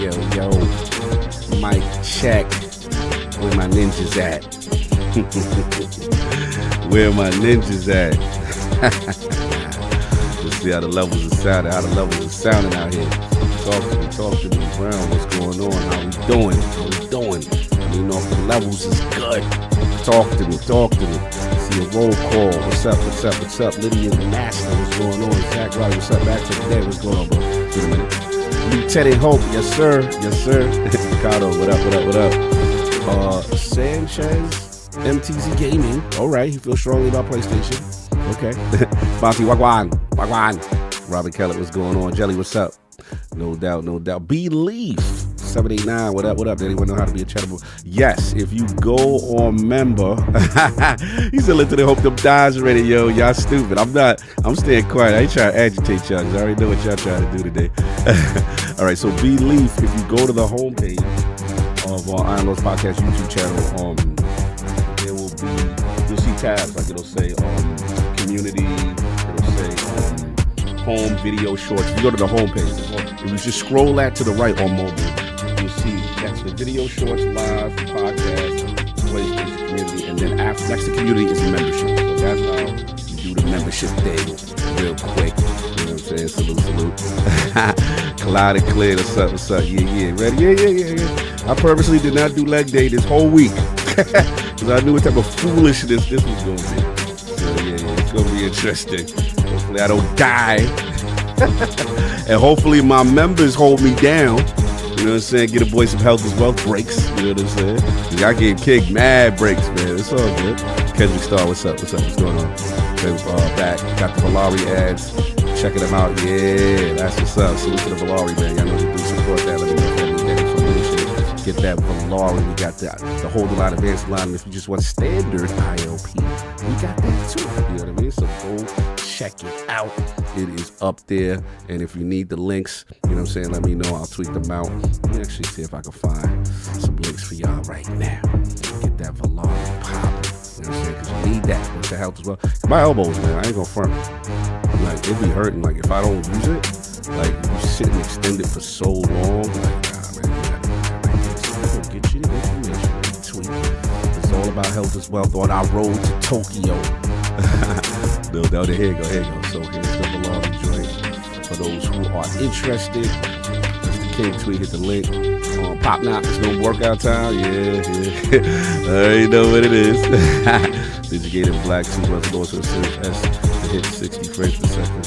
Yo. Mic check. Where my ninjas at? Where my ninjas at? Let's see how the levels are sounding. How the levels are sounding out here. Talk to me, Brown. What's going on? How we doing? I mean, if the levels is good. Talk to me. See a roll call. What's up? Lydia Master, what's going on? Zach Riley, what's up? Back to the day. What's going on, bro? Wait a minute. Lieutenant Hope, yes sir. Ricardo, what up? Sanchez, MTZ Gaming. All right, he feels strongly about PlayStation. Okay. Monty Wagwan. Robin Keller, what's going on? Jelly, what's up? No doubt. Belief 789, what up? Does anyone know how to be a chattable? Yes, if you go on member. He said, Lieutenant Hope them dies already, yo. Y'all stupid. I'm staying quiet. I ain't trying to agitate y'all, because I already know what y'all trying to do today. All right, so Belief, if you go to the homepage of our Iron Lords Podcast YouTube channel, there will be, you'll see tabs, like it'll say community, it'll say home video shorts. If you go to the homepage, if you just scroll that to the right on mobile, you'll see that's the video shorts, live, podcast, PlayStation community, and then next to community is membership. So that's how you do the membership thing real quick. You know what I'm saying? Salute. Collide and clear. What's up? Yeah. Ready? Yeah. I purposely did not do leg day this whole week because I knew what type of foolishness this was going to be. So yeah, it's going to be interesting. Hopefully I don't die. And hopefully my members hold me down. You know what I'm saying? Get a boy some health as wealth breaks. You know what I'm saying? I gave Kig mad breaks, man. It's all good. Kendrick Star, what's up? What's going on? Back. Got the Valari ads. Checking them out. Yeah, that's what's up. Salute to the Valari, man. Y'all know you do support that. Let me know if you get information. Get that Valari. We got the whole lot of advanced line. If you just want standard ILP, we got that too. You know what I mean? So go check it out. It is up there. And if you need the links, you know what I'm saying, let me know. I'll tweet them out. Let me actually see if I can find some links for y'all right now. Get that Valari popping. You know what I'm saying? Because you need that with the health as well. My elbows, man, I ain't gonna front. Like, it be hurting. Like, if I don't use it, like, you sit and extend it for so long. Like, nah, man, you gotta do that like this. I'm gonna get you the information. Tweet. It's all about health as wealth on our road to Tokyo. No, here you go. So here's the Valari joint for those who are interested. Mr. King tweet, hit the link. Pop now, it's no workout time. Yeah. I already know what it is. Did you get in black 2 months lower to Series S to hit 60 frames per second?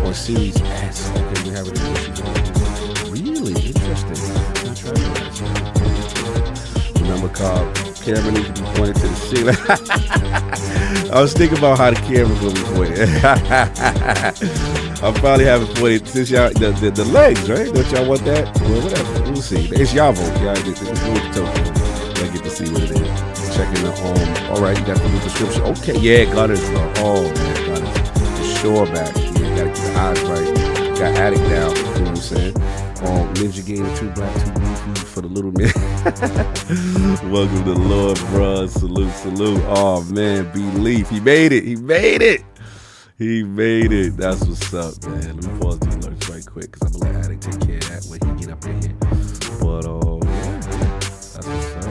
Or Series S. Okay, we have it in issues. Really interesting. I'm not trying to remember, Carl. Camera needs to be pointed to the ceiling. I was thinking about how the camera will be pointed. I'll probably have it pointed since y'all the legs, right? Don't y'all want that? Well, whatever. We'll see. It's y'all vote. Y'all get to see what it is. Checking the all right, you got the new description. Okay, yeah, Gunners, bro. Oh man, Gunners. The shore back. Yeah, gotta keep the eyes right. Got Addict down. You know what I'm saying? Ninja Gaiden 2 Black 2 Goofy for the little man. Welcome to Lord, bro. Salute. Oh man, Belief. He made it. That's what's up, man. Let me pause these alerts right quick because I'm gonna let Addict take care of that when he get up in here. But yeah, that's what's up.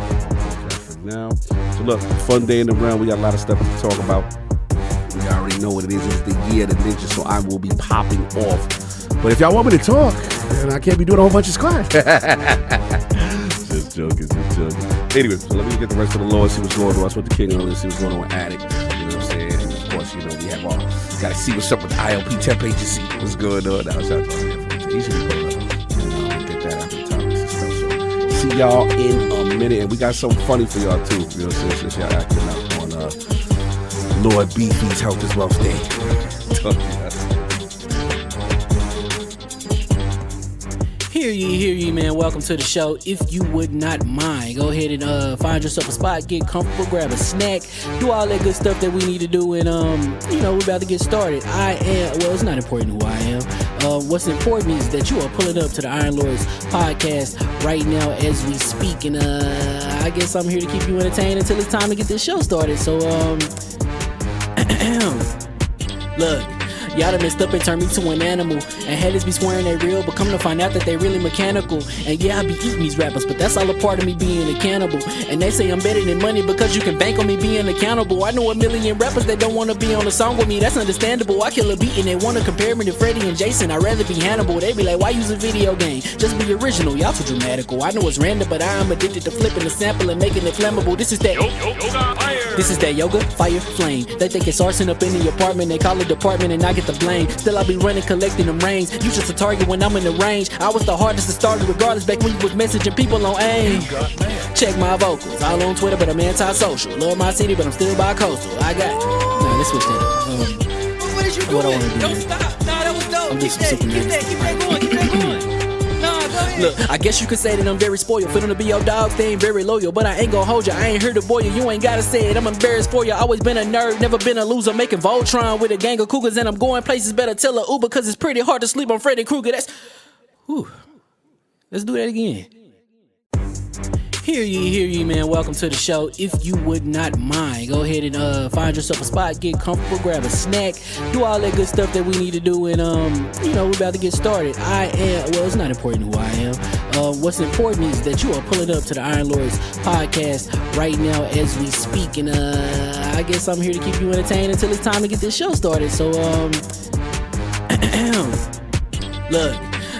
For now. So look, fun day in the round. We got a lot of stuff to talk about. We already know what it is. It's the year of the ninja, so I will be popping off. But if y'all want me to talk, then I can't be doing a whole bunch of squats. Just joking. Anyway, so let me get the rest of the Lord, see what's going on. That's what the King on, see what's going on with Addict. You know what I'm saying? And of course, you know, we have all, gotta see what's up with the ILP temp agency. What's going on? Now, shout out to the he should be going up. Get that out the topics and stuff. So, see y'all in a minute. And we got something funny for y'all, too. You know what I'm saying? Since y'all acting up on Lord Beefy's Health as Wealth Day. Talk to you guys. Hear ye, man. Welcome to the show. If you would not mind, go ahead and find yourself a spot, get comfortable, grab a snack, do all that good stuff that we need to do, and we're about to get started. It's not important who I am. What's important is that you are pulling up to the Iron Lords podcast right now as we speak, and I guess I'm here to keep you entertained until it's time to get this show started. So look, Y'all done messed up and turned me to an animal. And haters be swearing they real, but come to find out that they really mechanical. And yeah, I be eating these rappers, but that's all a part of me being a cannibal. And they say I'm better than money because you can bank on me being accountable. I know a million rappers that don't wanna be on a song with me, that's understandable. I kill a beat and they wanna compare me to Freddie and Jason. I'd rather be Hannibal. They be like, why use a video game? Just be original, y'all too dramatical. I know it's random, but I am addicted to flipping the sample and making it flammable. This is that yoga, fire, flame. They think it's arson up in the apartment. They call it department and I get the blame. Still I be running, collecting them rings. You just a target when I'm in the range. I was the hardest to start regardless back when you was messaging people on AIM. Check my vocals, all on Twitter, but I'm anti-social. Love my city, but I'm still bi-coastal. I got nah, let's switch that up. What is you doing? What I wanna do? Don't stop. Nah, that was dope. I'm Keep just that super going. Keep that going. Nah, go ahead. Look, I guess you could say that I'm very spoiled. For them to be your dogs, they ain't very loyal. But I ain't gon' hold ya, I ain't here to boil you. You ain't gotta say it, I'm embarrassed for ya. Always been a nerd, never been a loser. Making Voltron with a gang of cougars. And I'm going places, better tell a Uber. Cause it's pretty hard to sleep on Freddy Krueger. That's... Whew. Let's do that again. Hear ye, man. Welcome to the show. If you would not mind, go ahead and find yourself a spot, get comfortable, grab a snack, do all that good stuff that we need to do, and we're about to get started. It's not important who I am. What's important is that you are pulling up to the Iron Lords podcast right now as we speak, and I guess I'm here to keep you entertained until it's time to get this show started. So look.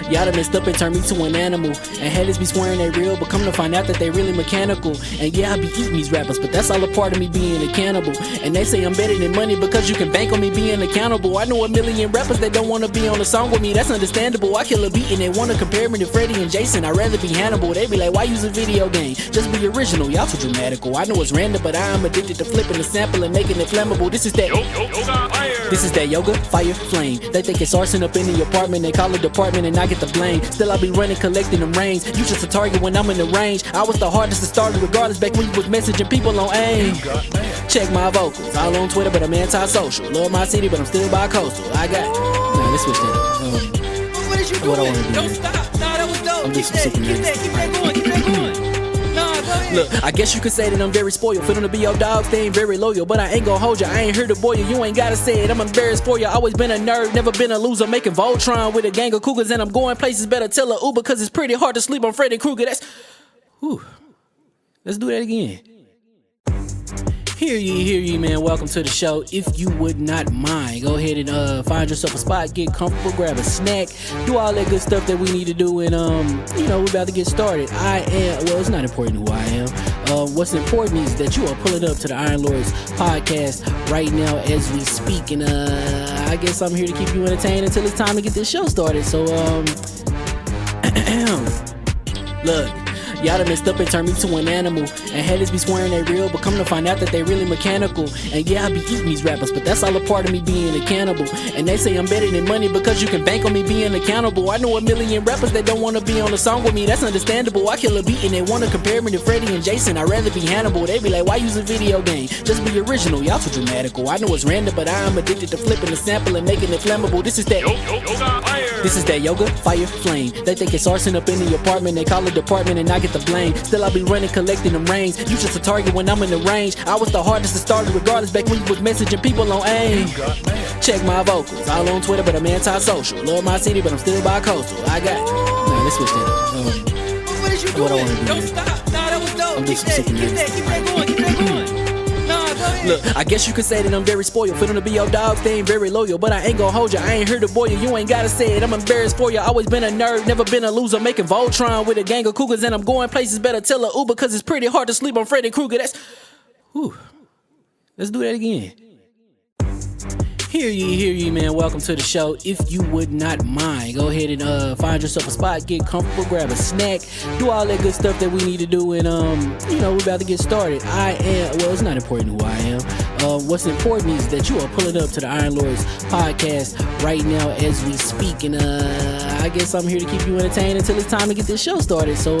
Y'all done messed up and turned me to an animal. And haters be swearing they real, but come to find out that they really mechanical. And yeah, I be eating these rappers, but that's all a part of me being a cannibal. And they say I'm better than money because you can bank on me being accountable. I know a million rappers that don't wanna be on a song with me, that's understandable. I kill a beat and they wanna compare me to Freddie and Jason. I'd rather be Hannibal. They be like, why use a video game? Just be original, y'all too dramatical. I know it's random, but I am addicted to flipping the sample and making it flammable. This is that yoga, fire, flame. They think it's arson up in the apartment. They call it department and I get the blame. Still I be running, collecting them rings. You just a target when I'm in the range. I was the hardest to start regardless back when you was messaging people on AIM. Check my vocals, all on Twitter, but I'm anti-social. Love my city, but I'm still bi-coastal. I got nah, let's switch that up. What is you doing? What I wanna do? Don't stop. Nah, that was dope. I'm just Keep that going. Nah, go ahead. Look, I guess you could say that I'm very spoiled. For them to be your dogs, they ain't very loyal. But I ain't gon' hold ya, I ain't here to boil you. You ain't gotta say it, I'm embarrassed for ya. Always been a nerd, never been a loser. Making Voltron with a gang of cougars. And I'm going places, better tell a Uber. Cause it's pretty hard to sleep on Freddy Krueger. That's... Whew. Let's do that again. Hear ye, man. Welcome to the show. If you would not mind, go ahead and find yourself a spot, get comfortable, grab a snack, do all that good stuff that we need to do, and we're about to get started. It's not important who I am. What's important is that you are pulling up to the Iron Lords podcast right now as we speak, and I guess I'm here to keep you entertained until it's time to get this show started. So look. Y'all done messed up and turned me to an animal. And haters be swearing they real, but come to find out that they really mechanical. And yeah, I be eating these rappers, but that's all a part of me being a cannibal. And they say I'm better than money because you can bank on me being accountable. I know a million rappers that don't wanna be on a song with me, that's understandable. I kill a beat and they wanna compare me to Freddie and Jason. I'd rather be Hannibal. They be like, why use a video game? Just be original, y'all too dramatical. I know it's random, but I am addicted to flipping the sample and making it flammable. This is that yoga, fire, flame. They think it's arson up in the apartment. They call it department and I get the blame. Still I be running, collecting them rings. You just a target when I'm in the range. I was the hardest to start regardless back when you was messaging people on AIM. Check my vocals, all on Twitter, but I'm anti-social. Love my city, but I'm still bi-coastal. I got nah, let's switch that up. What is you doing? What I wanna do? Don't stop. Nah, that was dope. I'm Keep just super that going. Nah, go ahead. Look, I guess you could say that I'm very spoiled. For them to be your dogs, they ain't very loyal. But I ain't gon' hold ya, I ain't here to boil you. You ain't gotta say it, I'm embarrassed for ya. Always been a nerd, never been a loser. Making Voltron with a gang of cougars. And I'm going places, better tell a Uber. Cause it's pretty hard to sleep on Freddy Krueger. That's... Whew. Let's do that again. Hear ye, man. Welcome to the show. If you would not mind, go ahead and find yourself a spot, get comfortable, grab a snack, do all that good stuff that we need to do, and we're about to get started. It's not important who I am. What's important is that you are pulling up to the Iron Lords podcast right now as we speak, and I guess I'm here to keep you entertained until it's time to get this show started. So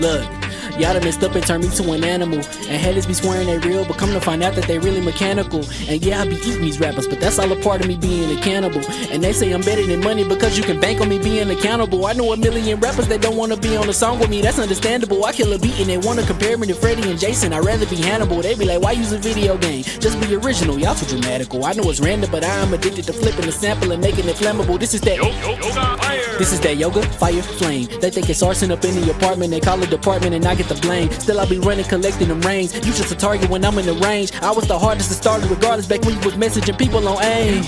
look. Y'all done messed up and turned me to an animal. And haters be swearing they real, but come to find out that they really mechanical. And yeah, I be eating these rappers, but that's all a part of me being a cannibal. And they say I'm better than money because you can bank on me being accountable. I know a million rappers that don't wanna be on a song with me, that's understandable. I kill a beat and they wanna compare me to Freddie and Jason. I'd rather be Hannibal. They be like, why use a video game? Just be original, y'all too dramatical. I know it's random, but I'm addicted to flipping the sample and making it flammable. This is that This is that yoga, fire, flame. They think it's arson up in the apartment. They call it department and I get the blame. Still I be running, collecting them rings. You just a target when I'm in the range. I was the hardest to start regardless back when you was messaging people on AIM.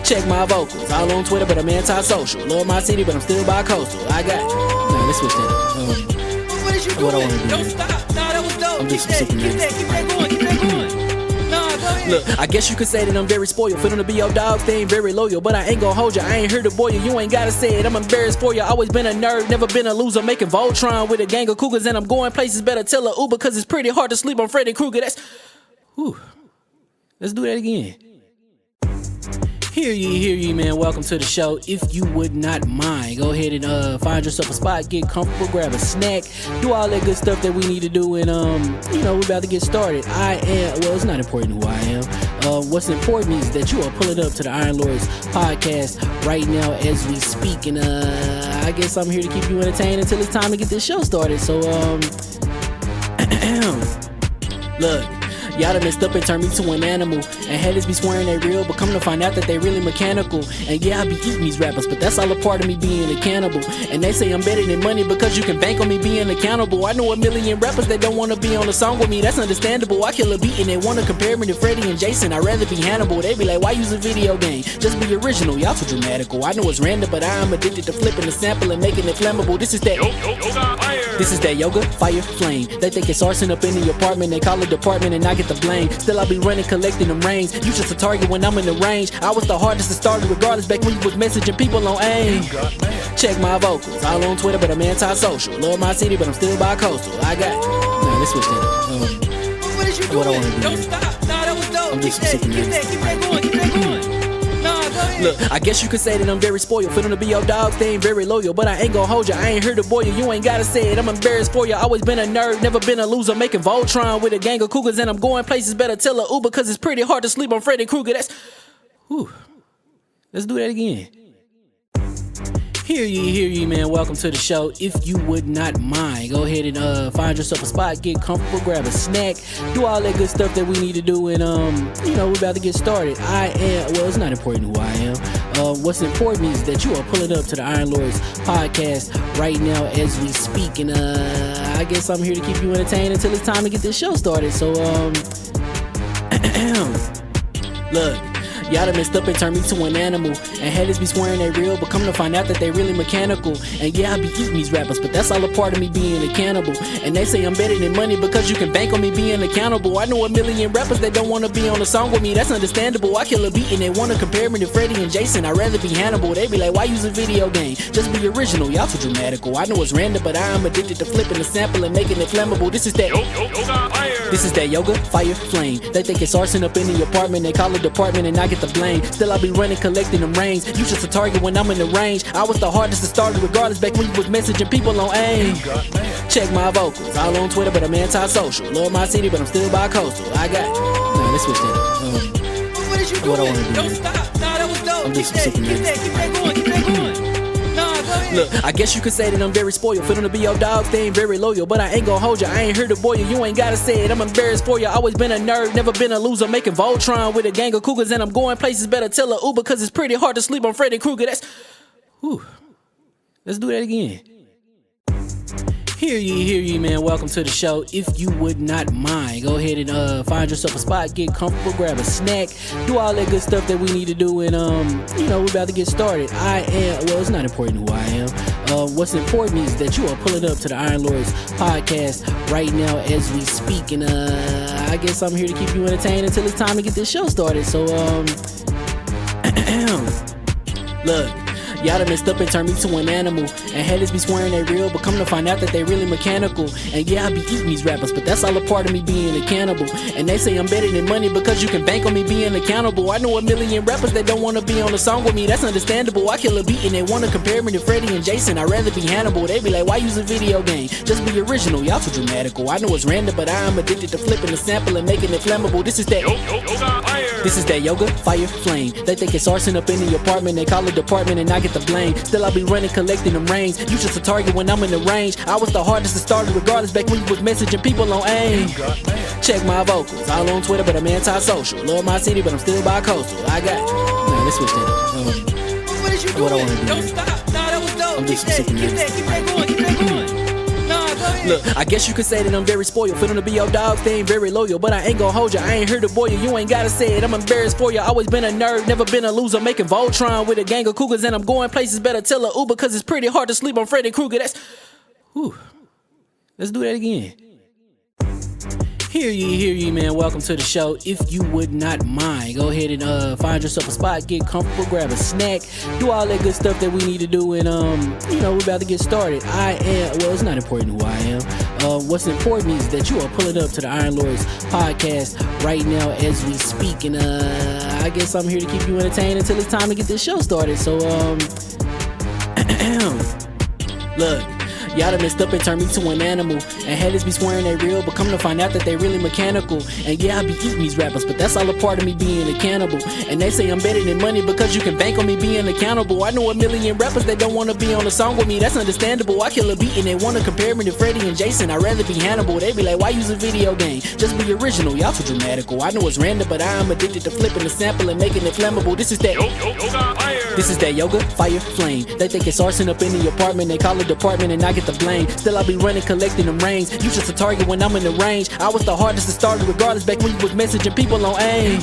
Check my vocals, all on Twitter, but I'm anti-social. Love my city, but I'm still bi-coastal. I got nah, let's switch that up. What is you doing? What I wanna do? Don't stop. Nah, that was dope. I'm Keep just that super going. Keep that going. Nah, go ahead. Look, I guess you could say that I'm very spoiled. For them to be your dogs, they ain't very loyal. But I ain't gon' hold ya, I ain't here to boil you. You ain't gotta say it, I'm embarrassed for ya. Always been a nerd, never been a loser. Making Voltron with a gang of cougars. And I'm going places, better tell a Uber. Cause it's pretty hard to sleep on Freddy Krueger. That's, whew. Let's do that again. Hear ye, man. Welcome to the show. If you would not mind, go ahead and find yourself a spot, get comfortable, grab a snack, do all that good stuff that we need to do, and we're about to get started. It's not important who I am. What's important is that you are pulling up to the Iron Lords podcast right now as we speak, and I guess I'm here to keep you entertained until it's time to get this show started. So look. Y'all done messed up and turned me to an animal. And haters be swearing they real, but come to find out that they really mechanical. And yeah, I be eating these rappers, but that's all a part of me being a cannibal. And they say I'm better than money because you can bank on me being accountable. I know a million rappers that don't wanna be on a song with me, that's understandable. I kill a beat and they wanna compare me to Freddie and Jason. I'd rather be Hannibal. They be like, why use a video game? Just be original, y'all too dramatical. I know it's random, but I'm addicted to flipping the sample and making it flammable. This is that This is that yoga, fire, flame. They think it's arson up in the apartment. They call it department and I get the blame. Still I be running, collecting them rings. You just a target when I'm in the range. I was the hardest to start regardless back when you was messaging people on AIM. Check my vocals, all on Twitter, but I'm anti-social. Love my city, but I'm still bi-coastal. I got nah, let's switch that up. What is you doing? What I wanna do? Don't stop. Nah, that was dope. I'm Keep just that super going. Keep that going. Nah, go ahead. Look, I guess you could say that I'm very spoiled. For them to be your dogs, they ain't very loyal. But I ain't gon' hold ya, I ain't here to boil you. You ain't gotta say it, I'm embarrassed for ya. Always been a nerd, never been a loser. Making Voltron with a gang of cougars. And I'm going places, better tell a Uber. Cause it's pretty hard to sleep on Freddy Krueger. That's, whew. Let's do that again. Hear ye, man. Welcome to the show. If you would not mind, go ahead and find yourself a spot, get comfortable, grab a snack, do all that good stuff that we need to do, and we're about to get started. It's not important who I am. What's important is that you are pulling up to the Iron Lords podcast right now as we speak, and I guess I'm here to keep you entertained until it's time to get this show started. So look. Y'all done messed up and turned me to an animal. And haters be swearing they real, but come to find out that they really mechanical. And yeah, I be eating these rappers, but that's all a part of me being a cannibal. And they say I'm better than money because you can bank on me being accountable. I know a million rappers that don't wanna be on a song with me, that's understandable. I kill a beat and they wanna compare me to Freddie and Jason. I'd rather be Hannibal. They be like, why use a video game? Just be original, y'all too dramatical. I know it's random, but I'm addicted to flipping the sample and making it flammable. This is that This is that yoga, fire, flame. They think it's arson up in the apartment. They call it department and I get the blame. Still I be running, collecting them rings. You just a target when I'm in the range. I was the hardest to start regardless back when you was messaging people on AIM. Check my vocals, all on Twitter, but I'm anti-social. Love my city, but I'm still bi-coastal. I got nah, let's switch that up. What is you doing? What I wanna do? Don't stop. Nah, that was dope. I'm just Keep super that going. Nah, go ahead. Look, I guess you could say that I'm very spoiled. For them to be your dogs, they ain't very loyal. But I ain't gon' hold ya, I ain't here to boil you. You ain't gotta say it, I'm embarrassed for ya. Always been a nerd, never been a loser. Making Voltron with a gang of cougars. And I'm going places, better tell a Uber. Cause it's pretty hard to sleep on Freddy Krueger. That's, whew. Let's do that again. Hear ye, man. Welcome to the show. If you would not mind, go ahead and find yourself a spot, get comfortable, grab a snack, do all that good stuff that we need to do, and we're about to get started. It's not important who I am. What's important is that you are pulling up to the Iron Lords podcast right now as we speak, and I guess I'm here to keep you entertained until it's time to get this show started. So look. Y'all done messed up and turned me to an animal. And haters be swearing they real, but come to find out that they really mechanical. And yeah, I be eating these rappers, but that's all a part of me being a cannibal. And they say I'm better than money because you can bank on me being accountable. I know a million rappers that don't wanna be on a song with me, that's understandable. I kill a beat and they wanna compare me to Freddie and Jason. I'd rather be Hannibal. They be like, why use a video game? Just be original, y'all too dramatical. I know it's random, but I'm addicted to flipping the sample and making it flammable. This is that yoga, fire, flame. They think it's arson up in the apartment. They call it department and I get the blame. Still I be running, collecting them rings. You just a target when I'm in the range. I was the hardest to start regardless back when you was messaging people on AIM. Check my vocals, all on Twitter, but I'm anti-social. Love my city, but I'm still bi-coastal. I got. Nah, let's switch that up. What is you doing? What I wanna do? Don't stop. Nah, that was dope. I'm Keep just that super going. Keep that going. Nah, go ahead. Look, I guess you could say that I'm very spoiled. For them to be your dogs, they ain't very loyal. But I ain't gon' hold ya, I ain't here to boil you. You ain't gotta say it, I'm embarrassed for ya. Always been a nerd, never been a loser. Making Voltron with a gang of cougars. And I'm going places, better tell a Uber. Cause it's pretty hard to sleep on Freddy Krueger. That's... Whew. Let's do that again. Hear ye, man. Welcome to the show. If you would not mind, go ahead and find yourself a spot, get comfortable, grab a snack, do all that good stuff that we need to do, and we're about to get started. It's not important who I am. What's important is that you are pulling up to the Iron Lords podcast right now as we speak, and I guess I'm here to keep you entertained until it's time to get this show started. So look. Y'all done messed up and turned me to an animal. And haters be swearing they real, but come to find out that they really mechanical. And yeah, I be eating these rappers, but that's all a part of me being a cannibal. And they say I'm better than money because you can bank on me being accountable. I know a million rappers that don't wanna be on a song with me, that's understandable. I kill a beat and they wanna compare me to Freddie and Jason. I'd rather be Hannibal. They be like, why use a video game? Just be original, y'all too dramatical. I know it's random, but I'm addicted to flipping the sample and making it flammable. This is that yoga, fire, flame. They think it's arson up in the apartment. They call it department and I get the blame. Still I be running, collecting them rings. You just a target when I'm in the range. I was the hardest to start regardless back when you was messaging people on AIM.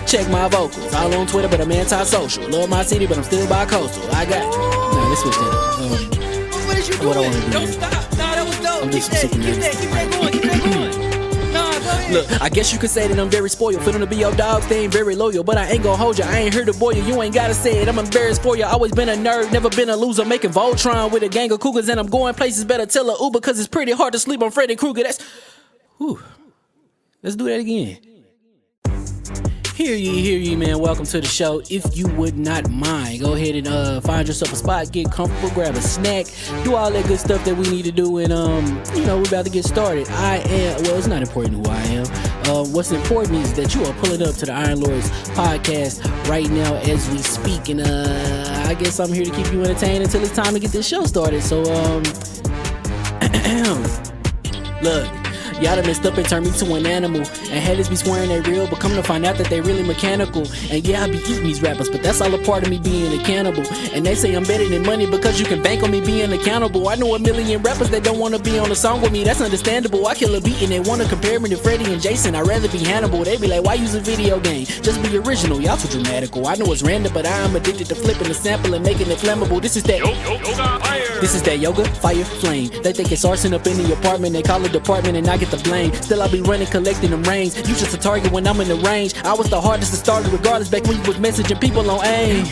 Check my vocals, all on Twitter, but I'm anti-social. Love my city, but I'm still bi-coastal. I got. Nah, let's switch that up. What is you doing? What I wanna do? Don't stop. Nah, that was dope. I'm just Keep super that going. Keep that going. Nah, go ahead. Look, I guess you could say that I'm very spoiled. For them to be your dogs, they ain't very loyal. But I ain't gon' hold ya, I ain't here to boil you. You ain't gotta say it, I'm embarrassed for ya. Always been a nerd, never been a loser. Making Voltron with a gang of cougars. And I'm going places, better tell a Uber. Cause it's pretty hard to sleep on Freddy Krueger. That's... Whew. Let's do that again. Hear ye, man. Welcome to the show. If you would not mind, go ahead and find yourself a spot, get comfortable, grab a snack, do all that good stuff that we need to do, and we're about to get started. It's not important who I am. What's important is that you are pulling up to the Iron Lords podcast right now as we speak, and I guess I'm here to keep you entertained until it's time to get this show started. So look. Y'all done messed up and turned me to an animal. And haters be swearing they real, but come to find out that they really mechanical. And yeah, I be eating these rappers, but that's all a part of me being a cannibal. And they say I'm better than money because you can bank on me being accountable. I know a million rappers that don't wanna be on a song with me, that's understandable. I kill a beat and they wanna compare me to Freddie and Jason. I'd rather be Hannibal. They be like, why use a video game? Just be original, y'all too dramatical. I know it's random, but I'm addicted to flipping the sample and making it flammable. This is that yoga, fire, flame. They think it's arson up in the apartment. They call it department and I get the blame. Still I be running, collecting them rings. You just a target when I'm in the range. I was the hardest to start regardless back when you was messaging people on AIM.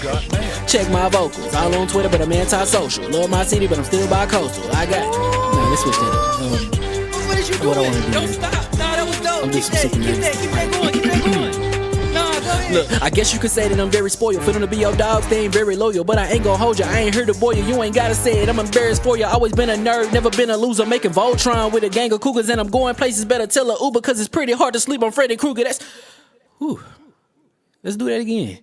Check my vocals, all on Twitter, but I'm anti-social. Love my city, but I'm still bi-coastal. I got. Nah, let's switch that up. What is you doing? What I wanna do? Don't stop. Nah, that was dope. I'm just Keep super that going. Keep that going. Nah, go ahead. Look, I guess you could say that I'm very spoiled. For them to be your dogs, they ain't very loyal. But I ain't gon' hold ya, I ain't here to boil you. You ain't gotta say it, I'm embarrassed for ya. Always been a nerd, never been a loser. Making Voltron with a gang of cougars. And I'm going places, better tell a Uber. Cause it's pretty hard to sleep on Freddy Krueger. That's... Whew. Let's do that again.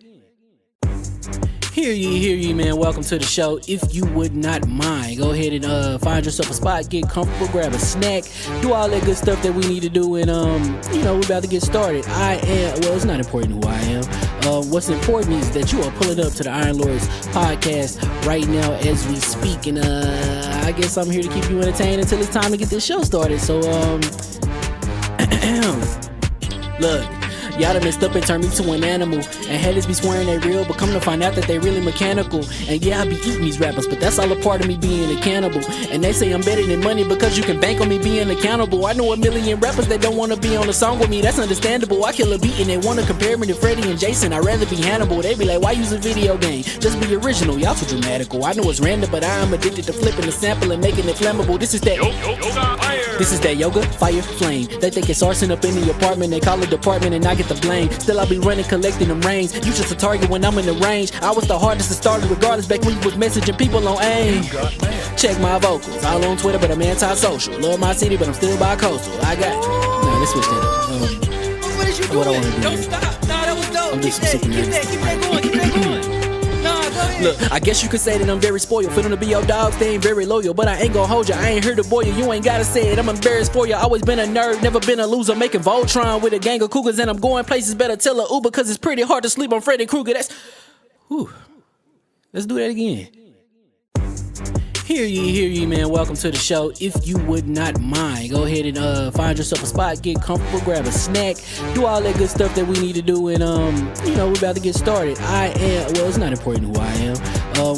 Hear ye, man. Welcome to the show. If you would not mind, go ahead and find yourself a spot, get comfortable, grab a snack, do all that good stuff that we need to do, and we're about to get started. It's not important who I am. What's important is that you are pulling up to the Iron Lords podcast right now as we speak, and I guess I'm here to keep you entertained until it's time to get this show started. So look. Y'all done messed up and turned me to an animal. And haters be swearing they real, but come to find out that they really mechanical. And yeah, I be eating these rappers, but that's all a part of me being a cannibal. And they say I'm better than money because you can bank on me being accountable. I know a million rappers that don't wanna be on a song with me, that's understandable. I kill a beat and they wanna compare me to Freddie and Jason. I'd rather be Hannibal. They be like, why use a video game? Just be original, y'all too dramatical. I know it's random, but I am addicted to flipping the sample and making it flammable. This is that yoga, fire, flame. They think it's arson up in the apartment, they call it department and I get the blame. Still I be running, collecting them rains. You just a target when I'm in the range. I was the hardest to start regardless back when you was messaging people on AIM. Check my vocals, all on Twitter, but I'm anti-social. Love my city, but I'm still bi-coastal. I got, nah, let's switch that up. What is you doing? What I wanna do Don't here. stop. Nah, that was dope. I'm Keep just that super going. Keep that going. Nah, go ahead. Look, I guess you could say that I'm very spoiled. For them to be your dogs, they ain't very loyal. But I ain't gon' hold you, I ain't here to boil you. You ain't gotta say it, I'm embarrassed for you. Always been a nerd, never been a loser. Making Voltron with a gang of cougars. And I'm going places, better tell a Uber. Cause it's pretty hard to sleep on Freddy Krueger. That's, whew. Let's do that again. Hear ye, man. Welcome to the show. If you would not mind, go ahead and find yourself a spot, get comfortable, grab a snack, do all that good stuff that we need to do, and we're about to get started. It's not important who I am.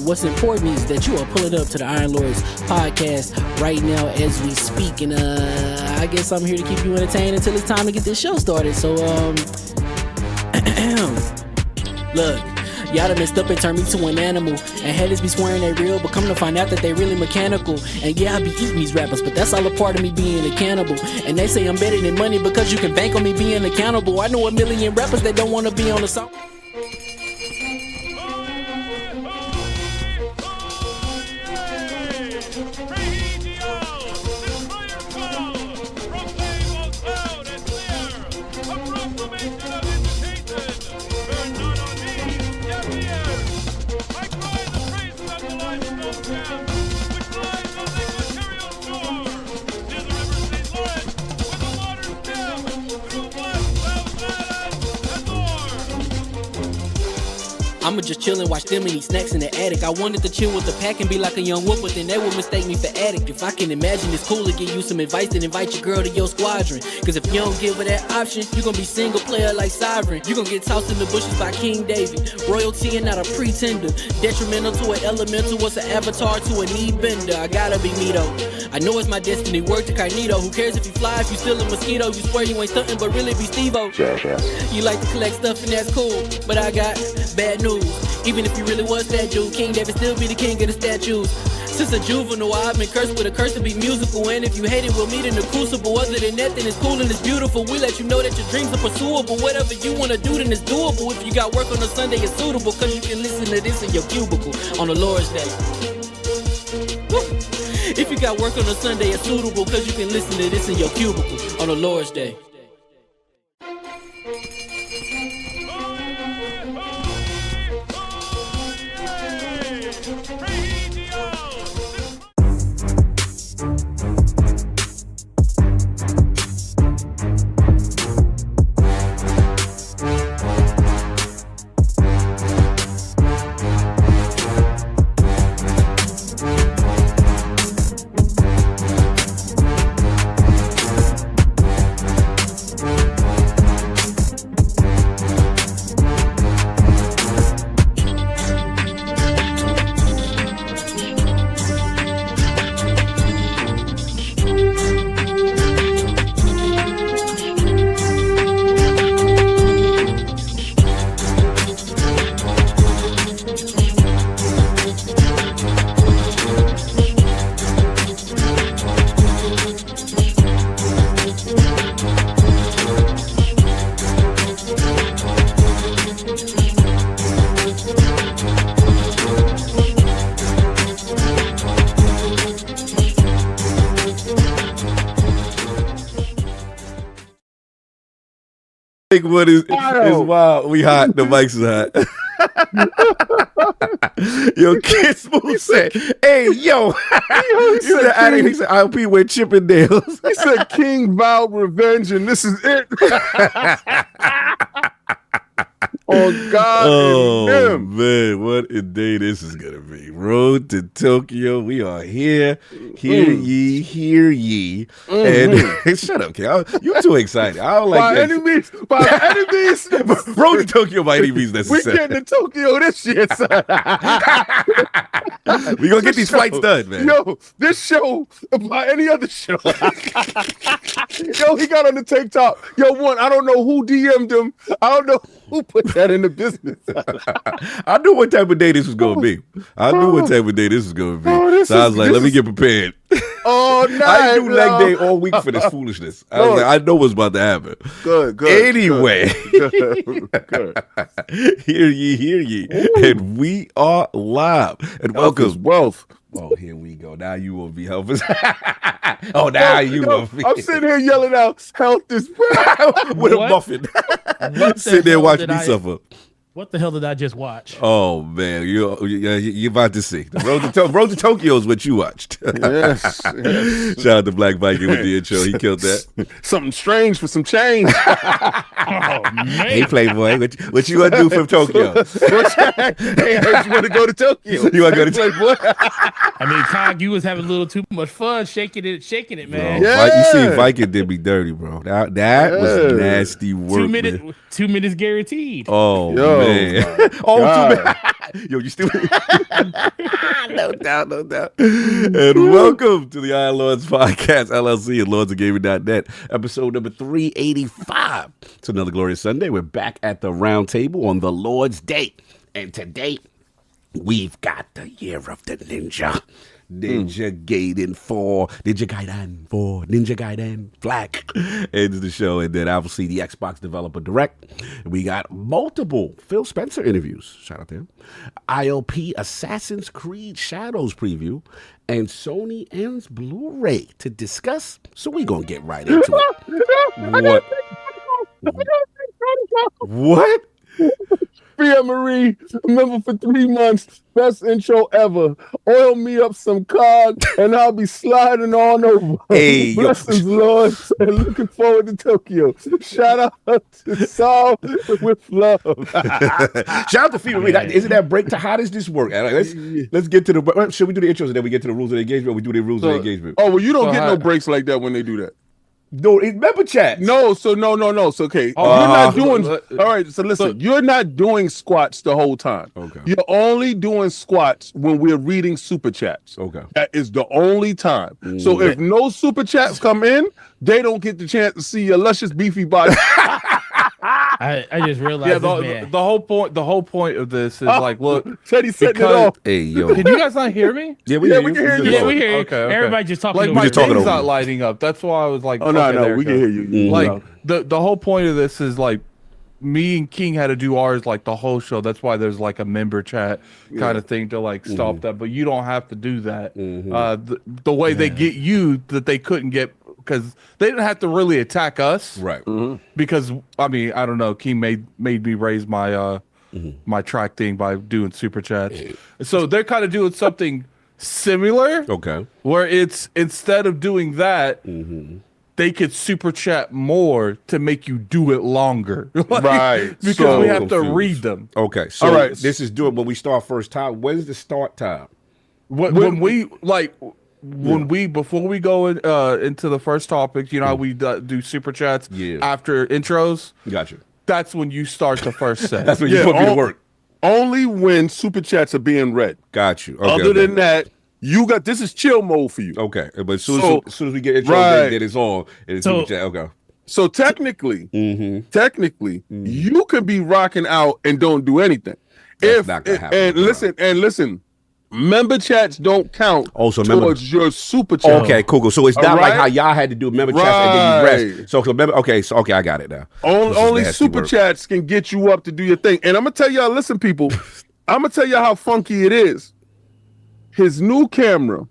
What's important is that you are pulling up to the Iron Lords podcast right now as we speak, and I guess I'm here to keep you entertained until it's time to get this show started. So look. Y'all done messed up and turned me to an animal. And haters be swearing they real, but come to find out that they really mechanical. And yeah, I be eating these rappers, but that's all a part of me being a cannibal. And they say I'm better than money because you can bank on me being accountable. I know a million rappers that don't wanna be on the song. I'ma just chill and watch them and eat snacks in the attic. I wanted to chill with the pack and be like a young whoop, but then they would mistake me for addict. If I can imagine it's cool to give you some advice, then invite your girl to your squadron. Cause if you don't give her that option, you gon' be single player like Sovereign. You gon' get tossed in the bushes by King David. Royalty and not a pretender. Detrimental to an elemental, what's an avatar to a knee bender? I gotta be me though. I know it's my destiny, word to Cognito. Who cares if you fly, if you still a mosquito? You swear you ain't stuntin', but really be Steve-O. You like to collect stuff and that's cool, but I got bad news. Even if you really was that dude, King David still be the king of the statues. Since a juvenile, I've been cursed with a curse to be musical. And if you hate it, we'll meet in the crucible. Other than that, then it's cool and it's beautiful. We let you know that your dreams are pursuable. Whatever you wanna do, then it's doable. If you got work on a Sunday, it's suitable. Cause you can listen to this in your cubicle on the Lord's Day. Woo. If you got work on a Sunday, it's suitable. Cause you can listen to this in your cubicle on the Lord's Day. What is wild? We hot. The mics is hot. Yo, Kid Smooth said, "Hey, yo." He said ILP with Chippendales. He said King vowed revenge, and this is it. On God and him. Man, what a day this is gonna be. Road to Tokyo. We are here. Hear ye. And shut up, kid. You're too excited. I don't like By that. any means. Road to Tokyo by any means We necessary. getting to Tokyo this year, son. We gonna get these flights done, man. Yo, this show, by any other show. Yo, he got on the TikTok. Yo, I don't know who DM'd him. I don't know who put that in the business. I knew what type of day this was gonna be. I knew what type of day this was gonna be. So I was like, let me get prepared. Oh, no. I knew leg day all week for this foolishness. I was like, I know what's about to happen. Good. Anyway, Good. hear ye. And we are live. And welcome. Wealth. Oh, here we go. Now you will be helping. Oh, now you will be. I'm sitting here yelling out, health is wealth. With a muffin. Sit there and watch me suffer. What the hell did I just watch? Oh, man. You're about to see. The Road to Tokyo is what you watched. Yes. Shout out to Black Viking with the intro. He killed that. Something strange for some change. Oh, man. Hey, Playboy, what you gonna do from Tokyo? Hey, I heard you want to go to Tokyo. You want to go to Playboy? I mean, Cog, you was having a little too much fun shaking it, man. Yeah. You see, Viking did me dirty, bro. That was nasty work. 2 minutes guaranteed. Oh, Yo, man. Oh, God. 2 minutes. Yo, you stupid. No doubt. And welcome to the Iron Lords Podcast, LLC, and LordsOfGaming.net, episode number 385. It's another glorious Sunday. We're back at the round table on the Lord's Day. And today, we've got the year of the ninja. Ninja Gaiden 4, Ninja Gaiden Black ends the show, and then obviously the Xbox Developer Direct. We got multiple PhilSpencer interviews. Shout out to him. ILP Assassin's Creed Shadows preview, and Sony ends BluRay to discuss. So we're gonna get right into it. What? Pierre Marie, member for 3 months, best intro ever. Oil me up some cog, and I'll be sliding on over. Hey, blessings, Lord, and looking forward to Tokyo. Shout out to Saul with love. Shout out to Fever Reed. Isn't that break to how does this work? Let's get to the. Should we do the intros and then we get to the rules of engagement? Or we do the rules of engagement. Oh well, you don't get no breaks like that when they do that. No, it's member chat. No. So okay. You're not doing. All right. So listen, you're not doing squats the whole time. Okay. You're only doing squats when we're reading super chats. Okay. That is the only time. So if no super chats come in, they don't get the chance to see your luscious beefy body. I just realized the whole point of this is like, look, Teddy setting it off. Hey, yo. Can you guys not hear me? Yeah, we can hear you. Yeah, we hear you. Okay. Everybody just talking Like over my you. just talking thing's over not you. lighting up. That's why I was like, Oh no, okay, there we it can goes. hear you. Like the whole point of this is like me and King had to do ours like the whole show. That's why there's like a member chat kind of thing to like stop that. But you don't have to do that. The way they get you that they couldn't get because they didn't have to really attack us, Right. because I mean I don't know. King made me raise my my track thing by doing super chats. So they're kind of doing something similar. Okay. Where it's instead of doing that, they could super chat more to make you do it longer. Like, Right. Because So we have to confused. read them. Okay. So All right. this is doing when we start first time. When's the start time? When we like when we before we go into the first topic, you know how we do super chats after intros. Gotcha. That's when you start the first set. That's when you put me to work. Only when super chats are being read. Got you. Okay, Other than that, you got this is chill mode for you. Okay. But as soon as we get intro, Right. then it's on. And it's super chat. Okay. So technically, you could be rocking out and don't do anything. That's not gonna happen. And listen, member chats don't count towards your super chat. Okay, cool. So it's not like how y'all had to do member chats and then you rest. So remember, okay, I got it now. Only super chats can get you up to do your thing. And I'm gonna tell y'all, listen, people, I'm gonna tell y'all how funky it is. His new camera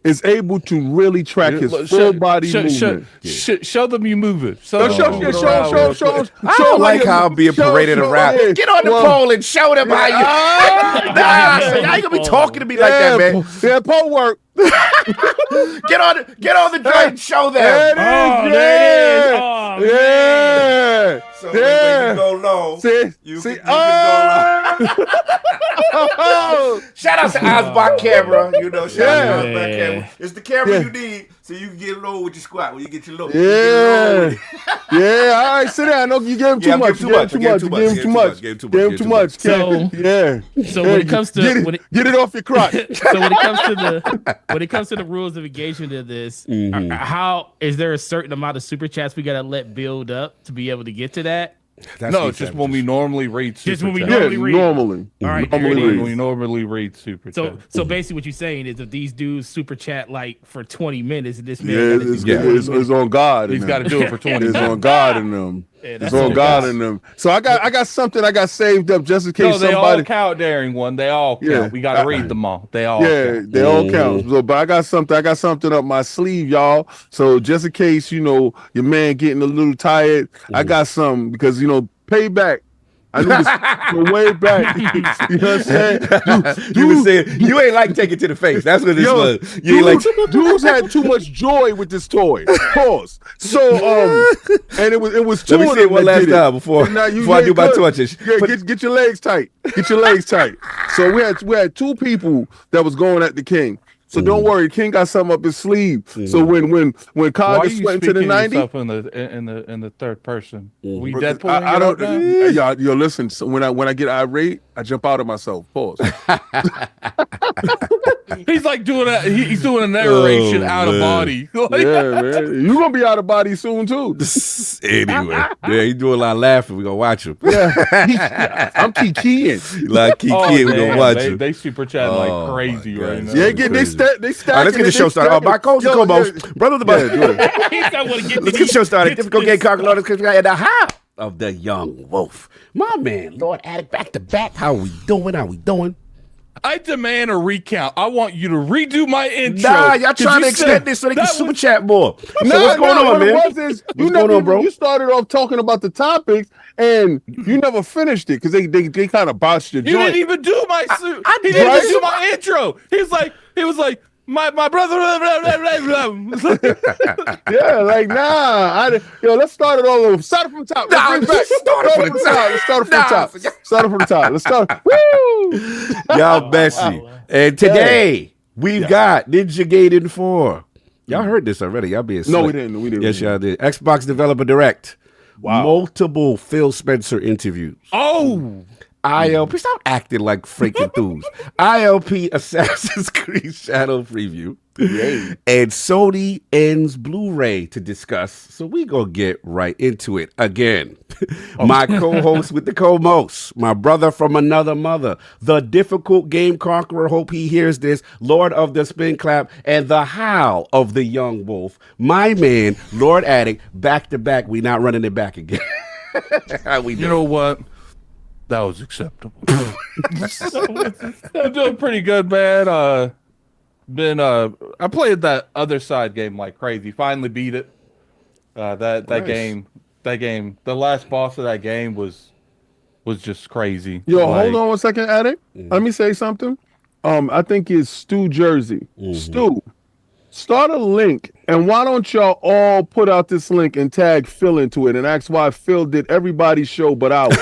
is able to really track his full body movement. Show them you moving. Show. I don't like how I'm being paraded around. Get on the pole and show them how you. Nah, you ain't gonna be talking to me like that, man. Yeah, pole work. Get on the joint and show them. Oh, there it is. Oh, man. So when you go low, you can go low. Shout out to Osbach camera. Shout out to Osbach camera. It's the camera you need so you can get low with your squat. When you get your low, yeah. All right, sit down. No, you gave him too much. Gave him too much. So when it comes to get it off your crotch. So when it comes to the rules of engagement of this, how is there a certain amount of super chats we gotta let build up to be able to get to that? It's just when we normally read super Just when we chats. normally read. Normally. All right. We normally read super chats. So basically, what you're saying is, if these dudes super chat like for 20 minutes, this man it's on God. He's got to do it for 20 minutes. It's on God in them. Yeah, It's on God in them. So I got something I got saved up just in case they somebody. all count during one. They all count. Yeah. We got to read them all. They all count. They all count. So, but I got something up my sleeve, y'all. So just in case your man getting a little tired, I got something because payback. I knew this from way back. You know what I'm saying? You were saying you ain't like take it to the face. That's what this was. You ain't like dudes had too much joy with this toy. Pause. So and it was two Let me of see them it one that last did it. time before I do my torches. Yeah, get your legs tight. Get your legs tight. So we had two people that was going at the king. So don't worry, King got something up his sleeve. So when Cog is sweating to the 90, in the third person, we Deadpool. I don't. Yo, listen. So when I get irate, I jump out of myself. Pause. He's like doing a he's doing a narration out of body. Yeah, man. You gonna be out of body soon too. Anyway, he doing a lot of laughing. We gonna watch him. Yeah, I'm kikiing. Like we gonna watch him. They super chat like crazy right now. Yeah, they stack. Let's get the show started. My coach, brother of the bus. Let's get the show started. Difficult game, Conqueror, in the house of the young wolf. My man, Lord Addict, back to back. How we doing? I demand a recount. I want you to redo my intro. Nah, y'all trying to extend this so they can super chat more. So what's going on, man? What's going on, bro? You started off talking about the topics and you never finished it because they kind of botched your joint. You didn't even do my suit. He didn't even do my intro. He was like, my brother. Yeah, like let's start it all over. Start it from the top. Start it from the top. Let's start. Woo! Y'all messy. And today we've got Ninja Gaiden 4. Y'all heard this already. Y'all being slick. No, we didn't. Yes, y'all did. Xbox Developer Direct. Wow. Multiple PhilSpencer interviews. Oh. ILP, stop acting like freaking dudes. ILP Assassin's Creed Shadow preview. And Sony ends BluRay to discuss. So we gonna get right into it again. My co-host with the co-most, my brother from another mother, the difficult game conqueror, hope he hears this, Lord of the Spin Clap, and the howl of the young wolf. My man, Lord Addict, back to back. We not running it back again. How we doing? You know what? That was acceptable. I'm doing pretty good, man. I played that Other Side game like crazy. Finally beat it. That game, the last boss of that game was just crazy. Yo, hold on 1 second, Addict. Let me say something. I think it's Stu Jersey. Stu, start a link, and why don't y'all all put out this link and tag Phil into it and ask why Phil did everybody's show but ours.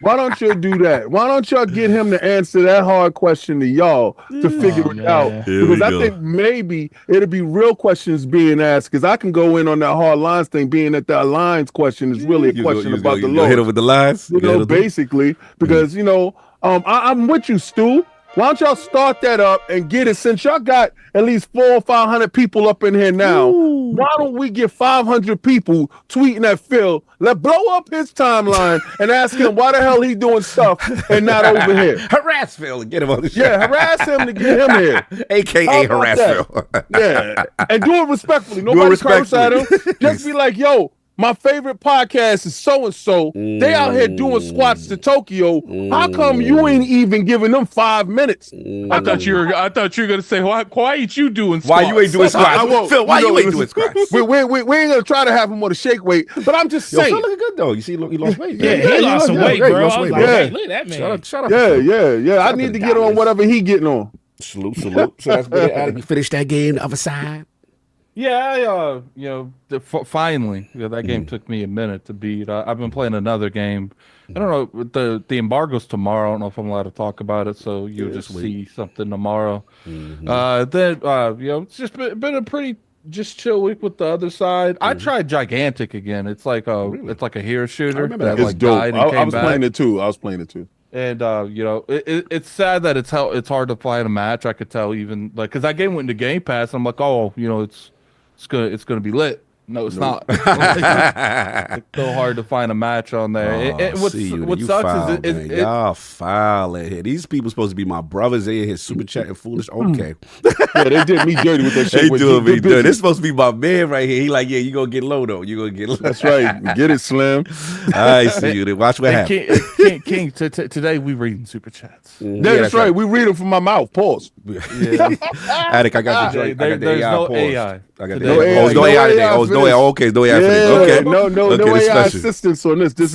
Why don't you do that? Why don't y'all get him to answer that hard question to y'all to figure it out? Because I think maybe it'll be real questions being asked. Because I can go in on that hard lines thing, being that the lines question is really a question about the Lord. Hit him with the lines? Basically, because, I'm with you, Stu. Why don't y'all start that up and get it? Since y'all got at least 400 or 500 people up in here now, why don't we get 500 people tweeting at Phil? Let's blow up his timeline and ask him why the hell he doing stuff and not over here. Harass Phil and get him on the show. Yeah, harass him to get him here. AKA harass Phil. Yeah, and do it respectfully. Nobody curse at him. Just be like, yo, my favorite podcast is so-and-so. They out here doing squats to Tokyo. How come you ain't even giving them 5 minutes? I thought you were gonna say, why ain't you doing squats? Why you ain't doing squats? Phil, why you ain't doing squats? We ain't gonna try to have him on a shake weight, but I'm just saying. Phil looking good though. You see, he lost weight. Yeah, he lost some weight, bro. I was like, hey, look at that man. Shut up. Yeah. I need to get on whatever he getting on. Salute. So that's been it. Addict. You finished that game, the other side. Yeah, finally, that game took me a minute to beat. I've been playing another game. I don't know. The embargo's tomorrow. I don't know if I'm allowed to talk about it, so you'll just see something tomorrow. It's just been a pretty just chill week with the other side. I tried Gigantic again. It's like it's like a hero shooter that It's like dope. died and came I was back. playing it too. And it's sad that it's hard to find a match. I could tell even like because that game went into Game Pass. I'm like, it's gonna be lit. No, it's not. It's so hard to find a match on there. What sucks is y'all foul in here. These people supposed to be my brothers. They in here super chatting foolish. Okay, Yeah, they did me dirty with that shit. they doing me dirty. This supposed to be my man right here. He like, yeah, you gonna get low though. You gonna get low. That's right. Get it, Slim. I see you. Then watch what happens. King, today we reading super chats. That's right. We read them from my mouth. Pause. Yeah. Attic, I got the joint. I got the There's AI. no pause. AI. I got No the AI. Oh, it's no AI today. Oh, it's no AI. Okay, it's no AI for this. Okay. No Okay, this AI special. assistance on this. This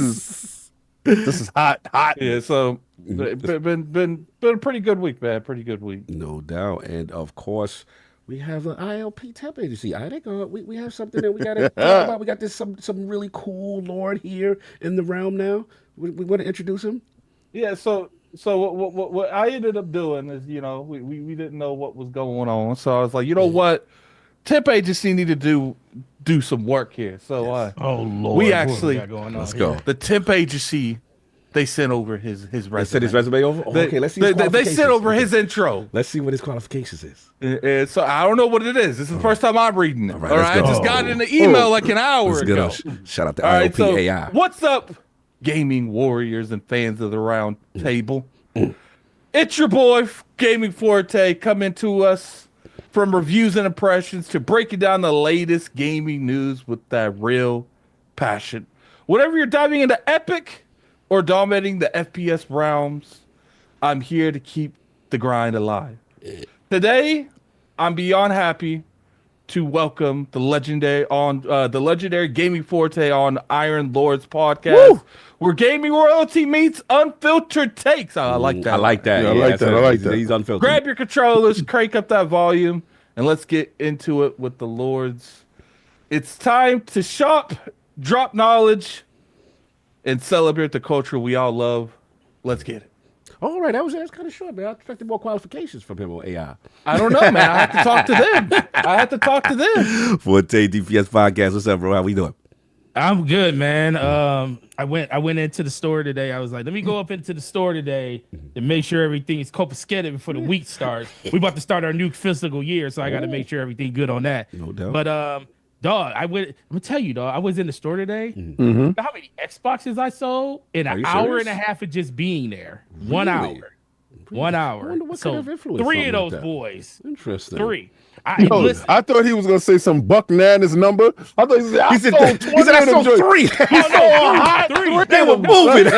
is hot. Yeah, so been a pretty good week, man. Pretty good week. No doubt. And of course, we have an ILP temp agency. I think we have something that we got to talk about. We got this some really cool Lord here in the realm now. We want to introduce him. Yeah, so what I ended up doing is, we didn't know what was going on. So I was like, you know what? Temp agency need to do some work here. So Oh Lord, we what actually got going on Let's here? go. the temp agency, they sent over his resume. They sent his resume over? Oh, okay, let's see his They qualifications. sent over his intro. Let's see what his qualifications is. And so I don't know what it is. This is the first time I'm reading it. All right, right, let's go. I just got it in the email like an hour Let's ago. Shout out to All right, ILP so AI. what's up, gaming warriors and fans of the round table? It's your boy, Gaming Forte, coming to us from reviews and impressions to breaking down the latest gaming news with that real passion. Whatever you're diving into epic or dominating the FPS realms, I'm here to keep the grind alive. Today, I'm beyond happy to welcome the legendary Gaming Forte on Iron Lords podcast, where gaming royalty meets unfiltered takes. I like that. I like that. Yeah, I like that. I like that. He's unfiltered. Grab your controllers, crank up that volume, and let's get into it with the Lords. It's time to shop, drop knowledge, and celebrate the culture we all love. Let's get it. All right, that's kind of short, man. I expected more qualifications from him on AI. I don't know, man. I have to talk to them. Forte DPS podcast. What's up, bro? How we doing? I'm good, man. I went into the store today. I was like, let me go up into the store today and make sure everything is confiscated before the week starts. We about to start our new fiscal year, so I got to make sure everything good on that. No doubt. But dog, I'm gonna tell you, dog. I was in the store today. Mm-hmm. You know how many Xboxes I sold in Are an you hour serious? and a half of just being there? 1 Really? hour. 1 hour. I wonder what So kind of influence 3 something of like those that. boys. Interesting. 3. Yo, I thought he was gonna say some Buck Nana's number. I thought he said I sold 20 he said I of them sold joints. 3. Three. They were moving.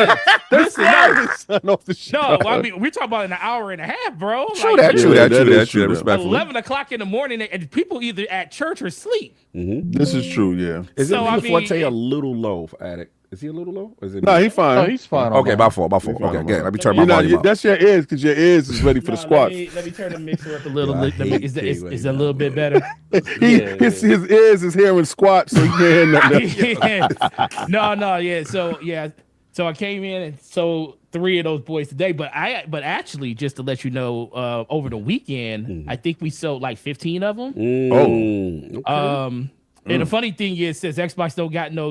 Listen, no, Son off the show. no, I mean, we're talking about an hour and a half, bro. True Like, that, true that, that true is that, true that. true. Respectfully. 11 o'clock in the morning, and people either at church or sleep. This is true, yeah. Is So, I it Forte mean- a little low for Addict? Is he a little low? Or is it Nah, he fine. Oh, he's fine. okay, my fault. fine, Okay, man. good. Let me turn You my know, volume up. that's your ears because your ears is ready for the squat. Let me turn the mixer up a little. Yeah, I hate Is King right that a now, little bit bro. better? His ears is hearing squat, so he can't hear nothing. Yeah. So I came in and sold 3 of those boys today. But actually, just to let you know, over the weekend, I think we sold like 15 of them. Okay. And the funny thing is, since Xbox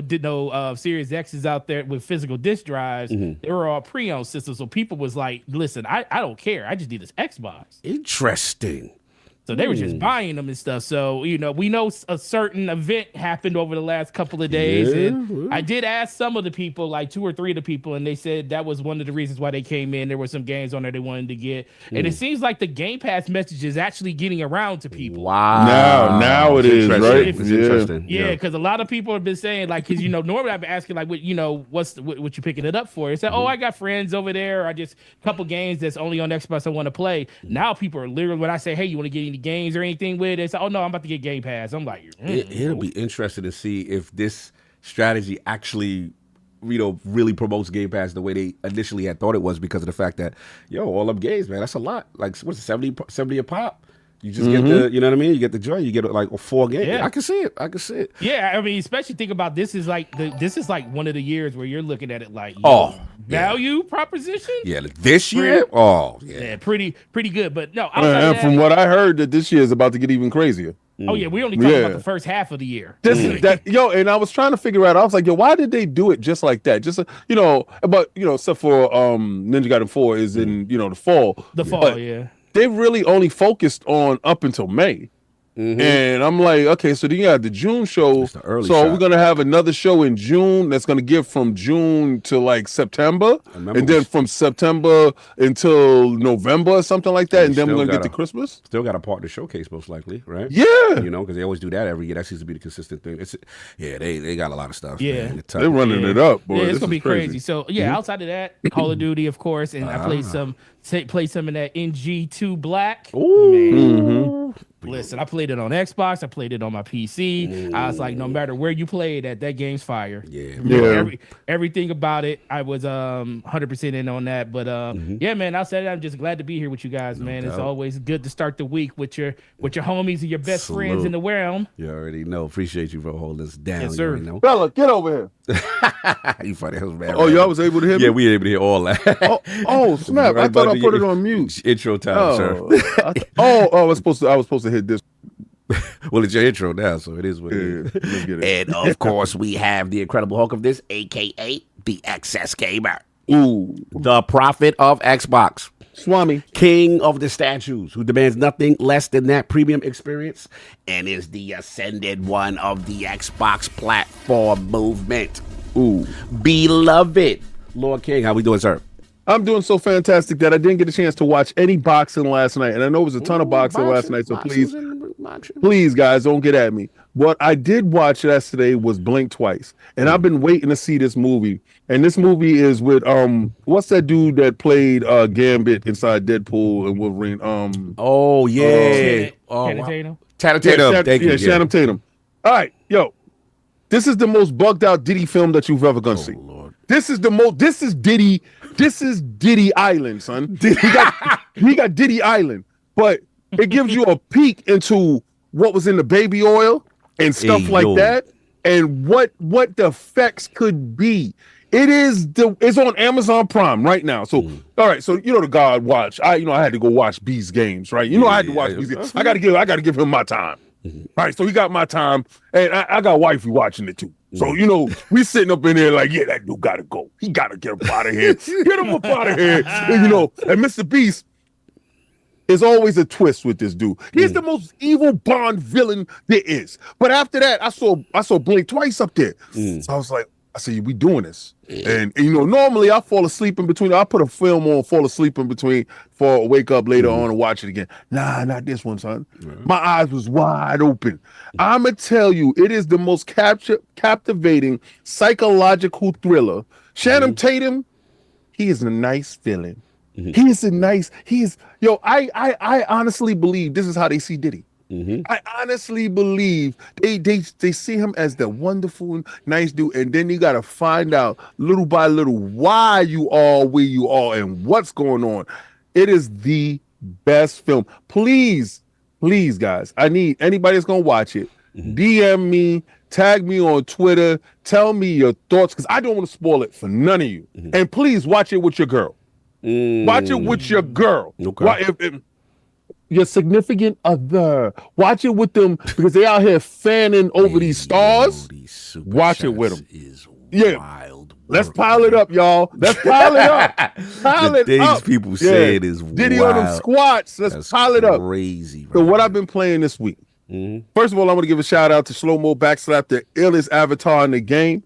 did no Series X's out there with physical disc drives, they were all pre-owned systems. So people was like, "Listen, I don't care. I just need this Xbox." Interesting. So they were just buying them and stuff. So, we know a certain event happened over the last couple of days. Yeah, And I did ask some of the people, like 2 or 3 of the people, and they said that was one of the reasons why they came in. There were some games on there they wanted to get. And it seems like the Game Pass message is actually getting around to people. Wow. Now it It's is, interesting. right? It's Yeah. interesting. Yeah, because a lot of people have been saying, like, because normally I've been asking, like, what you picking it up for? It's like, oh, I got friends over there. I just a couple games that's only on Xbox I want to play. Now people are literally, when I say, hey, you want to get any games or anything with it? It's like, oh no, I'm about to get Game Pass. I'm like, It'll be interesting to see if this strategy actually really promotes Game Pass the way they initially had thought it was because of the fact that, all them games, man, that's a lot. Like, what's it, 70 a pop? You just get the, you know what I mean? You get the joy. You get like 4 games. Yeah. I can see it. Yeah, I mean, especially think about this is like one of the years where you're looking at it like value proposition. Yeah, this year. Yeah, pretty good. But no, and from what I heard, that this year is about to get even crazier. Oh yeah, we only talking about the first half of the year. And I was trying to figure out. I was like, why did they do it just like that? Just but except for Ninja Gaiden 4 is in the fall. Yeah. They really only focused on up until May. And I'm like, okay, so then you have the June show. The early so shot. we're gonna have another show in June that's gonna give from June to like September, and then from September until November or something like that, and then we're gonna get to Christmas. Still got a partner showcase most likely, right? Yeah, because they always do that every year. That seems to be the consistent thing. They got a lot of stuff. Yeah, man. They're running it up, boy. Yeah, it's gonna be crazy. So outside of that, Call of Duty, of course, and I played some in that NG2 Black. Ooh. Listen, I played it on Xbox. I played it on my PC. I was like, no matter where you play it at, that game's fire. Yeah. Everything about it, I was 100% in on that. But yeah, man, outside of that, I'm just glad to be here with you guys, man. It's always good to start the week with your homies and your best friends in the realm. You already know. Appreciate you for holding us down. Yes, sir. Bella, get over here. You funny. That was bad. Oh, y'all was able to hear me? Yeah, we were able to hear all that. Oh, snap. I thought I put it on mute. Intro time, sir. I was supposed to hit this. Well, it's your intro now, so it is what it is. Let's get it. And of course, we have the incredible Hulk of this, aka the XS Gamer. Ooh. The prophet of Xbox. Swami. King of the statues, who demands nothing less than that premium experience and is the ascended one of the Xbox platform movement. Ooh. Beloved Lord King, how we doing, sir? I'm doing so fantastic that I didn't get a chance to watch any boxing last night. And I know it was a ton of boxing last night, so please, guys, don't get at me. What I did watch yesterday was Blink Twice. And I've been waiting to see this movie. And this movie is with what's that dude that played Gambit inside Deadpool and Wolverine? Oh yeah. Channing Tatum. Thank you. Channing Tatum. All right, this is the most bugged out Diddy film that you've ever gonna see. Lord. This is Diddy. This is Diddy Island, son. He got Diddy Island, but it gives you a peek into what was in the baby oil and stuff that, and what the effects could be. It's on Amazon Prime right now. So all right, so the God watch. I had to go watch B's games, right? I had to watch B's games. I gotta give him my time. All right, so he got my time, and I got wifey watching it too. So, we sitting up in there like, yeah, that dude got to go. He got to get up out of here. Get him up out of here. And, and Mr. Beast is always a twist with this dude. He's the most evil Bond villain there is. But after that, I saw Blink Twice up there. So I said, we doing this. And normally I fall asleep in between. I put a film on, fall asleep in between, wake up later on and watch it again. Nah, not this one, son. My eyes was wide open. I'ma tell you, it is the most captivating psychological thriller. Channing Tatum, he is a nice villain. I honestly believe this is how they see Diddy. I honestly believe they see him as the wonderful, nice dude, and then you got to find out little by little why you are where you are and what's going on. It is the best film. Please, guys, I need anybody that's gonna watch it. DM me, tag me on Twitter, tell me your thoughts because I don't want to spoil it for none of you. And please watch it with your girl. Watch it with your girl. Okay. Your significant other. Watch it with them because they out here fanning over these stars. Watch it with them. Wild. Let's pile it up, y'all. Let's pile it up. The things people say it is Diddy wild. on them squats. Let's pile it up. Crazy. So what I've been playing this week. First of all, I want to give a shout out to Slow Mo Backslap, the illest avatar in the game.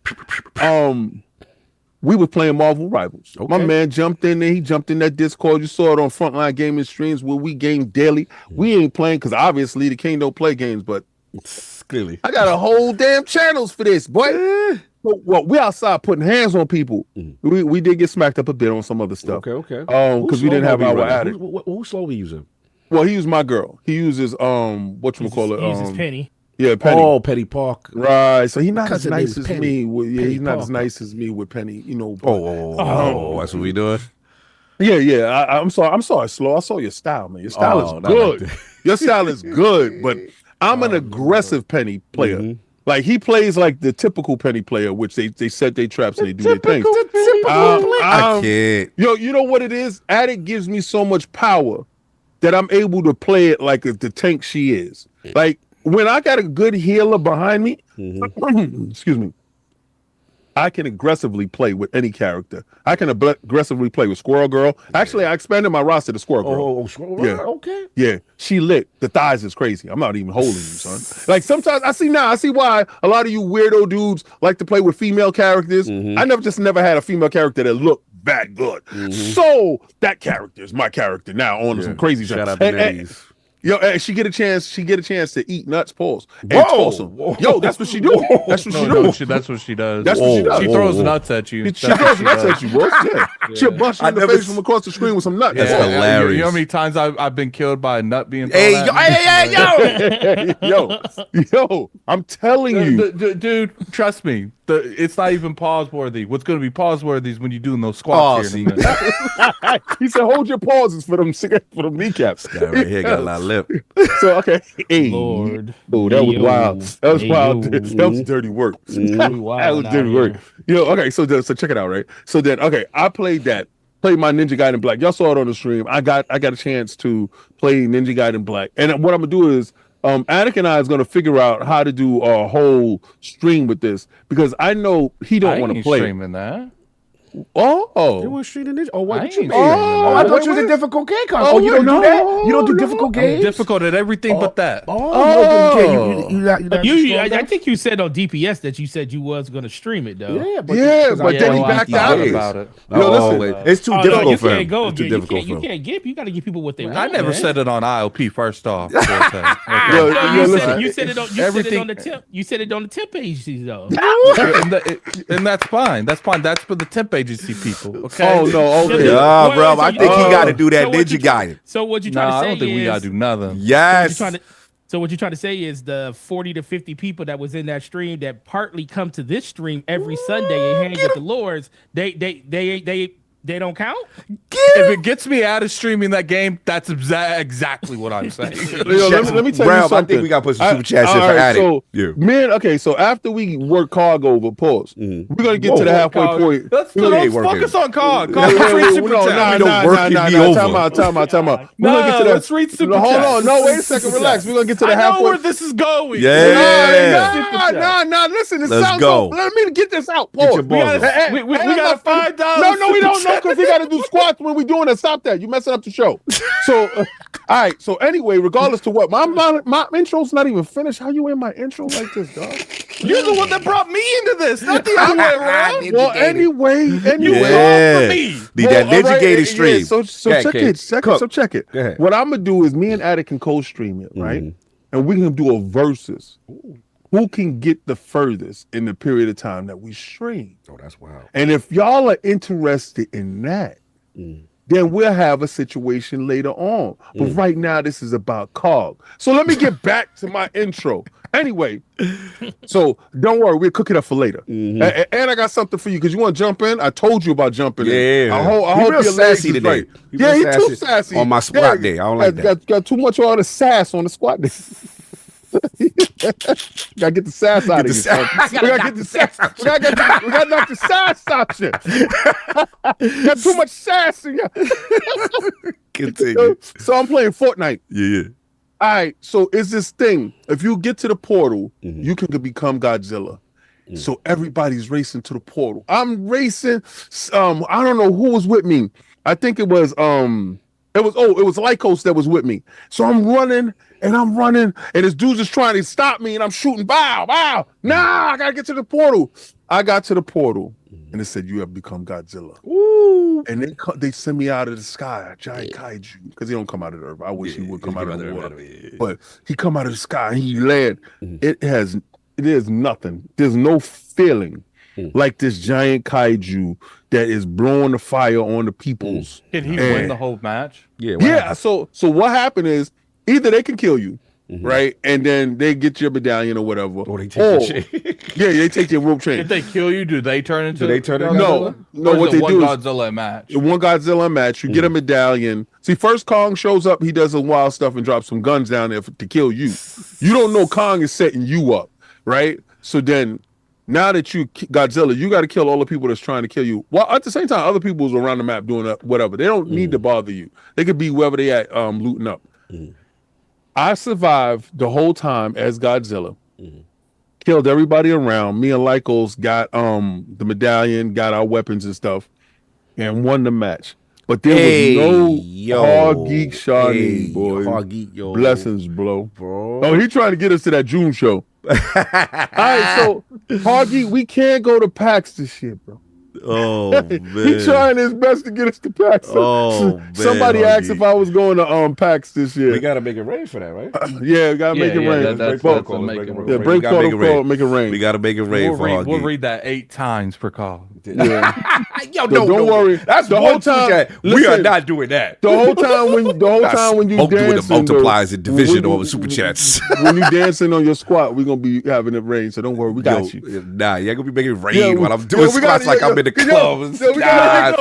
We were playing Marvel Rivals. Okay. My man jumped in there. He jumped in that Discord. You saw it on Frontline Gaming Streams where we game daily. We ain't playing because obviously the King don't play games, but clearly I got a whole damn channels for this, boy. Well, we outside putting hands on people. We did get smacked up a bit on some other stuff. Okay. Because we didn't have our addict. Who's slowly using? Well, he used my girl. He uses whatchamacallit. He uses Penny. Yeah, Penny. Oh, Penny Park. Right. So he's not as Cousin nice name's as Penny. me. Penny He's not as Parker. nice as me with Penny. You know. But, Oh, that's what we doing. Yeah. I'm sorry, Slow. I saw your style, man. Your style is not good. like that. Your style is good, but I'm an aggressive Penny player. Mm-hmm. Like he plays like the typical Penny player, which they set their traps and they do their things. I can't. Yo, you know what it is? Addict gives me so much power that I'm able to play it like the tank she is. Like when I got a good healer behind me, excuse me, I can aggressively play with any character. I can aggressively play with Squirrel Girl. Actually, I expanded my roster to Squirrel Girl. Yeah. Okay. Yeah, she lit. The thighs is crazy. I'm not even holding you, son. Like sometimes I see why a lot of you weirdo dudes like to play with female characters. I never had a female character that looked that good. So that character is my character now on some crazy shit. Shout out to Netties. Yo, she get a chance to eat nuts, pause, and Whoa, toss them. Yo, that's what she do. That's what she do. That's what she does. That's what she does. She throws nuts at you. She throws nuts at you, boy. Yeah. She'll bust you in the face from across the screen with some nuts. That's hilarious. You know how many times I've been killed by a nut being thrown at me? Yo, I'm telling you. Dude, trust me. It's not even pause worthy. What's going to be pause worthy is when you're doing those squats here in a minute. He said, hold your pauses for them kneecaps. Guy right here got a lot of lip. So, okay. Hey. Lord. Oh, that was wild. That was wild. Yo. That was dirty work. That was dirty work. Yo, okay, so check it out, right? So then, okay, I played my Ninja Gaiden Black. Y'all saw it on the stream. I got a chance to play Ninja Gaiden Black. And what I'm gonna do is Attic and I is gonna figure out how to do a whole stream with this because I know he don't want to play. Streaming that. You Oh, want Street Ninja? Oh, what I you ain't mean? streaming Oh, I that. thought you was a difficult game console. Oh, Oh, you don't do that? You don't do no. difficult I'm games? difficult at everything but that. I think you said on DPS that you said you was going to stream it though. Yeah, but then he backed out about it. Yo, listen, it's too difficult you for can't him. go. It's too difficult for You him. can't give. You got to give people what they want. I never man. said it on ILP. First off, You said it on the temp. You said it on the temp agencies though. and that's fine. That's fine. That's for the temp agency people. Okay. Oh no, okay. Yeah, bro, so I you- think he got to do that so what Ninja you- Gaiden. So what you No, trying to say I don't think is we gotta do nothing. Yes. So what you're trying to say is the 40 to 50 people that was in that stream that partly come to this stream every Sunday and hang with the Lords, they don't count? If it gets me out of streaming that game, that's exactly what I'm saying. Yo, let me tell you Ralph, something. I think we got to put some super chats in for Alright, Addict. so, Yeah. man, okay, so after we work COG over, pause. We're gonna get to the halfway point. Let's We ain't working. focus on COG. Wait, COG, wait, super no, chat. don't work it be over. Time out. We're gonna get to that. let's read super Hold chat. on, no, wait a second, relax. We're gonna get to the I know halfway. where this is going. Yeah. Nah, listen, it Let's sounds go. so. Let me get this out. Get Pause. your balls up. We gotta find out. No, we don't know because we gotta do squats when we doing it. Stop that. You messing up the show. So, all right. So anyway, regardless to what, my intro's not even finished. How you in my intro like this, dog? You're the one that brought me into this, not the other way around. Well, anyway. You Yeah. called for me. Need that Well, all Ninja right, Gaiden stream. So Yeah, check Kate. it. So check it. Go ahead. What I'm gonna do is me and Attic can co-stream it, right? And we can do a versus. Who can get the furthest in the period of time that we stream? Oh, that's wild. And if y'all are interested in that, then we'll have a situation later on. But right now, this is about COG. So let me get back to my intro. Anyway, so don't worry, we'll cook it up for later. And I got something for you because you want to jump in. I told you about jumping in. Yeah. I He hope real your legs sassy is today. right. He Yeah, real he's too sassy sassy. on my squat day. I don't like that. Got too much of all the sass on the squat day. Gotta get the sass out of you. son. We gotta get the sass. We gotta knock the sass out you. Got too much sass in you. Continue. So I'm playing Fortnite. Yeah. All right. So it's this thing. If you get to the portal, you can become Godzilla. So everybody's racing to the portal. I'm racing. I don't know who was with me. I think it was Lycos that was with me. So I'm running, and this dude's just trying to stop me, and I'm shooting. Bow. Nah, I gotta get to the portal. I got to the portal, and it said you have become Godzilla. Ooh. And they send me out of the sky, a giant kaiju, because he don't come out of the earth. I wish he would come out of the water, but he come out of the sky. And he land. It is nothing. There's no feeling like this giant kaiju that is blowing the fire on the peoples. Did he win the whole match? Yeah. Yeah. So what happened is either they can kill you, right? And then they get your medallion or whatever. Or they take your chain. Yeah, they take your rope chain. If they kill you, do they turn into? No. Or What is it they one do is Godzilla match. one Godzilla match. You get a medallion. See, first Kong shows up. He does some wild stuff and drops some guns down there to kill you. You don't know Kong is setting you up, right? So then, now that you Godzilla, you got to kill all the people that's trying to kill you. Well, at the same time, other people's around the map doing whatever. They don't need to bother you. They could be wherever they at, looting up. I survived the whole time as Godzilla. Killed everybody around. Me and Lycos got the medallion, got our weapons and stuff, and won the match. But there was no Hard Geek Shawnee, boy. Hard Geek, yo. Blessings, bro. Bro. Oh, he trying to get us to that June show. All right, so Hard Geek, we can't go to PAX this year, bro. Oh, man. He trying his best to get us to PAX. Man, Somebody asked if I was going to PAX this year. We got to make it rain for that, right? Yeah, we got to make it rain. That's break protocol, make it rain. We got to make it rain for Hard Geek. We'll read that 8 times per call. Yeah. Yo, don't worry. That's the whole time. We are not doing that. The whole time when you doing the dancing, multipliers in division over super chats. When you dancing on your squat, we're gonna be having it rain. So don't worry, we got you. Nah, you ain't gonna be making it rain while I'm doing squats like I'm in the club. So we are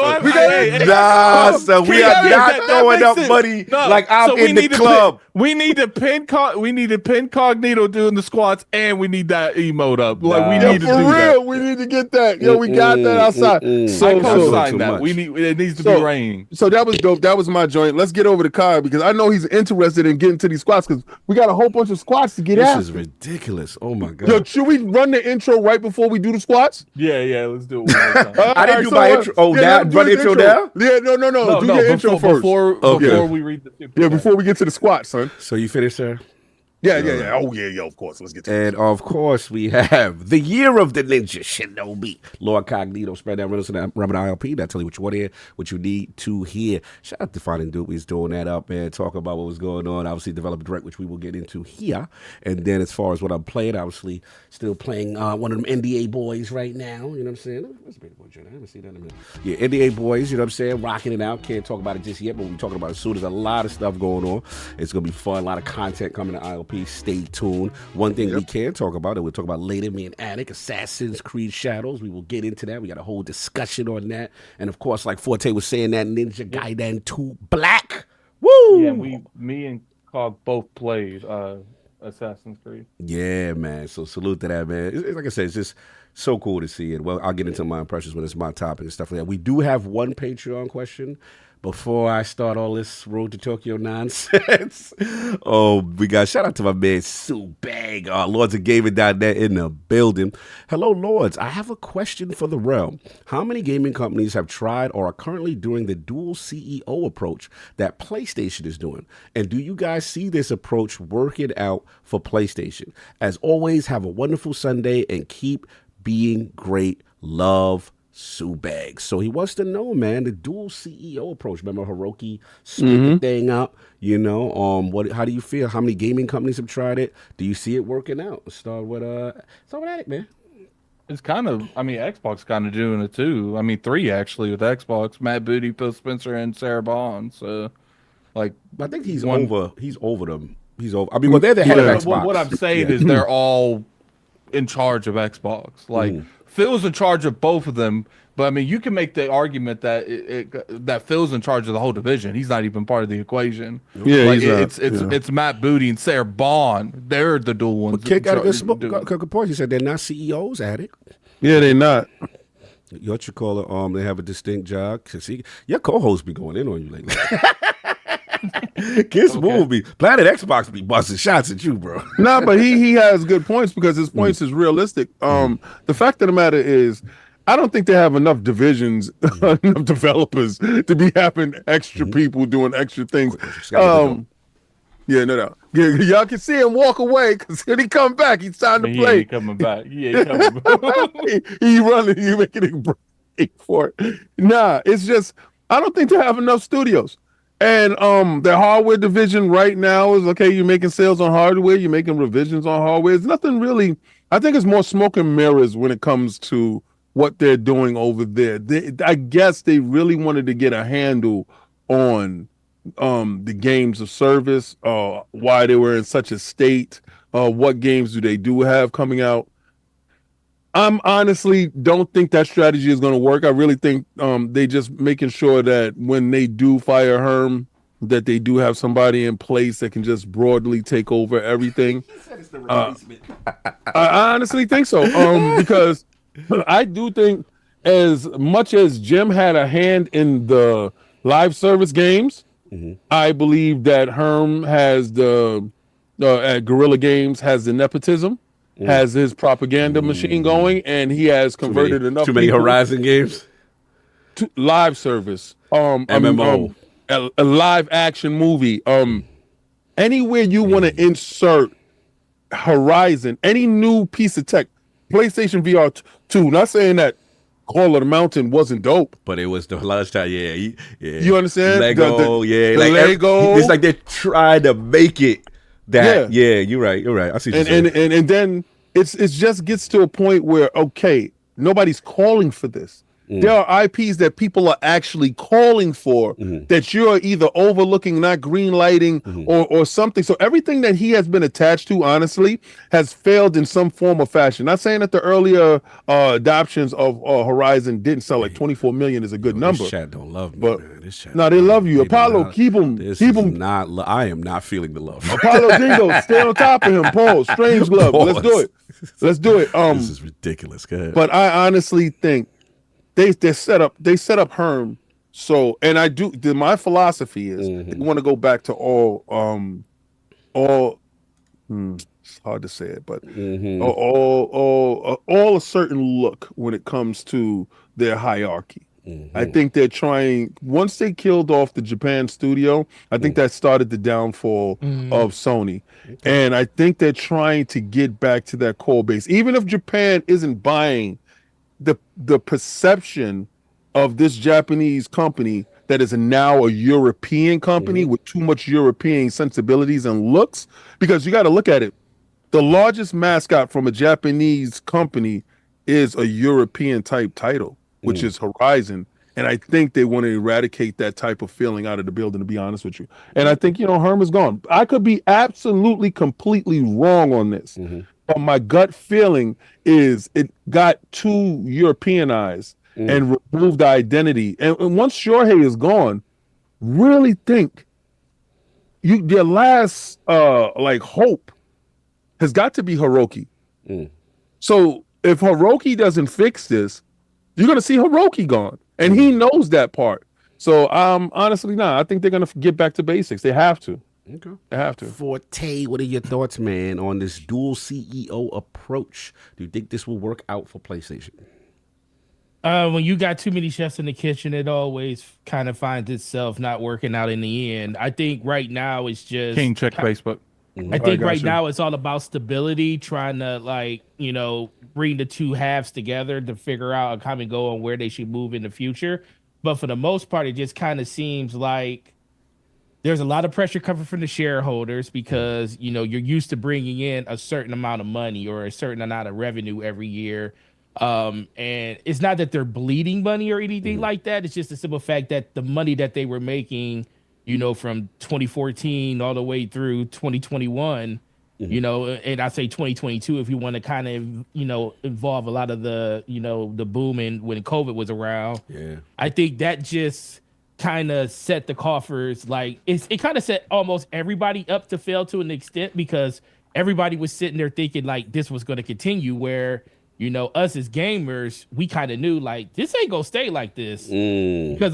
not throwing up money like I'm in the club. We need to pin Cognito doing the squats, and we need that emote up. Like we need to do that. We need to get that. Yo, we got that outside. I co-sign that. It needs to be raining. So that was dope. That was my joint. Let's get over to Kai because I know he's interested in getting to these squats because we got a whole bunch of squats to get at. This is ridiculous. Oh my god. Yo, should we run the intro right before we do the squats? Yeah, let's do it one more time. I didn't do my intro. Oh, now run the intro now? Yeah, no. Do your intro first. Before we read the super chat. Before we get to the squats, son. So you finished, sir? Yeah. Oh, yeah, of course. Let's get to it. And of course, we have the year of the ninja shinobi, LordCognito. Spread that rentals to the Ramadan ILP. That'll tell you what you want to hear, what you need to hear. Shout out to Finding Duke. He's doing that up and talking about what was going on. Obviously, Developer Direct, which we will get into here. And then as far as what I'm playing, obviously, still playing one of them NDA boys right now. You know what I'm saying? What's a big boy, I haven't seen that in a minute. Yeah, NDA boys, you know what I'm saying? Rocking it out. Can't talk about it just yet, but we'll be talking about it soon. There's a lot of stuff going on. It's going to be fun. A lot of content coming to ILP. Stay tuned. One thing we can talk about, and we'll talk about later, me and Attic, AssassinsCreedShadows. We will get into that. We got a whole discussion on that. And of course, like Forte was saying, that Ninja Gaiden 2 Black. Woo! Yeah, me and Cog both played Assassin's Creed. Yeah, man. So salute to that, man. Like I said, it's just so cool to see it. Well, I'll get into my impressions when it's my topic and stuff like that. We do have one Patreon question before I start all this Road to Tokyo nonsense. We got shout out to my man Sue Bag, Lords of Gaming.net in the building. Hello, Lords. I have a question for the realm. How many gaming companies have tried or are currently doing the dual CEO approach that PlayStation is doing? And do you guys see this approach working out for PlayStation? As always, have a wonderful Sunday and keep being great. Love, Subag. So he wants to know, man, the dual CEO approach. Remember Hiroki split the thing up, you know? How do you feel? How many gaming companies have tried it? Do you see it working out? Let's start with Attic, man. It's kind of, Xbox kind of doing it too. 3 actually with Xbox. Matt Booty, PhilSpencer, and Sarah Bond. So, I think he's over. He's over them. He's over. Well, they're the head of Xbox. What I'm saying is they're all in charge of Xbox. Phil's in charge of both of them, but you can make the argument that that Phil's in charge of the whole division. He's not even part of the equation. Yeah, it's Matt Booty and Sarah Bond. They're the dual ones. But Kid got a good point. He said they're not CEOs at it. Yeah, they're not. What you call it? They have a distinct job. See, your co-host be going in on you lately. Kiss move be Planet Xbox be busting shots at you, bro. Nah, but he has good points because his points is realistic. The fact of the matter is, I don't think they have enough divisions, enough developers to be having extra people doing extra things. Yeah, no doubt. Yeah, y'all can see him walk away because when he come back, he's time to play. He coming back. Yeah, he coming back. he running. He making a break for it. Nah, it's just I don't think they have enough studios. And their hardware division right now is okay. You're making sales on hardware. You're making revisions on hardware. It's nothing really. I think it's more smoke and mirrors when it comes to what they're doing over there. I guess they really wanted to get a handle on the games of service, why they were in such a state, what games do they do have coming out. I'm honestly don't think that strategy is going to work. I really think they just making sure that when they do fire Herm, that they do have somebody in place that can just broadly take over everything. I honestly think so, because I do think as much as Jim had a hand in the live service games, I believe that Herm has the at Guerrilla Games has the nepotism, has his propaganda machine going, and he has converted enough. Too many Horizon games. To live service, MMO, a live action movie, anywhere you want to insert Horizon, any new piece of tech, PlayStation VR 2. Not saying that Call of the Mountain wasn't dope, but it was the last time. Yeah. You understand? Lego, the Lego. It's like they're trying to make it that. Yeah, you're right. I see. And then it's just gets to a point where okay, nobody's calling for this. There are IPs that people are actually calling for that you're either overlooking, not green lighting, or something. So everything that he has been attached to, honestly, has failed in some form or fashion. Not saying that the earlier adoptions of Horizon didn't sell. Like 24 million is a good number. This chat don't love me, but man. This chat no, they love you. Apollo, keep him. I am not feeling the love. Apollo Dingo, stay on top of him. Paul, Strange Glove. Let's do it. This is ridiculous. Go ahead. But I honestly think they set up Herm. So, and I do. My philosophy is they want to go back to all. It's hard to say it, but all a certain look when it comes to their hierarchy. I think they're trying. Once they killed off the Japan studio, I think that started the downfall of Sony, and I think they're trying to get back to that core base. Even if Japan isn't buying the perception of this Japanese company that is now a European company with too much European sensibilities and looks, because you got to look at it. The largest mascot from a Japanese company is a European type title, which is Horizon. And I think they want to eradicate that type of feeling out of the building, to be honest with you. And I think, Herm is gone. I could be absolutely, completely wrong on this. But my gut feeling is it got too Europeanized and removed the identity. And once Shohei is gone, really think their last hope has got to be Hiroki. So if Hiroki doesn't fix this, you're going to see Hiroki gone. And he knows that part. So honestly, I think they're going to get back to basics. They have to. Okay. They have to. Forte, what are your thoughts, man, on this dual CEO approach? Do you think this will work out for PlayStation? When you got too many chefs in the kitchen, it always kind of finds itself not working out in the end. I think right now it's just King, check Facebook. I think right now it's all about stability, trying to bring the two halves together to figure out how to go on where they should move in the future. But for the most part, it just kind of seems like there's a lot of pressure coming from the shareholders because, you're used to bringing in a certain amount of money or a certain amount of revenue every year. And it's not that they're bleeding money or anything like that. It's just the simple fact that the money that they were making, from 2014 all the way through 2021, and I say 2022, if you want to kind of, involve a lot of the, the boom in when COVID was around. Yeah. I think that just kind of set the coffers, it kind of set almost everybody up to fail to an extent because everybody was sitting there thinking this was going to continue where, us as gamers, we kind of knew this ain't gonna stay like this because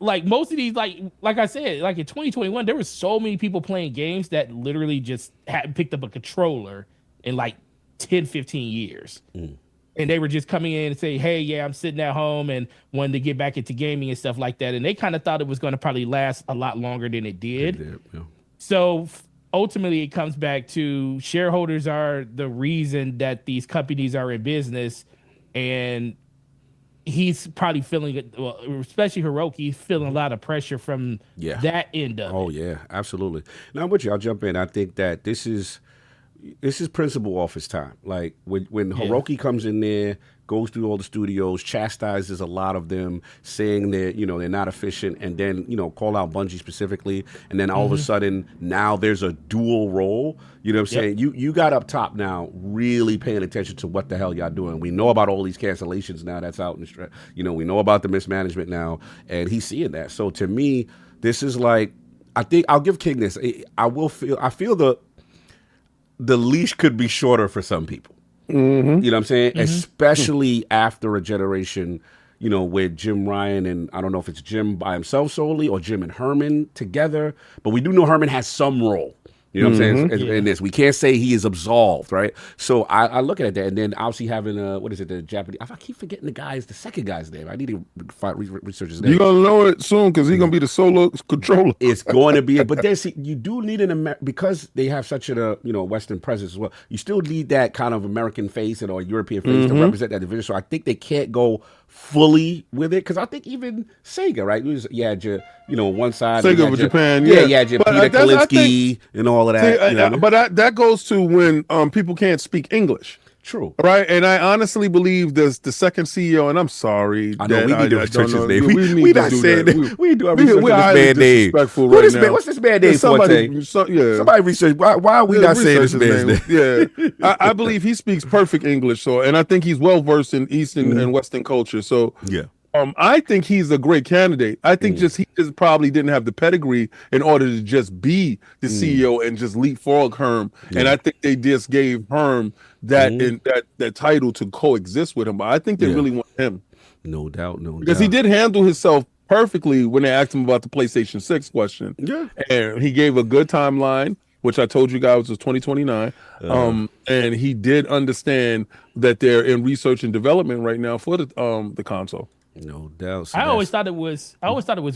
most of these, like I said, in 2021, there were so many people playing games that literally just hadn't picked up a controller in 10, 15 years. And they were just coming in and say, hey, yeah, I'm sitting at home and wanted to get back into gaming and stuff like that. And they kind of thought it was going to probably last a lot longer than it did. Yeah. So ultimately, it comes back to shareholders are the reason that these companies are in business. And he's probably feeling, especially Hiroki, feeling a lot of pressure from that end of it. Oh, yeah, absolutely. Now, I'm with you. I'll jump in. I think that this is this is principal office time. Like when Hiroki comes in there, goes through all the studios, chastises a lot of them, saying that, they're not efficient, and then, call out Bungie specifically. And then all of a sudden, now there's a dual role. You know what I'm saying? You got up top now really paying attention to what the hell y'all doing. We know about all these cancellations now that's out in the street. We know about the mismanagement now, and he's seeing that. So to me, this is like, I think I'll give King this. I feel the leash could be shorter for some people. Mm-hmm. You know what I'm saying? Mm-hmm. Especially after a generation, with Jim Ryan and I don't know if it's Jim by himself solely or Jim and Herman together, but we do know Herman has some role. You know what I'm saying? In this, we can't say he is absolved, right? So I look at that, and then obviously having the Japanese? I keep forgetting the second guy's name. I need to research his name. You're gonna know it soon because he's gonna be the solo controller. It's going to be, but you do need because they have such a Western presence as well. You still need that kind of American face or European face to represent that division. So I think they can't go fully with it because I think even Sega, right? You had your one side Sega with Japan, you had your Peter Kalinske and all of that. But that goes to when people can't speak English. True. Right. And I honestly believe there's the second CEO, and I'm sorry. I know we need to research his name. We not saying that. We do our research on this man's name. What's this man's name, Forte? Somebody research. Why are we not saying this man's name? Yeah. I believe he speaks perfect English. And I think he's well versed in Eastern and Western culture. So yeah. I think he's a great candidate. I think he just probably didn't have the pedigree in order to just be the CEO and just leapfrog Herm. Yeah. And I think they just gave Herm that title to coexist with him. But I think they really want him. No doubt. Because he did handle himself perfectly when they asked him about the PlayStation 6 question. Yeah. And he gave a good timeline, which I told you guys was 2029. And he did understand that they're in research and development right now for the console. No doubt. I always thought it was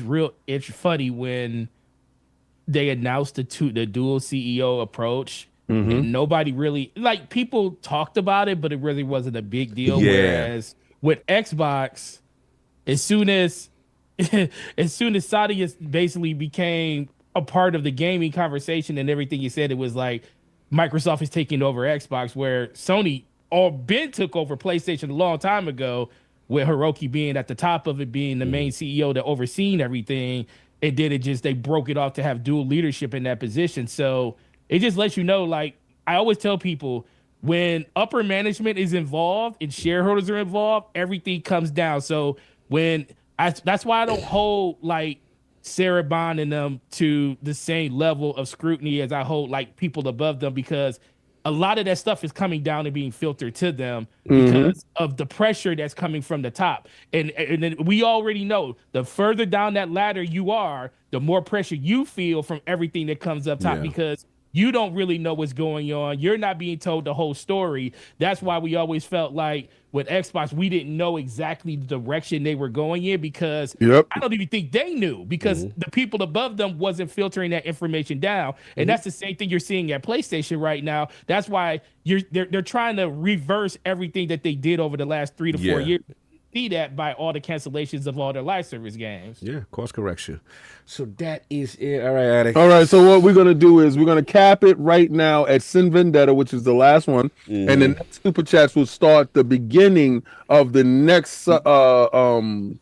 real funny when they announced the dual CEO approach, and nobody really people talked about it, but it really wasn't a big deal. Yeah. Whereas with Xbox, as soon as Saudi basically became a part of the gaming conversation and everything you said, it was like Microsoft is taking over Xbox, where Sony took over PlayStation a long time ago, with Hiroki being at the top of it, being the main CEO that overseen everything. And then they broke it off to have dual leadership in that position. So it just lets you know, I always tell people, when upper management is involved and shareholders are involved, everything comes down. So that's why I don't hold Sarah Bond and them to the same level of scrutiny as I hold people above them, because a lot of that stuff is coming down and being filtered to them because of the pressure that's coming from the top. And then we already know the further down that ladder you are, the more pressure you feel from everything that comes up top, because you don't really know what's going on. You're not being told the whole story. That's why we always felt like with Xbox, we didn't know exactly the direction they were going in, because I don't even think they knew, because the people above them wasn't filtering that information down. And that's the same thing you're seeing at PlayStation right now. That's why they're trying to reverse everything that they did over the last 3 to 4 years. See that by all the cancellations of all their live service games. Yeah, course correction. So that is it. All right, Addict. All right, so what we're going to do is we're going to cap it right now at Sin Vendetta, which is the last one. And the next Super Chats will start the beginning of the next, the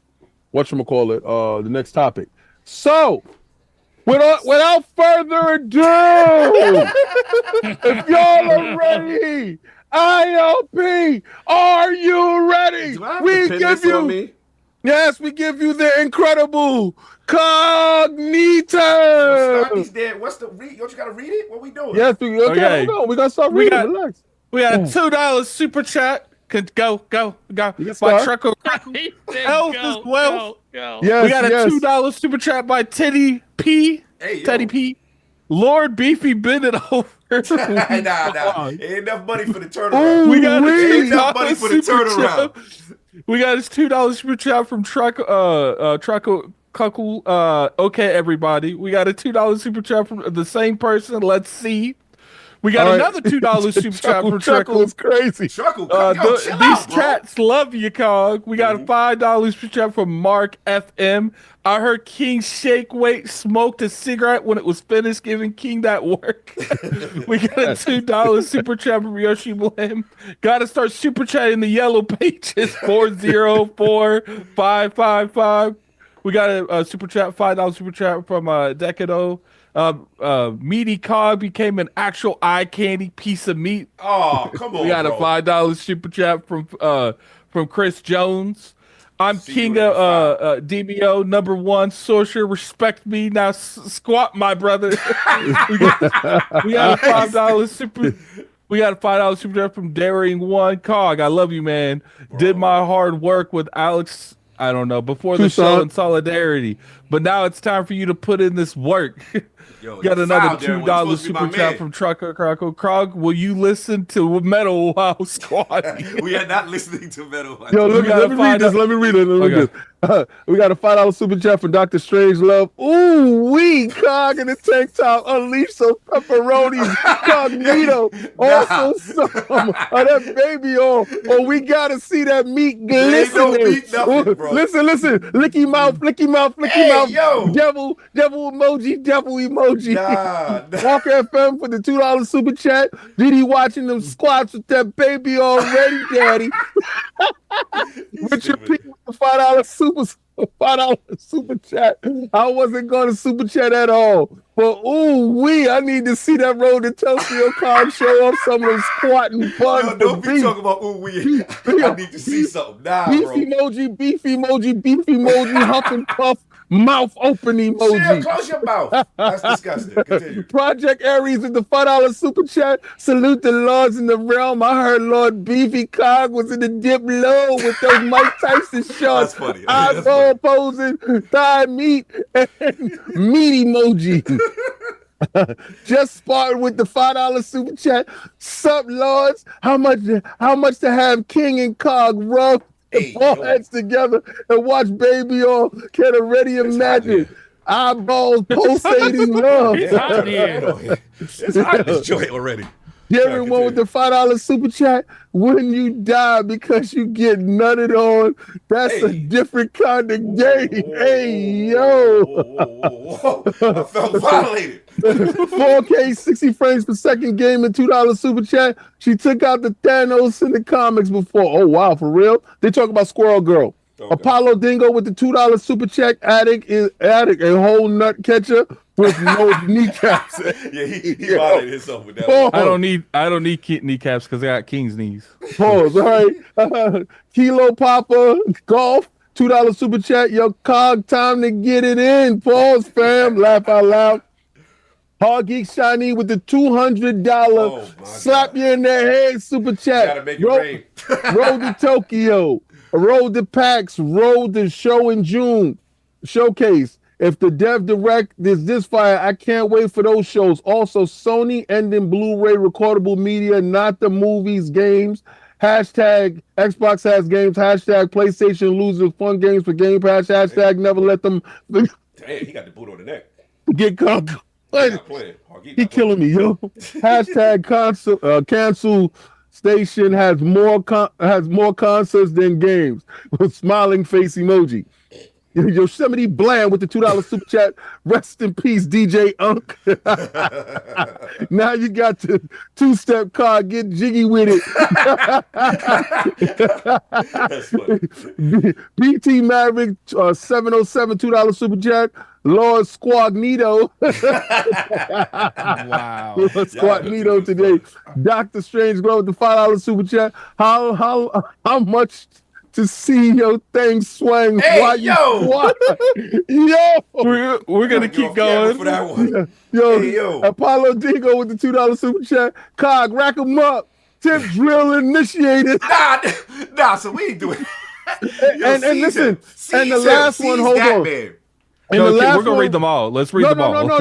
next topic. So, without further ado, if y'all are ready, ILP, are you ready? We give you, we give you the incredible Cognito. Don't you gotta read it? What we doing? Yes, we gotta start reading. Relax. We got a $2 super chat. Go. By Trucker. Health is wealth. Yes, we got a $2 super chat by Teddy P. Teddy P. Lord Beefy Bennett over. Nah. Ain't enough money for the turnaround. We got enough money for the turnaround. We got his $2 super chat from Trucker. Okay, everybody. We got a $2 super chat from the same person. Let's see. We got All right. another $2 super chat from Chuckle is crazy. Chuckle, these chats love you, Cog. We got a $5 super chat from Mark FM. I heard King Shake Weight smoked a cigarette when it was finished, giving King that work. We got a $2 super chat from Yoshi Blam. Gotta start super chatting the yellow pages. 404555. We got a super chat, $5 super chat from Decado. Meaty Cog became an actual eye candy piece of meat. Oh, come on. We got a $5 super chat from Chris Jones. I'm King of DBO #1 sorcerer. Respect me now. Squat, my brother. we got a $5 super. We got a $5 super chat from Daring1 Cog. I love you, man. Bro. Did my hard work with Alex. I don't know, before the show in solidarity. But now it's time for you to put in this work. Yo, got another $2 super chat from Trucker Croco. Krog, will you listen to Metal while squatting? We are not listening to Metal. Yo, let me read this. Let me read it. We got a $5 super chat from Dr. Strangelove. Ooh, Cog in the tank top. Unleash some pepperonis. Cognito. Also some of that baby on. Oh, we gotta see that meat glistening. Listen. Licky mouth. Yo. Devil emoji. Nah. Walker FM for the $2 super chat. Diddy watching them squats with that baby already, daddy. Richard P with the $5 super chat. I wasn't going to super chat at all. But I need to see that Road to Tokyo Cog show off some of them squatting buns. Yo, don't be talking about I need to see something now, bro. Beef emoji, huff and puff. Mouth open emoji. Shit, close your mouth. That's disgusting. Continue. Project Aries with the $5 super chat. Salute the lords in the realm. I heard Lord Beefy Cog was in the dip low with those Mike Tyson shots. That's funny. Eyeball posing, thigh meat, and meat emoji. Just Spartan with the $5 super chat. Sup, lords? How much to have King and Cog rub heads together and watch Baby on? Can already imagine eyeballs pulsating love. It's hot here. It's hot in this joint already. Everyone with the $5 super chat. When you die because you get nutted on, that's a different kind of game. I felt violated. 4K 60 frames per second game and $2 super chat. She took out the Thanos in the comics before. Oh wow, for real? They talk about Squirrel Girl. Okay. Apollo Dingo with the $2 super chat. Addict, a whole nut catcher with no kneecaps. Yeah, he violated himself with that one. I don't need kneecaps because I got King's knees. Pause. All right. Kilo Papa Golf. $2 super chat. Yo, Cog, time to get it in. Pause, fam. Laugh out loud. Hard Geek Shiny with the $200 slap you in the head super chat. Gotta make it rain. Road to Tokyo. Road to PAX. Road to show in June. Showcase. If the Dev Direct is this fire, I can't wait for those shows. Also, Sony ending BluRay recordable media, not the movies, games. Hashtag Xbox has games. Hashtag PlayStation loses fun games for Game Pass. Hashtag never let them. Damn, he got the boot on the neck. Get comfortable. He killing me, yo. Hashtag cancel station has more concerts than games. With smiling face emoji. Yosemite Bland with the $2 super chat. Rest in peace, DJ Unk. Now you got the two-step car. Get jiggy with it. That's funny. BT Maverick 707 $2 super chat. LordCognito. Wow. LordCognito today. Dr. Strange Glow with the $5 super chat. How much to see your thing swing while you squat? Yo, we're gonna keep going for that one. Yo, Apollo Dingo with the $2 super chat. Cog, rack 'em up. Tip drill initiated. Nah, so we ain't doing and listen, and the last one, hold on. Man. We're gonna read them all. Let's read them all. No.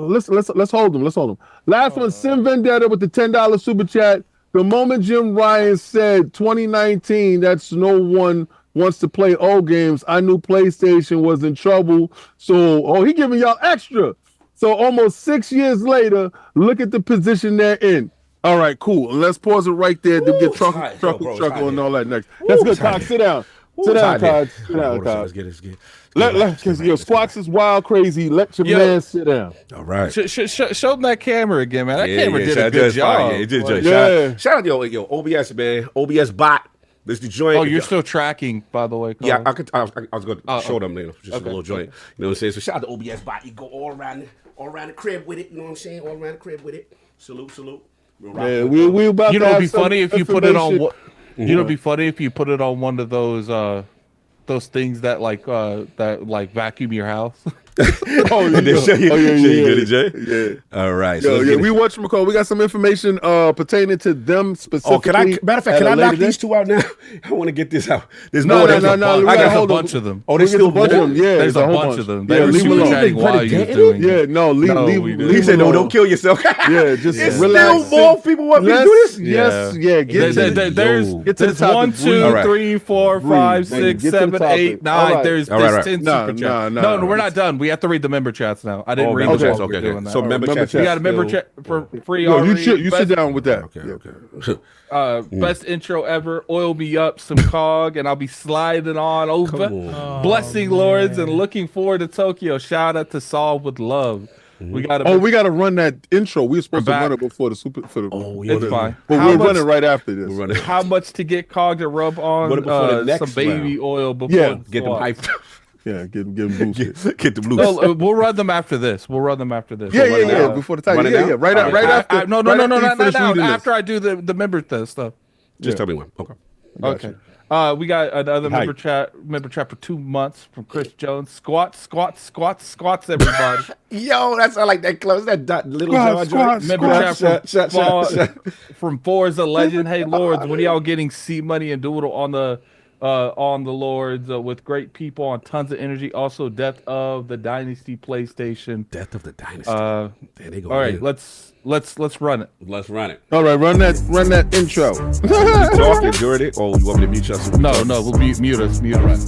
Let's hold them. Last one, Sim Vendetta with the $10 super chat. The moment Jim Ryan said 2019, that's no one wants to play old games, I knew PlayStation was in trouble. So, he giving y'all extra So almost 6 years later, look at the position they're in. All right, cool. And let's pause it right there to get truckle and all that next. That's good, Cox. Sit down. Sit down, Cox. Sit down, Cox. Let's get. Because your squats is wild crazy. Let your man sit down. All right. Show them that camera again, man. That camera did a good job. Yeah, it did. Shout out yo OBS, man. OBS bot. This is the joint. Oh, you're still tracking, by the way. Yeah, I was going to show them later. Just a little joint. You know what I'm saying? So shout out to OBS bot. You go all around the crib with it. You know what I'm saying? All around the crib with it. Salute. Yeah, we about. You know, it'd be funny if you put it on. You Mm-hmm. know, it'd be funny if you put it on one of those things that like vacuum your house. Yeah. All right. So we watch McCall. We got some information pertaining to them specifically. Matter of fact, can I knock these two out now? I want to get this out. There's no. I got a bunch of them. Oh, there's still a bunch of them. Yeah, there's a bunch of them. Yeah, leave them alone. While you doing it. Yeah, leave. He said, "No, don't kill yourself." Yeah, just relax. Still more people want me to do this. Yes, yeah. Get to the topic. 1, 2, 3, 4, 5, 6, 7, 8, 9. There's 10 super chats. No, we're not done. We have to read the member chats now. I didn't read the chats. Okay. So member chats. We got a member chat for free. You sit down with that. Okay. Best intro ever. Oil me up some cog, and I'll be sliding on over. Blessing lords and looking forward to Tokyo. Shout out to Solve with Love. We got to run that intro. We were supposed to run it before the super. It's fine. But we're running right after this. How much to get cog to rub on some baby oil before? Yeah, get them hyped. Yeah, get them boosted. Get them loose. No, we'll run them after this. Yeah. Before the time. Yeah. Right after. No, not now. After I do the member stuff. Just tell me when. Okay. We got another member chat for 2 months from Chris Jones. Squats, everybody. Yo, that's I like that close. That little squats. Member chat from Forza Legend. Hey Lords, when y'all getting C Money and Doodle on the Lords with great people on tons of energy. Also, Death of the Dynasty PlayStation. Death of the Dynasty. There they go. All right, let's run it. Let's run it. All right, run that intro. You talking, Jordy? Oh, you want me to mute us? No, we'll mute us. Right.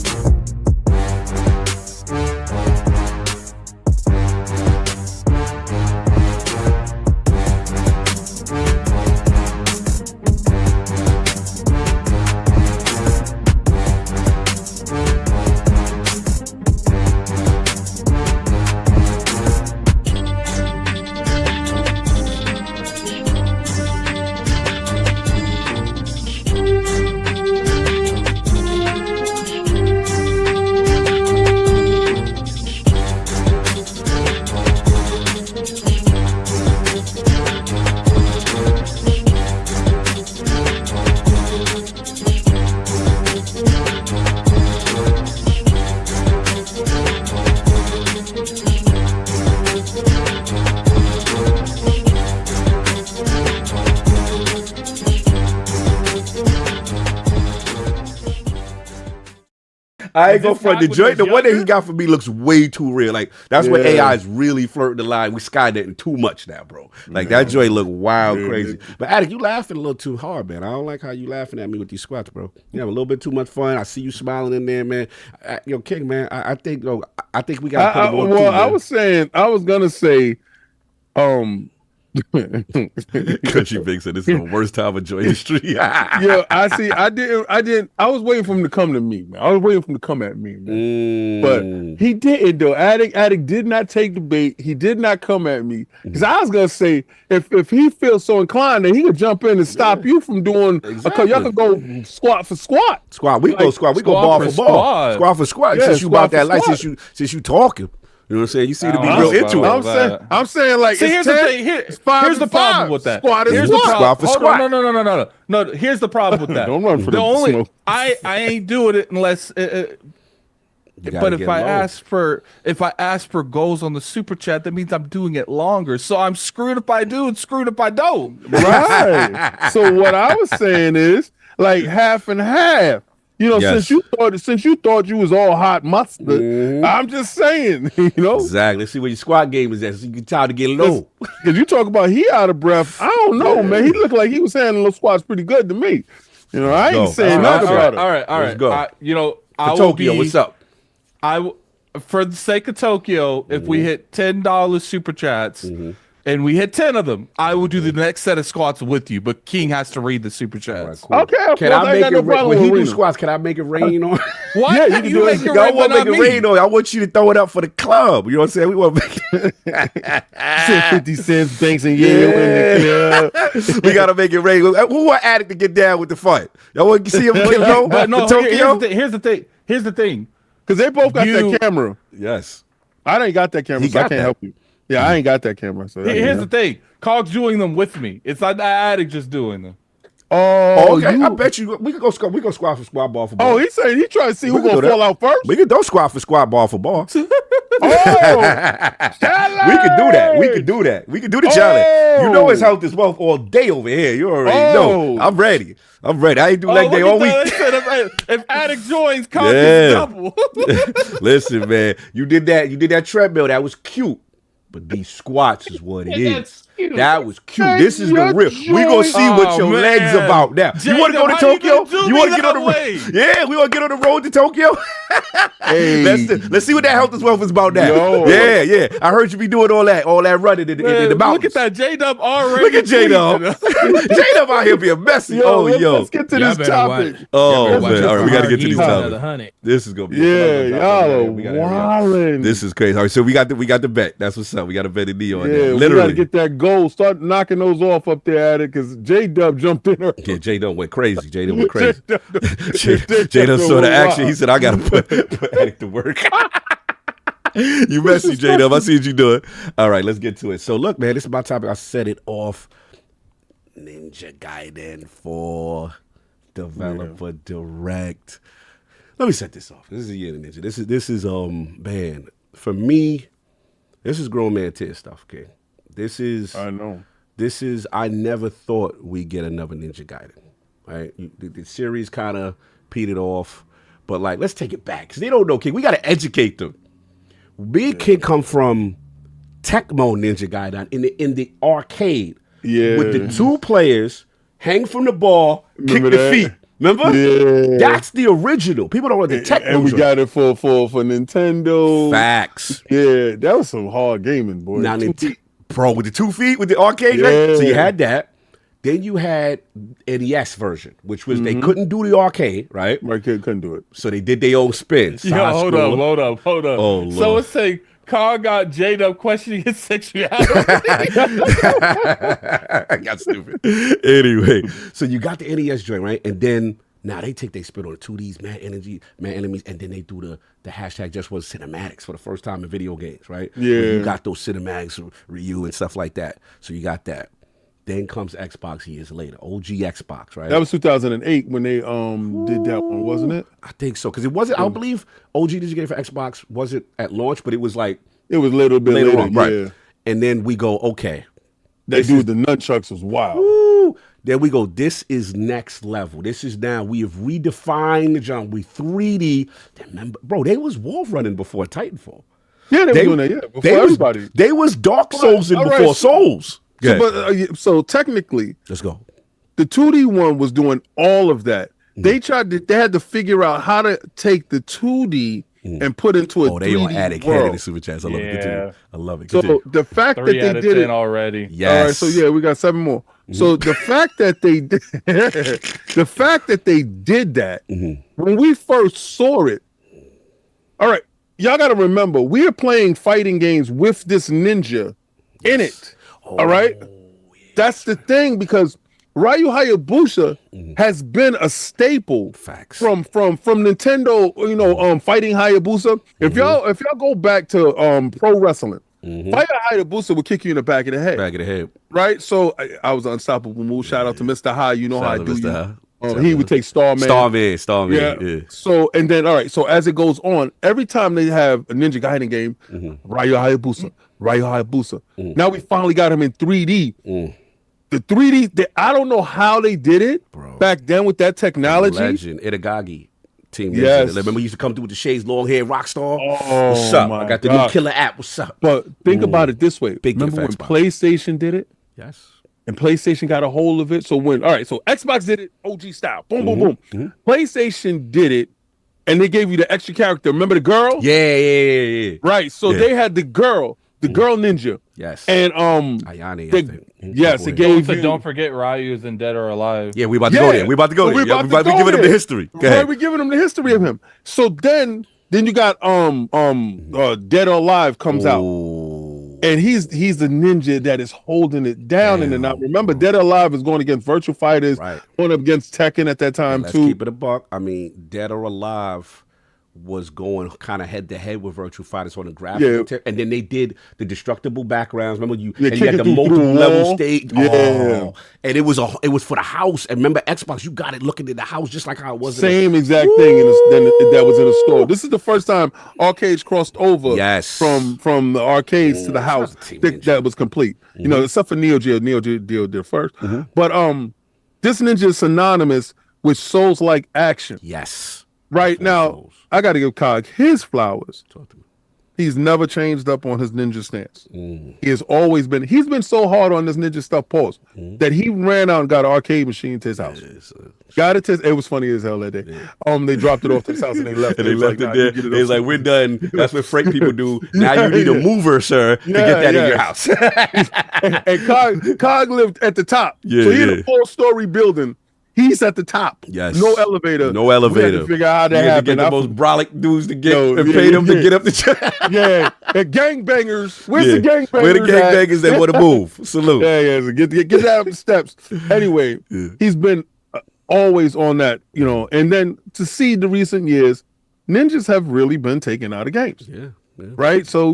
I ain't go for the joint. The one that he got for me looks way too real. Like that's where AI is really flirting the line. We skydiving too much now, bro. Like that joint look wild, crazy. But Attic, you laughing a little too hard, man. I don't like how you laughing at me with these squats, bro. You have a little bit too much fun. I see you smiling in there, man. Yo, King, man. I think we got to put it on. I was gonna say, Country Big said this is the worst time of joy history. Yeah, I didn't. I was waiting for him to come to me, man. I was waiting for him to come at me, man. But he didn't, though. Addict did not take the bait. He did not come at me. Because I was gonna say, if he feels so inclined, then he could jump in and stop you from doing. Because y'all could go squat for squat. We go squat. We go ball for ball. Squat for squat. Yeah, since you bought that light, since you talking. You know what I'm saying? You seem to be real into it. I'm saying like, see, here's the thing. Here's the problem with that. Here's the squat for squat. No. Here's the problem with that. Don't run for the smoke. I ain't doing it unless. But if I ask for goals on the super chat, that means I'm doing it longer. So I'm screwed if I do and screwed if I don't. Right. So what I was saying is like half and half. You know, since you thought you was all hot mustard, I'm just saying, you know. Exactly. See where your squad game is at, so you can try to get low. Because you talk about he out of breath. I don't know, man. He looked like he was handling those squats pretty good to me. You know, I ain't saying nothing about it. All right. Let's go. I Tokyo, what's up? for the sake of Tokyo, if we hit $10 super chats and we hit 10 of them, I will do the next set of squats with you. But King has to read the super chats. Right, cool. Okay, Can I make it rain? When he do squats, can I make it rain on? What? Yeah, you can do it. Make it I rain, want but to make not it me. rain on you. I want you to throw it up for the club. You know what I'm saying? We want to make it. 50 cents, Banks and yeah. We got to make it rain. Who want Addict to get down with the fight? Y'all want to see him get low? But no, Tokyo? here's the thing. Because they both got You- that camera. Yes. I ain't got that camera, He so I got can't that. help you. Yeah, I ain't got that camera. So Here's the thing. Cog's doing them with me. It's not that Addict just doing them. Oh, Okay, you, I bet you we could go squat. We go squat for squat, ball for ball. oh, he's saying he trying to see We who can gonna do that. fall out first. We could don't squat for squat, ball for ball. Oh, We could do that. We could do that. We could do the challenge. You know it's health is wealth all day over here. You already know. I'm ready. I'm ready. I ain't do leg day all week. If Addict joins, Cog Yeah. is double. Listen, man, you did that. You did that treadmill. That was cute. But these squats is what it is. That's cute. That was cute. Hey, This is the your real. We gonna see what Oh, your man. legs about now. You want to go to Jacob, how you Tokyo? gonna do You me want to get on that the way? Yeah, we want to get on the road to Tokyo. Hey. Let's see what that health is wealth is about now. Yo. Yeah. I heard you be doing all that running in the Man, mountains. look at that J-Dub already. Look at J-Dub. J-Dub out here being messy. Let's get to Y'all this better topic. watch. Oh, Y'all better man. watch All right, we got to get to these He's another topics. 100. This is gonna be Yeah, y'all We are gotta hurry up. wildin'. This is crazy. All right, so we got the bet. That's what's up. We got to bet a knee on Yeah, that. we Literally. gotta get that goal. Start knocking those off up there at it, because J-Dub jumped in her. Yeah, J-Dub went crazy. J-Dub went crazy. J-Dub J-Dub saw the action. wild. He said, I got to put Addict to work. You messy, J-Dub. I see what you doing. All right, let's get to it. So, look, man, this is my topic. I set it off. Ninja Gaiden 4 Developer Direct. Let me set this off. This is a year of Ninja. This is man, for me, this is grown man tier stuff, okay? I know. I never thought we'd get another Ninja Gaiden, right? The series kind of petered off, but like, let's take it back, because they don't know, King. We got to educate them. Me and King come from Tecmo Ninja Gaiden in the arcade, with the two players hang from the ball, Remember kick the that? feet. Remember? Yeah. That's the original. People don't know the Tecmo. And we joint. got it for Nintendo. Facts. Yeah, that was some hard gaming, boy. Now, bro, with the 2 feet, with the arcade, Yeah. so you had that. Then you had NES version, which was they couldn't do the arcade, right? My kid couldn't do it. So they did their own spin. Yo, hold up. Oh, Lord. So it's saying Cog got J-Dub questioning his sexuality. I got stupid. Anyway, so you got the NES joint, right? And then now they take their spin on the 2Ds, mad enemies, and then they do the hashtag just was cinematics for the first time in video games, right? Yeah. Where you got those cinematics, Ryu and stuff like that. So you got that. Then comes Xbox years later, OG Xbox, right? That was 2008 when they did that one, wasn't it? I think so, because it wasn't. I don't believe OG Ninja Gaiden for Xbox wasn't at launch, but it was like It was a little bit later later, on, right? yeah. And then we go, okay, That dude, the nunchucks was wild. woo. Then we go, this is next level. This is now we have redefined the genre. We 3D. Remember, bro, they was wall running before Titanfall. Yeah, they were doing that. Yeah, before they everybody. Was, they was Dark Souls All right, before Souls. So, Yeah. but, so technically, Let's go. the 2D one was doing all of that. Mm-hmm. They had to figure out how to take the 2D and put into a 3D They on Addict world. head in the super chats. I love it. Continue. I love it. So Continue. the fact that 3 they out of did 10 it already. Yes. All right, so yeah, we got 7 more. So the fact that they did, the fact that they did that when we first saw it. All right, y'all got to remember we are playing fighting games with this ninja in it. All right, that's the thing, because Ryu Hayabusa has been a staple Facts. from Nintendo. You know, fighting Hayabusa. If y'all go back to pro wrestling. Fighting Hayabusa would kick you in the back of the head. Back of the head. Right? So I was an unstoppable move. Shout out to Mr. High. You know Shout how I out to do Mr. you. High. He would take Starman. Starman. Yeah. So, and then, all right. So as it goes on, every time they have a Ninja Gaiden game, Ryu Hayabusa. Now we finally got him in 3D. The 3D, I don't know how they did it back then with that technology. Legend. Itagaki. Team. Yes. Remember he used to come through with the shades, long hair, Rockstar? Oh, What's up? my I got the God. new killer app. What's up? But think about it this way. Big Remember when defense box. PlayStation did it? Yes. And PlayStation got a hold of it. So Xbox did it OG style. Boom, boom, boom. PlayStation did it and they gave you the extra character. Remember the girl? Yeah. Right. So they had the girl ninja. Yes. And Ayane, I think. yes, it gave you. Don't forget Ryu's in Dead or Alive. Yeah, we about to go there. We about to go there. We about to be giving them the history. Go ahead. Right, we giving them the history of him. So then you got Dead or Alive comes out. And he's the ninja that is holding it down in the night. Remember, Dead or Alive is going against Virtual Fighters, going up against Tekken at that time Let's too. Keep it a buck. I mean, Dead or Alive was going kind of head to head with Virtual Fighters on the graphic, and then they did the destructible backgrounds. Remember you had the multiple level stage, and it was for the house. And remember Xbox, you got it looking at the house just like how it was. Same exact thing that was in the store. This is the first time arcades crossed over. From the arcades to the house that was complete. You know, except for Neo Geo. Neo Geo did first, but this ninja is synonymous with Souls-like action. Yes. Right now, I got to give Cog his flowers. He's never changed up on his ninja stance. He has always been. He's been so hard on this ninja stuff, that he ran out and got an arcade machine to his house. Got it to. It was funny as hell that day. They dropped it off to his house and they left. And they left it there. They was like, "We're done." That's what freight people do. Now you need a mover, sir, to get that in your house. and Cog lived at the top. So he had a 4-story building. He's at the top. Yes. No elevator. No elevator. We had to figure out how that happened. Get the most brolic dudes to get and pay them to get up the And gangbangers. Where's the gangbangers? Where the gangbangers that want to move? Salute. So get out of the steps. Anyway, he's been always on that, and then to see the recent years, ninjas have really been taken out of games. Yeah. Right? So,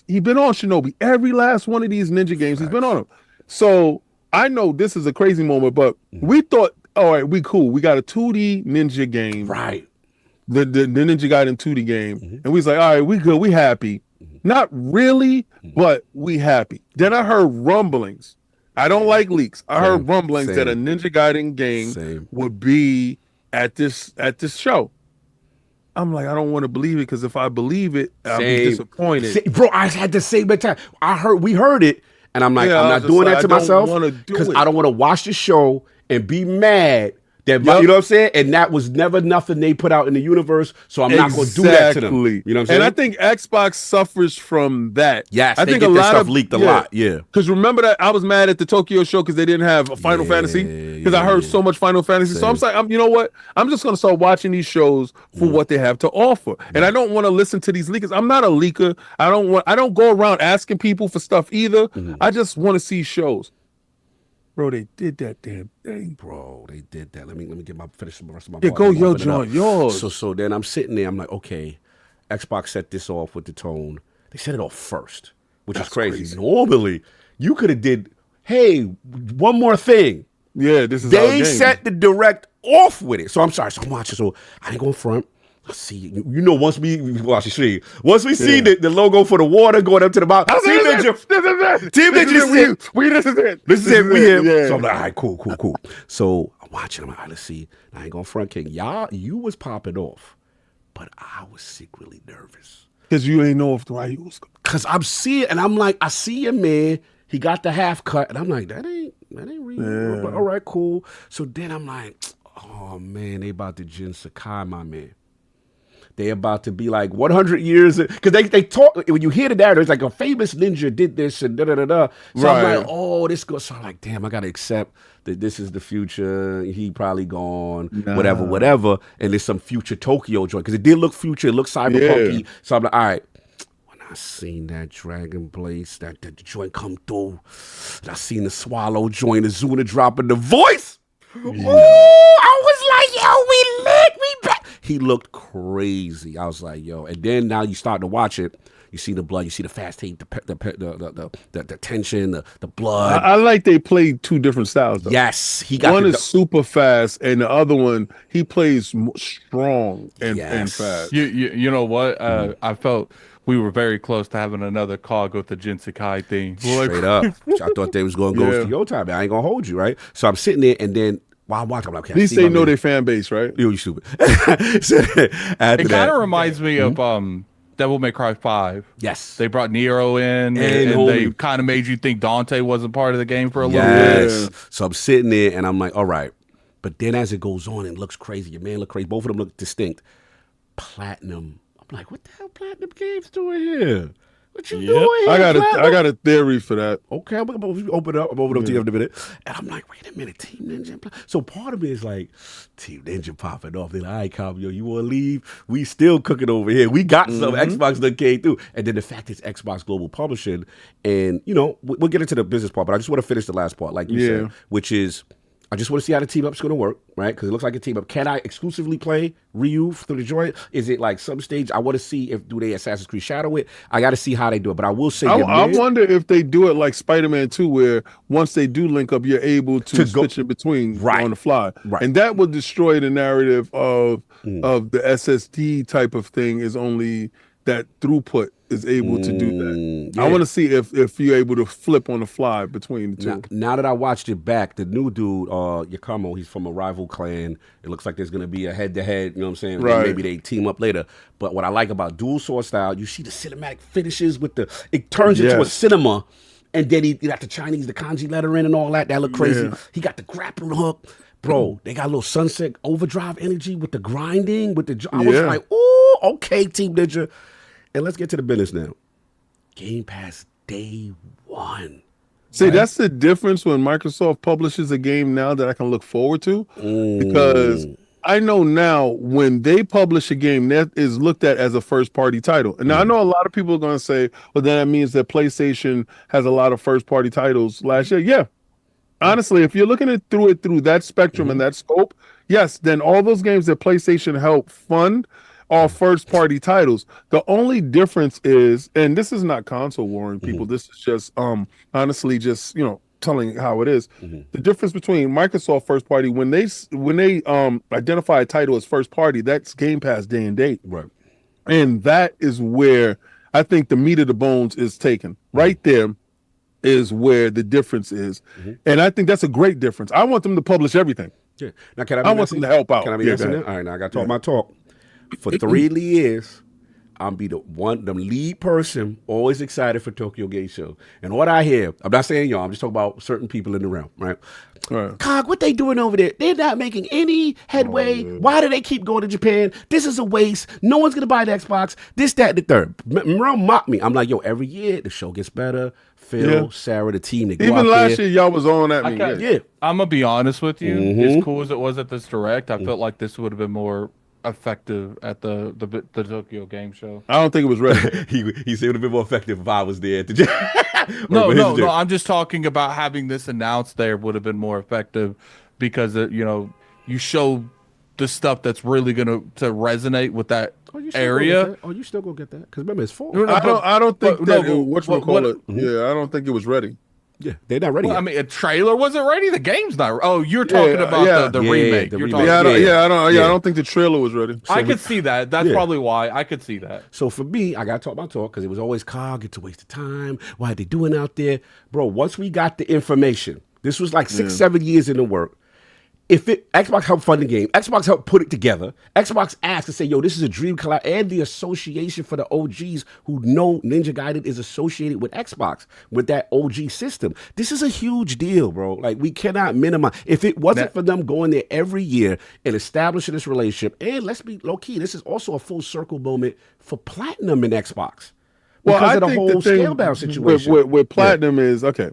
he's been on Shinobi. Every last one of these ninja games, he's been on them. So I know this is a crazy moment, but we thought, all right, we cool. We got a 2D ninja game. Right. The Ninja Gaiden 2D game. And we was like, all right, we good. We happy. Not really, but we happy. Then I heard rumblings. I don't like leaks. I heard rumblings that a Ninja Gaiden game would be at this show. I'm like, I don't want to believe it because if I believe it, I'll be disappointed. Bro, I had the same time. We heard it. And I'm like, I'm not doing that to myself because I don't want to watch the show and be mad that, you know what I'm saying? And that was never nothing they put out in the universe, so I'm not going to do that to them. You know what I'm saying? And I think Xbox suffers from that. Yes, I think a lot of stuff leaked a lot. Yeah. Because remember that I was mad at the Tokyo show because they didn't have a Final Fantasy because I heard so much Final Fantasy. So I'm like, you know what? I'm just going to start watching these shows for what they have to offer. And I don't want to listen to these leakers. I'm not a leaker. I don't go around asking people for stuff either. I just want to see shows. Bro, they did that damn thing. Bro, they did that. Let me finish the rest of my part. Go your joint, yours. So then I'm sitting there. I'm like, okay, Xbox set this off with the tone. They set it off first, which is crazy. Normally, you could have did, hey, one more thing. Yeah, this is They set the direct off with it. So I'm sorry. So I'm watching. So I ain't going front. See, once we see the logo for the water going up to the bottom. Team Ninja, this is it. This is it. We here. Yeah. So I'm like, all right, cool. So I'm watching. I'm like, all right, let's see. I ain't gonna front King. You was popping off, but I was secretly nervous because you ain't know if the right was. Because I'm seeing, and I'm like, I see a man. He got the half cut, and I'm like, that ain't real. But all right, cool. So then I'm like, oh man, they about to Jin Sakai, my man. They about to be like 100 years because they talk when you hear the narrative, it's like a famous ninja did this and da. So I'm like, oh, this goes. So I'm like, damn, I gotta accept that this is the future. He probably gone, whatever. And there's some future Tokyo joint because it did look future, it looked cyberpunky. So I'm like, all right. When I seen that Dragon Blaze, that the joint come through, and I seen the Swallow joint, the Zuna dropping the voice. Ooh, I was like, yo, we lit, we back. He looked crazy. I was like, yo. And then now you start to watch it. You see the blood. You see the fast tape, the tension, the blood. I like they played two different styles, though. Yes. He got one is super fast, and the other one, he plays strong and fast. You know what? I felt we were very close to having another cog with the Jinsekai thing. Straight up. I thought they was going to go for your time. I ain't going to hold you, right? So I'm sitting there, and then while I'm watching, I'm like, okay. At least they know their fan base, right? You stupid. It kind of reminds me of Devil May Cry 5. Yes. They brought Nero in, and they kind of made you think Dante wasn't part of the game for a little bit. Yes. So I'm sitting there, and I'm like, all right. But then as it goes on, it looks crazy. Your man look crazy. Both of them look distinct. Platinum. I'm like, what the hell Platinum Games doing here? What you doing here, I got a theory for that. Okay, I'm gonna open it up. I'm opening up to you in a minute. And I'm like, wait a minute, Team Ninja. So part of me is like, Team Ninja popping off. They're like, all right, Cobb, yo, you want to leave? We still cooking over here. We got some Xbox that came through. And then the fact it's Xbox Global Publishing. And, you know, we'll get into the business part, but I just want to finish the last part, like you said, which is, I just want to see how the team up's going to work, right? Because it looks like a team up. Can I exclusively play Ryu through the joint? Is it like some stage? I want to see if do they Assassin's Creed Shadow it. I got to see how they do it. But I will say, I wonder if they do it like Spider-Man 2, where once they do link up, you're able to switch in between on the fly, and that would destroy the narrative of the SSD type of thing. Is only that throughput is able to do that. I want to see if you're able to flip on the fly between the two. Now that I watched it back, the new dude, Yakamo, he's from a rival clan. It looks like there's going to be a head-to-head, you know what I'm saying? Right. Maybe they team up later. But what I like about dual sword style, you see the cinematic finishes with it turns into a cinema, and then he got the kanji lettering and all that. That look crazy. Yeah. He got the grappling hook. Bro, they got a little Sunset Overdrive energy with the grinding, I was like, ooh, okay, Team Ninja. And let's get to the business now. Game Pass day one. See, that's the difference when Microsoft publishes a game now that I can look forward to. Because I know now when they publish a game, that is looked at as a first-party title. And now I know a lot of people are going to say, well, then that means that PlayStation has a lot of first-party titles last year. Yeah. Honestly, if you're looking at through that spectrum and that scope, yes, then all those games that PlayStation helped fund are first-party titles. The only difference is, and this is not console warring people, this is just honestly just, you know, telling how it is. The difference between Microsoft first-party, when they identify a title as first-party, that's Game Pass day and date. Right. And that is where I think the meat of the bones is taken. Right there is where the difference is. And I think that's a great difference. I want them to publish everything. Yeah. Now, I want them to help out. Can I be answering that? All right, now I got to talk my talk. For 3 years, I'm be the lead person, always excited for Tokyo Game Show. And what I hear, I'm not saying y'all, I'm just talking about certain people in the realm, right? Cog, what they doing over there? They're not making any headway. Why do they keep going to Japan? This is a waste. No one's going to buy the Xbox. This, that, and the third. Merle mocked me. I'm like, yo, every year the show gets better. Phil, Sarah, the team, they go even out last there. year, y'all was on at me. Yeah. I'm going to be honest with you. As cool as it was at this Direct, I felt like this would have been more effective at the Tokyo Game Show. I don't think it was ready. he said it would have been more effective if I was there. No. I'm just talking about having this announced there would have been more effective because you show the stuff that's really going to resonate with that area. You still gonna get that? Because remember, it's full. I don't think that. I don't think it was ready. Yeah, they're not ready. Well, I mean, a trailer wasn't ready. The game's not. Oh, you're talking about the remake. I don't think the trailer was ready. So I could see that. That's probably why I could see that. So for me, I gotta talk my talk because it was always Cog. It's a waste of time. Why are they doing out there, bro? Once we got the information, this was like 6-7 years in the work. Xbox helped fund the game, Xbox helped put it together. Xbox asked to say, yo, this is a dream collab, and the association for the OGs who know Ninja Gaiden is associated with Xbox, with that OG system. This is a huge deal, bro. Like, we cannot minimize. If it wasn't for them going there every year and establishing this relationship, and let's be low-key, this is also a full circle moment for Platinum and Xbox. Because of the whole scale-bound situation. With Platinum is, okay.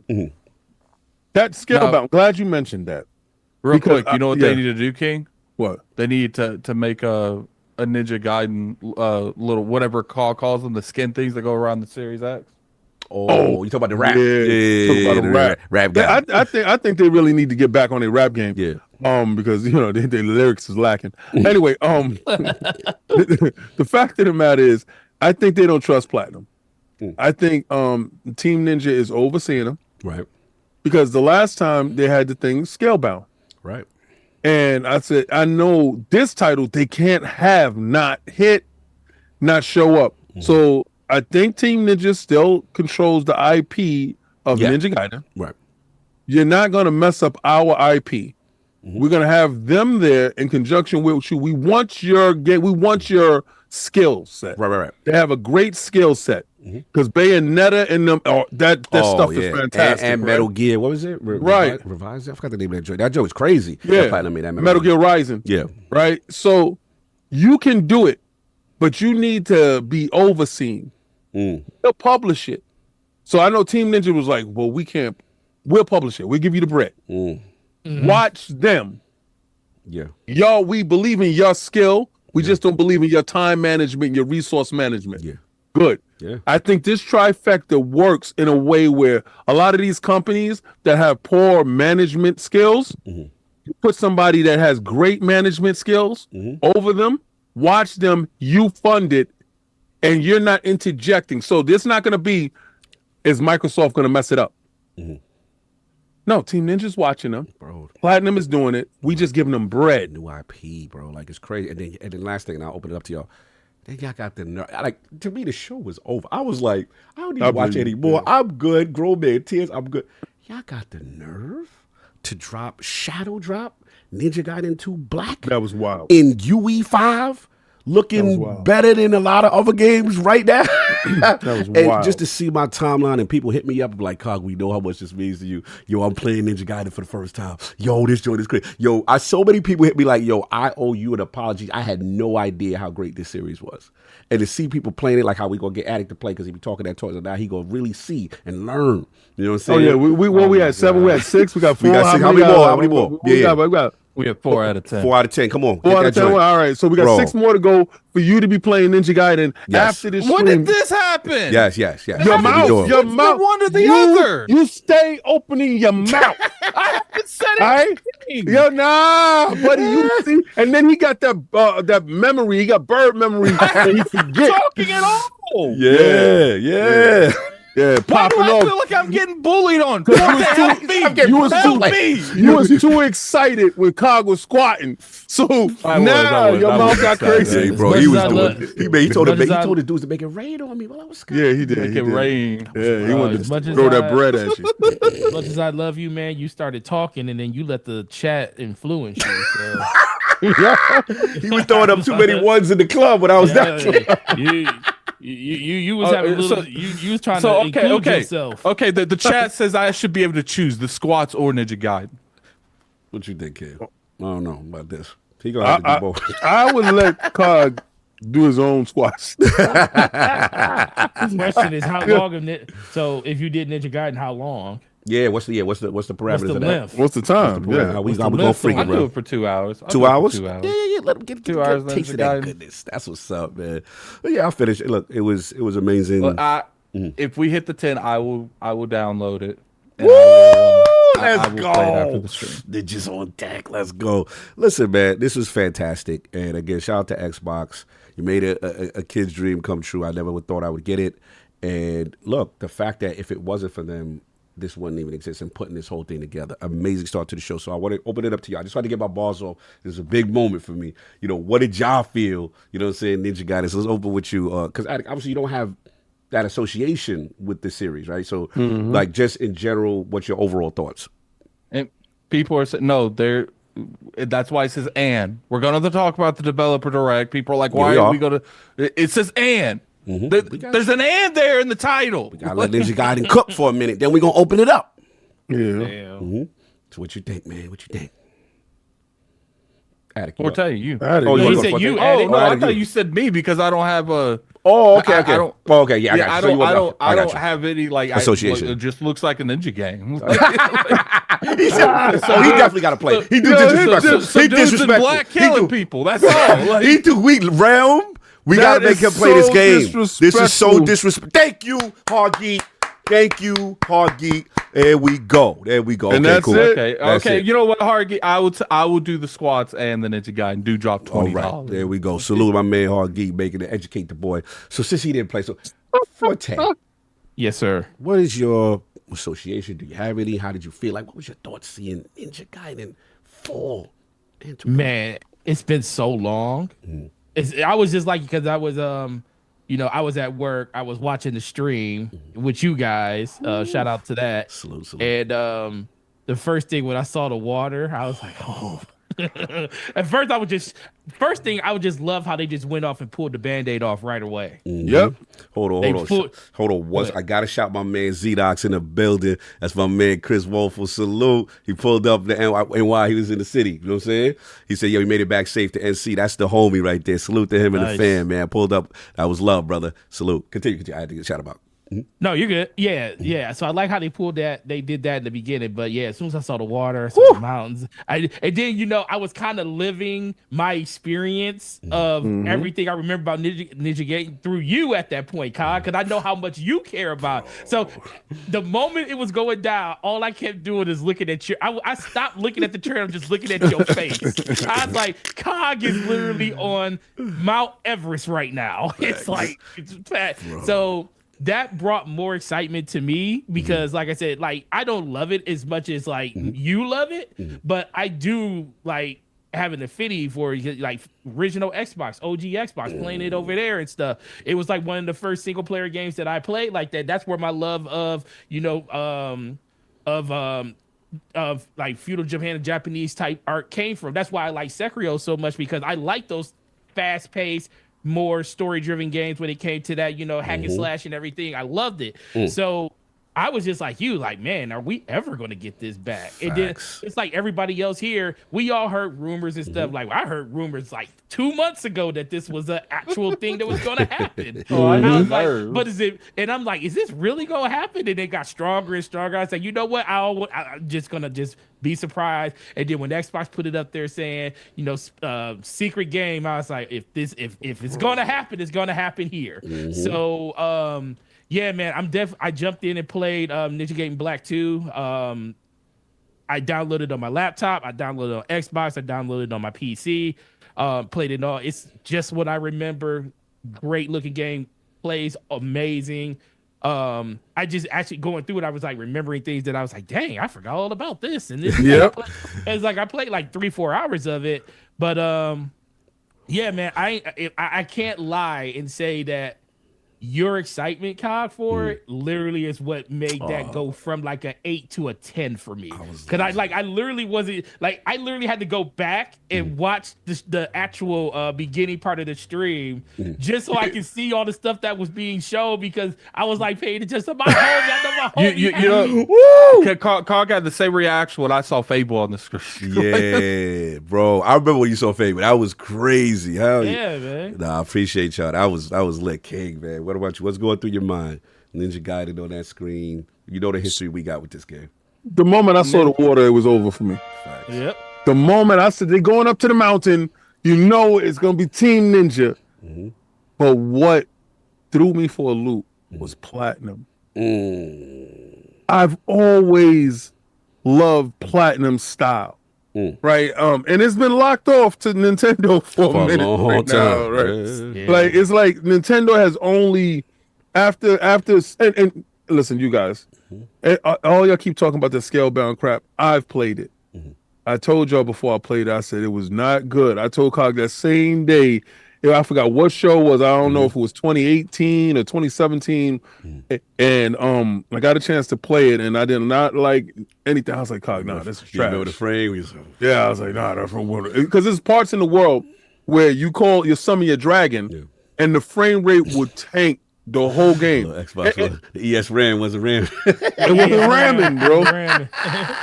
That scale-bound, glad you mentioned that. Real quick, you know what they need to do, King? What? They need to make a Ninja Gaiden little whatever calls them, the skin things that go around the Series X. Oh, you talk about the rap? Yeah, the rap guy. I think they really need to get back on their rap game. Yeah. Because their lyrics is lacking. Anyway, the fact of the matter is, I think they don't trust Platinum. I think Team Ninja is overseeing them. Right. Because the last time they had the thing scale-bound. Right. And I said, I know this title they can't have not hit, not show up. So I think Team Ninja still controls the IP of Ninja Gaiden. Right. You're not going to mess up our IP. We're going to have them there in conjunction with you. We want your game. We want your skill set. Right. They have a great skill set. Because Bayonetta and them, that stuff is fantastic. And Metal Gear, what was it? Revised? I forgot the name of that joint. That joint was crazy. Yeah. Platinum made that Metal Gear Rising. Yeah. Right? So you can do it. but you need to be overseen. They'll publish it. So I know Team Ninja was like, well, we can't. We'll publish it. We'll give you the bread. Watch them. Yeah. Y'all, we believe in your skill. We just don't believe in your time management, your resource management. Yeah. Good. Yeah. I think this trifecta works in a way where a lot of these companies that have poor management skills, you put somebody that has great management skills over them, watch them, you fund it, and you're not interjecting. So this not going to be, is Microsoft going to mess it up? No, Team Ninja's watching them. Bro. Platinum is doing it. We just giving them bread. New IP, bro. Like, it's crazy. And then last thing, and I'll open it up to y'all. Then y'all got the nerve. Like, to me, the show was over. I was like, I don't need to watch anymore. I'm good. Grown man tears. I'm good. Y'all got the nerve to drop Shadow Drop Ninja Gaiden 2 Black. That was wild. In UE5, looking better than a lot of other games right now. That was and wild. just to see my timeline and people hit me up like, Cog, we know how much this means to you. Yo, I'm playing Ninja Gaiden for the first time. Yo, this joint is crazy. Yo, so many people hit me like, yo, I owe you an apology. I had no idea how great this series was. And to see people playing it, like how we gonna get Addict to play, because he be talking that talk, so now he gonna really see and learn. You know what I'm saying? Oh yeah, we had 7, we had 6, we got 4. We got 6. How many more? We have 4 out of 10. 4 out of 10. Come on. 4 out of 10. All right, so we got 6 more to go for you to be playing Ninja Gaiden after this When stream. did this happen? Yes. Your That's what we mouth, doing. your It's mouth. one or the other. You stay opening your mouth. I haven't said All right? anything. Yo, nah, buddy, you see, and then he got that memory. He got bird memory, and he forget. Talking at all. Yeah. Yeah, Why do popping I off. feel like I'm getting bullied on? Help me. You was too excited when Cog was squatting. So now your mouth got crazy. Yeah, bro, As he much was as I doing. He told as much as the dudes to make it rain on me while I was scared. Yeah, he did. Make He it did. rain. Yeah, he wanted as to much as throw that I- bread at you. As much as I love you, man, you started talking and then you let the chat influence you. So. He was throwing up too many ones in the club when I was down. You was having a little. You was trying to include yourself. Okay, the chat says I should be able to choose the squats or Ninja Gaiden. What you think, kid? I don't know about this. He gonna have to do both. I would let Cog do his own squats. The question is how long of it. So if you did Ninja Gaiden, how long? Yeah, what's the parameters What's the of that? length? What's the time? Yeah, Yeah. we the gonna go length freaking, I'll do bro. it for 2 hours. I'll 2 do it for hours? 2 hours. Yeah. Let him get 2 hours a taste of Ninja that Gaiden. goodness. That's what's up, man. But yeah, I'll finish. Look, it was amazing. But if we hit the 10, I will download it. And Woo! I Let's will play it after go. the stream. They're just on deck. Let's go. Listen, man, this was fantastic. And again, shout out to Xbox. You made a kid's dream come true. I never would thought I would get it. And look, the fact that if it wasn't for them, this wouldn't even exist, and putting this whole thing together. Amazing start to the show. So I want to open it up to y'all. I just want to get my balls off. This is a big moment for me. You know, what did y'all feel? You know what I'm saying? Ninja Gaiden. So let's open with you. Because obviously you don't have that association with this series, right? So like just in general, what's your overall thoughts? And people are saying, no, that's why it says and. We're going to talk about the developer direct. People are like, why are we going to? It says and. There's an and there in the title. Gotta let Ninja Gaiden cook for a minute. Then we're going to open it up. Yeah. So what you think, man? What you think? Attic, Or tell you. Oh, he you said want you, to Attic. No, I Attic, thought you. you said me because I don't have a. Oh, okay. I don't. Oh, okay. Yeah, I got you. I So you don't. want- I got don't you. have any like Association. it just looks like a ninja game. He said, so he definitely got to play. He too disrespectful. Some He dudes in disrespectful. black killing people. That's all. Like, He too weak. Realm. We That got to make is him play this so game. This is so disrespectful. disrespectful. Thank you, Hard Geek. Thank you, Hard Geek. There we go. And Okay, that's cool. it? okay. That's Okay. it. You know what, Hargy? I will do the squats and the ninja guy and do drop All $20. right, there we go. Salute my man Hard Geek, making it educate the boy. So since he didn't play, so Forte, Yes, sir. what is your association? Do you have any? How did you feel? Like, what was your thoughts seeing Ninja Gaiden fall into Man, it's been so long. I was just like, because I was I was at work. I was watching the stream with you guys. Shout out to that. Salute. And the first thing when I saw the water, I was like, oh. At first, first thing I would just love how they just went off and pulled the Band-Aid off right away. Yep. Hold on. I gotta shout my man Z-Docs in the building. That's my man Chris Wolfel. Salute. He pulled up the NY. He was in the city. You know what I'm saying? He said, "Yo, he made it back safe to NC." That's the homie right there. Salute to him and the fam, man. Pulled up. That was love, brother. Salute. Continue. I had to get a shout about. No, you're good. Yeah. So I like how they pulled that. They did that in the beginning, but yeah, as soon as I saw the water, saw the mountains, and then I was kind of living my experience of everything I remember about Ninja Gaiden through you at that point, Kyle, because I know how much you care about. So the moment it was going down, all I kept doing is looking at you. I stopped looking at the trailer, I'm just looking at your face. I was like, Cog is literally on Mount Everest right now. It's like it's fat. So that brought more excitement to me because, like I said, like I don't love it as much as like you love it, but I do like have an affinity for like original Xbox, OG Xbox, playing it over there and stuff. It was like one of the first single player games that I played like that. That's where my love of like feudal Japan and Japanese type art came from. That's why I like Sekiro so much, because I like those fast paced, more story-driven games when it came to that, hack and slash and everything. I loved it. So I was just like you, like, man, are we ever going to get this back? And then it's like everybody else here, we all heard rumors and stuff. Like I heard rumors like 2 months ago that this was an actual thing that was going to happen. And I was like, but is it? And I'm like, is this really going to happen? And it got stronger and stronger. I said, you know what? I'm just going to just be surprised. And then when Xbox put it up there saying, secret game, I was like, if it's going to happen, it's going to happen here. So, yeah, man, I jumped in and played Ninja Gaiden Black 2. I downloaded on my laptop. I downloaded on Xbox. I downloaded on my PC. Played it all. It's just what I remember. Great looking game. Plays amazing. I just actually going through it, I was like remembering things that I was like, dang, I forgot all about this. And this, it's like I played like 3-4 hours of it. But yeah, man, I can't lie and say that your excitement, Cog, for it literally is what made that go from like an 8 to a 10 for me. Because I literally wasn't like, I literally had to go back and watch the actual beginning part of the stream just so I could see all the stuff that was being shown, because I was like paying attention to my home. Cog had the same reaction when I saw Fable on the screen. Yeah, bro. I remember when you saw Fable. That was crazy. Hell yeah, man. Nah, I appreciate y'all. That was lit, king, man. What about you? What's going through your mind? Ninja Gaiden on that screen. You know the history we got with this game. The moment I saw the water, it was over for me. Facts. Yep. The moment I said they're going up to the mountain, it's going to be Team Ninja. But what threw me for a loop was Platinum. I've always loved Platinum style. Right, and it's been locked off to Nintendo for a minute right now, right? Yeah. Like it's like Nintendo has only after and listen, you guys, all y'all keep talking about the scale-bound crap. I've played it. I told y'all before I played it, I said it was not good. I told Cog that same day. I forgot what show it was. I don't know if it was 2018 or 2017. And I got a chance to play it, and I did not like anything. I was like, Cog, nah, this is trash. You remember the frame? Yeah, I was like, nah, that's from water. Because there's parts in the world where you summon your dragon, and the frame rate would tank the whole game. Xbox, the ES RAM wasn't ramming. It wasn't ramming, bro.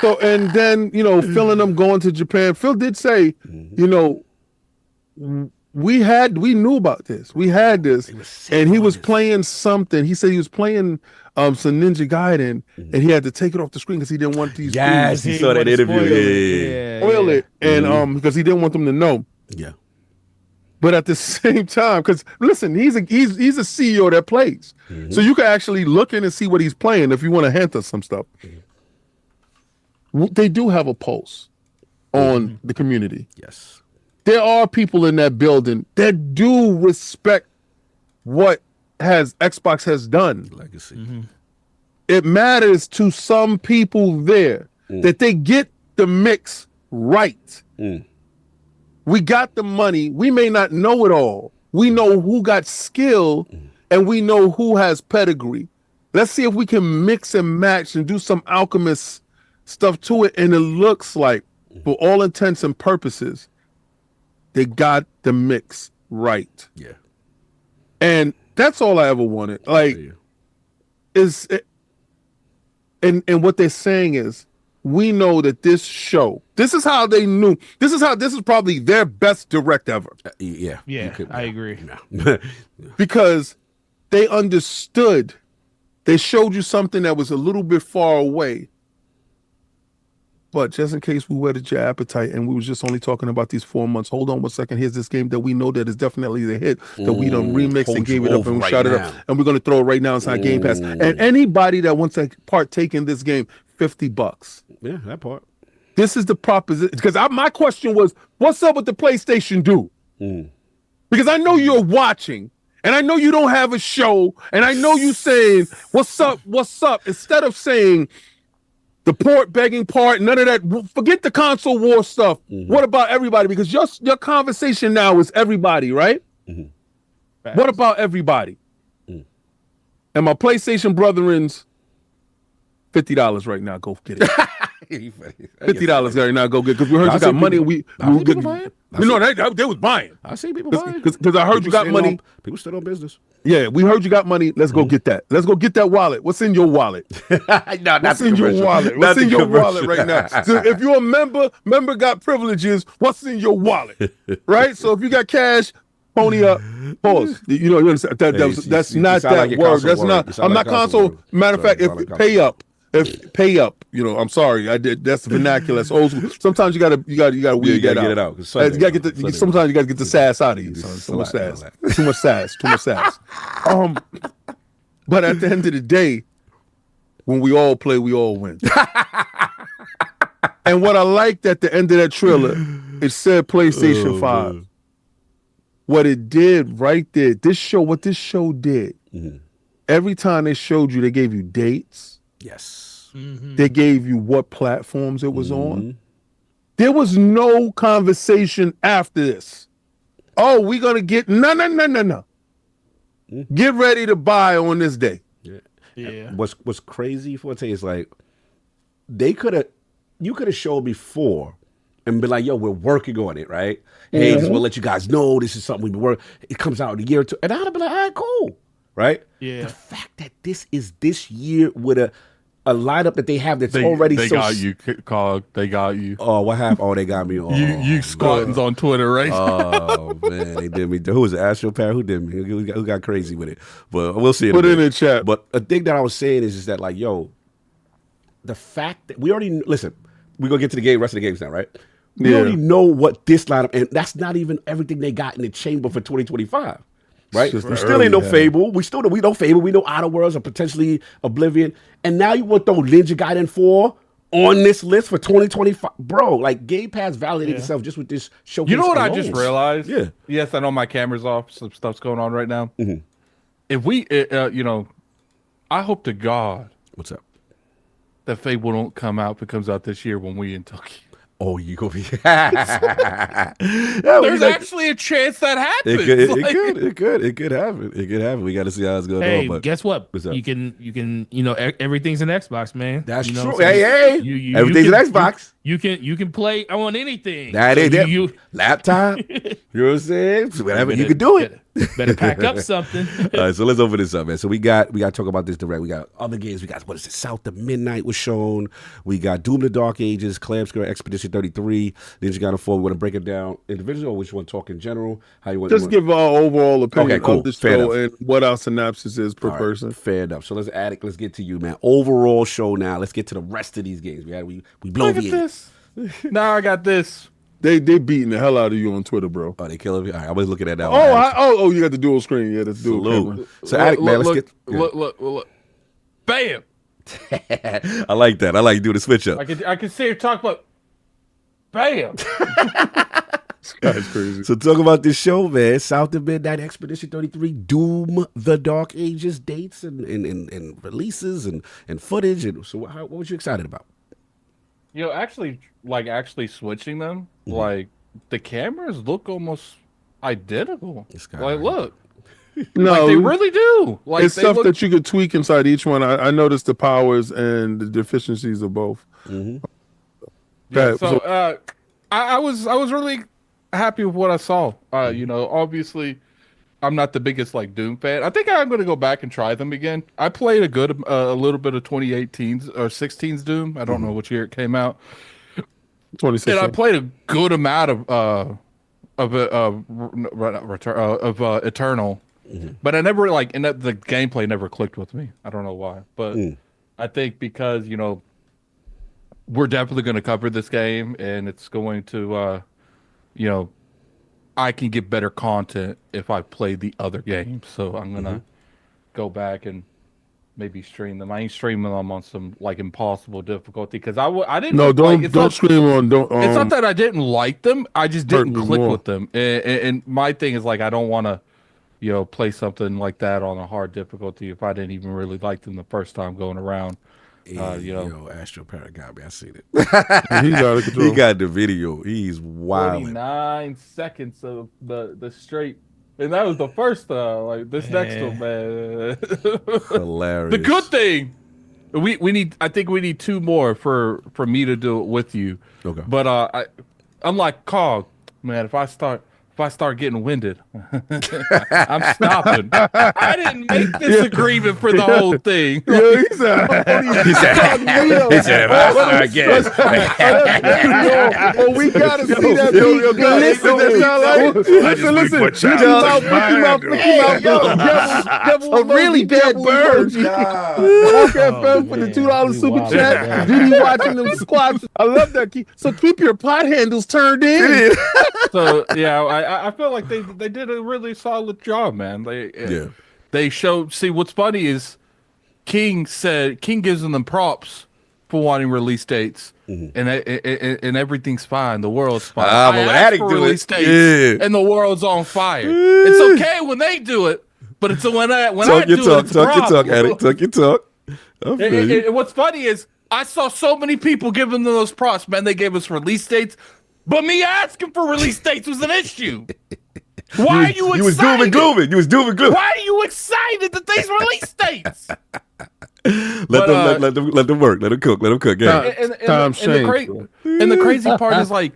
So, and then, Phil and them going to Japan. Phil did say, we knew about this. We had this, and he was playing something. He said he was playing some Ninja Gaiden, and he had to take it off the screen because he didn't want these. Yes, he saw that interview. Spoil it, and because he didn't want them to know. Yeah. But at the same time, because listen, he's a CEO that plays, so you can actually look in and see what he's playing if you want to hint us some stuff. They do have a pulse on the community. Yes. There are people in that building that do respect what Xbox has done. Legacy. It matters to some people there that they get the mix right. We got the money. We may not know it all. We know who got skill, and we know who has pedigree. Let's see if we can mix and match and do some alchemist stuff to it, and it looks like for all intents and purposes, they got the mix right. Yeah. And that's all I ever wanted. Like, and what they're saying is, we know that this show, this is how they knew, this is probably their best direct ever. Yeah, I agree. Because they understood, they showed you something that was a little bit far away. But just in case we whetted your appetite and we was just only talking about these 4 months, hold on 1 second. Here's this game that we know that is definitely the hit that we done remixed and gave it up and we shot it up. And we're going to throw it right now inside Game Pass. And anybody that wants to partake in this game, $50. Yeah, that part. This is the proposition. Because my question was, what's up with the PlayStation do? Because I know you're watching. And I know you don't have a show. And I know you saying, what's up, what's up? Instead of saying, the port begging part, none of that. Forget the console war stuff. What about everybody? Because your conversation now is everybody, right? What about everybody? And my PlayStation brethrens, $50 right now. Go get it. $50 right now. Go get it. Because we heard you got money. We they was buying. I see people buying. Because I heard you got money. People still on business. Yeah, we heard you got money. Let's go get that. Let's go get that wallet. What's in your wallet? What's in your wallet? What's in your wallet right now? So if you're a member got privileges, what's in your wallet? Right? So if you got cash, pony up. Pause. You understand? That's not that word. That's not. I'm not console. Matter of fact, if pay up. If pay up, I'm sorry, I did. That's the vernacular. That's old school. Sometimes you gotta weed that out. Get it out. Sometimes you gotta get the sass out of you. Too much sass. Too much sass. Too much sass. But at the end of the day, when we all play, we all win. And what I liked at the end of that trailer, it said PlayStation 5. What it did right there, what this show did, every time they showed you, they gave you dates. Yes. They gave you what platforms it was on. There was no conversation after this. Oh, we're going to get... No. Get ready to buy on this day. Yeah. What's crazy for it is like, you could have showed before and been like, yo, we're working on it, right? Hey, just want to let you guys know this is something we've been working. It comes out in a year or two. And I'd have been like, all right, cool. Right? Yeah. The fact that this is this year with a lineup that they have that's already they got you, Cog. They got you. Oh, what happened? Oh, they got me. Oh, you squattings on Twitter, right? Oh man, they did me. Who was it? Astro Who did me? Who got crazy with it? But we'll see. Put it in the chat. But a thing that I was saying is that like, yo, the fact that we already listen. We're gonna get to the rest of the games now, right? We already know what this lineup, and that's not even everything they got in the chamber for 2025. Right? We still ain't no Fable. We know Fable. We know Outer Worlds or potentially Oblivion. And now you want to throw Ninja Gaiden 4 on this list for 2025. Bro, like Game Pass validated itself just with this showcase. You know what alone. I just realized? Yeah. Yes, I know my camera's off. Some stuff's going on right now. If we, I hope to God. What's up? That Fable don't come out if it comes out this year when we in Tokyo. Oh, you gonna be? There's actually a chance that happens. It could happen. It could happen. We got to see how it's going. Hey, guess what? You can. Everything's an Xbox, man. That's true. Hey, everything's an Xbox. You can play on anything. That is it. Laptop. You know what I'm saying? Whatever you can do it. Better pack up something. All right, so let's open this up, man. So we got to talk about this direct. We got other games. We got South of Midnight was shown. We got Doom the Dark Ages, Clam Square Expedition 33, Ninja Gaiden 4. We want to break it down individually, or we just want to talk in general? How you want? Just give our overall opinion cool. of the show and what our synopsis is per person. Fair enough. So let's get to you, man. Overall show now. Let's get to the rest of these games. We blow Look at this. Now I got this. They beating the hell out of you on Twitter, bro. Oh, they killing me. All right, I was looking at that. You got the dual screen. Yeah, that's dual camera. So, Addict, man, let's get. Look. Bam. I like that. I like doing the switch up. I can see her talk about. Bam. This guy's crazy. So talk about this show, man. South of Midnight Expedition 33, Doom the Dark Ages dates and releases and footage. And so, what was you excited about? Actually switching them, like the cameras look almost identical. Look. No, they really do. Like it's stuff that you could tweak inside each one. I noticed the powers and the deficiencies of both. Yeah, so I was really happy with what I saw. You know, obviously, I'm not the biggest like Doom fan. I think I'm going to go back and try them again. I played a little bit of 2018's or 16's Doom. I don't know which year it came out. 2016. And I played a good amount of Eternal, but I never and the gameplay never clicked with me. I don't know why, but I think because we're definitely going to cover this game, and it's going to I can get better content if I play the other games. So I'm gonna go back and maybe stream them. I ain't streaming them on some like impossible difficulty because I didn't. No, don't stream on. It's not that I didn't like them. I just didn't click with them. And my thing is like I don't want to, play something like that on a hard difficulty if I didn't even really like them the first time going around. Astro Parrot got me. I seen it. He's out of control. He got the video. He's wild. 49 seconds of the straight. And that was the first this next one, man. Hilarious. The good thing, I think we need 2 more for me to do it with you. Okay. But I'm like Cog, man, if I start getting winded, I'm stopping. I didn't make this agreement for the whole thing. He said, if I start getting. We gotta see that video. Listen. A really bad bird. Walk FM for the $2 super chat. Diddy watching them squats. I love that. So keep your pot handles turned in. So yeah, I feel like they did a really solid job, man. They showed. See, what's funny is King gives them props for wanting release dates, and everything's fine. The world's fine. But when Addict do release dates, and the world's on fire. It's okay when they do it, but it's when I do it. Talk your talk, Addict. Talk your talk. And what's funny is I saw so many people giving them those props. Man, they gave us release dates. But me asking for release dates was an issue. Why are you excited? You was doom and glooming. Why are you excited that these release dates? Let them work. Let them cook. Yeah. And the crazy part is like,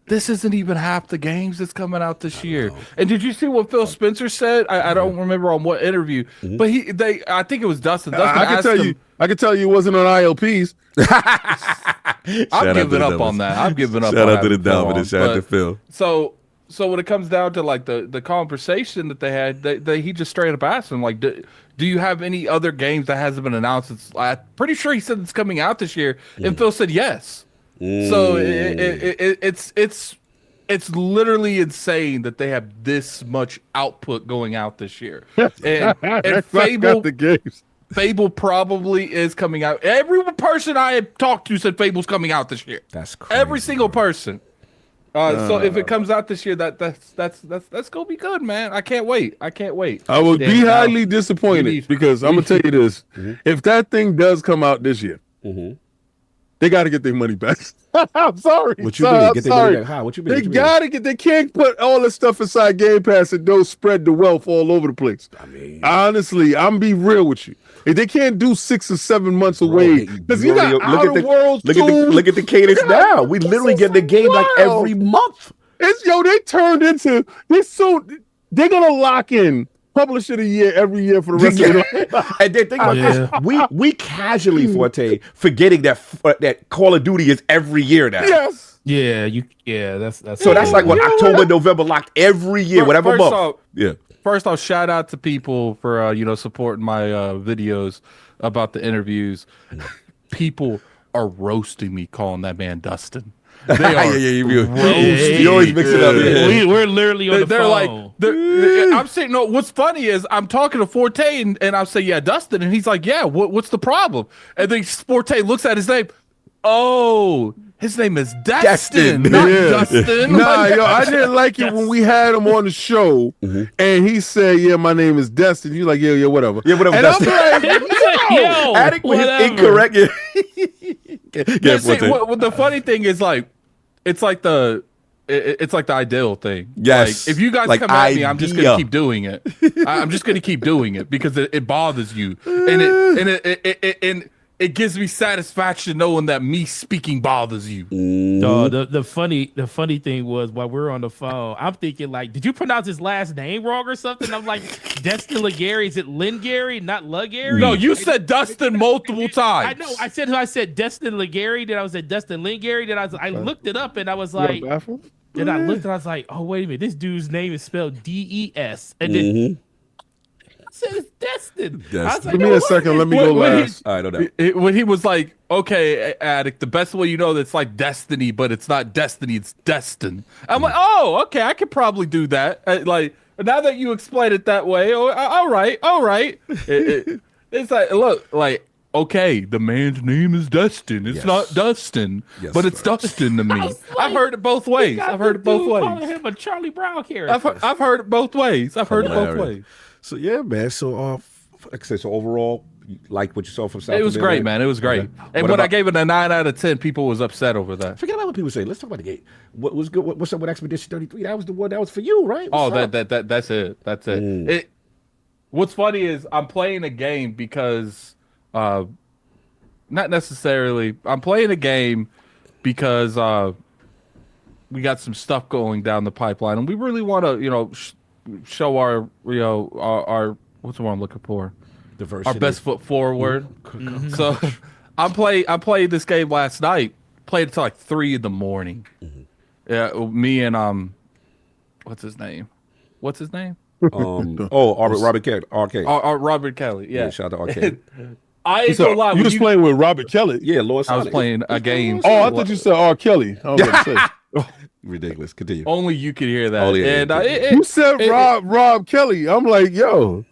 this isn't even half the games that's coming out this year. And did you see what PhilSpencer said? I don't remember on what interview, but I think it was Dustin. I can tell you it wasn't on ILPs. I'm giving up on that. I'm giving up. Shout out to the Dominant. Shout out to Phil. So when it comes down to like the conversation that they had, he just straight up asked him like, do you have any other games that hasn't been announced? I'm pretty sure he said it's coming out this year, and Phil said yes. So it's literally insane that they have this much output going out this year. And Fable, the games. Fable probably is coming out. Every person I had talked to said Fable's coming out this year. That's crazy. Every single person. So if it comes out this year, that's gonna be good, man. I can't wait. I will be highly disappointed because I'm gonna tell you this: if that thing does come out this year, they got to get their money back. I'm sorry. What you mean? Get their money back? How? What you mean? They gotta get. They can't put all this stuff inside Game Pass and don't spread the wealth all over the place. I mean, honestly, I'm be real with you. If they can't do 6 or 7 months away, because you got Outer Worlds. Look at the cadence now. We literally get the game like every month. They turned into they're gonna lock in Publisher of the Year every year for the rest of the life. And then think about this. We casually, Forte, forgetting that Call of Duty is every year now. Yes. That's so that's like what October, November locked every year, whatever month. First off, shout out to people for supporting my videos about the interviews. People are roasting me calling that man Dustin. They are you always mix it up. We're literally on the phone. I'm saying, no, what's funny is I'm talking to Forte and I'll say, yeah, Dustin. And he's like, yeah, what's the problem? And then Forte looks at his name. Oh, his name is Destin, not Dustin. I didn't like it when we had him on the show and he said, yeah, my name is Destin. You're like, yeah, whatever. Yeah, whatever. And Dustin. I'm like, yo, Addict was incorrect. The funny thing is like, it's like the ideal thing. Yes. Like, if you guys come at me, I'm just gonna keep doing it. I'm just gonna keep doing it because it bothers you, and it gives me satisfaction knowing that me speaking bothers you. The funny thing was while we were on the phone, I'm thinking like, did you pronounce his last name wrong or something? I'm like, DestinLegarie, is it Lingary, not Lugary? No, you said Dustin multiple times. I know. I said DestinLegarie. Then I was at DestinLegarie. Then I looked it up and I was like, then I looked and I was like, oh wait a minute, this dude's name is spelled DES, and then. I said it's Destin. Like, give me a second. Let me go last. All right, no doubt. When he was like, okay, Addict, the best way you know that it's like Destiny, but it's not Destiny, it's Destin. I'm like, oh, okay, I could probably do that. Like, now that you explain it that way, all right. It's like, look, like, okay, the man's name is Destin. It's not Dustin, but it's Dustin to me. Like, I've heard it both ways. I've heard it both ways. Calling him a Charlie Brown character. I've heard it both ways. I've heard it both ways. So yeah, man. So like I said, so overall, you like what you saw from South? It was great, man. It was great. Okay. And when I gave it a 9 out of 10, people was upset over that. Forget about what people say. Let's talk about the game. What was good? What's up with Expedition 33? That was the one that was for you, right? That's it. What's funny is I'm playing a game because, not necessarily. I'm playing a game because we got some stuff going down the pipeline, and we really want to, show our what's the one I'm looking for? Diversity. Our best foot forward. Mm-hmm. So I played this game last night. Played it till like 3 in the morning. Mm-hmm. Yeah, me and what's his name? Robert Kelly. Arcade. Robert Kelly. Yeah. Shout out to Arcade. I ain't gonna lie. You was playing with Robert Kelly. Yeah, Lord Sonic. I was playing a game. Oh, I thought you said R. Kelly. I was about to say. Ridiculous. Continue. Only you could hear that. You said Rob Kelly. I'm like, yo.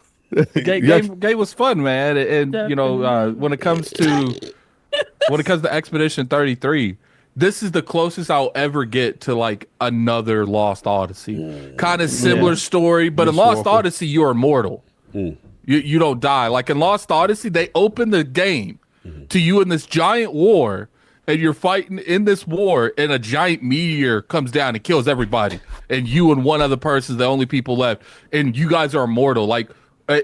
Game was fun, man. And when it comes to Expedition 33, this is the closest I'll ever get to like another Lost Odyssey. Kind of similar story, but in Lost Odyssey, you're immortal. You don't die. Like in Lost Odyssey, they open the game to you in this giant war, and you're fighting in this war, and a giant meteor comes down and kills everybody, and you and one other person is the only people left, and you guys are immortal. Like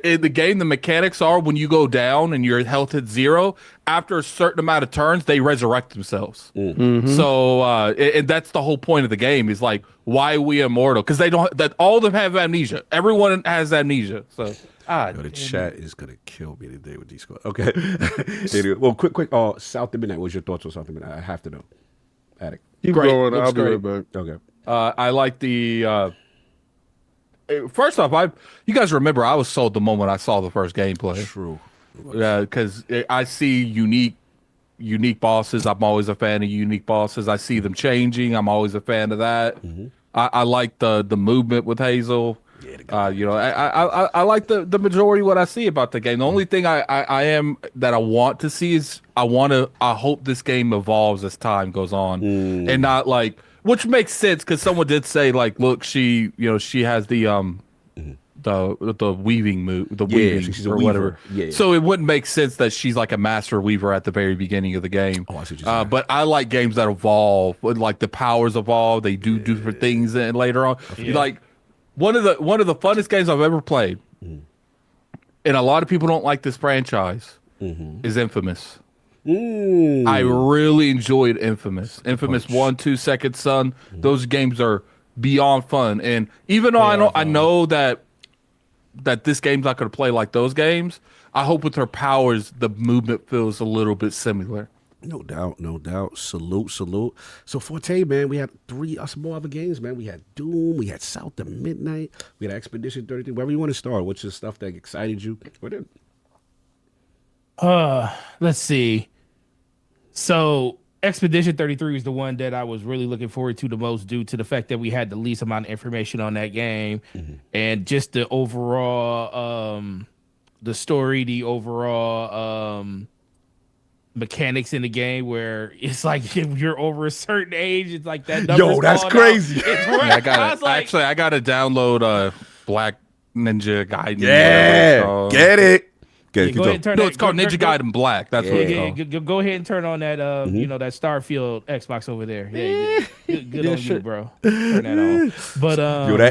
in the game, the mechanics are when you go down and your health hits 0, after a certain amount of turns, they resurrect themselves. So, and that's the whole point of the game is like, why are we immortal? Because all of them have amnesia. Everyone has amnesia. So. The chat is gonna kill me today with these. Okay. Anyway, well, quick. South of Midnight. What's your thoughts on South of Midnight? I have to know. Addict. Keep going. I'll be right back. Okay. I like the. First off, you guys remember I was sold the moment I saw the first gameplay. True. Yeah, because I see unique bosses. I'm always a fan of unique bosses. I see them changing. I'm always a fan of that. I like the movement with Hazel. I like the majority of what I see about the game. The only thing I want to see is I hope this game evolves as time goes on, and not like, which makes sense because someone did say like, look, she has the weaving move, the weaving she's or whatever. Yeah. So it wouldn't make sense that she's like a master weaver at the very beginning of the game. Oh, I see what you're saying. But I like games that evolve, like the powers evolve. They do different things, and later on, like. One of the funnest games I've ever played, and a lot of people don't like this franchise, is Infamous. I really enjoyed Infamous. Infamous 1, 2, Second Son. Those games are beyond fun. And even though I know that this game's not going to play like those games, I hope with her powers the movement feels a little bit similar. No doubt. Salute. So Forte, man, we had 3 some more other games, man. We had Doom, we had South of Midnight, we had Expedition 33. Wherever you want to start, what's the stuff that excited you? Let's see. So Expedition 33 is the one that I was really looking forward to the most due to the fact that we had the least amount of information on that game and just the overall the story, the overall mechanics in the game where it's like if you're over a certain age, it's like that. Yo, that's crazy. I got to download Black Ninja Gaiden. Yeah, get it. Go ahead and turn it's called Ninja Gaiden Black. That's what it's called. Go ahead and turn on that that Starfield Xbox over there. Yeah, good on you, bro. Turn that on. But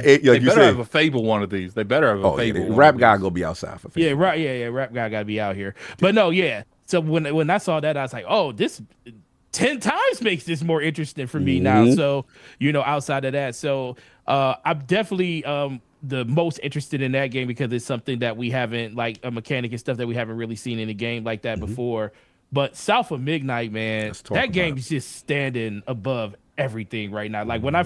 they better have a Fable one of these. They better have a Fable. Rap guy gonna be outside for Fable. Yeah, right. Yeah, Rap guy gotta be out here. But no, yeah. So when I saw that, I was like, oh, this 10 times makes this more interesting for me now. So, outside of that, so I'm definitely the most interested in that game because it's something that we haven't, like a mechanic and stuff that we haven't really seen in a game like that before. But South of Midnight, man, that game is just standing above everything right now. Like when I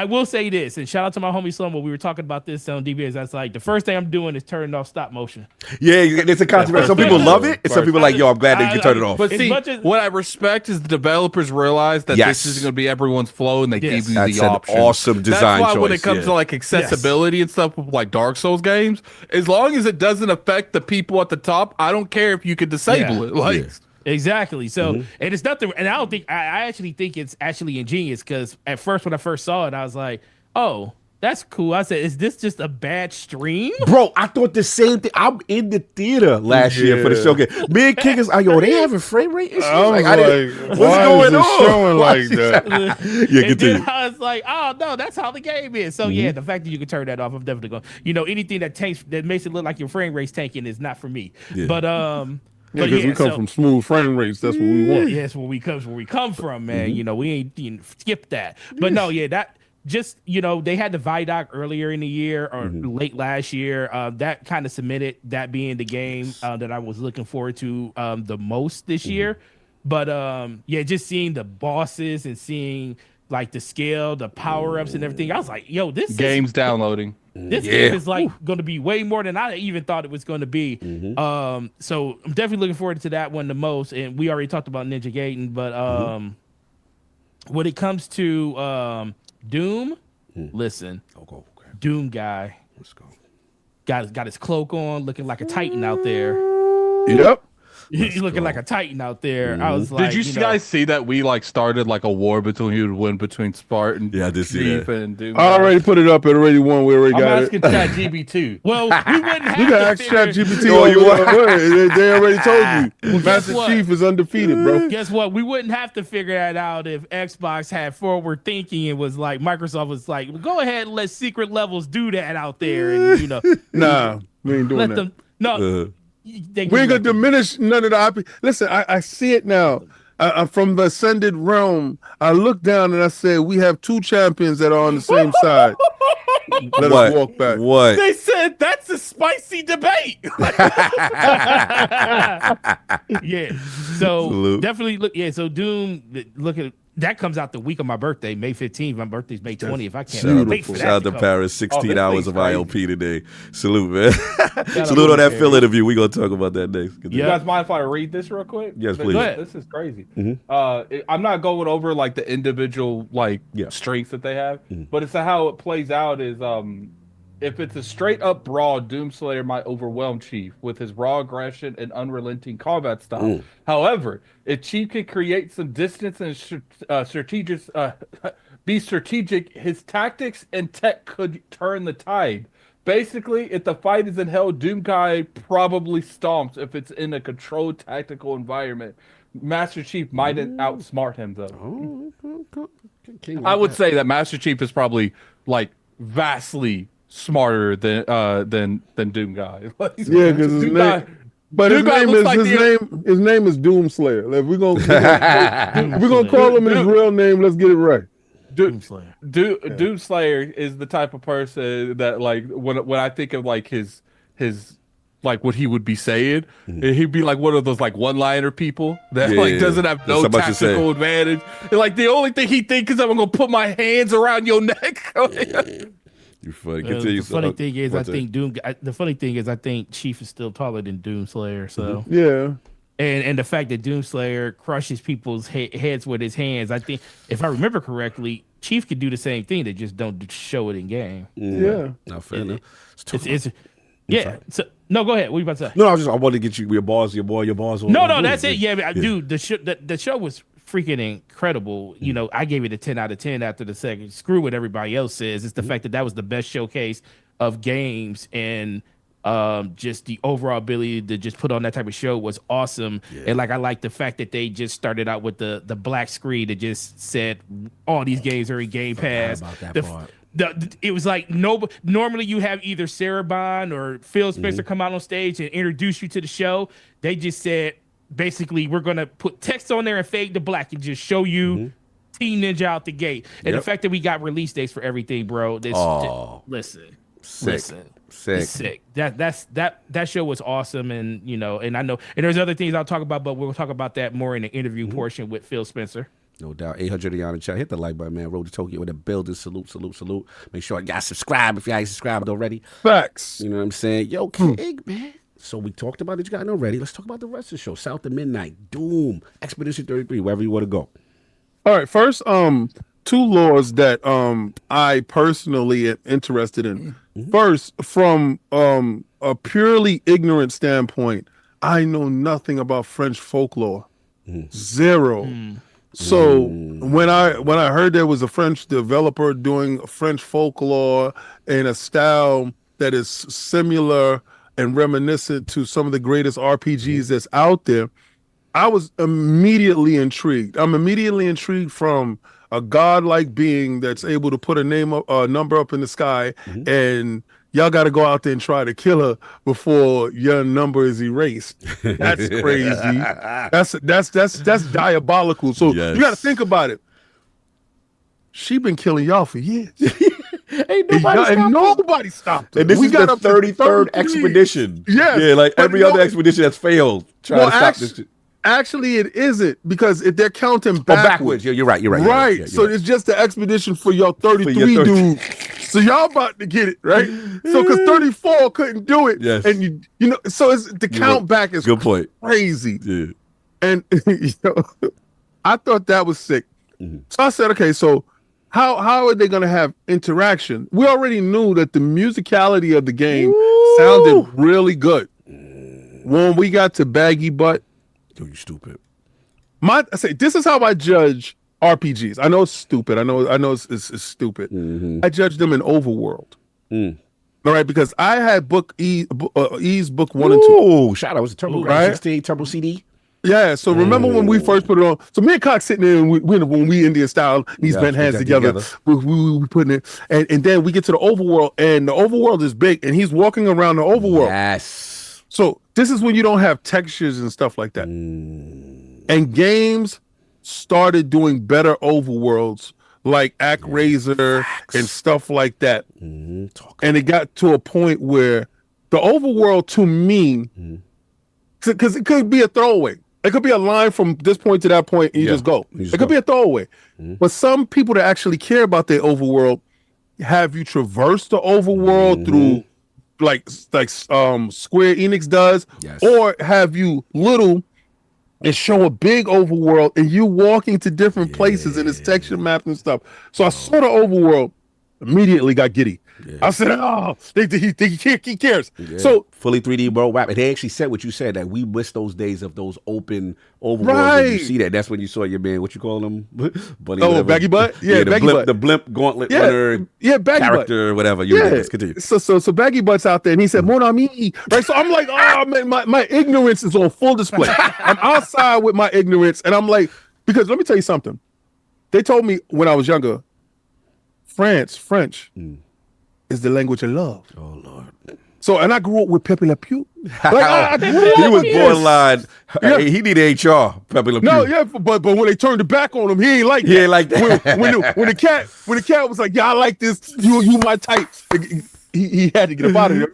will say this, and shout out to my homie Slomo. We were talking about this on DBS. That's like the first thing I'm doing is turning off stop motion. Yeah, it's a controversy. Some people love it, and some people are like, yo, I'm glad they can turn it off. But see, what I respect is the developers realize that this is going to be everyone's flow, and they give you the option. An awesome design That's why choice. When it comes to like accessibility and stuff with like Dark Souls games, as long as it doesn't affect the people at the top, I don't care if you could disable it. Like. Exactly. So, and it's nothing. And I actually think it's actually ingenious because at first, when I first saw it, I was like, oh, that's cool. I said, is this just a bad stream? Bro, I thought the same thing. I'm in the theater last year for the show game. Me and King is like, yo, they having frame rate issues? What's going on? Showing like that? Yeah, continue. Then I was like, oh, no, that's how the game is. So, yeah, the fact that you can turn that off, I'm definitely going. Anything that makes it look like your frame rate's tanking is not for me. Yeah. But, because we come from smooth frame rates. That's what we want. Yes, where we come from, man. We ain't skip that. But no, that just they had the Vidoc earlier in the year or late last year. That kind of cemented that being the game that I was looking forward to the most this year. But just seeing the bosses and seeing like the scale, the power ups and everything, I was like, yo, this game's downloading. This game is like going to be way more than I even thought it was going to be. So I'm definitely looking forward to that one the most. And we already talked about Ninja Gaiden, but when it comes to Doom, listen, Doom guy, let's go. Got his cloak on, looking like a Titan out there. Yep. He's looking like a Titan out there. I was like, did you guys see that we like started like a war between Spartan? Yeah, I did see that. And Doom. I already put it up. It already won. We already got it. I'm asking ChatGPT. Well, we wouldn't have you got to to ask ChatGPT. They already told you. Well, Master Chief is undefeated, bro. Guess what? We wouldn't have to figure that out if Xbox had forward thinking and was like, Microsoft was like, well, go ahead and let secret levels do that out there. And, nah, we ain't doing that. No. We ain't gonna diminish none of the IP. Listen, I see it now. I'm from the Ascended Realm. I look down and I said, we have two champions that are on the same side. Let us walk back. What? They said that's a spicy debate. Yeah. So definitely look. Yeah. So Doom. Look at. That comes out the week of my birthday, May 15th. My birthday's May 20th. I can't wait for that. Shout out to Paris, 16 hours of ILP today. Salute, man. Salute on that Phil interview. We're going to talk about that next. You guys mind if I read this real quick? Yes, please. This is crazy. I'm not going over like the individual strengths that they have, but it's how it plays out is if it's a straight up brawl, Doomslayer might overwhelm Chief with his raw aggression and unrelenting combat style. However, if Chief can create some distance and be strategic, his tactics and tech could turn the tide. Basically, if the fight is in hell, Doom Guy probably stomps if it's in a controlled tactical environment. Master Chief might outsmart him though. I would say that Master Chief is probably like vastly smarter than Doom Guy. Yeah, because his name. But his name is Doomslayer. If we're gonna call him his real name, let's get it right. Doomslayer. Doomslayer is the type of person that like when I think of like his like what he would be saying, he'd be like one of those like one-liner people that doesn't have no tactical advantage. And, like the only thing he thinks is I'm gonna put my hands around your neck. You're funny. The funny thing is, I think Chief is still taller than Doomslayer. So and the fact that Doomslayer crushes people's heads with his hands, I think if I remember correctly, Chief could do the same thing. They just don't show it in game. Not fair enough. So no, go ahead. What are you about to say? No, I wanted to get you your balls. No, that's it. Yeah, dude, the show was freaking incredible. I gave it a 10 out of 10 after the second. Screw what everybody else says. It's the fact that was the best showcase of games, and just the overall ability to just put on that type of show was awesome. And like I like the fact that they just started out with the black screen that just said all these games are in Game Pass. About that part. It was like normally you have either Sarah Bond or PhilSpencer come out on stage and introduce you to the show. They just said basically we're gonna put text on there and fade to black and just show you Team Ninja out the gate. And the fact that we got release dates for everything, bro. Listen. It's sick. That show was awesome, and and I know, and there's other things I'll talk about, but we'll talk about that more in the interview portion with PhilSpencer. No doubt. 800 in the chat. Hit the like button, man. Road to Tokyo with a building. Salute. Make sure y'all subscribe if y'all ain't subscribed already. Facts. You know what I'm saying? Yo, King, man. So we talked about it. You got already. Let's talk about the rest of the show. South of Midnight, Doom, Expedition 33, wherever you want to go. All right. First, two laws that I personally am interested in. First, from a purely ignorant standpoint, I know nothing about French folklore. Zero. So when I heard there was a French developer doing French folklore in a style that is similar and reminiscent to some of the greatest RPGs that's out there, I was immediately intrigued. I'm immediately intrigued from a godlike being that's able to put a number up in the sky, and y'all got to go out there and try to kill her before your number is erased. That's crazy. That's diabolical. So you got to think about it. She been killing y'all for years. Ain't nobody stopped her. And this is the 33rd expedition. Yeah, like every other expedition that's failed. Trying to stop this shit. Actually, it isn't, because they're counting backwards. Yeah, you're right. Right. Yeah, so it's just the expedition for your 33 dude. So y'all about to get it, right? So because 34 couldn't do it. Yes. And so it's the count back is good point. Crazy. Yeah. And I thought that was sick. So I said, okay, so how are they gonna have interaction? We already knew that the musicality of the game sounded really good. When we got to Baggy Butt, yo, you stupid. I say this is how I judge RPGs. I know it's stupid. I know it's stupid. I judge them in overworld. All right, because I had E's book 1 and 2. Oh, shout out! It was a Turbo right? 16 Turbo CD. Yeah. So remember when we first put it on? So me and Cox sitting there, and when we Indian style, these bent hands together. We putting it, and then we get to the overworld, and the overworld is big, and he's walking around the overworld. Yes. So this is when you don't have textures and stuff like that. And games started doing better overworlds like ActRaiser and stuff like that. And it got to a point where the overworld, to me, because it could be a throwaway. It could be a line from this point to that point, and you just go. It could be a throwaway. But some people that actually care about their overworld have you traverse the overworld through like Square Enix does, or have you little and show a big overworld and you walking to different places and it's texture maps and stuff. So I saw the overworld, immediately got giddy. I said, oh, he cares. So fully 3D world map. And they actually said what you said, that we miss those days of those open overworlds. When you see that, that's when you saw your man, what you call him? Bunny, whatever. Baggy Butt? Yeah, Baggy Butt. The blimp gauntlet runner Baggy character, Butt. whatever. Continue. So Baggy Butt's out there, and he said, Mon ami. Right? So I'm like, oh, man, my ignorance is on full display. I'm outside with my ignorance, and I'm like, because let me tell you something. They told me when I was younger, French is the language of love. Oh, Lord. So, and I grew up with Pepe Le Pew. He was borderline. He needed HR, Pepe Le Pew. No, but when they turned it back on him, he ain't like that. He ain't like that. When the cat was like, yeah, I like this. You my type. He had to get up out of there.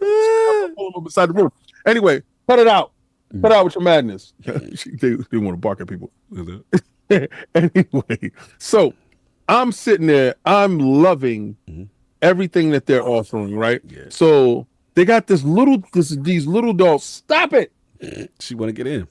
Beside the room. Anyway, cut it out. Cut out with your madness. They want to bark at people. Anyway, so I'm sitting there. I'm loving everything that they're offering, right? Yeah. So they got these little dolls. Stop it! She want to get in.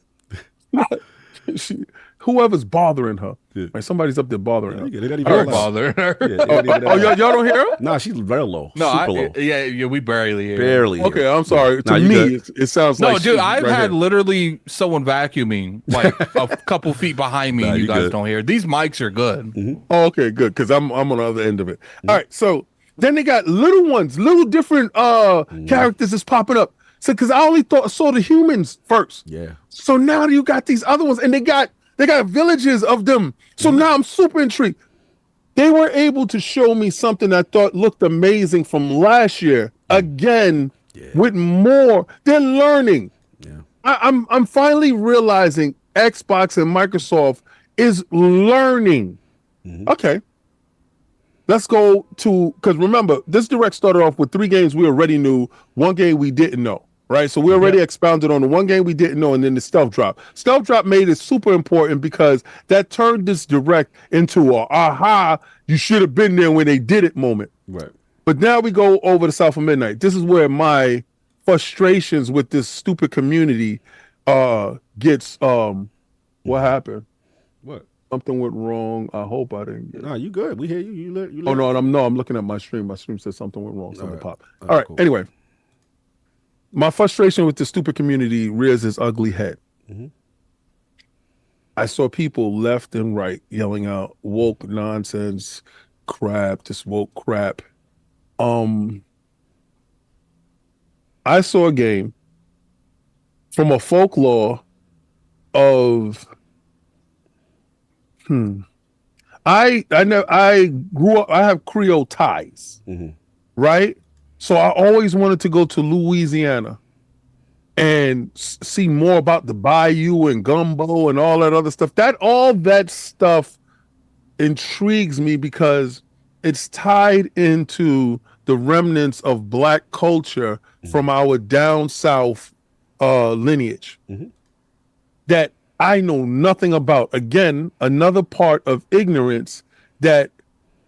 Whoever's bothering her, right? Somebody's up there bothering her. They don't even bothering her. Y'all don't hear her? No, she's very low. No, super low. Yeah, we barely hear. Barely. Okay, I'm sorry. To me, it sounds like. No, dude, I've had literally someone vacuuming like a couple feet behind me. And you guys don't hear. These mics are good. Oh, okay, good, because I'm on the other end of it. All right, so then they got little ones, little different characters that's popping up. So, because I only saw the humans first. Yeah. So now you got these other ones, and they got villages of them. So now I'm super intrigued. They were able to show me something I thought looked amazing from last year. Again, with more. They're learning. Yeah. I'm finally realizing Xbox and Microsoft is learning. Okay. Let's go to, because remember, this direct started off with 3 games we already knew, 1 game we didn't know, right? So we already expounded on the 1 game we didn't know, and then the Stealth Drop. Stealth Drop made it super important because that turned this direct into a aha, you should have been there when they did it moment. Right. But now we go over to South of Midnight. This is where my frustrations with this stupid community gets, what happened? What? Something went wrong. I hope I didn't get it. No, you good. We hear you. You lit. Oh no, I'm looking at my stream. My stream says something went wrong. Something popped. All All right. cool. Anyway, my frustration with the stupid community rears its ugly head. I saw people left and right yelling out woke nonsense, crap, this woke crap. I saw a game from a folklore of I grew up, I have Creole ties, right? So I always wanted to go to Louisiana and see more about the bayou and gumbo and all that other stuff. All that stuff intrigues me because it's tied into the remnants of Black culture from our down south lineage that I know nothing about. Again, another part of ignorance that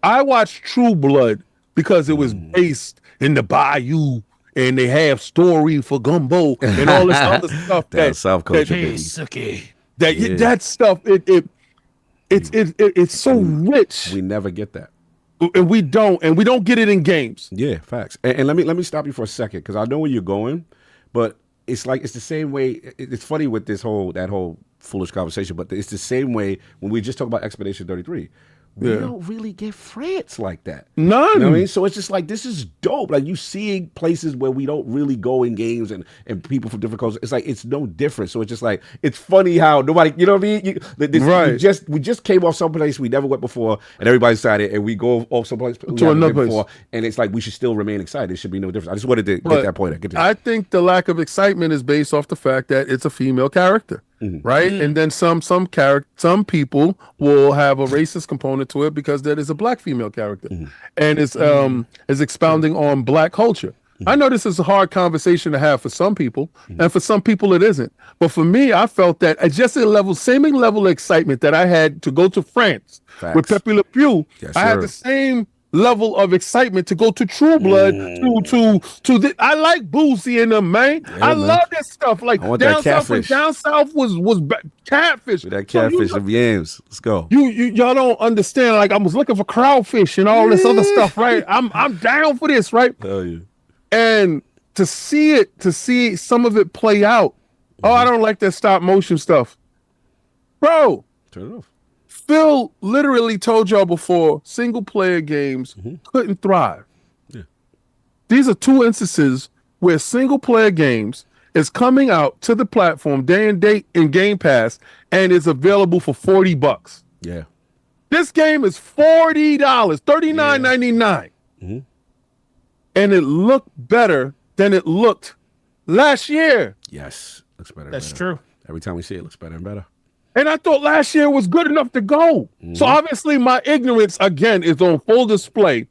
I watched True Blood because it was based in the bayou and they have story for gumbo and all this other stuff that South culture. That stuff it's so rich. We never get that. And we don't get it in games. Yeah, facts. And let me stop you for a second because I know where you're going, but it's like it's the same way. It's funny with that whole foolish conversation, but it's the same way when we just talk about Expedition 33. We don't really get France like that. None. You know what I mean? So it's just like, this is dope. Like, you see places where we don't really go in games and people from different cultures. It's like, it's no different. So it's just like, it's funny how nobody, you know what I mean? Right. We just came off someplace we never went before, and everybody excited, and we go off someplace to another place before, and it's like, we should still remain excited. It should be no difference. I just wanted to get that point. I think the lack of excitement is based off the fact that it's a female character. Right, and then some people will have a racist component to it because that is a Black female character, and it's expounding on Black culture. I know this is a hard conversation to have for some people, and for some people it isn't. But for me, I felt that at just a same level of excitement that I had to go to France with Pepe Le Pew, I had the same level of excitement to go to True Blood I like Boosie in them, man. Yeah, I love that stuff. Like down south was catfish. With that catfish of yams. Let's go. Y'all don't understand. Like, I was looking for crawfish and all this other stuff, right? I'm down for this, right? Hell yeah. And to see some of it play out. Oh, I don't like that stop motion stuff. Bro. Turn it off. Phil literally told y'all before, single player games couldn't thrive. Yeah. These are 2 instances where single player games is coming out to the platform day and date in Game Pass and is available for $40. Yeah. This game is $40, $39.99. And it looked better than it looked last year. Yes. Looks better. That's true. Every time we see it, it looks better and better. And I thought last year was good enough to go. So obviously my ignorance, again, is on full display.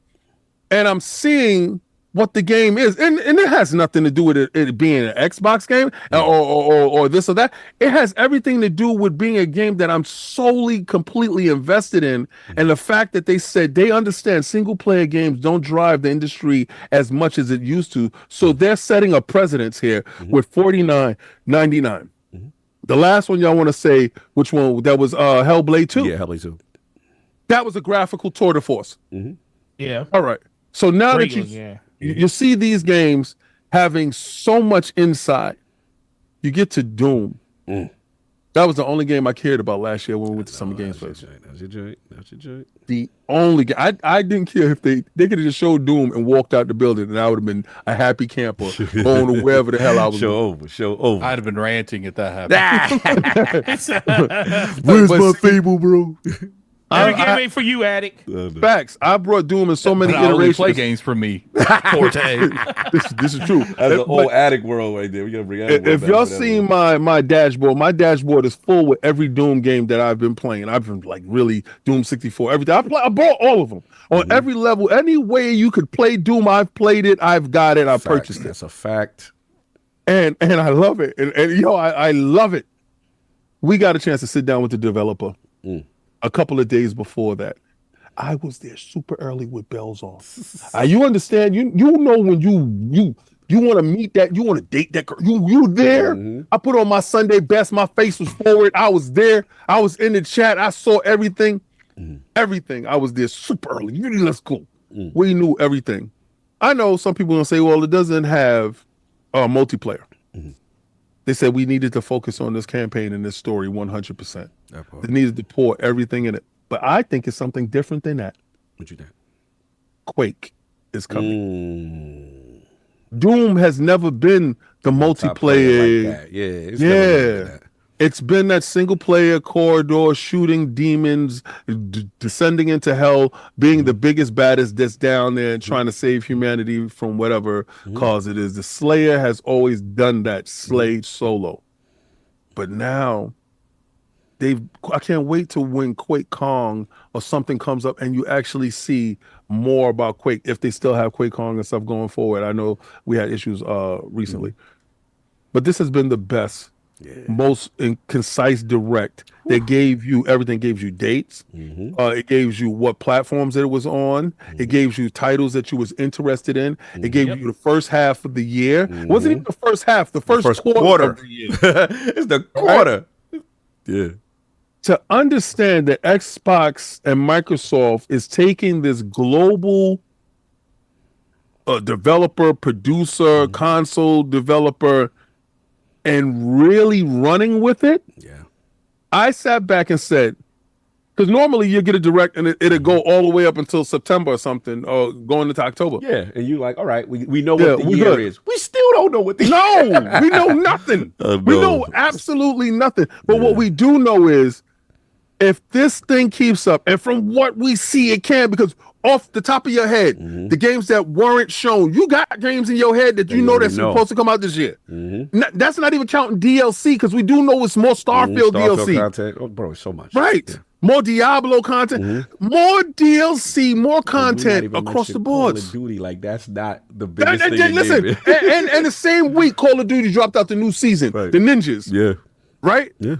And I'm seeing what the game is. And it has nothing to do with it being an Xbox game or this or that. It has everything to do with being a game that I'm solely, completely invested in. And the fact that they said they understand single-player games don't drive the industry as much as it used to. So they're setting a precedence here with $49.99. The last one y'all want to say, which one? That was Hellblade 2? Yeah, Hellblade 2. That was a graphical tour de force. Yeah. All right. So now that you see these games having so much insight, you get to Doom. That was the only game I cared about last year when we went to Summer Games Fest. That's your joint. The only game. I didn't care if they could have just showed Doom and walked out the building, and I would have been a happy camper going to wherever the hell I was. Show over. I'd have been ranting if that happened. Where's my Fable, bro? Every game ain't for you, Addict. Facts. I brought Doom in so many But I only iterations. play games for me. Forte. This is true. That's the whole addict world right there. We gotta bring If y'all seen my dashboard is full with every Doom game that I've been playing. I've been like really Doom 64, everything. I bought all of them on every level. Any way you could play Doom, I've played it. I've got it. I purchased it. That's a fact. And I love it. And yo, I love it. We got a chance to sit down with the developer a couple of days before that. I was there super early with bells on. You understand? You know when you want to meet that, you want to date that girl. You there? I put on my Sunday best. My face was forward. I was there. I was in the chat. I saw everything. Everything. I was there super early. Let's go. We knew everything. I know some people gonna say, well, it doesn't have multiplayer. They said we needed to focus on this campaign and this story 100%. They needed to pour everything in it. But I think it's something different than that. What you think? Quake is coming. Doom has never been the multiplayer. Like that. Yeah. It's never like that. It's been that single player corridor, shooting demons, descending into hell, being the biggest, baddest that's down there and trying to save humanity from whatever cause it is. The Slayer has always done that, slayed solo. But now, I can't wait to when Quake Kong or something comes up and you actually see more about Quake, if they still have Quake Kong and stuff going forward. I know we had issues recently. But this has been the best. Most concise direct. They gave you everything. Gave you dates. It gave you what platforms it was on. It gave you titles that you was interested in. It gave you the first half of the year. Wasn't even the first half. The first quarter of the year. It's the quarter. Right? Yeah. To understand that Xbox and Microsoft is taking this global developer, producer, console developer, and really running with it. Yeah. I sat back and said, because normally you get a direct and it'll go all the way up until September or something, or going into October. Yeah, and you like, all right, we know what the year is. We still don't know what the No, we know nothing. We know absolutely nothing. But what we do know is, if this thing keeps up, and from what we see, it can, because off the top of your head, the games that weren't shown, you got games in your head that you know that's supposed to come out this year. That's not even counting DLC, because we do know it's more Starfield DLC. Content. Oh, bro, so much. Right. Yeah. More Diablo content, more DLC, more content across the board. Call of Duty, like that's not the biggest thing. Listen, and the same week Call of Duty dropped out the new season, the Ninjas. Yeah. Right? Yeah.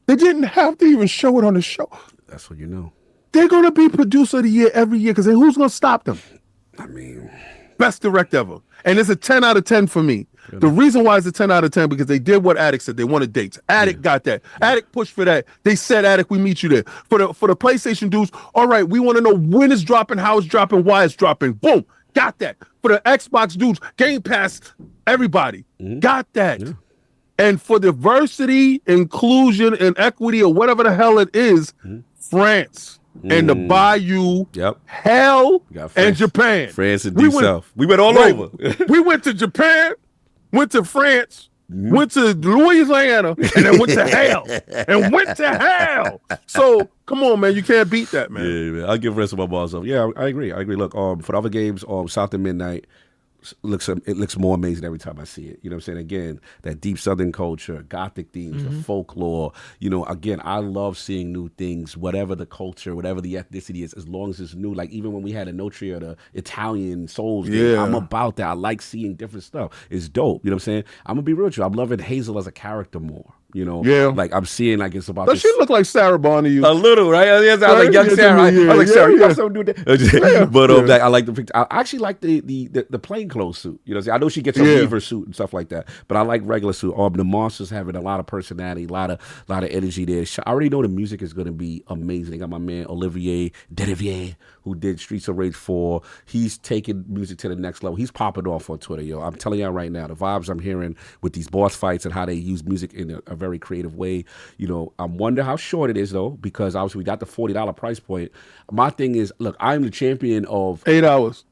They didn't have to even show it on the show. That's what you know. They're going to be producer of the year every year, because who's going to stop them? I mean, best direct ever. And it's a 10 out of 10 for me. The reason why it's a 10 out of 10, because they did what Addict said. They wanted dates. Addict got that. Addict pushed for that. They said, Addict, we meet you there. For the PlayStation dudes, all right, we want to know when it's dropping, how it's dropping, why it's dropping. Boom, got that. For the Xbox dudes, Game Pass, everybody, got that. Yeah. And for diversity, inclusion, and equity, or whatever the hell it is, France and the Bayou, hell, and Japan. France and D-South. We went all over. We went to Japan, went to France, went to Louisiana, and then went to hell. And went to hell. So, come on, man. You can't beat that, man. Yeah, man. I'll give the rest of my balls up. Yeah, I agree. Look, for the other games, South of Midnight, it looks more amazing every time I see it. You know what I'm saying? Again, that deep Southern culture, Gothic themes, the folklore. You know, again, I love seeing new things, whatever the culture, whatever the ethnicity is, as long as it's new. Like even when we had a Notria, the Italian Souls game, I'm about that. I like seeing different stuff. It's dope. You know what I'm saying? I'm gonna be real with you. I'm loving Hazel as a character more. You know, like I'm seeing like it's about. Does she look like Sarah Bond to you? A little, right? I was like young Sarah. I was like Sarah, you got something to do that. But I like the picture. I actually like the plainclothes suit. You know, I know she gets a weaver suit and stuff like that, but I like regular suit. The monsters having a lot of personality, a lot of energy there. I already know the music is going to be amazing. They got my man Olivier Derivier, who did Streets of Rage 4. He's taking music to the next level. He's popping off on Twitter, yo. I'm telling y'all right now, the vibes I'm hearing with these boss fights and how they use music in a very creative way. You know, I wonder how short it is though, because obviously we got the $40 price point. My thing is, look, I'm the champion of 8 hours.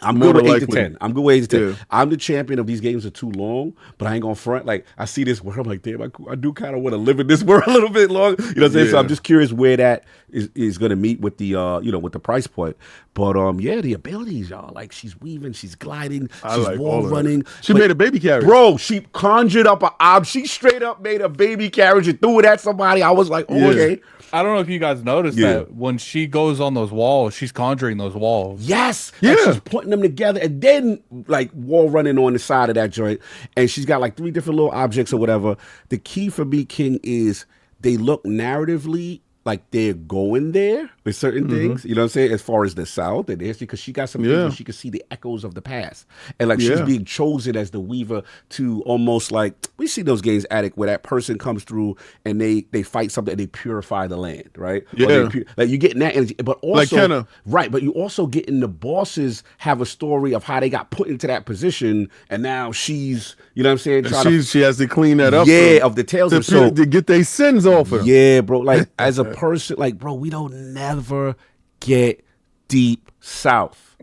I'm good with 8 to likely. 10. I'm good with 8 to 10. Yeah. I'm the champion of these games are too long, but I ain't gonna front. Like I see this world, I'm like, damn, I do kind of want to live in this world a little bit longer. You know what I'm saying? So I'm just curious where that is gonna meet with the with the price point. But yeah, the abilities, y'all. Like she's weaving, she's gliding, she's like wall all of that. running. She made a baby carriage. Bro, she conjured up she straight up made a baby carriage and threw it at somebody. I was like, oh, okay. I don't know if you guys noticed that when she goes on those walls, she's conjuring those walls. Yes. Yeah. And she's putting them together and then like wall running on the side of that joint. And she's got like 3 different little objects or whatever. The key for me, King, is they look narratively like they're going there with certain things, you know what I'm saying, as far as the South and the history, because she got some things where she can see the echoes of the past. And like she's being chosen as the weaver to almost like, we see those games, Attic, where that person comes through and they fight something and they purify the land, right? Yeah. Like you're getting that energy, but also, Like Kenna. right, but you also getting the bosses have a story of how they got put into that position and now she's, you know what I'm saying? She has to clean that up. Of the tales of so. To get their sins off of them. Yeah, bro. Like as a person, like bro, we don't never get deep South.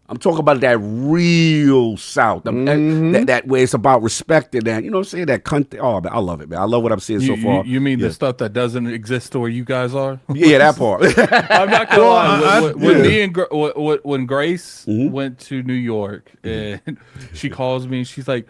I'm talking about that real South, that where it's about respect and that, you know what I'm saying? That country. Oh man, I love it, man. I love what I'm seeing so far. You mean the stuff that doesn't exist where you guys are? Yeah, that part. I'm not gonna lie. When Grace went to New York and she calls me, she's like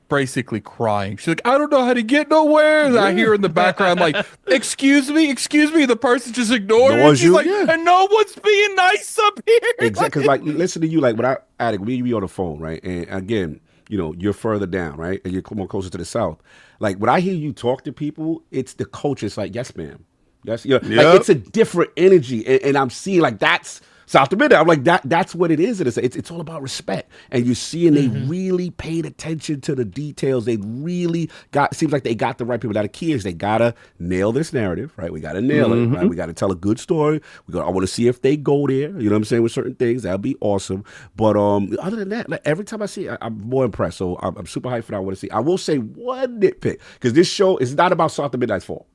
basically crying. She's like, I don't know how to get nowhere. And I hear in the background like, excuse me. The person just ignored her. She's like, and no one's being nice up here. Exactly. Because like, listen to you, like when Attic, we be on the phone, right? And again, you know, you're further down, right? And you're more closer to the South. Like when I hear you talk to people, it's the culture. It's like, yes, ma'am. Yes, like it's a different energy. And I'm seeing like that's South of Midnight. I'm like, that's what it is. It's all about respect. And you're seeing they really paid attention to the details. They really seems like they got the right people. Now the key is they gotta nail this narrative, right? We gotta nail it, right? We gotta tell a good story. I want to see if they go there, you know what I'm saying, with certain things. That'd be awesome. But other than that, like, every time I see it, I'm more impressed. So I'm super hyped for that. I want to see. I will say one nitpick, because this show is not about South of Midnight's fault.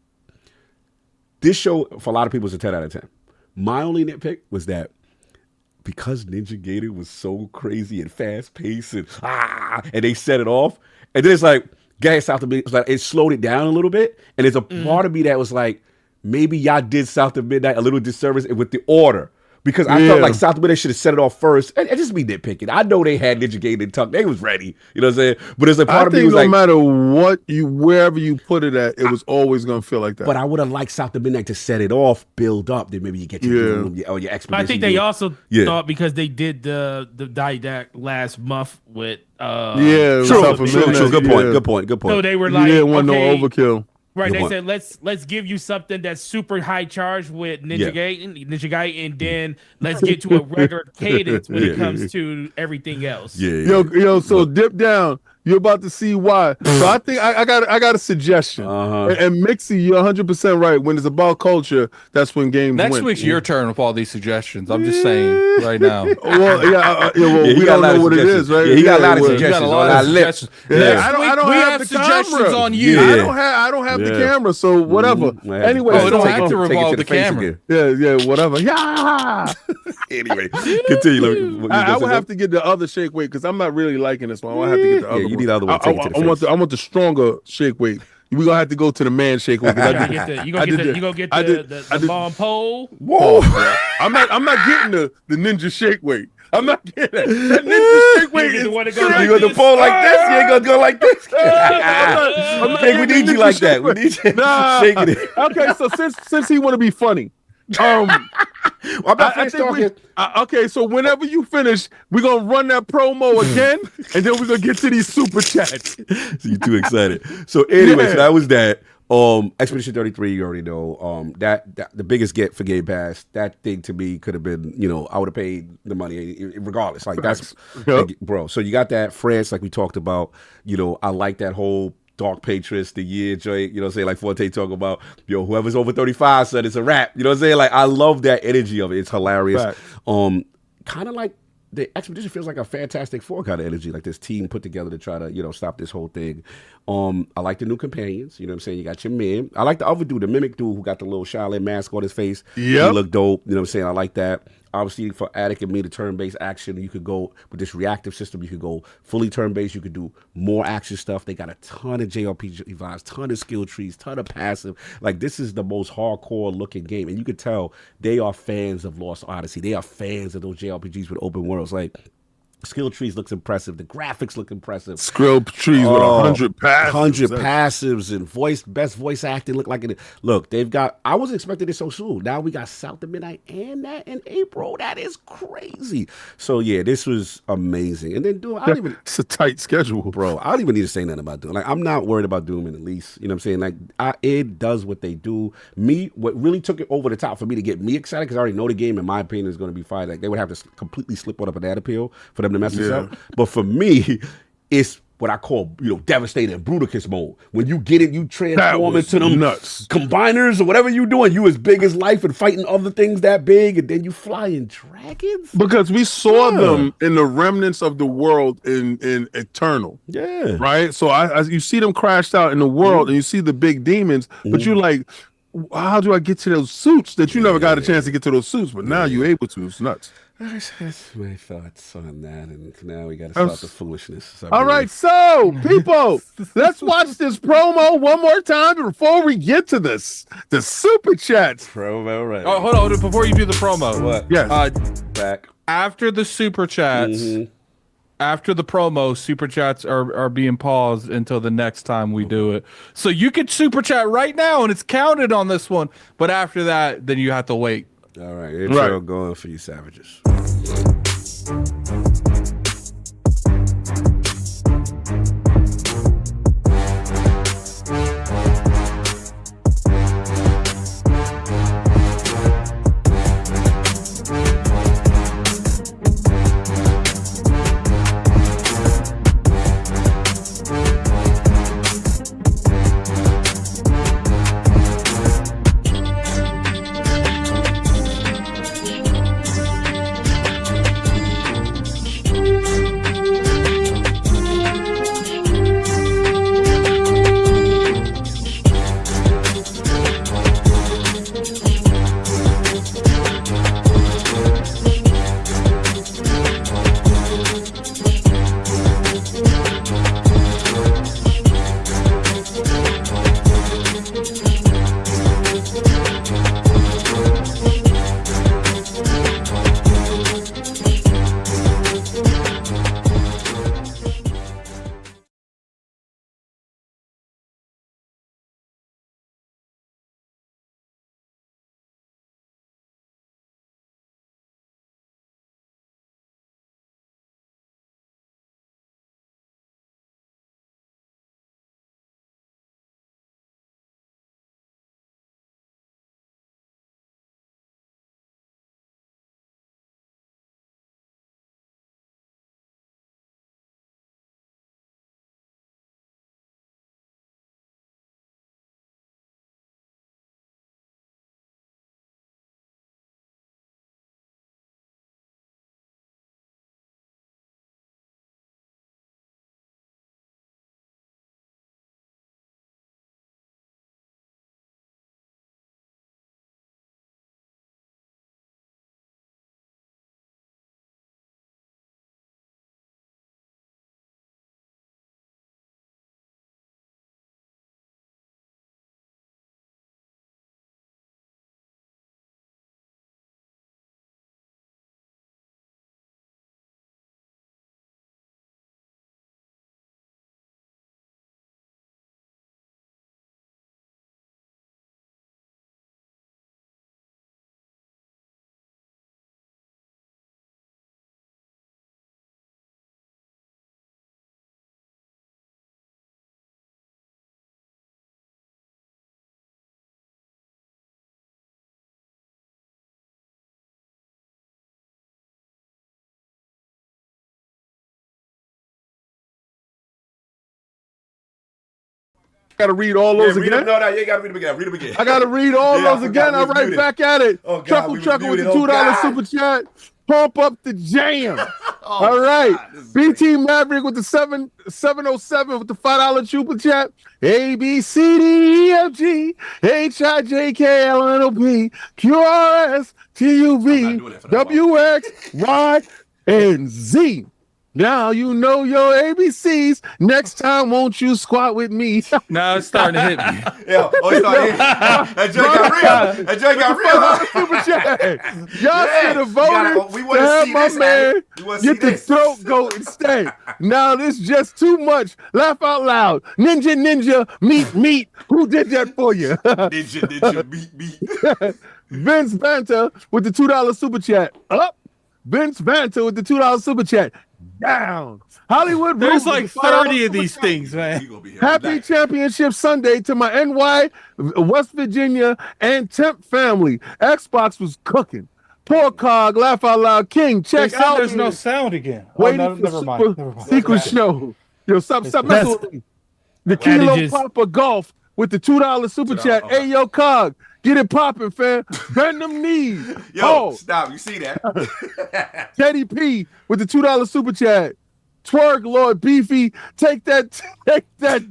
This show, for a lot of people, is a 10 out of 10. My only nitpick was that because Ninja Gaiden was so crazy and fast paced and they set it off, and then it's like, guys, South of Midnight, like, it slowed it down a little bit, and there's a part of me that was like, maybe y'all did South of Midnight a little disservice with the order. Because I felt like South of Midnight should have set it off first. And just me nitpicking. I know they had Ninja Gaiden tucked. They was ready. You know what I'm saying? But there's a part of me was no like, matter wherever you put it at, it was always going to feel like that. But I would have liked South of Midnight to set it off, build up. Then maybe you get your expedition. I think they also thought because they did the didactic last month with true. Good point. So they were You like, didn't want no overkill. Right, Good they point. said let's give you something that's super high charge with Ninja Gaiden, and then let's get to a regular cadence when it comes to everything else. So dip down. You're about to see why. So I think I got a suggestion. And Mixie, you're 100% right. When it's about culture, that's when games Next win. week's your turn with all these suggestions. I'm just saying right now. We don't know what it is, right? Yeah, he got a lot of You suggestions got a lot on our of lip. suggestions. I don't have the suggestions camera. on you. I don't have the camera, so whatever. Anyway, it don't have to revolve the camera. Whatever. Yeah. Anyway, continue. I would have to get the other shake weight because I'm not really liking this one. I have to get the other one. You need the other one. I want the stronger shake weight. We're gonna have to go to the man shake weight. You gonna get the long pole. Whoa! I'm not getting the ninja shake weight. I'm not getting that. That ninja shake weight is the one that you got the pole like this. You ain't gonna go like this. We need you like that. We need you shaking it. Okay, so since he want to be funny, okay, so whenever you finish, we're gonna run that promo again, and then we're gonna get to these super chats. So you're too excited. So anyway, so that was that. Expedition 33, you already know. That the biggest get for Game Pass. That thing to me could have been, I would have paid the money regardless. Like that's bro. So you got that France, like we talked about. I like that whole Dark Patriots, the year joint, like Forte talking about, whoever's over 35, son, it's a wrap. You know what I'm saying? Like, I love that energy of it. It's hilarious. Kind of like the Expedition feels like a Fantastic Four kind of energy, like this team put together to try to, stop this whole thing. I like the new companions. You know what I'm saying? You got your man. I like the other dude, the mimic dude who got the little Shaolin mask on his face. He looked dope. You know what I'm saying? I like that. obviously for Attic and me, the turn-based action, you could go with this reactive system. You could go fully turn-based. You could do more action stuff. They got a ton of JRPG vibes, ton of skill trees, ton of passive. Like, this is the most hardcore looking game, and you could tell they are fans of Lost Odyssey. They are fans of those JRPGs with open worlds. Like, skill trees looks impressive. The graphics look impressive. Skill trees with 100 passives. 100 passives and best voice acting look like it. Look, they've got, I wasn't expecting it so soon. Now we got South of Midnight and that in April. That is crazy. So yeah, this was amazing. And then Doom, it's a tight schedule. Bro, I don't even need to say nothing about Doom. Like, I'm not worried about Doom in the least. You know what I'm saying? Like, it does what they do. What really took it over the top for me to get me excited, because I already know the game, in my opinion, is going to be fire. Like, they would have to completely slip on a banana peel for them to mess this up. But for me, it's what I call, devastating Bruticus mode. When you get it, you transform into them nuts combiners or whatever you doing. You as big as life and fighting other things that big, and then you flying dragons. Because we saw them in the remnants of the world in Eternal. Yeah. Right? So you see them crashed out in the world, and you see the big demons, but you're like, how do I get to those suits that you never got a chance to get to those suits, but now you're able to? It's nuts. That's my thoughts on that, and now we got to start the foolishness. All right, so people, let's watch this promo one more time before we get to this. The super chats promo, right? Oh, hold on, before you do the promo. What? Yes. Back after the super chats. After the promo, super chats are being paused until the next time we do it. So you could super chat right now, and it's counted on this one. But after that, then you have to wait. All right, intro going for you savages. Got to read all those again. No, you ain't got to read them again. Read them again. I got to read all those again. I'm right back at it. Oh, God, Chuckle with the $2 super chat. Pump up the jam. All right. God, this is BT Maverick with the 707 with the $5 super chat. A B C D E F G H I J K L N O P Q R S T U I'm V not doing that for that W X Y and Z. Now you know your ABCs. Next time, won't you squat with me? Now it's starting to hit me. Yeah. Oh, it's like, that joint got real. That joint got real. Super chat. Y'all Yeah, should have you voted gotta- we to wanna have see my this, man Adam. We wanna get see the this. throat goat instead. Now this just too much. Laugh out loud. Ninja, meat. Who did that for you? Ninja, beat. Vince Vanta with the $2 super chat. Up. Vince Vanta with the $2 super chat. Down. Hollywood There's Roof like with the $5 30 of super these chat. things, man. You gonna be here Happy tonight. Championship Sunday to my NY, West Virginia, and Temp family. Xbox was cooking. Poor Cog, laugh out loud. King, They check said out. there's no sound again. Oh, Waiting no, for never mind. Super Never mind. Secret What's that? Show. Yo, stop That's- messing with me. The Kilo Adages. Papa Golf with the $2 super chat. okay. Hey, yo, Cog, get it popping, fam. Bend them knees. Yo, Oh, stop. You see that? Teddy P with the $2 super chat. Twerk, Lord Beefy. Take that,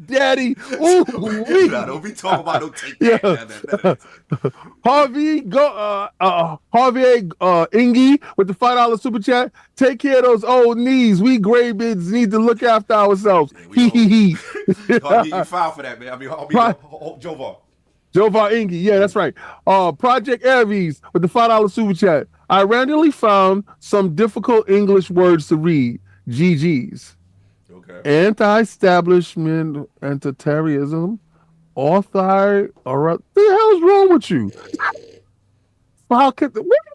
daddy. Ooh, wee. Nah, don't be talking about no take Yeah. that. Harvey Ingy with the $5 super chat. Take care of those old knees. We gray bids need to look after ourselves. Yeah, we Hee. I'll get you filed for that, man. I'll be Jovar. Jovar Ingy, yeah, that's right. Project Aries with the $5 super chat. I randomly found some difficult English words to read. GG's. Okay. Anti-establishment, anti-terrorism, what the hell is wrong with you? What is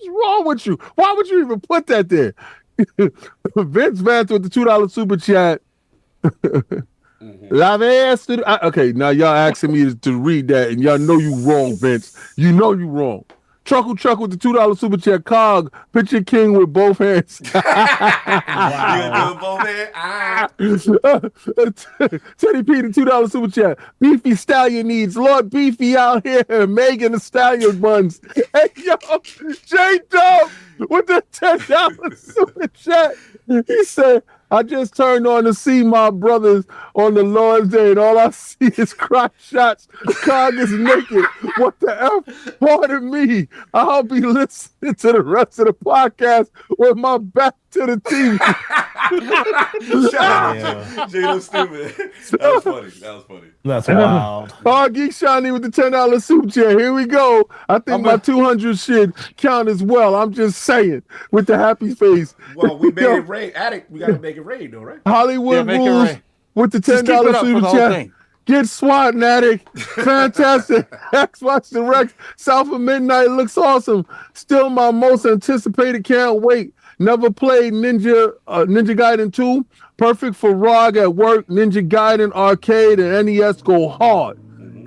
wrong with you? Why would you even put that there? Vince Vance with the $2 super chat. Okay, now y'all asking me to read that, and y'all know you wrong, Vince. You know you wrong. Truckle with the $2 super chat. Cog, picture King with both hands. You gonna do it both hands? Ah. Teddy P, the $2 super chat. Beefy Stallion needs Lord Beefy out here. Megan the Stallion buns. Hey, yo, J-Dub with the $10 super chat. He said, I just turned on to see my brothers on the Lord's Day, and all I see is crotch shots. Cog is naked. What the F? Pardon me. I'll be listening to the rest of the podcast with my back to the TV. Shut up, Jay. Jay, stupid. That was funny. That's wild. Oh, Geek Shiny with the $10 super chat. Here we go. I think my 200 should count as well. I'm just saying with the happy face. Well, we made it rain. Addict, we gotta make it rain, though, right? Hollywood make it Rules rain. with the Just $10 keep it up for super the whole chat. thing. Get swatting, Addict. Fantastic. XboxDeveloperDirect. South of Midnight looks awesome. Still my most anticipated. Can't wait. Never played Ninja Gaiden 2. Perfect for ROG at work. Ninja Gaiden Arcade and NES go hard.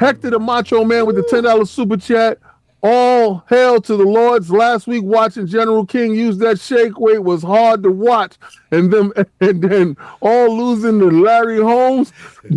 Hector the Macho Man with the $10 super chat. All hail to the Lords. Last week watching General King use that shake weight was hard to watch. And then all losing to Larry Holmes.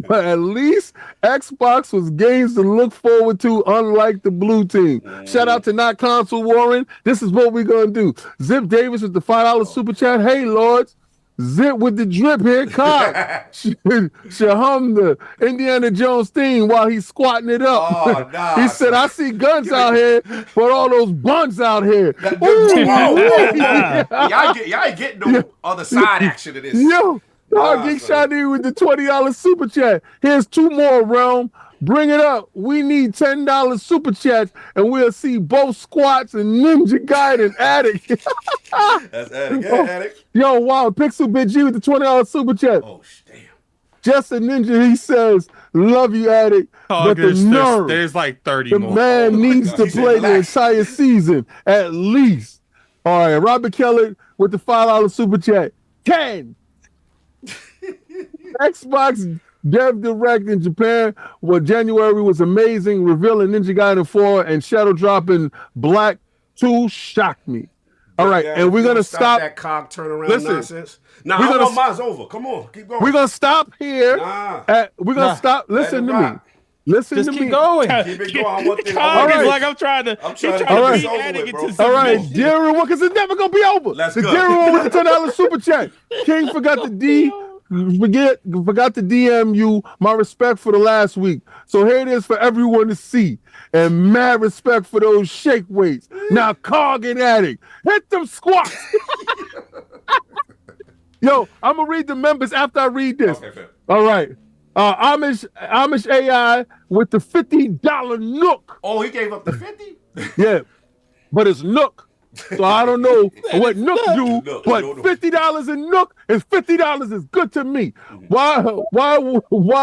But at least Xbox was games to look forward to, unlike the blue team. Shout out to Not Console Warren. This is what we're going to do. Zip Davis with the $5 super chat. Hey, Lords. Zip with the drip here, Cock. Should hum the Indiana Jones theme while he's squatting it up. Oh, nah, He said, I see guns out here, but all those buns out here. Y'all ain't getting no other side action of this. Yo, Nah, Geek son. Shiny with the $20 super chat. Here's two more, Realm. Bring it up. We need $10 super chats, and we'll see both squats and Ninja Gaiden Addict. That's Addict. Yeah, Addict. Yo, wow. Pixel Big G with the $20 super chat. Oh, damn. Just a Ninja, he says, love you, Addict. But the nerve, there's like 30 the more. man Oh my needs God. to He said play the relax. entire season, at least. All right, Robert Keller with the $5 super chat. 10. Xbox Dev Direct in Japan, January was amazing, revealing Ninja Gaiden 4 and shadow dropping Black 2 shocked me. All right, Yeah, and we're you going to don't stop. that cog turnaround Listen, nonsense. Nah, we're I gonna want mine's over. Come on, keep going. We're going to stop here. Nah. We're going to stop. Let Listen it to me. rock. Listen Just to keep me. going. Keep it going. One thing. Cog right. is like I'm trying to I'm he's trying to trying get to this be over adding with, it bro. to some All right, bullshit. Darren Wilkins, it's never gonna be over. Let's The go. Darren with the $10 super chat. King forgot to DM you my respect for the last week. So here it is for everyone to see. And mad respect for those shake weights. Now Cog and Addict, hit them squats. Yo, I'm gonna read the members after I read this. Okay, fair. All right. Amish AI with the $50 Nook. Oh, he gave up the 50? Yeah, but it's Nook. So I don't know what Nook do, Nook, but no, no. $50 in Nook is $50 is good to me. Why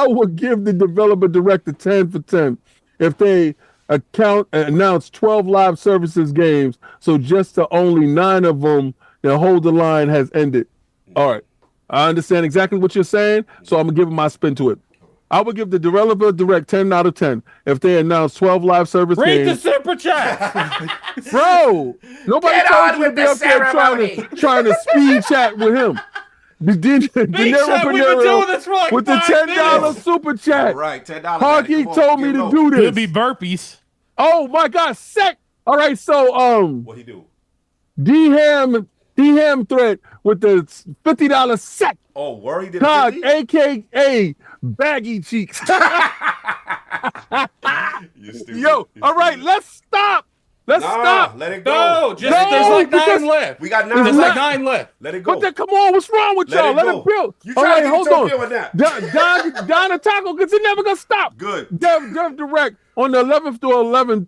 would give the developer director 10 for 10 if they announce 12 live services games, so just to only 9 of them that hold the line has ended? All right, I understand exactly what you're saying, so I'm gonna give my spin to it. I would give the developer direct 10 out of 10 if they announce 12 live service Read the games. super chat. Bro, nobody Get told on you to with be the up there trying to speed chat with him. Big chat, we've been doing this for like with the 5 $10 minutes. super chat. All right, $10. Harky Come on, told me give it to low. do Could be this. burpees. Oh my God, sick. All right, so What he do? D-Ham threat with the $50 sec. Oh, worry did Cog, 50? aka Baggy Cheeks. You stupid. Yo, You all right, stupid. let's stop. Let's Nah, stop. let it go. No, just No, there's like because 9 left. We got It's 9 There's left. like 9 left. Let it go. But then, come on, what's wrong with Let y'all? it Let go. it build. You All trying right, to hold get on. Tokyo with that. Don Taco, because it's never gonna stop. Good. Dev Direct on the 11th to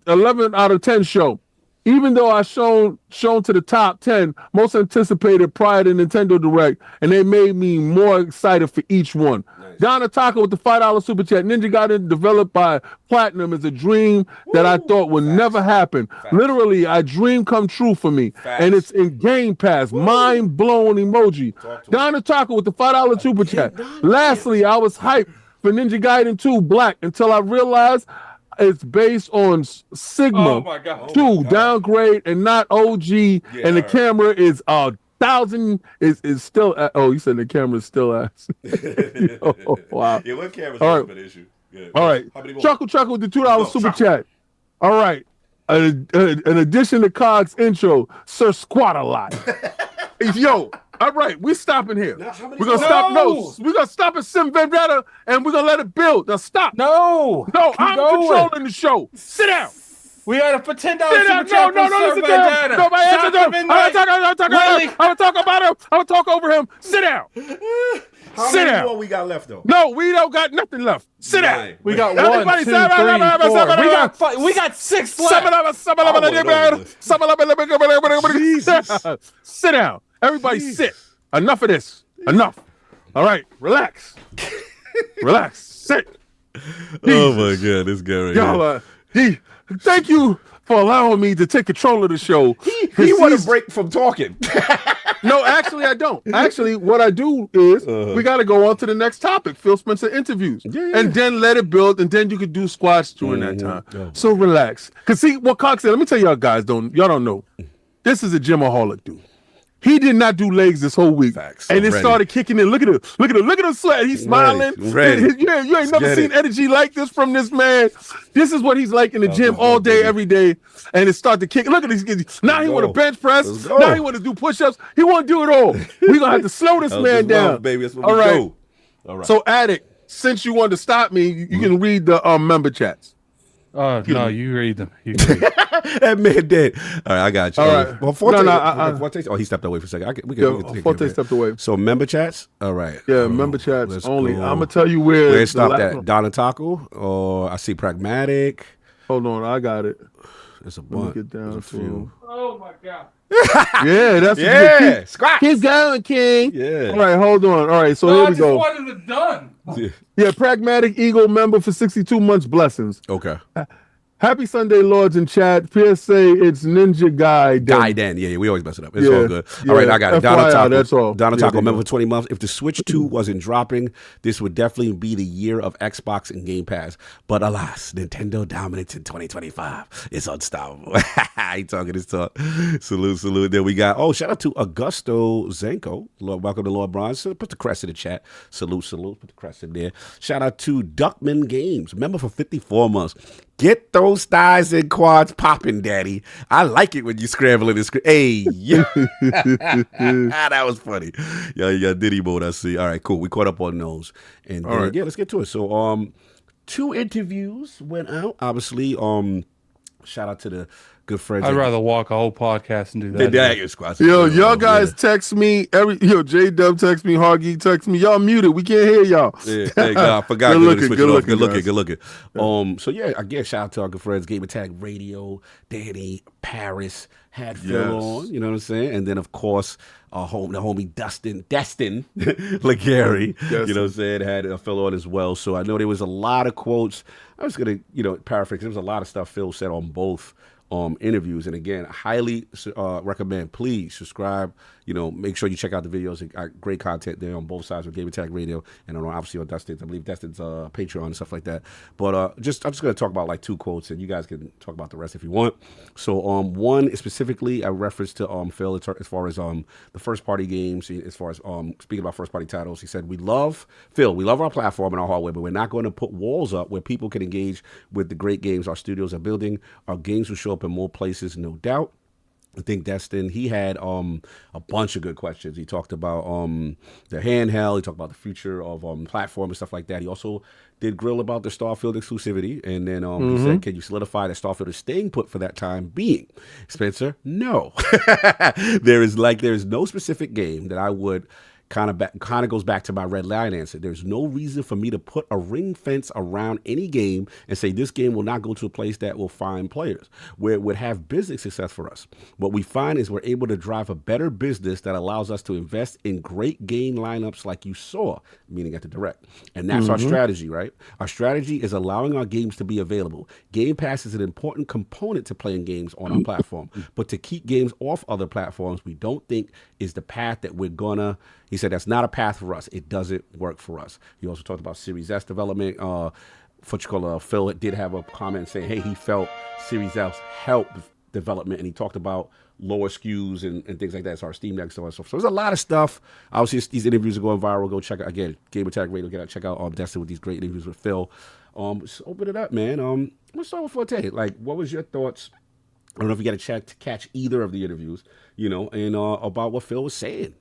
11 out of 10 show. Even though I shown to the top 10 most anticipated prior to Nintendo Direct, and they made me more excited for each one. Nice. Donna Taco with the $5 super chat. Ninja Gaiden developed by Platinum is a dream that I thought would never happen. Literally, a dream come true for me. Facts. And it's in Game Pass. Mind blown emoji. Talk to Donna Taco with the $5 super chat. Lastly, I was hyped for Ninja Gaiden 2 Black until I realized it's based on Sigma Oh my God. 2 downgrade and not OG, and the alright. camera is 1,000 is still you said the camera is still ass. Oh, wow. Yeah, what camera's All all right. right. An issue. Yeah. All right, How many more? chuckle with the $2 super Chuckle. chat. All right, an addition to Cog's intro, Sir Squat a lot. Yo, all right, we're stopping here. Now, how many We're gonna more? stop. No. No, we're gonna stop at Sim Vendetta, and we're gonna let it build. Now stop. No. No, Keep I'm going. controlling the show. Sit down. We got to put $10 Sit down. super chat No, for sit Sir down. Vendetta. No, my answer Stop to the him. midnight. I'm gonna talk about him. I'm gonna talk over him. Sit down. How Sit many down. more we got left, though? No, we don't got nothing left. Sit down. Nine. We got Everybody 1, 2, 3, say- 4. We got 6 left. Sit down. Everybody sit. Enough of this. Enough. All right, relax. Relax. Sit. Oh my God, this guy right Y'all, thank you for allowing me to take control of the show. He want a break from talking. No, actually, I don't. Actually, what I do is we got to go on to the next topic, PhilSpencer interviews, and then let it build, and then you could do squats during that time. So relax. Cause see what Cox said. Let me tell y'all guys, y'all don't know. This is a gymaholic dude. He did not do legs this whole week, Facts. and it Ready. started kicking in. Look at him! Look at him sweat. He's smiling. Ready. You ain't never Get seen it. energy like this from this man. This is what he's like in the gym all day, every day, and it started to kick. Look at this. Now he want to go. bench press. Let's go. Now he want to do push-ups. He want to do it all. We gonna have to slow this man down, baby. That's what All we right. do. All right. So, Addict, since you wanted to stop me, you can read the member chats. Oh, no, you read them. You read them. That man dead. All right, I got you. All right. Well, Forte, No, Forte, he stepped away for a second. We Yeah, can take Forte care of it. stepped away. So member chats. All right. Yeah, member chats let's only. go. I'm gonna tell you where Where the it stopped last- at? Donna Taco, or I see Pragmatic. Hold on, I got it. There's a Let bunch. me get down There's a to few. him. Oh my God. Yeah, that's Yeah, squats. Keep going, King. Yeah. All right, hold on. All right, so No, here I we just go. wanted it done. Yeah, Pragmatic Eagle member for 62 months. Blessings. Okay. Happy Sunday, Lords in chat. PSA, it's Ninja Gaiden. Gaiden. Yeah, we always mess it up. It's all good. All right, I got it. FYI, Taco, that's all. Taco, member for 20 months. If the Switch 2 wasn't dropping, this would definitely be the year of Xbox and Game Pass. But alas, Nintendo dominance in 2025 is unstoppable. He talking his talk. Salute. Then we got, shout out to Augusto Zenko. Welcome to Lord Bronze. Put the crest in the chat. Salute. Put the crest in there. Shout out to Duckman Games, member for 54 months. Get those thighs and quads popping, Daddy. I like it when you scrambling and Hey, yeah. That was funny. Yeah, Diddy mode, I see. All right, cool. We caught up on those. And yeah, let's get to it. So 2 interviews went out. Obviously, shout out to the good friends. I'd rather walk a whole podcast and do that. Y'all guys text me J-Dub text me, Hargy text me. Y'all muted. We can't hear y'all. Yeah, thank God. I forgot. Good looking. So yeah, again, shout out to our good friends, GamertagRadio, Danny, Paris, had Phil on, you know what I'm saying? And then of course, the homie DestinLegarie, you know what I'm saying, had Phil on as well. So I know there was a lot of quotes. I was gonna, paraphrase. There was a lot of stuff Phil said on both interviews. And again, highly recommend, please subscribe, make sure you check out the videos. Great content there on both sides with GamertagRadio and obviously on Destin's, I believe Destin's Patreon and stuff like that. But I'm just going to talk about like 2 quotes and you guys can talk about the rest if you want. So one is specifically a reference to Phil as far as the first party games, as far as speaking about first party titles. He said, we love our platform and our hardware, but we're not going to put walls up where people can engage with the great games our studios are building. Our games will show up in more places, no doubt. I think Destin, he had a bunch of good questions. He talked about the handheld. He talked about the future of platform and stuff like that. He also did grill about the Starfield exclusivity. And then he said, can you solidify that Starfield is staying put for that time being? Spencer, no. There is no specific game that I would kind of goes back to my red line answer. There's no reason for me to put a ring fence around any game and say this game will not go to a place that will find players, where it would have business success for us. What we find is we're able to drive a better business that allows us to invest in great game lineups like you saw, meaning at the Direct. And that's our strategy, right? Our strategy is allowing our games to be available. Game Pass is an important component to playing games on our platform, but to keep games off other platforms, we don't think is the path that we're gonna. He said that's not a path for us. It doesn't work for us. He also talked about Series S development. Phil did have a comment saying, hey, he felt Series S helped development, and he talked about lower SKUs and things like that. So our Steam Deck stuff. So there's a lot of stuff. Obviously, these interviews are going viral. Go check out, again, GamertagRadio. Check out Destin with these great interviews with Phil. Just open it up, man. Let's start with Forte. Like, what was your thoughts? I don't know if you got a chance to catch either of the interviews, and about what Phil was saying.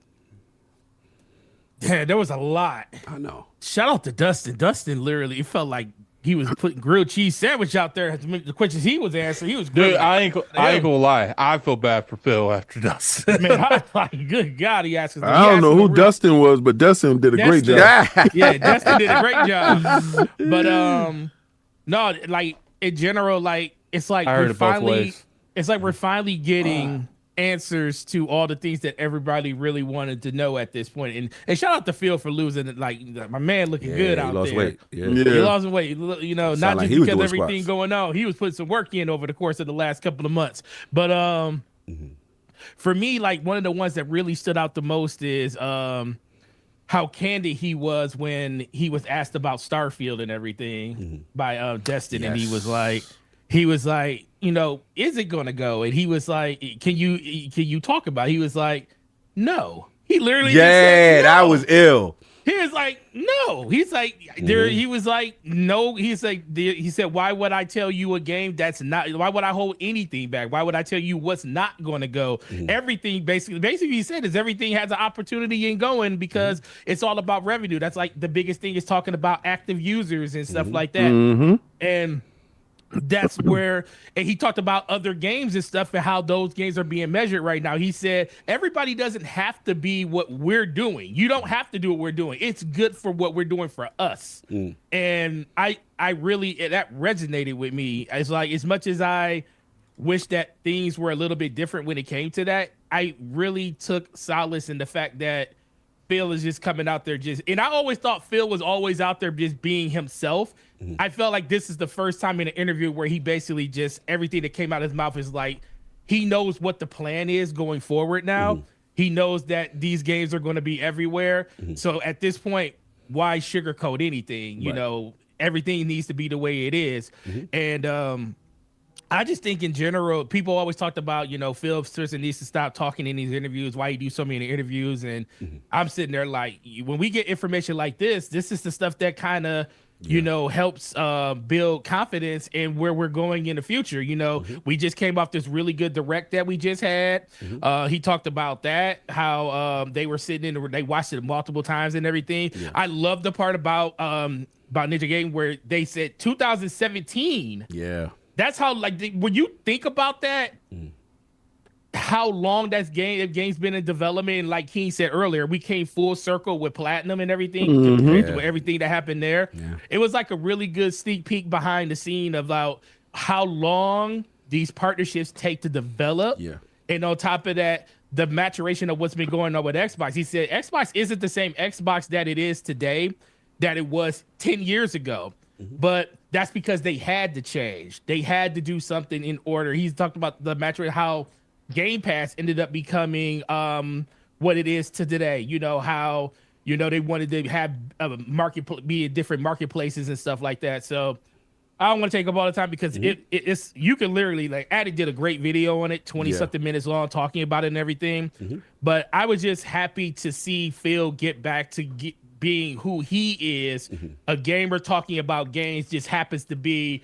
Yeah, there was a lot. I know. Shout out to Dustin. Dustin literally, it felt like he was putting grilled cheese sandwich out there. The questions he was answering, he was good. Dude, I ain't gonna lie. I feel bad for Phil after Dustin. Man, I was like, good God, he asked us. I don't know who Dustin was, but Dustin did a great job. Yeah, Dustin did a great job. But no, like in general, like it's like we're finally getting answers to all the things that everybody really wanted to know at this point. And shout out to Phil for losing. Like my man looking good out there. Weight. Yeah. He lost weight. Not just like because everything going on. He was putting some work in over the course of the last couple of months. But for me, like one of the ones that really stood out the most is how candid he was when he was asked about Starfield and everything by Destin, and he was like, is it gonna go? And he was like, can you talk about it? He was like, no. He literally said, no. That was ill. He was like, no. He's like, he was like, no. He's like, he said, why would I tell you a game that's not? Why would I hold anything back? Why would I tell you what's not going to go? Everything basically he said is everything has an opportunity in going because it's all about revenue. That's like the biggest thing is talking about active users and stuff like that. And that's where, and he talked about other games and stuff and how those games are being measured right now. He said, everybody doesn't have to be what we're doing. You don't have to do what we're doing. It's good for what we're doing for us. And I really, that resonated with me. It's like, as much as I wish that things were a little bit different when it came to that, I really took solace in the fact that Phil is just coming out there and I always thought Phil was always out there just being himself. I felt like this is the first time in an interview where he basically just, everything that came out of his mouth is like, he knows what the plan is going forward now. He knows that these games are going to be everywhere. So at this point, why sugarcoat anything? You know, everything needs to be the way it is. And I just think in general, people always talked about, you know, PhilSpencer needs to stop talking in these interviews. Why you do so many interviews? And I'm sitting there like, when we get information like this is the stuff that kind of, you know, helps build confidence in where we're going in the future. You know, we just came off this really good direct that we just had. He talked about that, how they were sitting in, they watched it multiple times and everything. I love the part about Ninja Gaiden where they said 2017. Yeah. That's how, like, when you think about that, how long game's been in development, and like King said earlier, we came full circle with Platinum and everything, compared to everything that happened there. It was like a really good sneak peek behind the scene about how long these partnerships take to develop. And on top of that, the maturation of what's been going on with Xbox. He said Xbox isn't the same Xbox that it is today that it was 10 years ago. But that's because they had to change. They had to do something in order. He's talked about the maturation, how Game Pass ended up becoming what it is to today. You know, how, you know, they wanted to have a be in different marketplaces and stuff like that. So I don't want to take up all the time because it's, you can literally, like, Addict did a great video on it, 20 something minutes long, talking about it and everything. But I was just happy to see Phil get back to being who he is. A gamer talking about games just happens to be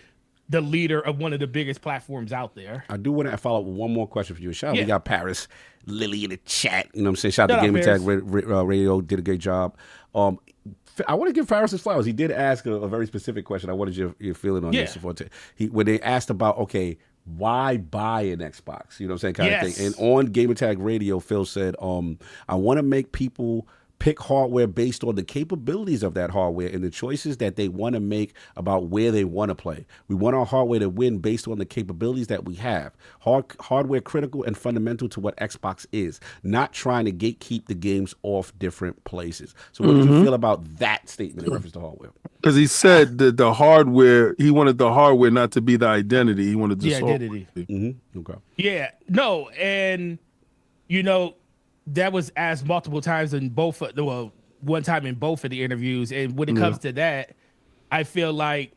the leader of one of the biggest platforms out there. I do want to follow up with one more question for you. Shout out, we got Paris Lily in the chat. You know what I'm saying? Shout out to GamertagRadio, Radio, did a great job. I want to give Paris his flowers. He did ask a very specific question. I wanted your feeling on this. When they asked about, okay, why buy an Xbox? You know what I'm saying? Kind of thing. And on Gamertag Radio, Phil said, I want to make people pick hardware based on the capabilities of that hardware and the choices that they want to make about where they want to play. We want our hardware to win based on the capabilities that we have. Hardware critical and fundamental to what Xbox is, not trying to gatekeep the games off different places. So what did you feel about that statement in reference to hardware? Because he said that the hardware, he wanted the hardware not to be the identity. He wanted the identity. Okay. Yeah, no, and, you know, that was asked multiple times in both, well, one time in both of the interviews. And when it comes to that, I feel like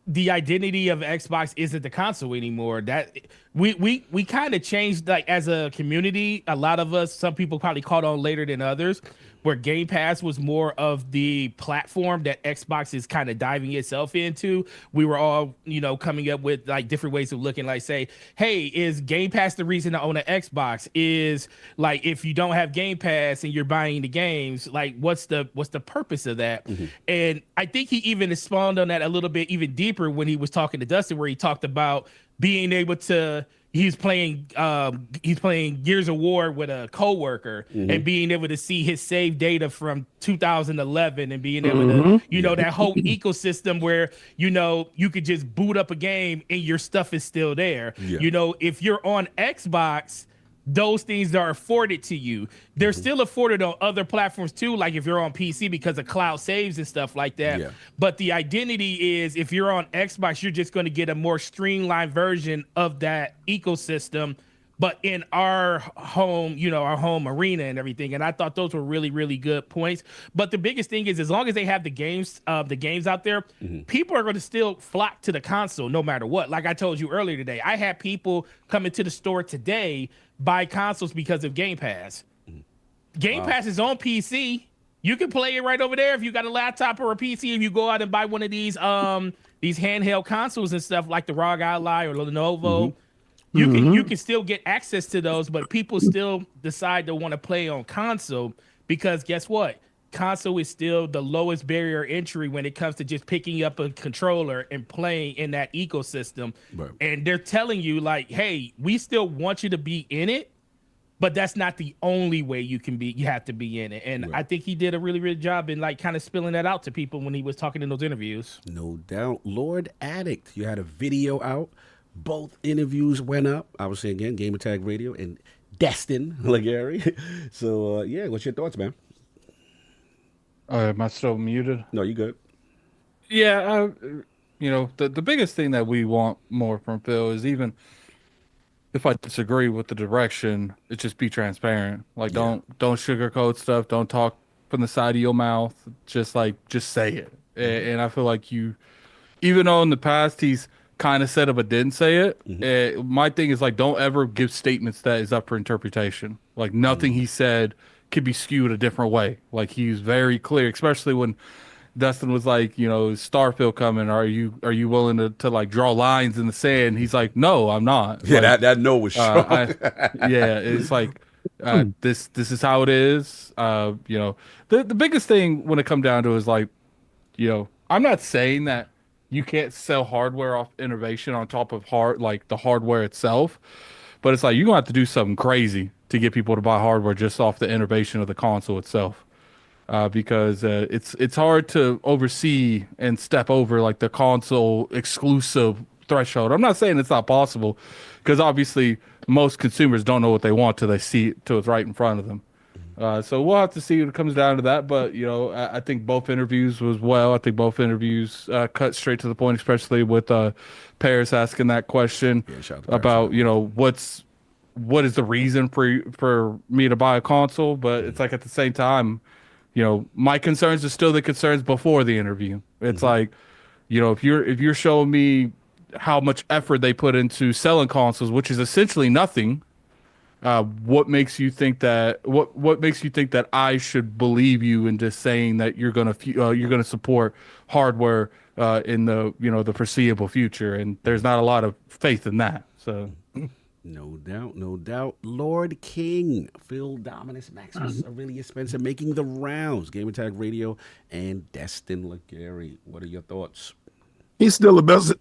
the identity of Xbox isn't the console anymore. That we kind of changed, like, as a community. A lot of us, some people probably caught on later than others, where Game Pass was more of the platform that Xbox is kind of diving itself into. We were all, you know, coming up with, like, different ways of looking, like, say, hey, is Game Pass the reason to own an Xbox? Is, like, if you don't have Game Pass and you're buying the games, like, what's the purpose of that? And I think he even expounded on that a little bit even deeper when he was talking to Dustin, where he talked about being able to, he's playing Gears of War with a coworker and being able to see his save data from 2011 and being able to, you know, that whole ecosystem where, you know, you could just boot up a game and your stuff is still there. You know, if you're on Xbox, those things are afforded to you. They're still afforded on other platforms too, like if you're on PC because of cloud saves and stuff like that. But the identity is, if you're on Xbox, you're just going to get a more streamlined version of that ecosystem, but in our home, you know, our home arena and everything. And I thought those were really, really good points. But the biggest thing is, as long as they have the games out there, people are going to still flock to the console no matter what. Like I told you earlier today, I had people come into the store today buy consoles because of Game Pass. Game Pass is on PC. You can play it right over there if you got a laptop or a PC. If you go out and buy one of these handheld consoles and stuff like the ROG Ally or Lenovo, you can still get access to those. But people still decide to want to play on console because guess what? Console is still the lowest barrier entry when it comes to just picking up a controller and playing in that ecosystem. And they're telling you, like, hey, we still want you to be in it, but that's not the only way you can be. You have to be in it. And I think he did a really, really good job in, like, kind of spilling that out to people when he was talking in those interviews. No doubt. Lord Addict, you had a video out. Both interviews went up. I was saying again, Gamertag Radio and DestinLegarie. So, yeah, what's your thoughts, man? Am I still muted? No, you good. Yeah, the biggest thing that we want more from Phil is, even if I disagree with the direction, it's just be transparent. Like, don't sugarcoat stuff. Don't talk from the side of your mouth. Just say it. And I feel like even though in the past he's kind of said it but didn't say it, my thing is, like, don't ever give statements that is up for interpretation. Like, nothing he said could be skewed a different way. Like, he's very clear, especially when Dustin was like, Starfield coming. Are you willing to like draw lines in the sand? He's like, no, I'm not. Yeah, like, that no was strong. It's like, this is how it is. The biggest thing when it come down to is, like, I'm not saying that you can't sell hardware off innovation on top of the hardware itself, but it's like you're gonna have to do something crazy to get people to buy hardware just off the innovation of the console itself. Because it's hard to oversee and step over like the console exclusive threshold. I'm not saying it's not possible, because obviously most consumers don't know what they want till they see it, till it's right in front of them. So we'll have to see when it comes down to that. But I think both interviews was well. I think both interviews cut straight to the point, especially with Paris asking that question about what is the reason for me to buy a console. But it's like, at the same time, my concerns are still the concerns before the interview. It's like, if you're showing me how much effort they put into selling consoles, which is essentially nothing, what makes you think that I should believe you in just saying that you're gonna support hardware in the foreseeable future? And there's not a lot of faith in that. So. No doubt. Lord King, Phil Dominus, Maximus Aurelius Spencer making the rounds. GamertagRadio and DestinLegarie. What are your thoughts? He's still the best.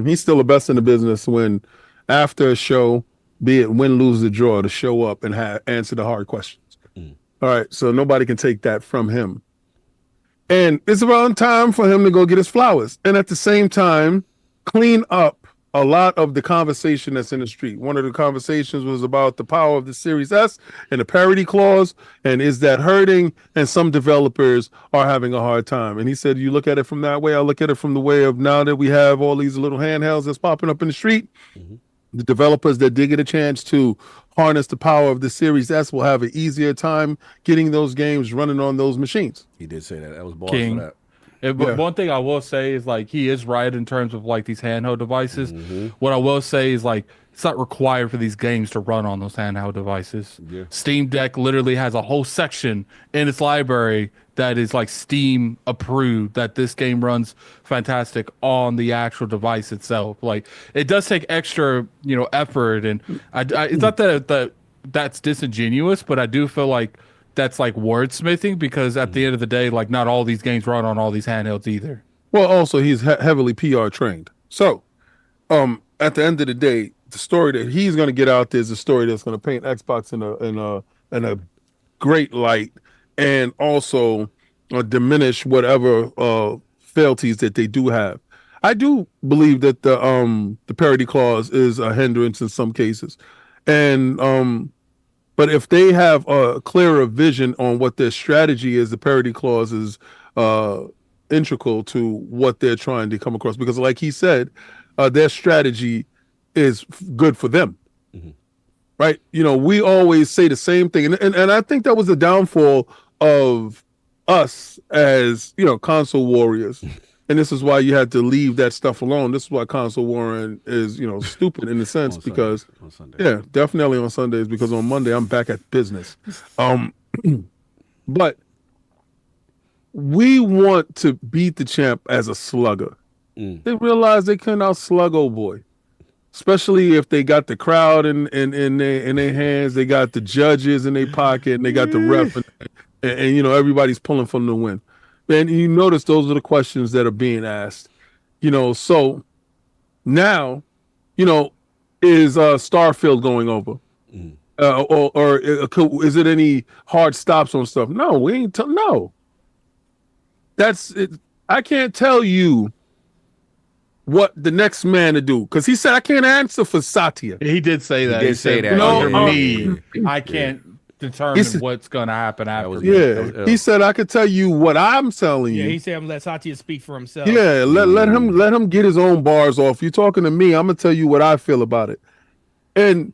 He's still the best in the business when, after a show, be it win, lose, or draw, to show up and answer the hard questions. All right, so nobody can take that from him. And it's around time for him to go get his flowers, and at the same time, clean up a lot of the conversation that's in the street. One of the conversations was about the power of the Series S and the parity clause, and is that hurting? And some developers are having a hard time. And he said, you look at it from that way. I look at it from the way of, now that we have all these little handhelds that's popping up in the street, the developers that did get a chance to harness the power of the Series S will have an easier time getting those games running on those machines. He did say that. That was balls King. for that. But one thing I will say is, like, he is right in terms of like these handheld devices. What I will say is, like, it's not required for these games to run on those handheld devices. Steam Deck literally has a whole section in its library that is like Steam approved, that this game runs fantastic on the actual device itself. Like, it does take extra, effort, and it's not that that's disingenuous, but I do feel like that's like wordsmithing, because at the end of the day, like, not all these games run on all these handhelds either. Well, also, he's heavily PR trained. So, at the end of the day, the story that he's going to get out there is a story that's going to paint Xbox in a great light, and also diminish whatever frailties that they do have. I do believe that the parity clause is a hindrance in some cases, and but if they have a clearer vision on what their strategy is, the parity clause is integral to what they're trying to come across. Because, like he said, their strategy is good for them, right? We always say the same thing, and I think that was the downfall of us as console warriors. And this is why you had to leave that stuff alone. This is why console warring is, stupid in a sense, because definitely on Sundays, because on Monday I'm back at business. But we want to beat the champ as a slugger. They realize they couldn't out-slug old boy, especially if they got the crowd in their hands, they got the judges in their pocket, and they got the ref, and everybody's pulling for them to win. And you notice those are the questions that are being asked, so now, is Starfield going over? Or is it any hard stops on stuff? No, we ain't. No, that's it. I can't tell you what the next man to do, because he said I can't answer for Satya. He did say that. He did say that. Under me, I can't determine what's going to happen after. He said I could tell you what I'm telling you. Yeah, he said I'm gonna let Satya speak for himself. Yeah, let him get his own bars off. You're talking to me, I'm gonna tell you what I feel about it. And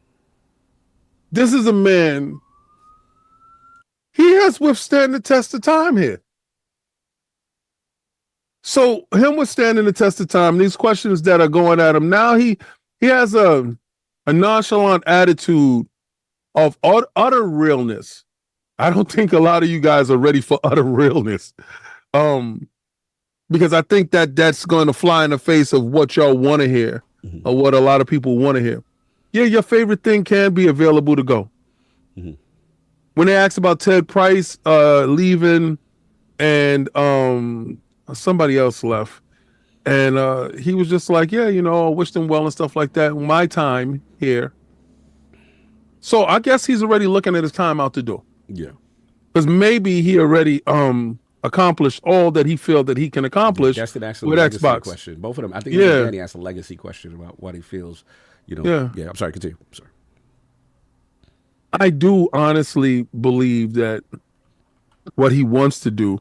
this is a man, he has withstood the test of time here. So him withstanding the test of time, these questions that are going at him, now he has a nonchalant attitude of utter realness. I don't think a lot of you guys are ready for utter realness. Because I think that's going to fly in the face of what y'all want to hear, or what a lot of people want to hear. Yeah, your favorite thing can be available to go. When they asked about Ted Price leaving, and somebody else left, and he was just like, yeah, I wish them well and stuff like that. My time here. So I guess he's already looking at his time out the door. Yeah. Because maybe he already accomplished all that he feels that he can accomplish with Xbox. Question. Both of them. I think Danny asked a legacy question about what he feels. Yeah. I'm sorry. Continue. I'm sorry. I do honestly believe that what he wants to do,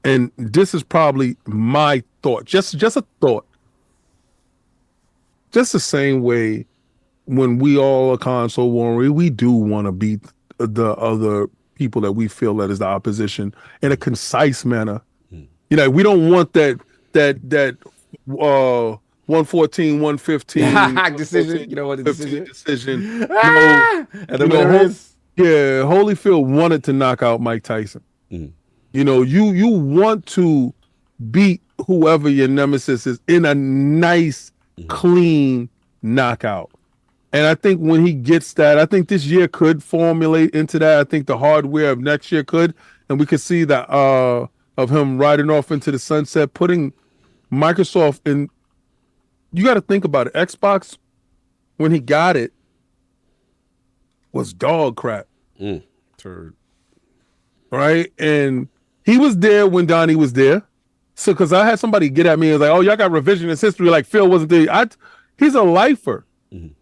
and this is probably my thought, just a thought, just the same way when we all are console warrior, we do want to beat the other people that we feel that is the opposition in a concise manner. We don't want that 114, 115 decision. You know what the decision. And Holyfield wanted to knock out Mike Tyson. You want to beat whoever your nemesis is in a nice, clean knockout. And I think when he gets that, I think this year could formulate into that. I think the hardware of next year could, and we could see that of him riding off into the sunset, putting Microsoft in. You got to think about it. Xbox, when he got it, was dog crap. Right? And he was there when Donnie was there. So, because I had somebody get at me and was like, oh, y'all got revisionist history, like Phil wasn't there. He's a lifer.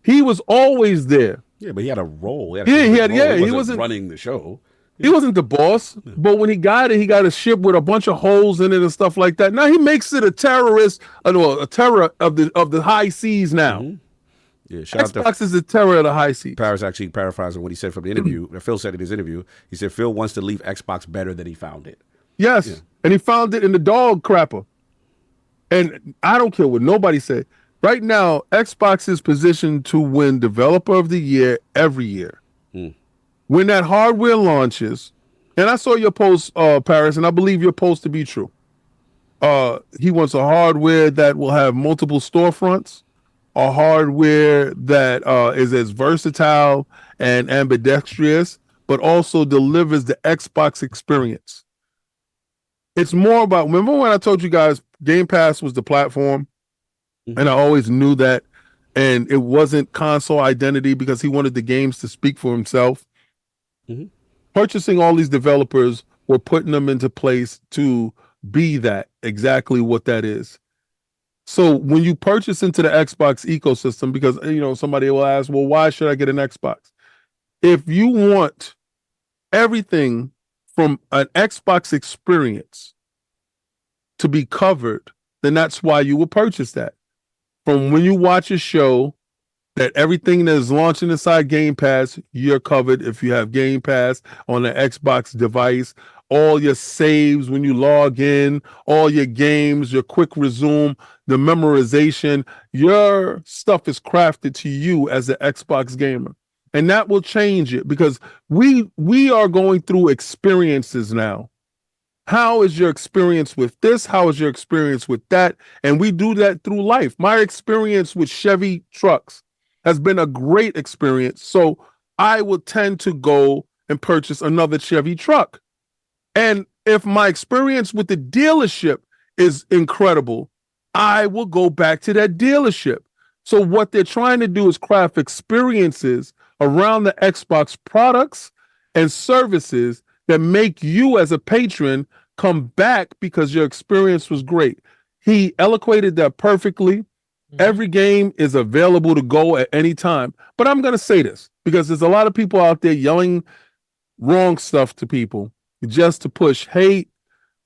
He was always there. Yeah, but he had a role. He wasn't running the show. He wasn't the boss. But when he got it, he got a ship with a bunch of holes in it and stuff like that. Now he makes it a terrorist, a terror of the high seas now. Yeah, Xbox is the terror of the high seas. Paris actually paraphrasing what he said from the interview. Phil said in his interview, he said Phil wants to leave Xbox better than he found it. Yes, and he found it in the dog crapper. And I don't care what nobody said. Right now, Xbox is positioned to win Developer of the Year every year. When that hardware launches, and I saw your post, Paris, and I believe your post to be true. He wants a hardware that will have multiple storefronts, a hardware that is as versatile and ambidextrous, but also delivers the Xbox experience. It's more about, remember when I told you guys Game Pass was the platform? And I always knew that, and it wasn't console identity because he wanted the games to speak for himself. Purchasing all these developers, we're putting them into place to be that, exactly what that is. So when you purchase into the Xbox ecosystem, because somebody will ask, well, why should I get an Xbox? If you want everything from an Xbox experience to be covered, then that's why you will purchase that. From when you watch a show, that everything that is launching inside Game Pass, you're covered if you have Game Pass on the Xbox device. All your saves when you log in, all your games, your quick resume, the memorization, your stuff is crafted to you as an Xbox gamer. And that will change it because we are going through experiences now. How is your experience with this? How is your experience with that? And we do that through life. My experience with Chevy trucks has been a great experience. So I will tend to go and purchase another Chevy truck. And if my experience with the dealership is incredible, I will go back to that dealership. So what they're trying to do is craft experiences around the Xbox products and services that make you as a patron come back because your experience was great. He eloquated that perfectly. Every game is available to go at any time. But I'm going to say this because there's a lot of people out there yelling wrong stuff to people just to push hate,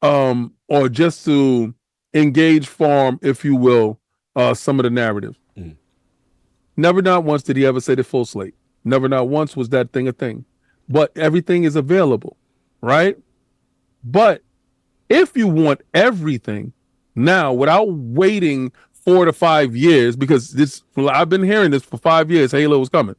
or just to engage farm, if you will, some of the narrative. Never not once did he ever say the full slate. Never not once was that thing a thing. But everything is available, right? But if you want everything now without waiting 4 to 5 years, because I've been hearing this for 5 years, Halo was coming.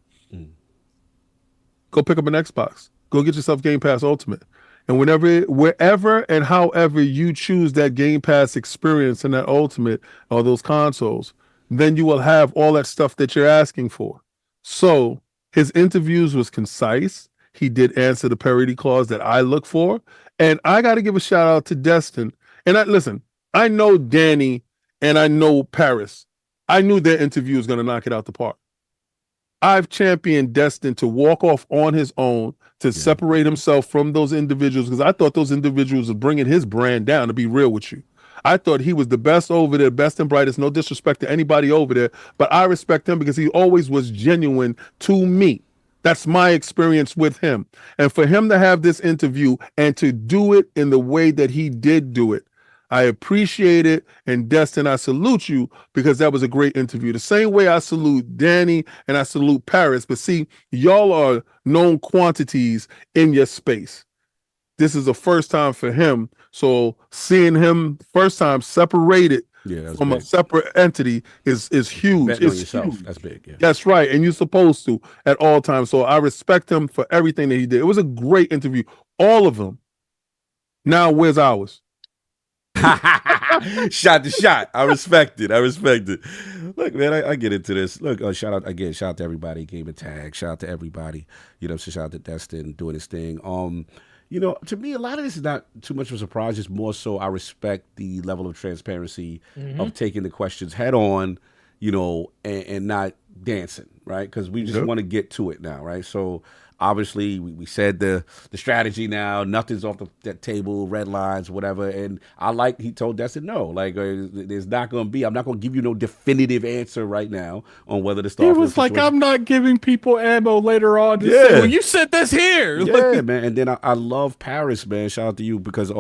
Go pick up an Xbox. Go get yourself Game Pass Ultimate. And wherever and however you choose that Game Pass experience and that Ultimate or those consoles, then you will have all that stuff that you're asking for. So his interviews was concise. He did answer the parody clause that I look for. And I got to give a shout out to Destin. And listen, I know Danny and I know Paris. I knew their interview was going to knock it out the park. I've championed Destin to walk off on his own, to separate himself from those individuals, because I thought those individuals were bringing his brand down, to be real with you. I thought he was the best over there, best and brightest, no disrespect to anybody over there, but I respect him because he always was genuine to me. That's my experience with him. And for him to have this interview and to do it in the way that he did do it, I appreciate it. And Destin, I salute you because that was a great interview. The same way I salute Danny and I salute Paris. But see, y'all are known quantities in your space. This is the first time for him. So seeing him first time separated from a separate entity is huge. It's huge. That's big. Yeah. That's right. And you're supposed to at all times. So I respect him for everything that he did. It was a great interview. All of them. Now, where's ours? Shot to shot. I respect it. Look, man, I get into this. Look, shout out to everybody, GamerTag. Shout out to everybody. Shout out to Destin doing his thing. To me, a lot of this is not too much of a surprise. It's more so I respect the level of transparency of taking the questions head on, and not dancing, right? Because we just want to get to it now, right? So obviously we said the strategy now, nothing's off that table, red lines, whatever. And he told Destin, no, there's not going to be, I'm not going to give you no definitive answer right now on whether the Starfield It was like, I'm not giving people ammo later on to say, well, you said this here. Yeah, man. And then I love Paris, man. Shout out to you because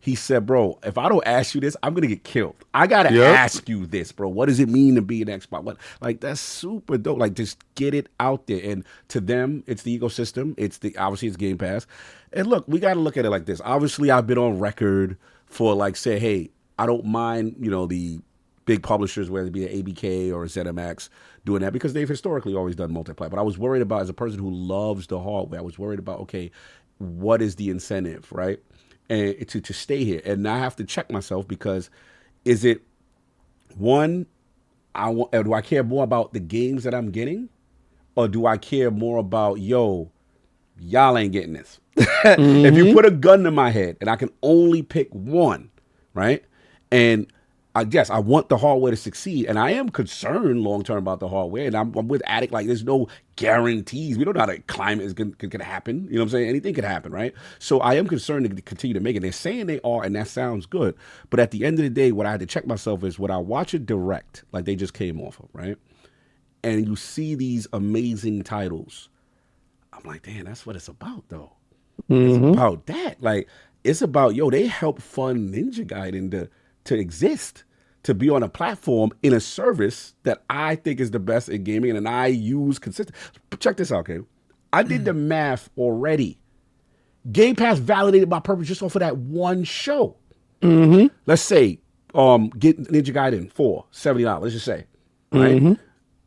he said, bro, if I don't ask you this, I'm going to get killed. I got to ask you this, bro. What does it mean to be an Xbox? That's super dope. Just get it out there. And to them, it's the ecosystem. Obviously, it's Game Pass. And look, we got to look at it like this. Obviously, I've been on record for say, hey, I don't mind, the big publishers, whether it be an ABK or a ZMX, doing that because they've historically always done multiplayer. But I was worried about, as a person who loves the hardware, I was worried about, okay, what is the incentive, right? And to stay here, and I have to check myself because is it one? Do I care more about the games that I'm getting, or do I care more about y'all ain't getting this? If you put a gun to my head and I can only pick one, right? And I guess I want the hardware to succeed, and I am concerned long term about the hardware. And I'm with Addict. There's no guarantees. We don't know how the climate is going to happen. You know what I'm saying? Anything could happen, right? So I am concerned to continue to make it. They're saying they are, and that sounds good. But at the end of the day, what I had to check myself is when I watch a direct, like they just came off of, right? And you see these amazing titles, I'm like, damn, that's what it's about, though. It's about that. It's about they help fund Ninja Gaiden to exist, to be on a platform in a service that I think is the best in gaming and I use consistently. Check this out, okay? I did the math already. Game Pass validated my purpose just off of that one show. Let's say, get Ninja Gaiden 4, $70, let's just say, right? Doom,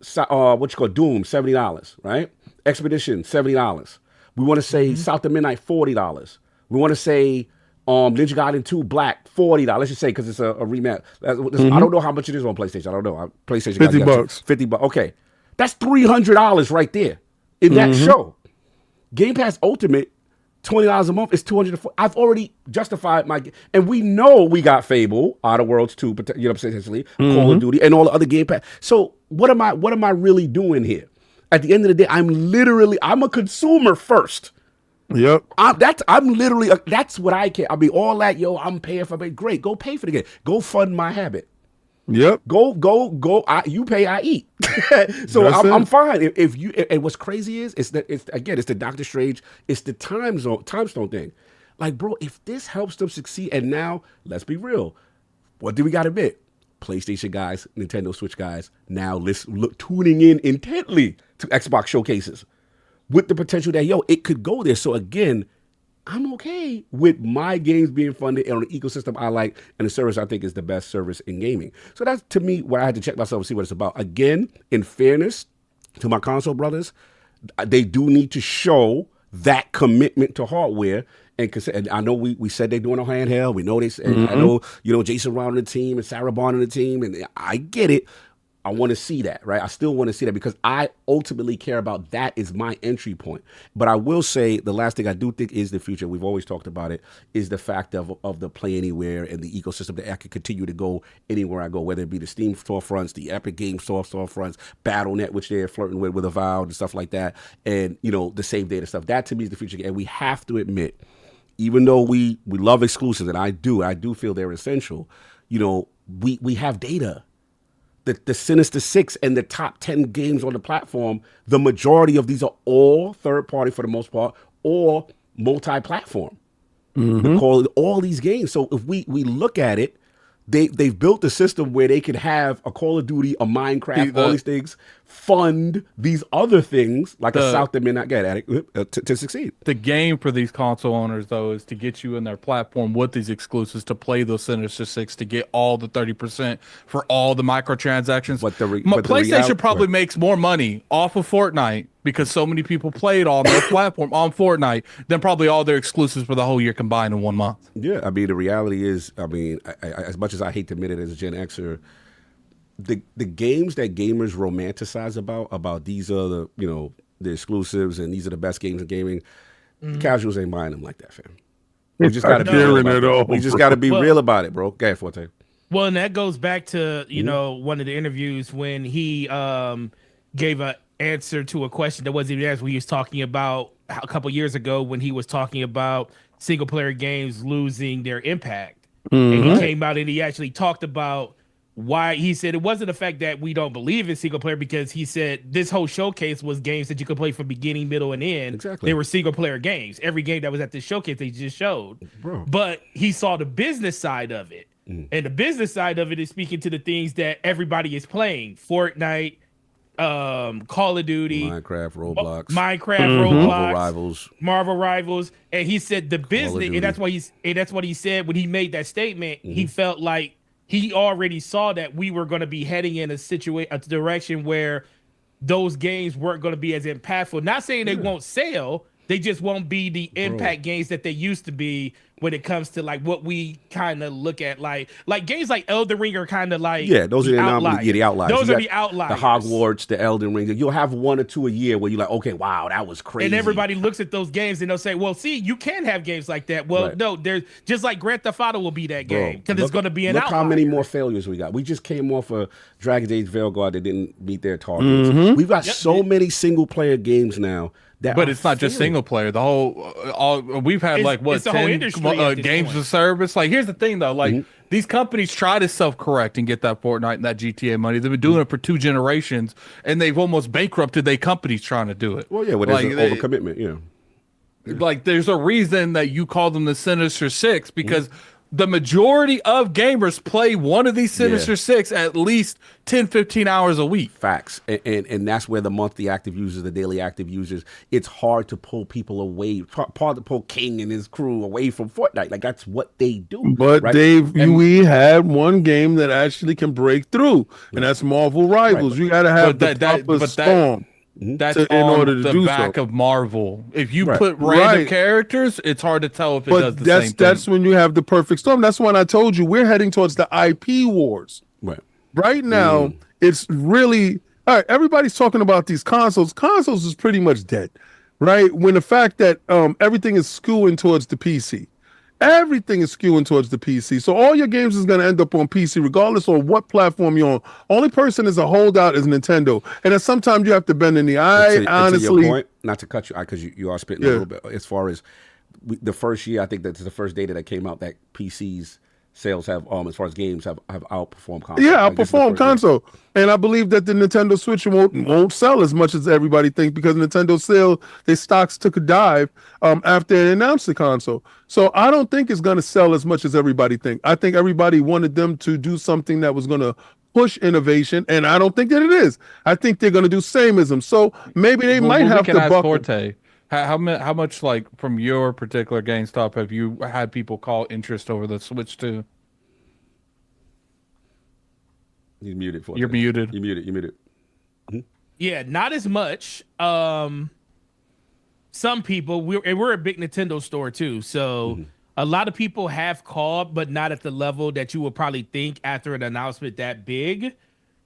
$70, right? Expedition, $70. We want to say South of Midnight, $40. We want to say Ninja Gaiden 2 Black, $40. Let's just say because it's a remap. I don't know how much it is on PlayStation. I don't know. PlayStation $50. $50. Okay, that's $300 right there in that show. Game Pass Ultimate, $20 a month is $240. I've already justified and we know we got Fable, Outer Worlds 2, potentially Call of Duty, and all the other Game Pass. So what am I really doing here? At the end of the day, I'm a consumer first. Yep. That's what I care. I mean, all that, I'm paying for it. Great, go pay for the game. Go fund my habit. Yep. Go. You pay, I eat. So I'm fine. If you, and what's crazy is, it's the Doctor Strange, it's the time stone thing. Like, bro, if this helps them succeed, and now let's be real, what do we got to admit? PlayStation guys, Nintendo Switch guys, now tuning in intently to Xbox showcases with the potential that, it could go there. So again, I'm okay with my games being funded on an ecosystem I like and a service I think is the best service in gaming. So that's, to me, where I had to check myself and see what it's about. Again, in fairness to my console brothers, they do need to show that commitment to hardware. And I know we said they're doing a handheld. We know they said, I know, Jason Round and the team and Sarah Bond and the team, and I get it. I want to see that, right? I still want to see that because I ultimately care about that is my entry point. But I will say the last thing I do think is the future, we've always talked about it, is the fact of the Play Anywhere and the ecosystem that I could continue to go anywhere I go, whether it be the Steam storefronts, the Epic Games storefronts, Battle.net, which they're flirting with Avowed and stuff like that, and, the Save Data stuff. That to me is the future. And we have to admit, even though we love exclusives, and I do feel they're essential, we have data. The Sinister Six and the top 10 games on the platform, the majority of these are all third party for the most part, or multi-platform. All these games. So if we look at it, they've built a system where they could have a Call of Duty, a Minecraft, all these things, fund these other things like a South that may not get at it to succeed. The game for these console owners, though, is to get you in their platform with these exclusives to play those Sinister Six to get all the 30% for all the microtransactions. But PlayStation probably makes more money off of Fortnite because so many people played on their platform on Fortnite than probably all their exclusives for the whole year combined in 1 month. Yeah, the reality is, as much as I hate to admit it as a Gen Xer, the games that gamers romanticize about these are the exclusives and these are the best games in gaming, casuals ain't buying them like that, fam. We just got to be real about it. We just got to be real about it, bro. Go ahead, Forte. Well, and that goes back to one of the interviews when he gave an answer to a question that wasn't even asked. When he was talking about a couple years ago when he was talking about single player games losing their impact, and he came out and he actually talked about why. He said it wasn't the fact that we don't believe in single player, because he said this whole showcase was games that you could play from beginning, middle, and end. Exactly. They were single player games. Every game that was at this showcase they just showed. Bro. But he saw the business side of it. And the business side of it is speaking to the things that everybody is playing. Fortnite, Call of Duty, Minecraft, Roblox, Marvel Rivals. And he said the business, and that's what he said when he made that statement. He felt like he already saw that we were going to be heading in a direction where those games weren't going to be as impactful. Not saying they won't sell, they just won't be the impact games that they used to be when it comes to like what we kind of look at, like games like Elden Ring are kind of like those are the outliers. Yeah, the outliers. Those are the outliers. The Hogwarts, the Elden Ring. You'll have 1 or 2 a year where you're like, okay, wow, that was crazy. And everybody looks at those games and they'll say, well, see, you can have games like that. Well, no, there's just like Grand Theft Auto will be that game because it's going to be an outlier. Look how many more failures we got. We just came off a Dragon Age Veilguard that didn't meet their targets. We've got so many single player games now. But it's not just single player. The whole, we've had 10 games of service. Like, here's the thing though, like these companies try to self-correct and get that Fortnite and that GTA money. They've been doing it for 2 generations, and they've almost bankrupted their companies trying to do it. Well, yeah, there's an overcommitment. Yeah, like there's a reason that you call them the Sinister Six because the majority of gamers play one of these Sinister Six at least 10, 15 hours a week. Facts. And that's where the monthly active users, the daily active users, it's hard to pull people away, hard to pull King and his crew away from Fortnite. Like, that's what they do. But right? Dave, we had one game that actually can break through, and that's Marvel Rivals. You got to have the proper storm. That's in order to do back of Marvel. If you put random characters, it's hard to tell if it does the same thing. That's when you have the perfect storm. That's when I told you we're heading towards the IP wars. Right now, it's really all right. Everybody's talking about these consoles. Consoles is pretty much dead, right? When the fact that everything is skewing towards the PC. Everything is skewing towards the PC. So all your games is going to end up on PC, regardless of what platform you're on. Only person is a holdout is Nintendo. And then sometimes you have to bend in the eye. Honestly, to your point, not to cut you, because you are spitting a little bit. As far as the first year, I think that's the first data that came out that PCs sales have as far as games have outperformed console. Yeah, outperformed console. And I believe that the Nintendo Switch won't sell as much as everybody thinks because Nintendo their stocks took a dive after they announced the console. So I don't think it's going to sell as much as everybody thinks. I think everybody wanted them to do something that was going to push innovation, and I don't think that it is. I think they're going to do same as them. So maybe they might have to buckle. Forte. How much, like, from your particular GameStop have you had people call interest over the Switch 2? He's muted. You're muted. You're muted. Mm-hmm. Yeah, not as much. Some people, we're a big Nintendo store too, so a lot of people have called, but not at the level that you would probably think after an announcement that big.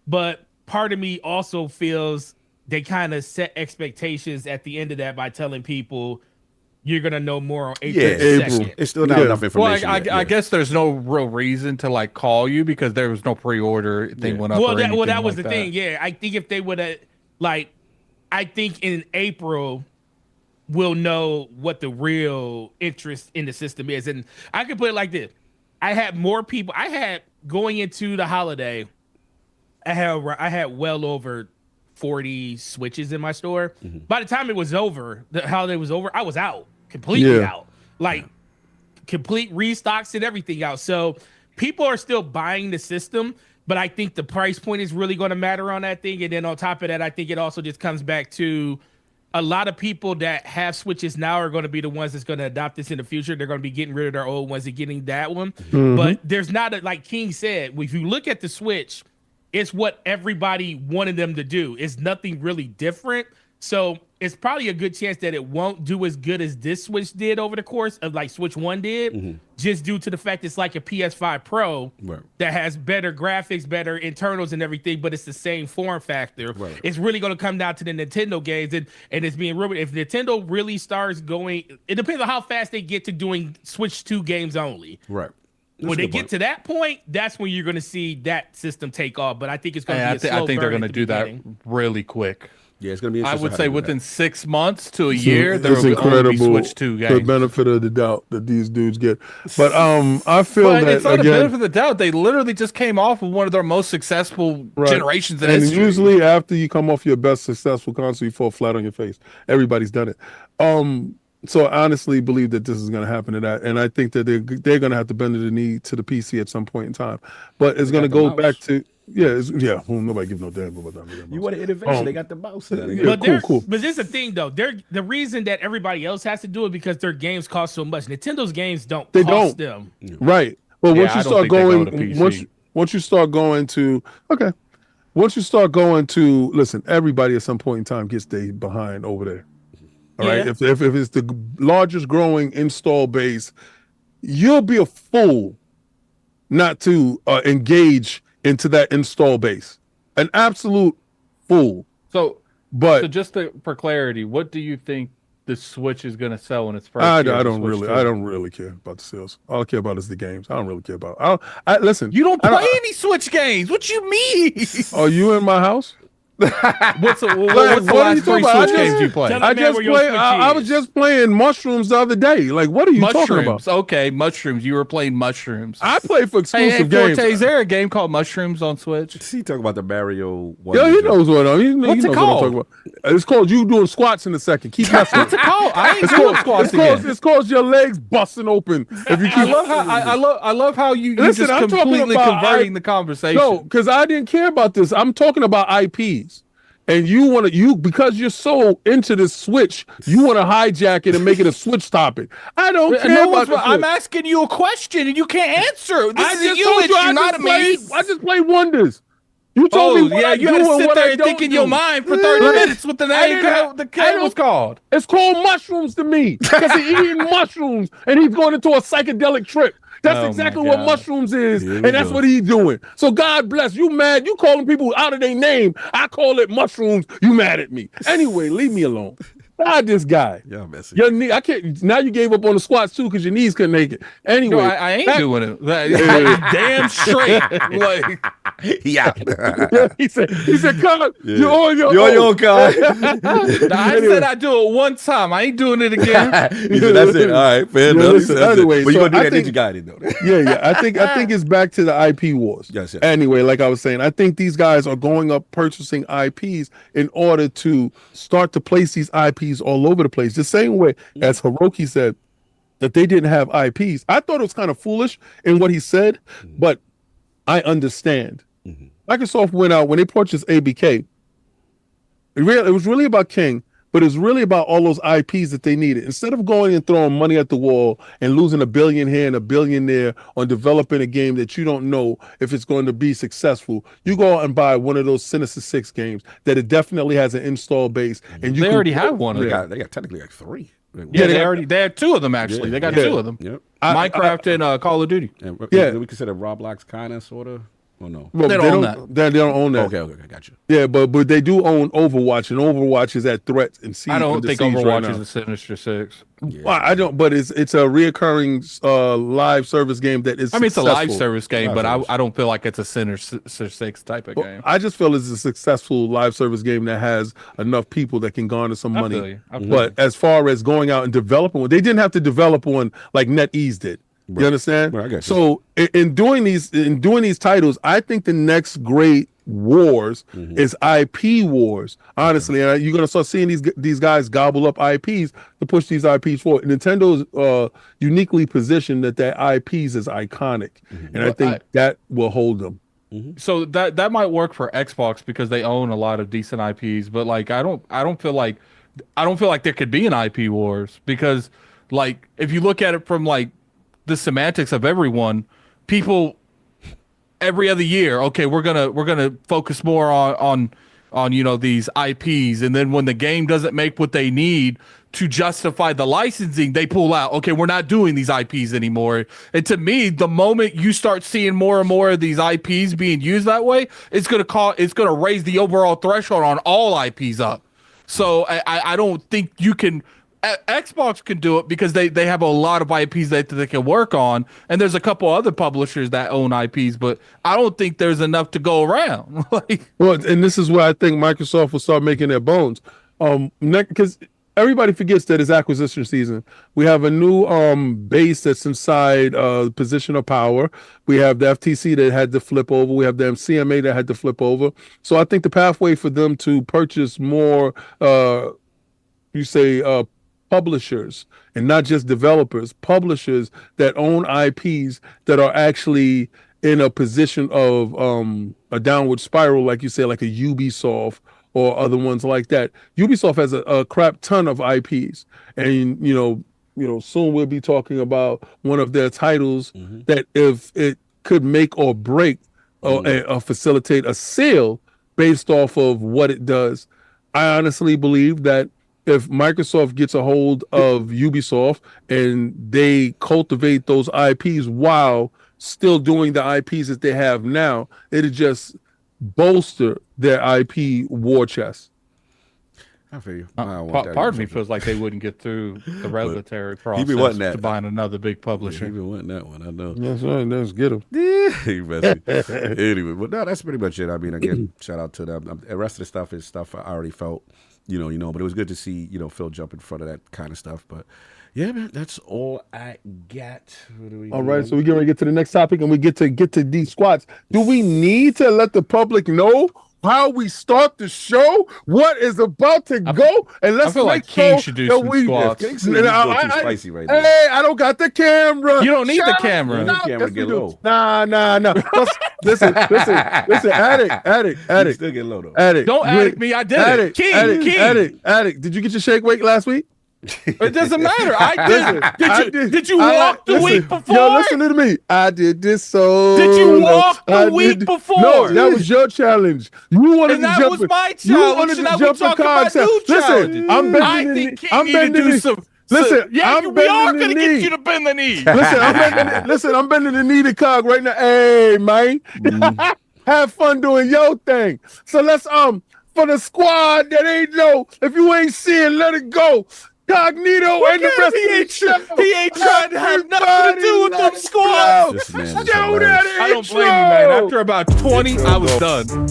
But part of me also feels they kind of set expectations at the end of that by telling people you're going to know more on April 2nd. It's still not enough information. Well, I guess there's no real reason to like call you because there was no pre-order thing went up. That was the thing. Yeah, I think if they would have, I think in April we'll know what the real interest in the system is. And I can put it like this. I had more people. I had going into the holiday, I had well over 40 Switches in my store. By the time it was over, the holiday was over, I was out, completely out. Complete restocks and everything out. So people are still buying the system, but I think the price point is really going to matter on that thing. And then on top of that, I think it also just comes back to a lot of people that have Switches now are going to be the ones that's going to adopt this in the future. They're going to be getting rid of their old ones and getting that one. But there's not like King said, if you look at the Switch, it's what everybody wanted them to do. It's nothing really different. So it's probably a good chance that it won't do as good as this Switch did over the course of like Switch 1 did, just due to the fact it's like a PS5 Pro that has better graphics, better internals and everything, but it's the same form factor. It's really going to come down to the Nintendo games, and it's being real. If Nintendo really starts going, it depends on how fast they get to doing Switch 2 games only. When they get to that point, that's when you're going to see that system take off. But I think it's going to be a slow burn. I think they're going to do that really quick. Yeah, it's going to be. I would say within 6 months to a year, there will only be Switch 2 games. The benefit of the doubt that these dudes get, but I feel that it's not a benefit of the doubt. They literally just came off of one of their most successful generations in history. And usually, after you come off your best successful console, you fall flat on your face. Everybody's done it. So I honestly believe that this is going to happen to that, and I think that they're going to have to bend the knee to the PC at some point in time. But it's going to go back to nobody gives no damn about that. You want innovation? They got the mouse. Cool. But this is the thing, though. The reason that everybody else has to do it because their games cost so much. Nintendo's games don't cost them. Right. But once you start going to listen, everybody at some point in time gets they behind over there. All right. If it's the largest growing install base, you'll be a fool not to engage into that install base. An absolute fool. So just for clarity, what do you think the Switch is going to sell in its first year? I don't really care about the sales. All I care about is the games. I don't really care about. Listen. You don't play any Switch games. What you mean? Are you in my house? What's the last 3 Switch games you play? I was just playing Mushrooms the other day. Like, what are you talking about? Okay, Mushrooms. You were playing Mushrooms. I play for exclusive games. Forte, is there a game called Mushrooms on Switch? He talking about the Mario one. Yeah, he knows what I'm. What's it called? It's called you doing squats in a second. Keep messing. What's it called? I ain't doing squats again. It's called your legs busting open. If you keep. I love how you just completely converting the conversation. No, because I didn't care about this. I'm talking about IPs. And because you're so into this Switch, you want to hijack it and make it a Switch topic. I don't care about this. I'm asking you a question and you can't answer. This is a you issue, not me. I just play Wonders. You told me what I you had to sit there and think in your mind for 30 minutes what the game was called. It's called Mushrooms to me because he's eating mushrooms and he's going into a psychedelic trip. That's exactly what Mushrooms is, and that's what he's doing. So God bless you. Mad? You calling people out of their name? I call it Mushrooms. You mad at me? Anyway, leave me alone. God, this guy. Yeah, messy. Your knee. I can't. Now you gave up on the squats too because your knees couldn't make it. Anyway, I ain't doing it. Damn straight. Like Yeah. Yeah, he said, "Cog, you're on your You're own." your guy. I said I do it one time. I ain't doing it again. He said, that's it. All right, fair enough. He said, that's anyway, it. But so you're gonna I do that think- Ninja Gaiden though. Yeah. I think it's back to the IP wars. Yes. Anyway, like I was saying, I think these guys are going up purchasing IPs in order to start to place these IPs all over the place. The same way as Hiroki said that they didn't have IPs. I thought it was kind of foolish in what he said, but I understand. Microsoft went out when they purchased ABK. It was really about King, but it was really about all those IPs that they needed. Instead of going and throwing money at the wall and losing $1 billion here and $1 billion there on developing a game that you don't know if it's going to be successful, you go out and buy one of those Sinister 6 games that it definitely has an install base. And They already have one of They them. got technically like 3. Yeah, they have 2 of them actually. They got 2 of them. Yep. Minecraft and Call of Duty. And, Yeah. Do we consider Roblox kind of, sort of? Or no? Well, They don't own that. They don't own that. Okay, got you. Yeah, but they do own Overwatch, and Overwatch is at threat and siege. I don't under think siege Overwatch right now. is a Sinister 6. Well, I don't, but it's a reoccurring live service game that is. I mean, it's a live successful. service game, Live but service. I don't feel like it's a Sinister 6 type of game. I just feel it's a successful live service game that has enough people that can garner some I money. feel you. I feel But as far as going out and developing one, they didn't have to develop one like NetEase did. You understand? Right, I got you. So in doing these titles, I think the next great wars is IP wars. Honestly, and you're gonna start seeing these guys gobble up IPs to push these IPs forward. Nintendo's uniquely positioned that their IPs is iconic, and I think that will hold them. So that might work for Xbox because they own a lot of decent IPs, but like I don't feel like there could be an IP wars because like if you look at it from like the semantics of everyone, people every other year, okay, we're gonna focus more on these IPs, and then when the game doesn't make what they need to justify the licensing, they pull out. Okay, we're not doing these IPs anymore. And to me, the moment you start seeing more and more of these IPs being used that way, it's gonna raise the overall threshold on all IPs up. So I don't think you can. Xbox can do it because they have a lot of IPs that they can work on, and there's a couple other publishers that own IPs, but I don't think there's enough to go around. Well, and this is where I think Microsoft will start making their bones. Because everybody forgets that it's acquisition season. We have a new base that's inside position of power. We have the FTC that had to flip over. We have the CMA that had to flip over. So I think the pathway for them to purchase more, publishers and not just developers, publishers that own IPs that are actually in a position of a downward spiral, like you say, like a Ubisoft or other ones like that. Ubisoft has a crap ton of IPs, and soon we'll be talking about one of their titles that if it could make or break or facilitate a sale based off of what it does. I honestly believe that if Microsoft gets a hold of Ubisoft and they cultivate those IPs while still doing the IPs that they have now, it'll just bolster their IP war chest. I feel you. Part of me feels like they wouldn't get through the regulatory process to buying another big publisher. He been wanting that one, I know. That's right. Let's get them. He messy. Anyway, but no, that's pretty much it. I mean, again, shout out to them. The rest of the stuff is stuff I already felt. But it was good to see, Phil jump in front of that kind of stuff. But yeah, man, that's all I got. All right, so we're going to get to the next topic, and we get to these squats. Do we need to let the public know how we start the show, what is about to go? And let's I feel like King should do some squats. He's too spicy right now. Hey, I don't got the camera. You don't need the camera. The camera get low. Nah. Listen, addict. Still get low though. Addict. Don't addict me. I did it. King. Addict. Did you get your shake weight last week? It doesn't matter. I did. Did you walk the week before? Yo, listen to me. I did this so. Did you walk the week before? No, that was your challenge. You wanted and to that jump. Was my challenge. You wanted to jump the card. Listen, I'm bending I think King I'm bending do some. Listen, yeah, I'm we are bending going to the knee. get you to bend the knee. I'm bending the knee to Cog right now. Hey, man. Have fun doing your thing. So let's for the squad that ain't know, if you ain't seeing, let it go. Cognito and the rest of the show. He ain't trying to have nothing to do with them squads. This man is Show hilarious. that I don't blame you, man. After about 20, I was done.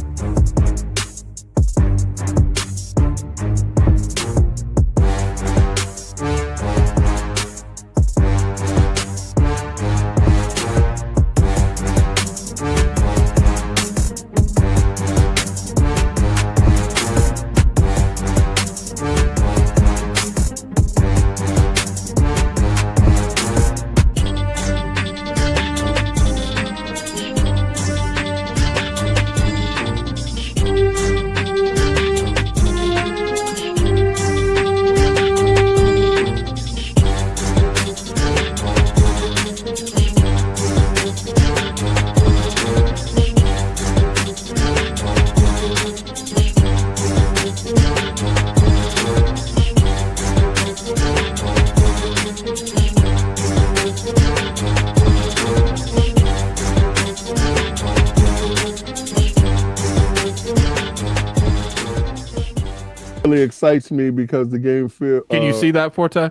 Really excites me because the game feel. Can you see that, Forte?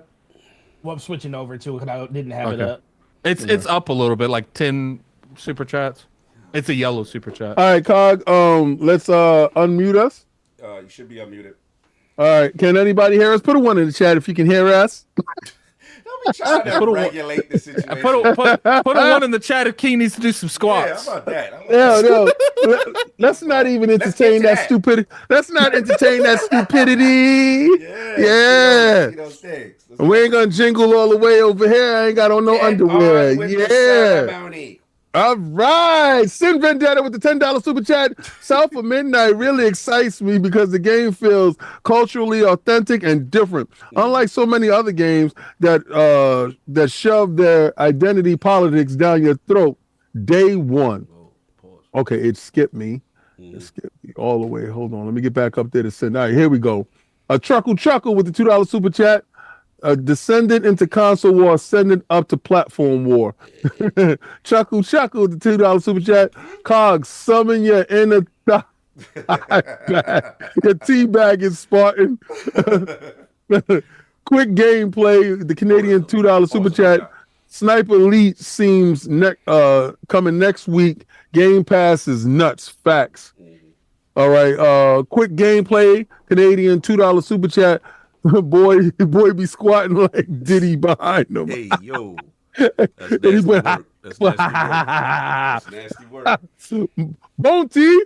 Well, I'm switching over to it because I didn't have it Okay. up. It's up a little bit, like 10 super chats. It's a yellow super chat. All right, Cog. Let's unmute us. You should be unmuted. All right. Can anybody hear us? Put a 1 in the chat if you can hear us. Don't be trying to regulate the situation. Put a 1 in the chat if King needs to do some Yeah, squats. how about that? Let's not even entertain that stupidity. Let's not entertain that stupidity. Yeah. See those things. We ain't gonna jingle all the way over here. I ain't got on no underwear. Yeah. All right. Sin Vendetta with the $10 super chat. South of Midnight really excites me because the game feels culturally authentic and different. Unlike so many other games that shove their identity politics down your throat. Day one. Okay, it skipped me. It skipped me all the way. Hold on. Let me get back up there to send. All right, here we go. A Chuckle with the $2 super chat. Descended into console war, ascended up to platform war. Chuckle with the $2 super chat. Cog, summon your inner your teabag is Spartan. Quick gameplay, the Canadian $2 super chat. Sniper Elite seems coming next week. Game Pass is nuts. Facts. All right. Quick gameplay, Canadian $2 super chat. Boy be squatting like Diddy behind him. Hey, yo. That's nasty work. That's nasty work. Bonty,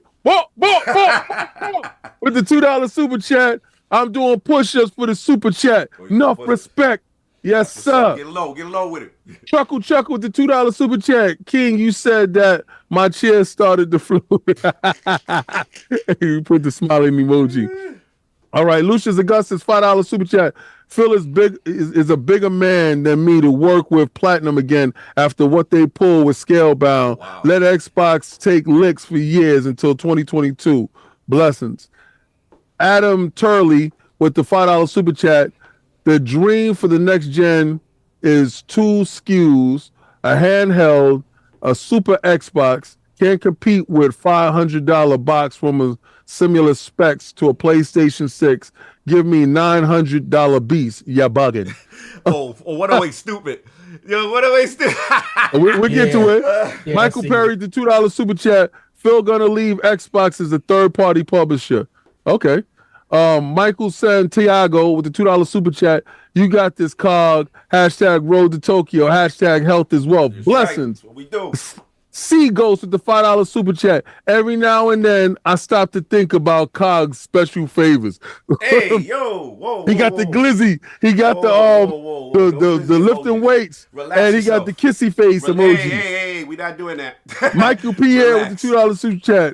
with the $2 super chat. I'm doing push-ups for the super chat. Enough respect. Yes, sir. Get low with it. Chuckle with the $2 super chat. King, you said that my chair started to float. You put the smiling emoji. All right, Lucius Augustus, $5 super chat. Phil is a bigger man than me to work with Platinum again after what they pull with Scalebound. Wow. Let Xbox take licks for years until 2022. Blessings. Adam Turley with the $5 super chat. The dream for the next gen is 2 SKUs, a handheld, a super Xbox. Can't compete with $500 box from a similar specs to a PlayStation 6. Give me $900 beast. Yeah, bugging. What are we stupid? Yo, what are we stupid? We'll get to it. Michael Perry, the $2 super chat. Phil gonna leave Xbox as a third-party publisher. Okay. Michael Santiago with the $2 super chat. You got this, Cog. Hashtag road to Tokyo. Hashtag health as well. That's Blessings. right. What we do. C Ghost with the $5 super chat. Every now and then, I stop to think about Cog's special favors. Hey, yo, whoa. He got the glizzy. He got the lifting weights. Relax and he yourself. got the kissy face emoji. Hey, we not doing that. Michael Pierre with the $2 super chat.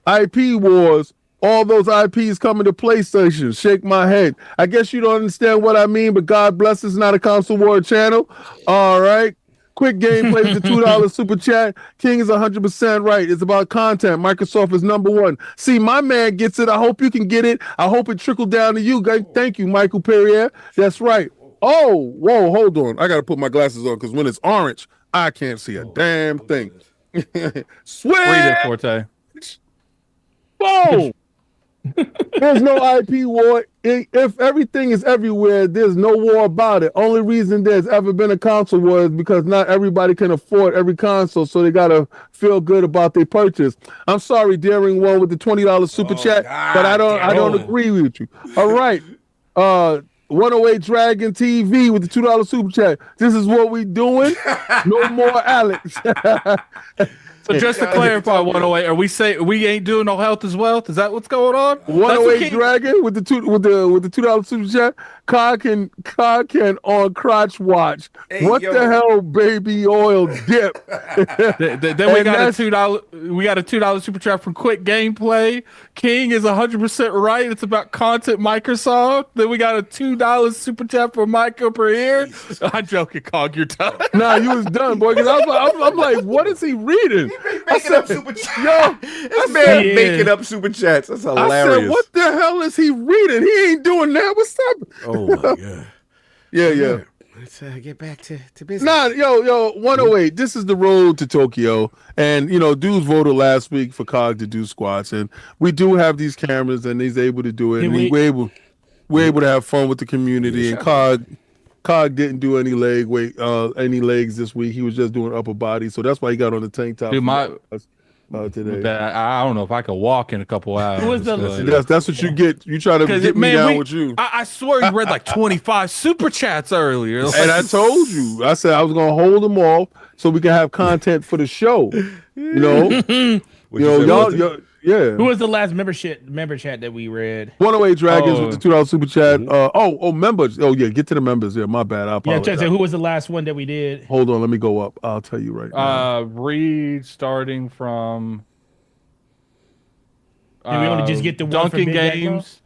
IP Wars. All those IPs coming to PlayStation. Shake my head. I guess you don't understand what I mean, but God bless it's not a console war channel. All right. Quick gameplay with the $2 super chat. King is 100% right. It's about content. Microsoft is #1. See, my man gets it. I hope you can get it. I hope it trickled down to you. Thank you, Michael Perrier. That's right. Oh, whoa, hold on. I got to put my glasses on because when it's orange, I can't see a damn thing. Swear. Read it, Forte. Boom. There's no IP war. If everything is everywhere, there's no war about it. Only reason there's ever been a console war is because not everybody can afford every console, so they gotta feel good about their purchase. I'm sorry, Daring One with the $20 super chat, but I don't agree with you. All right, 108 Dragon TV with the $2 super chat. This is what we doing. No more Alex. So just to clarify, 108, are we saying we ain't doing no health as well? Is that what's going on? 108 Dragon with the $2 super chat. Cog can on crotch watch. Hey, what the hell, baby oil dip? Then we got a $2. We got a $2 super chat from Quick Gameplay. King is 100% right. It's about content Microsoft. Then we got a $2 super chat from Michael per here. I'm joking, Cog. You're done. Nah, you was done, boy. Because I'm like, what is he reading? Making up super chats. This man making up super chats. That's hilarious. I said, what the hell is he reading? He ain't doing that. What's up? Oh my god. Yeah. Let's get back to business. Nah, yo, 108. This is the road to Tokyo. And, dudes voted last week for COG to do squats. And we do have these cameras, and he's able to do it. And we're able to have fun with the community. And COG didn't do any legs this week. He was just doing upper body. So that's why he got on the tank top. Dude, today. I don't know if I could walk in a couple hours. That's what you get. You try to get me down with you. I swear you read like 25 super chats earlier. And I told you. I said I was going to hold them off so we can have content for the show. Y'all. Yeah. Who was the last member chat that we read? 108 Dragons with the $2 super chat. Members. Oh yeah, get to the members. Yeah, my bad. I apologize. Who was the last one that we did? Hold on, let me go up. I'll tell you right now. Read starting from. Did we only just get the Duncan one Games?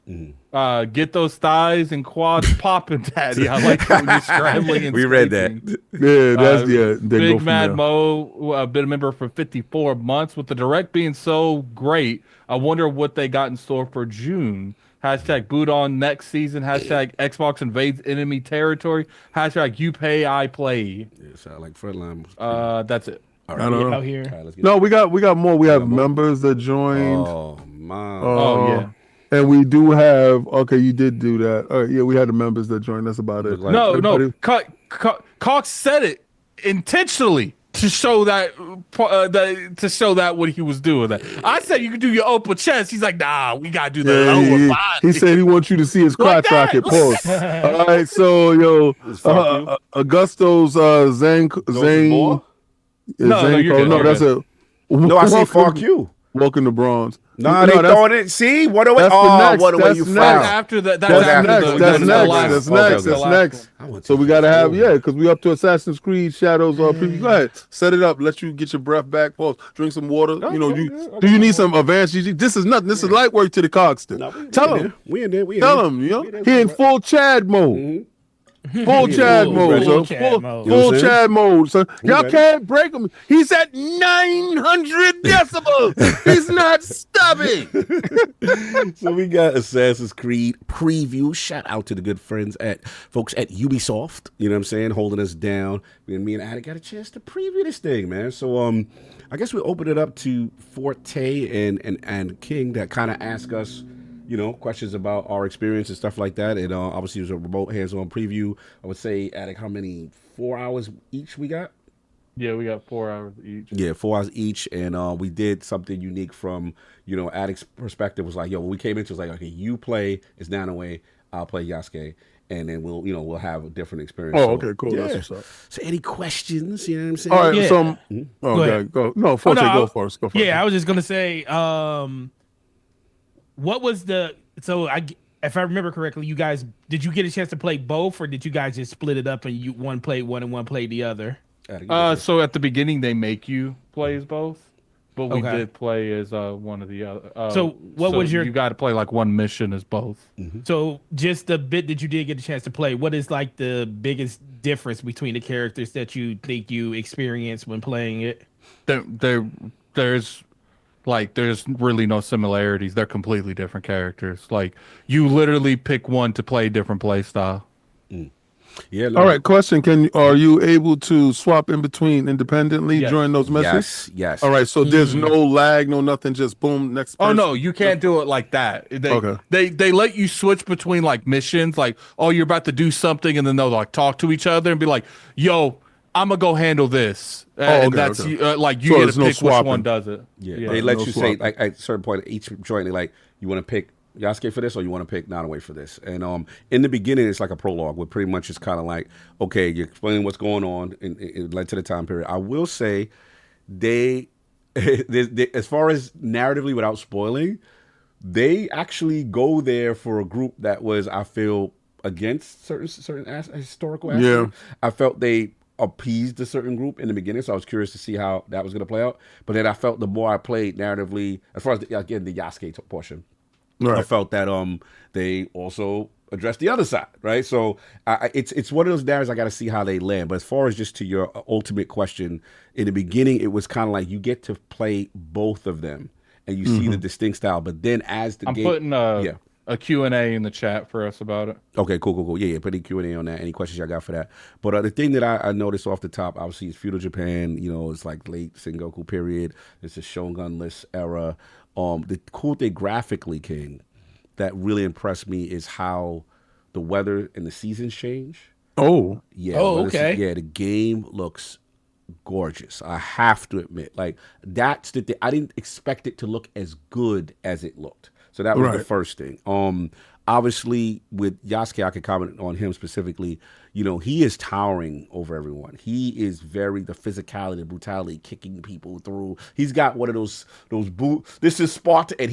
Get those thighs and quads popping, Daddy. I like when you're scrambling. And we read that. Yeah, that's Big Mad Mo, been a member for 54 months. With the direct being so great, I wonder what they got in store for June. Hashtag boot on next season. Hashtag Xbox invades enemy territory. Hashtag you pay, I play. Yeah, sound like frontline. That's it. All right. I don't know. Out here. All right, no, we got more. We have members that joined. Oh my. Yeah. And we do have. Okay, you did do that. All right, yeah, we had the members that joined. That's about it. No. Cox said it intentionally to show that what he was doing. That I said you could do your open chest. He's like, nah, we gotta do the lower body. He said he wants you to see his crotch rocket. Pause. All right, so Augusto's Zane. No, that's a. No, I see Far Q. Welcome to Bronze. Nah, they throwing it. See, what away? What away you found? After that. That's next. So we gotta have because we up to Assassin's Creed Shadows preview. Go ahead, set it up. Let you get your breath back. Pause. Drink some water. Do you need some advanced GG? This is nothing. This is light work to the Cogston. Tell him. We in there. Tell him. He in full Chad mode. Full Chad mode, full Chad mode, son. Y'all can't break him. He's at 900 decibels. He's not stopping. So we got Assassin's Creed preview. Shout out to the good folks at Ubisoft. You know what I'm saying? Holding us down. Me and Addy got a chance to preview this thing, man. So I guess we'll open it up to Forte and King that kind of ask us, questions about our experience and stuff like that. And obviously it was a remote hands-on preview. I would say, Attic, how many? 4 hours each we got? Yeah, we got 4 hours each. Yeah, 4 hours each. And we did something unique from, Attic's perspective. Was like, when we came into it, was like, okay, you play is Nanaway, I'll play Yasuke. And then we'll have a different experience. Oh, okay, cool. Yeah. That's what's up. So any questions? You know what I'm saying? All right, so go. No, Forte, go first. Go first. Yeah, I was just gonna say, what was if I remember correctly, you guys, did you get a chance to play both, or did you guys just split it up and one played one and one played the other? So at the beginning they make you play as both, but we did play as one of the other. You got to play like one mission as both. Mm-hmm. So just the bit that you did get a chance to play, what is like the biggest difference between the characters that you think you experienced when playing it? There's really no similarities. They're completely different characters. Like, you literally pick one to play a different play style. Yeah. All right. Question: Are you able to swap in between independently Yes. during those messages? Yes. All right. So there's no lag, no nothing. Just boom. Next. Oh person. no, you can't do it like that. Okay. They let you switch between like missions, like, oh, you're about to do something, and then they'll like talk to each other and be like, yo, I'm gonna go handle this. And that's like you get to pick which one does it. Yeah. They let you say like at a certain point each joint, they like, you want to pick Yasuke for this, or you want to pick Nanaway for this. And in the beginning, it's like a prologue, where pretty much it's kind of like, okay, you're explaining what's going on, and it led to the time period. I will say, they as far as narratively, without spoiling, they actually go there for a group that was, I feel, against certain historical aspects. Yeah. I felt they appeased a certain group in the beginning, so I was curious to see how that was going to play out. But then I felt the more I played narratively, as far as the Yasuke portion, Right. I felt that they also addressed the other side, right? So it's one of those narratives I got to see how they land. But as far as just to your ultimate question, in the beginning, it was kind of like you get to play both of them, and you see the distinct style. But then as the I'm game, putting a Q&A in the chat for us about it. Okay, cool. Yeah, put a Q&A on that. Any questions y'all got for that? But the thing that I noticed off the top, obviously, is feudal Japan. You know, it's like late Sengoku period. It's a Shogunless era. The cool thing graphically, King, that really impressed me is how the weather and the seasons change. Oh. Yeah. Oh, okay. The game looks gorgeous. I have to admit. Like, that's the thing. I didn't expect it to look as good as it looked. So that was the first thing. Obviously, with Yasuke, I could comment on him specifically. You know, he is towering over everyone. He is the physicality, the brutality, kicking people through. He's got one of those boots. This is Sparta, and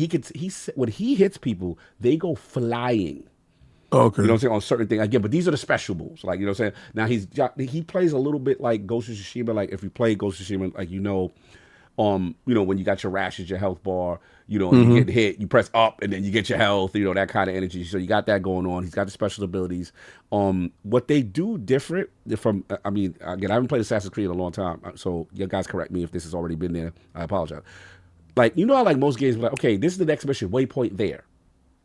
when he hits people, they go flying. Okay. You know what I'm saying? On certain things. Again, but these are the special moves. Like, you know what I'm saying? Now he plays a little bit like Ghost of Tsushima. Like, if you play Ghost of Tsushima, like, you know, when you got your rashes, your health bar, you know, and you get hit, you press up and then you get your health, you know, that kind of energy. So you got that going on. He's got the special abilities. What they do different from, I mean, again, I haven't played Assassin's Creed in a long time, so you guys correct me if this has already been there. I apologize. Like, you know how like most games are like, okay, this is the next mission, waypoint there.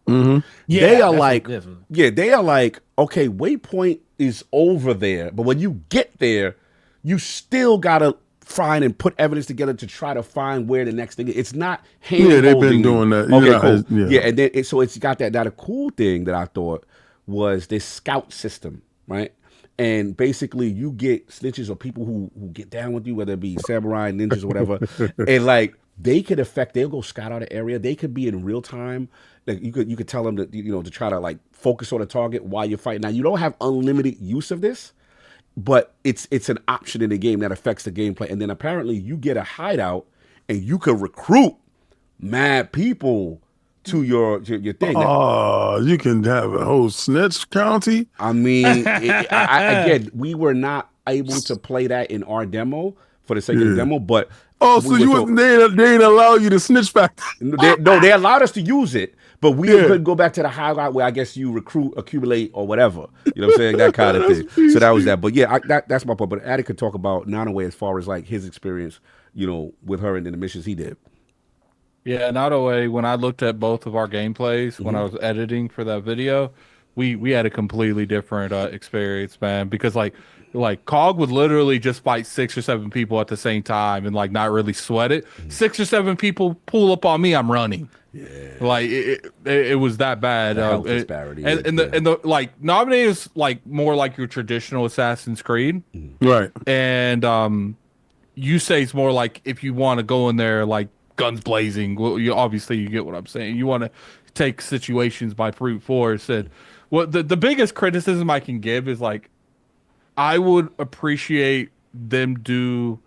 Yeah, they are like, definitely. they are like, okay, waypoint is over there, but when you get there, you still gotta find and put evidence together to try to find where the next thing is. It's not hand Yeah, they've been doing that. Okay, cool. Yeah, and then so it's got that. Now the cool thing that I thought was this scout system, right? And basically, you get snitches or people who get down with you, whether it be samurai, ninjas, or whatever, and like they'll go scout out an area. They could be in real time. Like you could tell them to try to like focus on a target while you're fighting. Now you don't have unlimited use of this, but it's an option in the game that affects the gameplay. And then apparently you get a hideout and you can recruit mad people to your thing. Oh, you can have a whole snitch county. I mean, again, we were not able to play that in our demo for the sake of the demo, but they ain't allow you to snitch back. They allowed us to use it, but we couldn't go back to the hideout where I guess you recruit, accumulate, or whatever. You know what I'm saying? That kind of thing. So that was that. But yeah, that's my point. But Addy could talk about Nanaway as far as like his experience, you know, with her and then the missions he did. Yeah, Nanaway, when I looked at both of our gameplays, when I was editing for that video, we had a completely different experience, man. Because like Cog would literally just fight 6 or 7 people at the same time and like not really sweat it. 6 or 7 people pull up on me, I'm running. Yeah, like it was that bad. Disparity, and the like Nominated is like more like your traditional Assassin's Creed, right? And you say it's more like if you want to go in there like guns blazing. Well, you get what I'm saying. You want to take situations by brute force. And the biggest criticism I can give is like, I would appreciate them do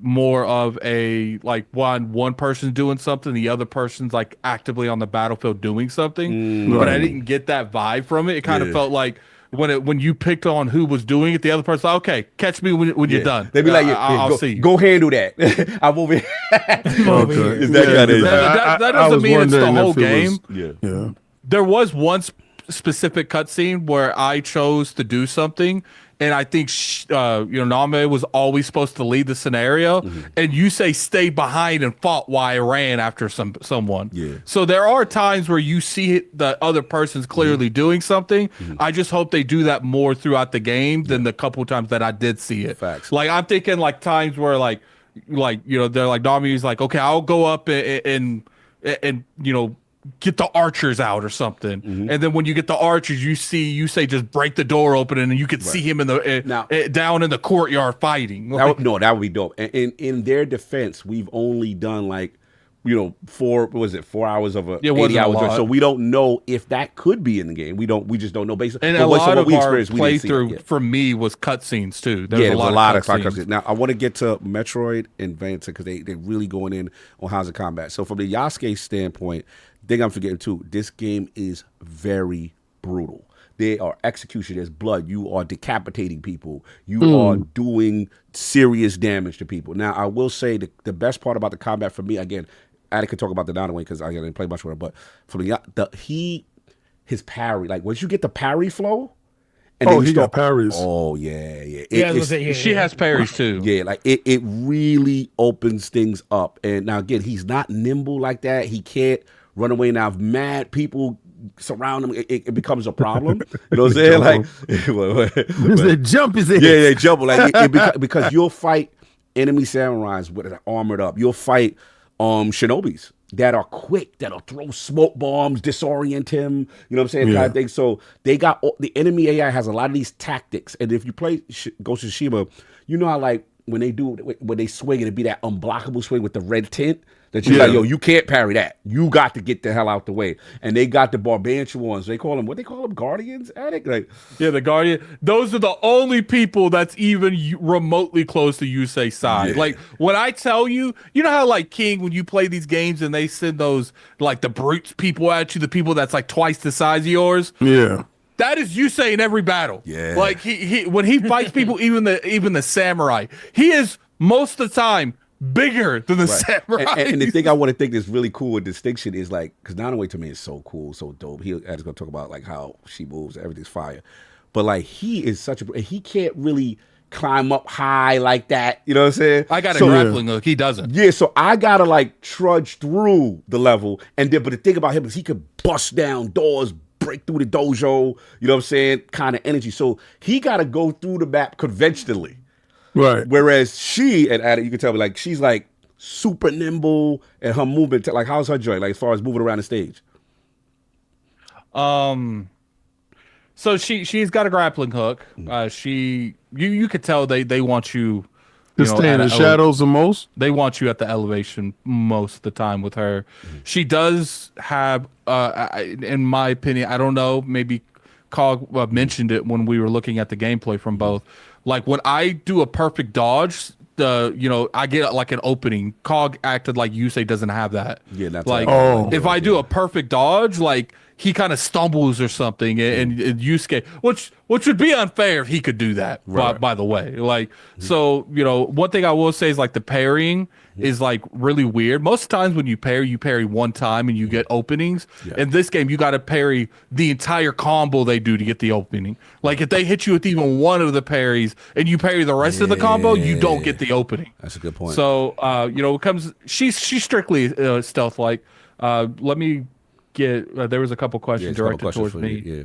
more of a like one person's doing something, the other person's like actively on the battlefield doing something. But I didn't get that vibe from it. It kind of felt like when you picked on who was doing it, the other person's like, okay, catch me when you're done. They'd be like, I'll see you. Go handle that. I'm over here. Okay. Is that kind of that doesn't mean it's the whole game. Yeah. There was one specific cutscene where I chose to do something, and I think Name was always supposed to lead the scenario, and you say stay behind and fought while I ran after someone. Yeah. So there are times where you see the other person's clearly doing something. I just hope they do that more throughout the game than the couple times that I did see it. Facts. Like I'm thinking like times where like they're like Nami's like, okay, I'll go up and get the archers out or something, and then when you get the archers, you say just break the door open, and you can see him in the down in the courtyard fighting. That would be dope. And in their defense, we've only done like 4 hours of a 80-hour journey, so we don't know if that could be in the game. We just don't know based on a lot of our playthrough for me was cutscenes too. There was a lot of cutscenes. Now I want to get to Metroid and Vanta because they're really going in on how's the combat. So from the Yasuke standpoint, thing I'm forgetting too, this game is very brutal. There are execution, there's blood. You are decapitating people. You are doing serious damage to people. Now, I will say the best part about the combat for me, again, Addy could talk about the Nanaway because I didn't play much with her, but for his parry, like once you get the parry flow, and he got parries. Oh yeah. She has parries too. Yeah, like it really opens things up. And now again, he's not nimble like that. He can't run away. Now, if mad people surround him, it becomes a problem. You know what I'm saying? Like, jump is it? Yeah, jump. Like because you'll fight enemy samurais with an armored up. You'll fight shinobis that are quick, that'll throw smoke bombs, disorient him. You know what I'm saying? Kind of thing. So they got the enemy AI has a lot of these tactics, and if you play Ghost of Tsushima, you know how like when they swing, it'd be that unblockable swing with the red tint. That you're like, yo, you can't parry that. You got to get the hell out the way. And they got the Barbantuans. They call them Guardians? Addict? Like, yeah, the Guardian. Those are the only people that's even remotely close to Yusei's side. Yeah. Like, when I tell you, you know how, like, King, when you play these games and they send those, like, the brutes people at you, the people that's, like, twice the size of yours? Yeah. That is Yusei in every battle. Yeah. Like, he when he fights people, even the samurai, he is, most of the time, bigger than the samurai. And the thing I want to think is really cool with distinction is like, because Nanaway to me is so cool, so dope. He's going to talk about like how she moves, everything's fire. But like he is he can't really climb up high like that. You know what I'm saying? I got a grappling hook. He doesn't. Yeah, so I got to like trudge through the level. But the thing about him is he could bust down doors, break through the dojo, you know what I'm saying? Kind of energy. So he got to go through the map conventionally. Right. Whereas she, and Addy, you can tell me, like, she's like super nimble and her movement, like, how's her joint, like, as far as moving around the stage? So she's got a grappling hook. You could tell they want you to stay in the shadows the most. They want you at the elevation most of the time with her. She does have, in my opinion, I don't know, maybe Cog mentioned it when we were looking at the gameplay from both. Like when I do a perfect dodge, I get like an opening. Cog acted like Yusei doesn't have that. Yeah, that's like if I do a perfect dodge, like he kind of stumbles or something, and Yusuke, which would be unfair if he could do that. Right. By the way, like so, one thing I will say is like the parrying is like really weird. Most times when you parry one time and you get openings. Yeah. In this game, you got to parry the entire combo they do to get the opening. Like if they hit you with even one of the parries and you parry the rest of the combo, you don't get the opening. That's a good point. So it comes. She's strictly stealth like. Let me get. There was a couple questions directed towards me. Yeah.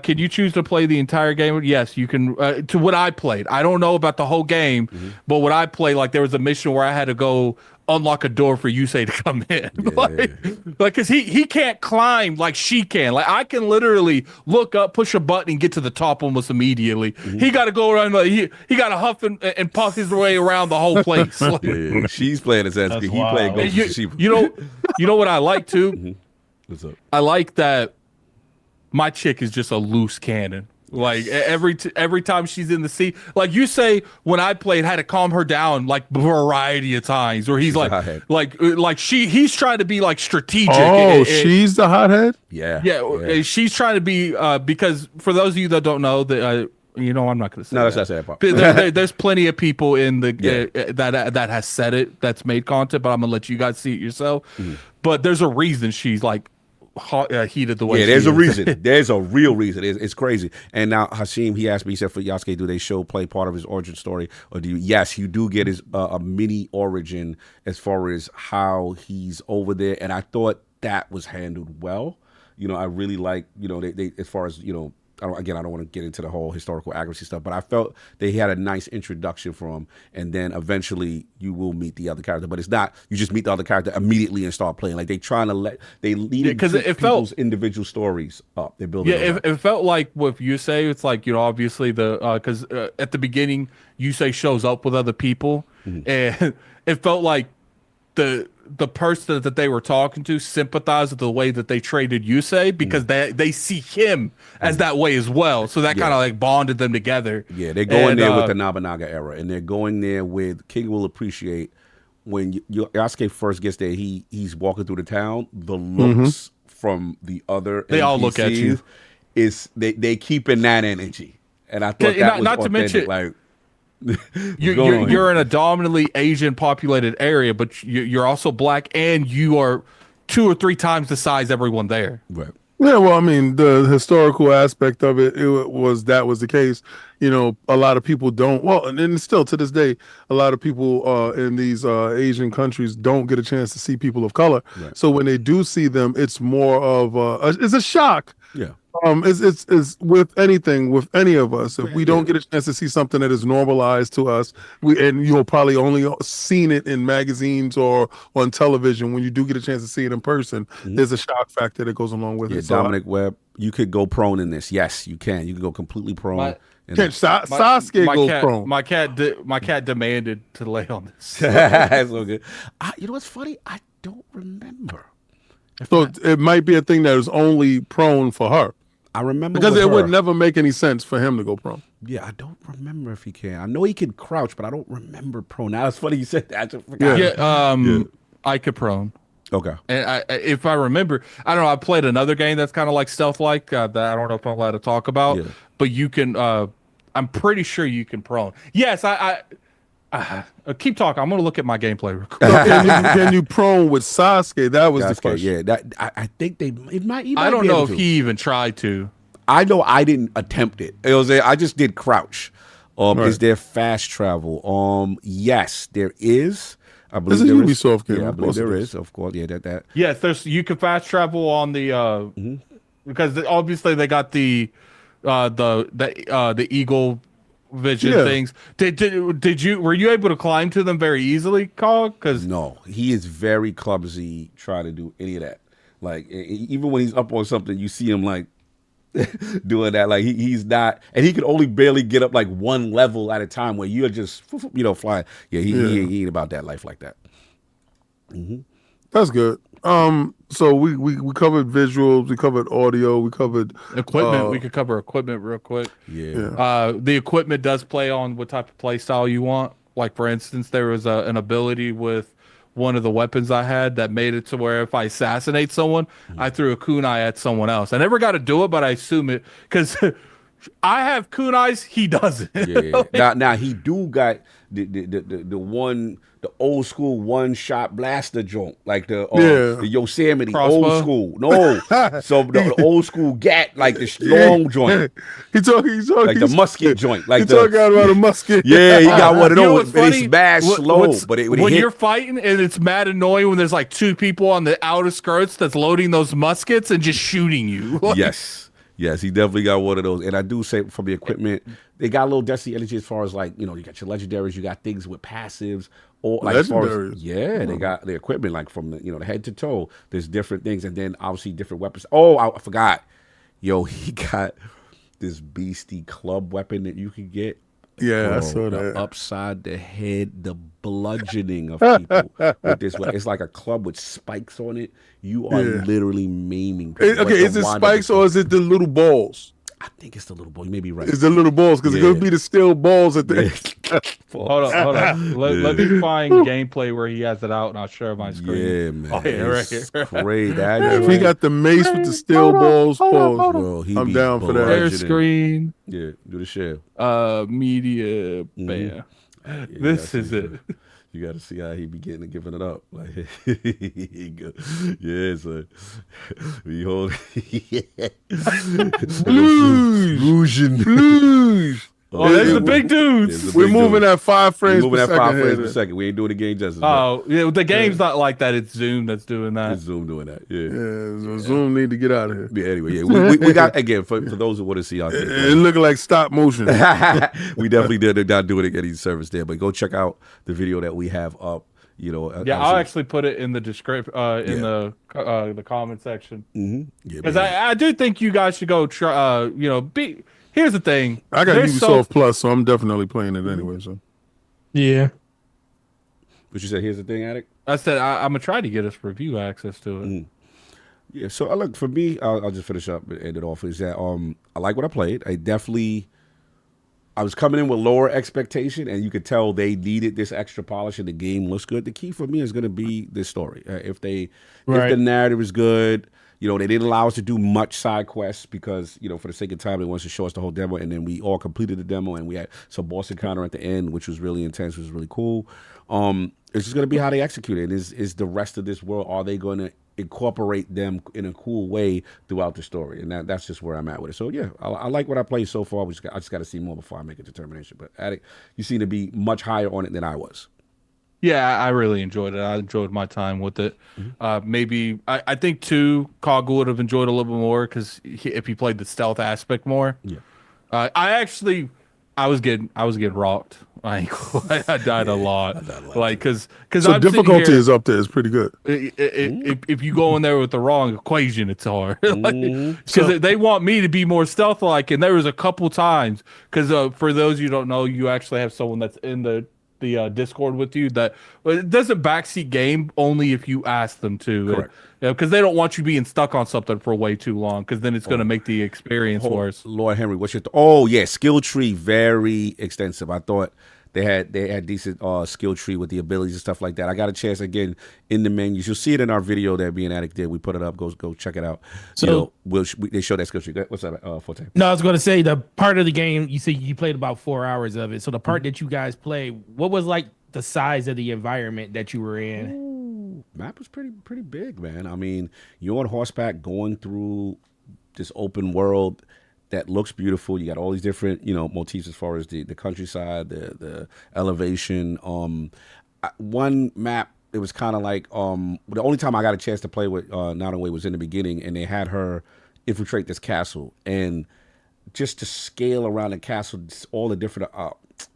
Can you choose to play the entire game? Yes, you can. To what I played, I don't know about the whole game, but what I played, like there was a mission where I had to go unlock a door for Yusei to come in, like because he can't climb like she can. Like I can literally look up, push a button, and get to the top almost immediately. He got to go around. Like, he got to huff and puff his way around the whole place. Like, she's playing Assassin's Creed. He playing Ghost of Tsushima. You know what I like too? What's up? I like that. My chick is just a loose cannon. Like every time she's in the sea, like you say, when I played, had to calm her down like a variety of times. Where he's he's trying to be like strategic. Oh, she's the hothead. Yeah. She's trying to be because for those of you that don't know that. I'm not going to say. No, that's not that part. There's plenty of people in the that has said it, that's made content, but I'm going to let you guys see it yourself. But there's a reason she's like heated the way. Yeah, there's she a is. reason. There's a real reason. It's crazy. And now Hashim, he asked me, he said, for Yasuke, do they show play part of his origin story, or do you? Yes, you do get his a mini origin as far as how he's over there, and I thought that was handled well. I really like, they as far as, I don't want to get into the whole historical accuracy stuff, but I felt they had a nice introduction for him, and then eventually you will meet the other character. But it's not you just meet the other character immediately and start playing. Like they lead because it people's felt individual stories up. They build it felt like with Yusei, it's like obviously because at the beginning Yusei shows up with other people, and it felt like the person that they were talking to sympathized with the way that they traded Yusei because they see him as that way as well. So that kind of like bonded them together. Yeah, they're going there with the Nobunaga era, and they're going there with King will appreciate when Yasuke first gets there. He's walking through the town. The looks from the other they all look at you. Is they keeping that energy, and I thought that was not to mention like. You're in a dominantly Asian populated area, but you're also black, and you are 2 or 3 times the size everyone there. Right. Yeah, well, I mean, the historical aspect of it was the case. A lot of people don't. Well, and still to this day, a lot of people in these Asian countries don't get a chance to see people of color. Right. So when they do see them, it's more of it's a shock. Yeah. It's with any of us. If we don't get a chance to see something that is normalized to us, and you'll probably only seen it in magazines or on television. When you do get a chance to see it in person, there's a shock factor that goes along with it. So Dominic Webb, you could go prone in this. Yes, you can. You can go completely prone. Sasuke goes prone. My cat demanded to lay on this. That's so good. You know what's funny? I don't remember. So it might be a thing that is only prone for her. I remember because it would never make any sense for him to go prone. Yeah, I don't remember if he can. I know he can crouch, but I don't remember prone. Now it's funny you said that. I just forgot. I could prone. Okay. And if I remember, I don't know. I played another game that's kind of like stealth-like that I don't know if I'm allowed to talk about. Yeah. But you can. I'm pretty sure you can prone. Yes, I keep talking. I'm going to look at my gameplay real quick. Can you prone with Sasuke? That was the question. Yeah, I think it might. I don't know if he even tried to. I know I didn't attempt it. I just did crouch. Right. Is there fast travel? Yes, there is. I believe there is. Ubisoft game. Yeah, I believe there is. Of course, yeah, that. Yes, you can fast travel on the because obviously they got the eagle vision things. Were you able to climb to them very easily, Carl? Because no, he is very clumsy trying to do any of that. Like even when he's up on something, you see him like doing that. Like he's not, and he can only barely get up like one level at a time where you're just flying. Yeah, he ain't about that life like that. That's good. So we covered visuals, we covered audio, we covered equipment. We could cover equipment real quick. Yeah. The equipment does play on what type of play style you want. Like for instance, there was an ability with one of the weapons I had that made it to where if I assassinate someone, I threw a kunai at someone else. I never got to do it, but I assume it because I have kunais, he doesn't. Yeah. Now he do got the old school one shot blaster joint, like the Yosemite crossbow. Old school. No, so the old school gat, like the long joint. He talking like the musket joint. Like talking about a musket. Yeah, he got one of those. But it's mad slow. But when you're fighting, and it's mad annoying when there's like 2 people on the outer skirts that's loading those muskets and just shooting you. Yes, he definitely got one of those. And I do say from the equipment, they got a little Destiny energy as far as like, you got your legendaries, you got things with passives. Or like legendaries. They got the equipment like from the head to toe. There's different things, and then obviously different weapons. Oh, I forgot. He got this beastie club weapon that you can get. Yeah, I saw that. Upside the head, the bludgeoning of people with this. It's like a club with spikes on it. You are literally maiming people. Okay, is it spikes or is it the little balls? I think it's the little ball. You may be right. It's the little balls because it could be the steel balls at the end. Hold on. Let me find gameplay where he has it out, and I'll share my screen. Yeah, man. Oh, yeah, right here. Great. If he got the mace with the steel balls, Bro, I'm down for that. Share screen. Yeah, do the share. Media. Bam. This is it. You got to see how he be giving it up. Like, yeah, so we hold. Blues. Oh, there's the big dudes. We're moving at 5 frames per second. 5 frames per second. We ain't doing the game justice. Oh, yeah, the game's not like that. It's Zoom that's doing that. It's Zoom doing that. Yeah. So Zoom need to get out of here. Yeah, anyway, yeah. We got, again, for those who want to see our thing. It looking like stop motion. We definitely did not doing any service there, but go check out the video that we have up. You know, yeah, I'll actually put it in the description, in the comment section. Because I do think you guys should go try. Here's the thing. I got Ubisoft Plus, so I'm definitely playing it anyway. So, yeah. But you said, here's the thing, Addict? I said I'm gonna try to get us review access to it. Yeah. So look, for me, I'll just finish up and end it off. Is that I like what I played. I was coming in with lower expectation, and you could tell they needed this extra polish, and the game looks good. The key for me is going to be the story. If the narrative is good. They didn't allow us to do much side quests because, for the sake of time, they wanted to show us the whole demo, and then we all completed the demo, and we had some boss encounter at the end, which was really intense, which was really cool. It's just going to be how they execute it. Is the rest of this world, are they going to incorporate them in a cool way throughout the story? And that's just where I'm at with it. So, yeah, I like what I played so far. I just got to see more before I make a determination. But, Addict, you seem to be much higher on it than I was. Yeah, I really enjoyed it. I enjoyed my time with it. Maybe I think too, Cog would have enjoyed a little bit more because if he played the stealth aspect more. Yeah. I was getting rocked. I died a lot. Because so difficulty is up there. It's pretty good. If you go in there with the wrong equation, it's hard. Because they want me to be more stealth-like, and there was a couple times. Because for those you don't know, you actually have someone that's in the Discord with you that it does a backseat game only if you ask them to. Correct. Because they don't want you being stuck on something for way too long, because then it's going to make the experience worse. Lord Henry, what's your skill tree very extensive. I thought they had decent skill tree with the abilities and stuff like that. I got a chance again in the menus. You'll see it in our video that Being Addict did. We put it up. Go check it out. So they show that skill tree. What's up, Forte? No, I was going to say the part of the game you said you played about 4 hours of it. So the part that you guys played, what was like the size of the environment that you were in? Map was pretty big, man. I mean, you're on horseback going through this open world that looks beautiful. You got all these different, motifs as far as the countryside, the elevation. One map, it was kind of like the only time I got a chance to play with Nanaway was in the beginning, and they had her infiltrate this castle, and just to scale around the castle, all the different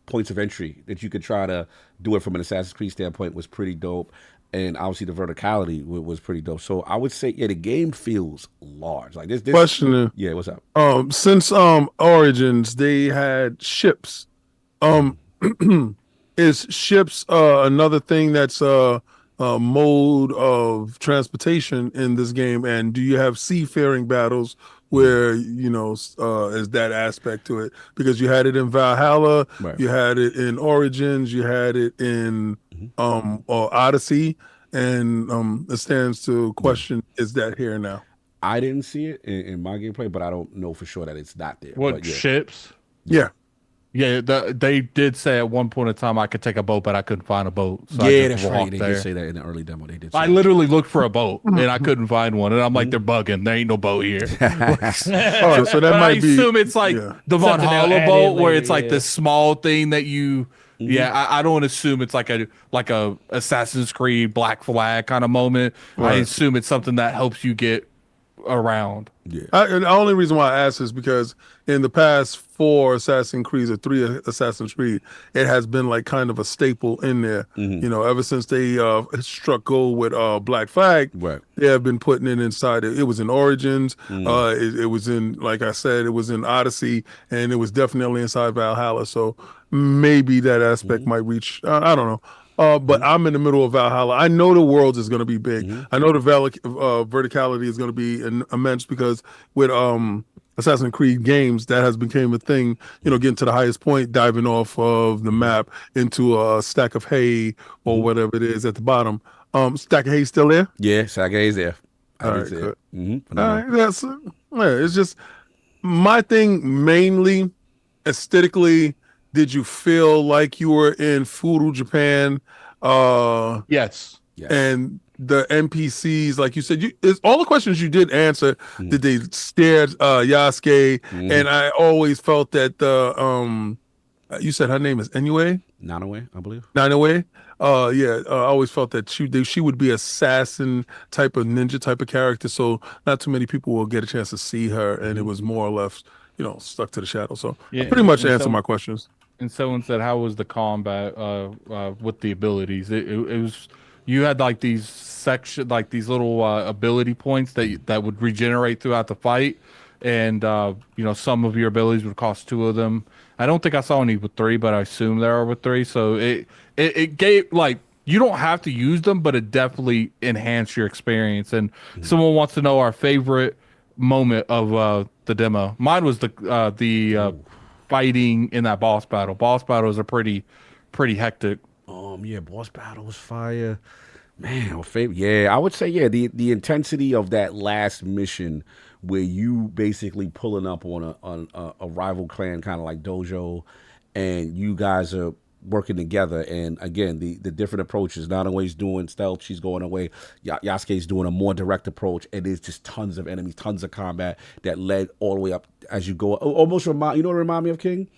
points of entry that you could try to do it from an Assassin's Creed standpoint was pretty dope. And obviously the verticality was pretty dope. So I would say, the game feels large. Like this. Question. Yeah, what's up? Since Origins, they had ships. Is ships another thing that's a mode of transportation in this game? And do you have seafaring battles where is that aspect to it? Because you had it in Valhalla, right. You had it in Origins, you had it in Odyssey, and it stands to question, is that here now? I didn't see it in my gameplay, but I don't know for sure that it's not there. What, ships? Yeah. Yeah, they did say at one point in time I could take a boat, but I couldn't find a boat. So that's right. They did say that in the early demo. They did. I literally looked for a boat and I couldn't find one, and I'm like, they're bugging. There ain't no boat here. All right, so that might be. I assume it's like the Von Holla boat, where it's like this small thing that you. Yeah, I don't assume it's like a Assassin's Creed Black Flag kind of moment. Right. I assume it's something that helps you get around. Yeah. The only reason why I ask is because in the past 4 Assassin's Creed or 3 Assassin's Creed, it has been like kind of a staple in there. Ever since they struck gold with Black Flag, right. They have been putting it inside. It was in Origins. It was in, like I said, it was in Odyssey, and it was definitely inside Valhalla. So maybe that aspect might reach. I don't know. But I'm in the middle of Valhalla. I know the world is going to be big. I know the verticality is going to be immense because with Assassin's Creed games, that has become a thing, getting to the highest point, diving off of the map into a stack of hay or whatever it is at the bottom. Stack of hay still there? Yeah, stack of hay is there. All right, good. All right, that's it's just my thing mainly aesthetically. Did you feel like you were in feudal Japan? Yes. And the NPCs, like you said, it's all the questions you did answer. Did they stare Yasuke? And I always felt that the you said her name is Nanaue, I believe. Nanaue. I always felt that she would be assassin type of ninja type of character. So not too many people will get a chance to see her, and it was more or less, stuck to the shadow. So pretty much answered my questions. And someone said, "How was the combat with the abilities?" It was, you had like these these little ability points that would regenerate throughout the fight, and some of your abilities would cost 2 of them. I don't think I saw any with 3, but I assume there are with 3. So it gave, like, you don't have to use them, but it definitely enhanced your experience. And someone wants to know our favorite moment of the demo. Mine was the fighting in that boss battle. Boss battles are pretty hectic. Boss battle was fire. Man, I would say the intensity of that last mission where you basically pulling up on a rival clan, kind of like Dojo, and you guys are working together. And again, the different approaches. Nanaue's doing stealth, she's going away. Yasuke's doing a more direct approach, and there's just tons of enemies, tons of combat that led all the way up as you go. Almost remind me of, King?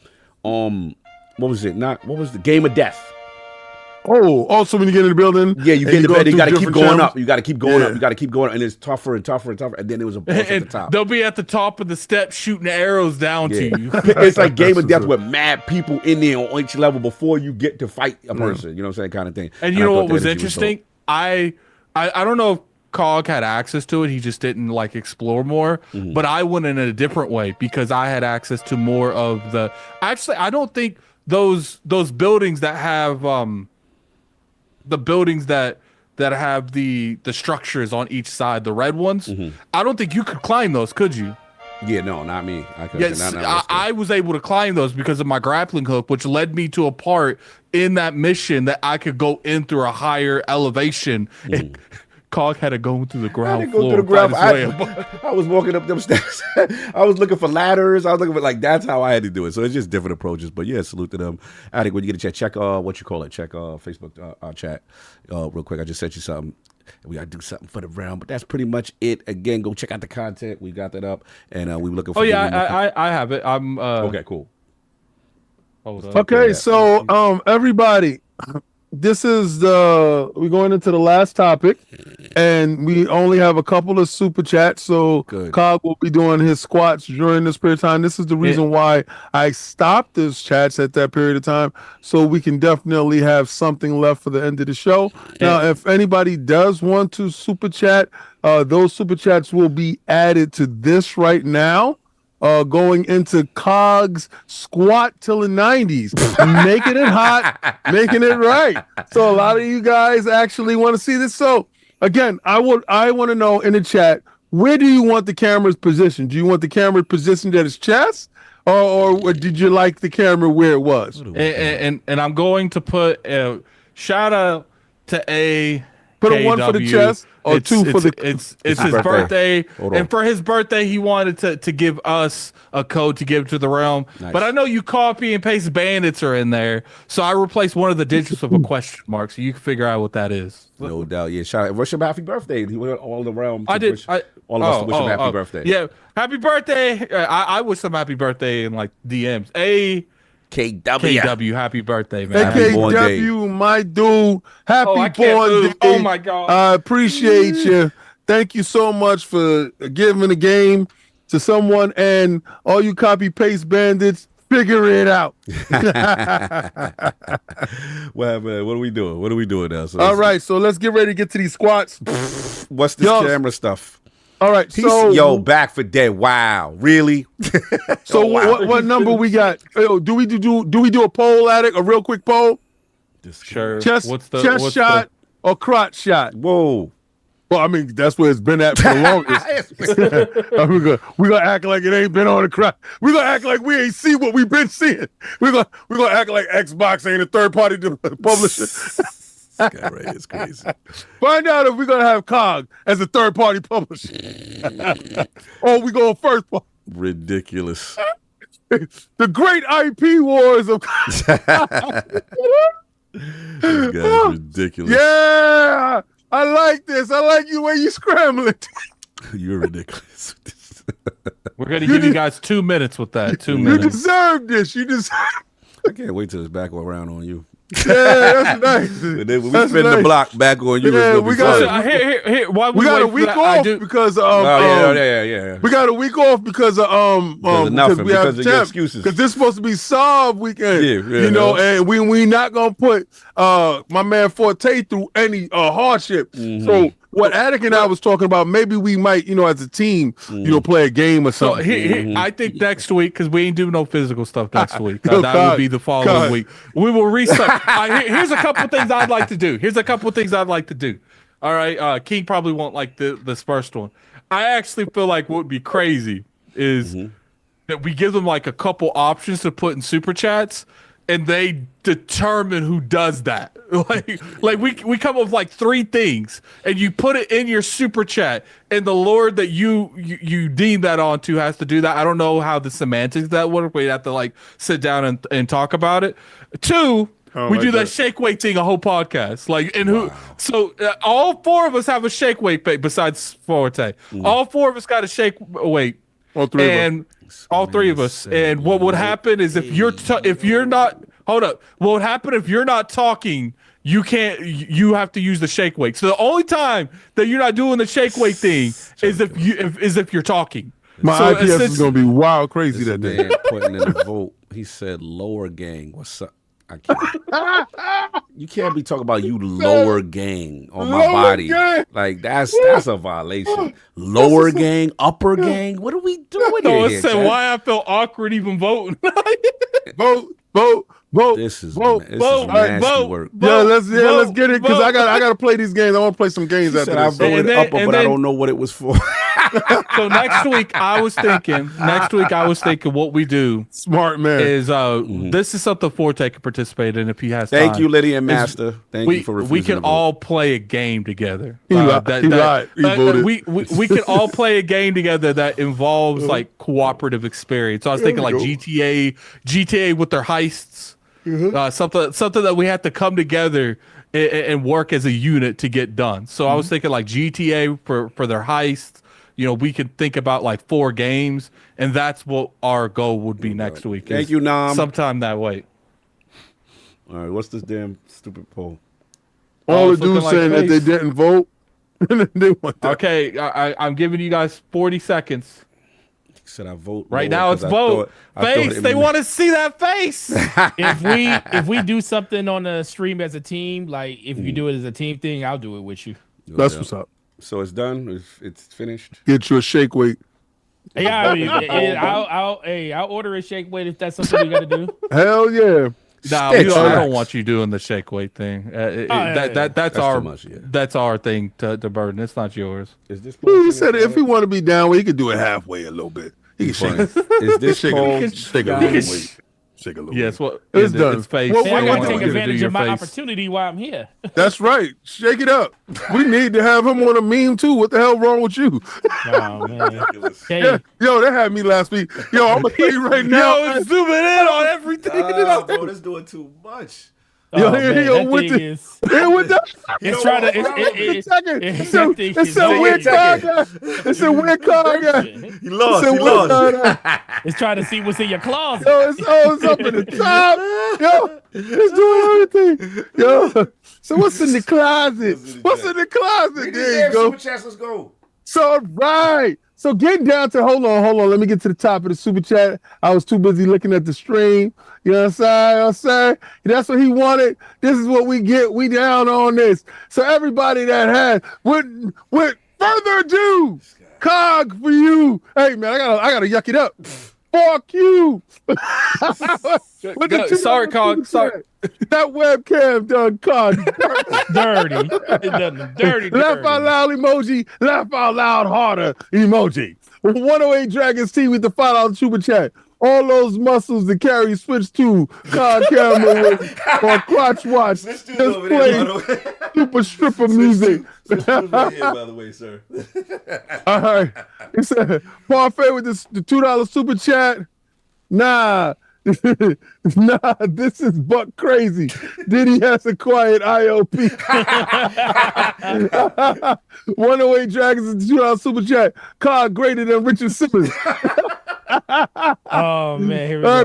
What was it? What was the Game of Death? So when you get in the building, you get in the bed, you got to keep going up. You got to keep going Yeah. up. You got to keep going up, and it's tougher and tougher and tougher. And then there was a boss at the top. They'll be at the top of the steps shooting arrows down to you. It's like Game of Death with mad people in there on each level before you get to fight a person. You know what I'm saying, kind of thing. And you know what was interesting? I don't know if Cog had access to it. He just didn't like explore more. But I went in a different way because I had access to more of the. Actually, I don't think those buildings that have the buildings that have the structures on each side, the red ones, I don't think you could climb those, could you? Yeah, no, not me. I could. Yes, I was able to climb those because of my grappling hook, which led me to a part in that mission that I could go in through a higher elevation. And Cog had to go through the ground floor. I was walking up them steps. I was looking for ladders. I was looking for, that's how I had to do it. So it's just different approaches. But yeah, salute to them. I think when you get a check what you call it, check Facebook chat real quick. I just sent you something. We gotta do something for the round, but that's pretty much it. Again, go check out the content. We got that up, and we were looking for. Oh yeah, I have it. I'm okay, cool. Hold on. Okay, so everybody, this is we're going into the last topic, and we only have a couple of super chats. So Cog will be doing his squats during this period of time. This is the reason why I stopped those chats at that period of time, so we can definitely have something left for the end of the show. Now, if anybody does want to super chat, those super chats will be added to this right now. Going into Cog's squat till the 90s, making it hot, making it right. So a lot of you guys actually want to see this. So again, I want to know in the chat, where do you want the camera's position? Do you want the camera positioned at his chest, or did you like the camera where it was? And I'm going to put a shout out to a. Put a 1 for the chest or 2 for the. It's his birthday, and for his birthday, he wanted to give us a code to give to the realm. Nice. But I know you copy and paste bandits are in there, so I replaced one of the digits with a question mark, so you can figure out what that is. No doubt, yeah. Shout out, wish him happy birthday. He went all the realm. I did. All of us to wish him happy birthday. Yeah, happy birthday. I wish him happy birthday in DMs. KW, happy birthday, man. KW, my dude, happy born day. Oh my God. I appreciate you. Thank you so much for giving the game to someone, and all you copy paste bandits, figure it out. Well, man, what are we doing? What are we doing now? All right, so let's get ready to get to these squats. What's this camera stuff? All right, so back for dead. Wow, really? So what number we got? Do we do a poll at it? A real quick poll? Sure. Chest shot or crotch shot? Whoa. Well, I mean, that's where it's been at for the longest. We're gonna act like it ain't been on the crotch. We're gonna act like we ain't see what we've been seeing. We're gonna act like Xbox ain't a third party publisher. It's crazy. Find out if we're gonna have COG as a third party publisher, or we go first. Ridiculous. The great IP wars of. This guy's ridiculous. Yeah, I like this. I like you way you scrambling. You're ridiculous. We're gonna give you guys 2 minutes with that. 2 You minutes. deserve this. You deserve. I can't wait till it's back around on you. Yeah, that's nice. And then when we That's spin the nice. block back on you, Yeah, it's gonna we be got fun. Here. While We got a wait for week that, I off do- because of Yeah. we got a week off because of Because of nothing, we have because of your temp. excuses. Because this is supposed to be solved weekend. Yeah, you know, and we not gonna put my man Forte through any hardship. Mm-hmm. So what Attic and I was talking about, maybe we might, as a team, play a game or So something. I think next week, because we ain't doing no physical stuff next week. Yo, that God, would be the following God. week. We will restart. Here's a couple things I'd like to do. All right, King probably won't like this first one. I actually feel like what would be crazy is that we give them like a couple options to put in super chats, and they determine who does that. Like we come up with like 3 things, and you put it in your super chat, and the Lord that you deem that onto has to do that. I don't know how the semantics of that work. We have to like sit down and talk about it. 2, we do that shake weight thing a whole podcast. Like, and who? So all 4 of us have a shake weight besides Forte. All 4 of us got a shake weight. All 3 of us. And all 3 of us. And what would happen is if you're not hold up. What would happen if you're not talking? You can't. You have to use the shake weight. So the only time that you're not doing the shake weight thing is if you're talking. My IPS is gonna be wild crazy that day. Man putting in a vote. He said, "Lower gang, what's up?" I can't. You can't be talking about you lower gang on my Lower body. gang. Like that's a violation. Lower gang, upper gang. What are we doing No, here? it said Chad? why I felt awkward even voting. Vote. This is vote. nasty work. Let's get it because I gotta play these games. I want to play some games He after said I this. voted then- upper, and but I then- don't know what it was for. So next week I was thinking what we do Smart man. is this is something Forte can participate in if he has Thank time. you, Lydia and Master. Thank you for refusing we can to vote. all play a game together. He lied. He voted. We can all play a game together that involves like cooperative experience. So I was thinking like GTA with their heists, something that we had to come together and work as a unit to get done. So I was thinking like GTA for their heists. We could think about like 4 games, and that's what our goal would be next week. Thank you, Nam. Sometime that way. All right, what's this damn stupid poll? All the it's looking dudes like saying that they face. didn't vote. They want that. Okay, I'm giving you guys 40 seconds. He said I vote Right lower now it's 'cause vote. I thought Face. it They meant- want to see that face. If we do something on the stream as a team, like if you do it as a team thing, I'll do it with you. That's what's up. So it's done. It's finished. Get you a shake weight. Yeah, I mean, I'll order a shake weight if that's something we got to do. Hell yeah. Nah, Stitch I facts. don't want you doing the shake weight thing. That's That's our too much, yeah. that's our thing to burden. It's not yours. Is this? He said if he want to be down, he could do it halfway a little bit. He can shake it. Is this Shake poll? a shake a little weight. Shake a little Yes, weight. what It's done. It's face. Well, Man, I They got want to you take to do advantage your of my face. opportunity while I'm here. That's right. Shake it up. We need to have him on a meme too. What the hell wrong with you? Oh man. Hey, Yeah. Yo, that had me last week. Yo, I'm gonna tell you right now. Yo, it's zooming in on everything. Bro, this doing too much. Yo, oh, man, yo, that with thing the- is. Yeah, with the It's trying to. it's a weird card. It's a weird card. He lost. It's a He weird lost. card. It's trying to see what's in your closet. Yo, it's up in the top. Yo, it's doing everything. Yo, so what's in the closet? What's in the closet? There you go. Super chats, let's go. So right. So getting down to hold on. Let me get to the top of the super chat. I was too busy looking at the stream. You know what I'm saying? That's what he wanted. This is what we get. We down on this. So everybody that had with further ado, Cog for you. Hey man, I gotta yuck it up. Fuck you. With the $2 Sorry, Cog. super Sorry. chat. That webcam done Cog. Dirty. It done dirty. Laugh out loud emoji. Laugh out loud harder emoji. 108 Dragons T with the $5 super chat. All those muscles that carry switch to card camera with, or crotch watch. This dude Just over there, by play the way. super stripper music. This dude right here, by the way, sir. All right. He said, Parfait with the $2 super chat. Nah, Nah, this is buck crazy. Diddy has acquired ILP. 108 Dragons in the $2 super chat. Card greater than Richard Simmons. Oh man, here we go.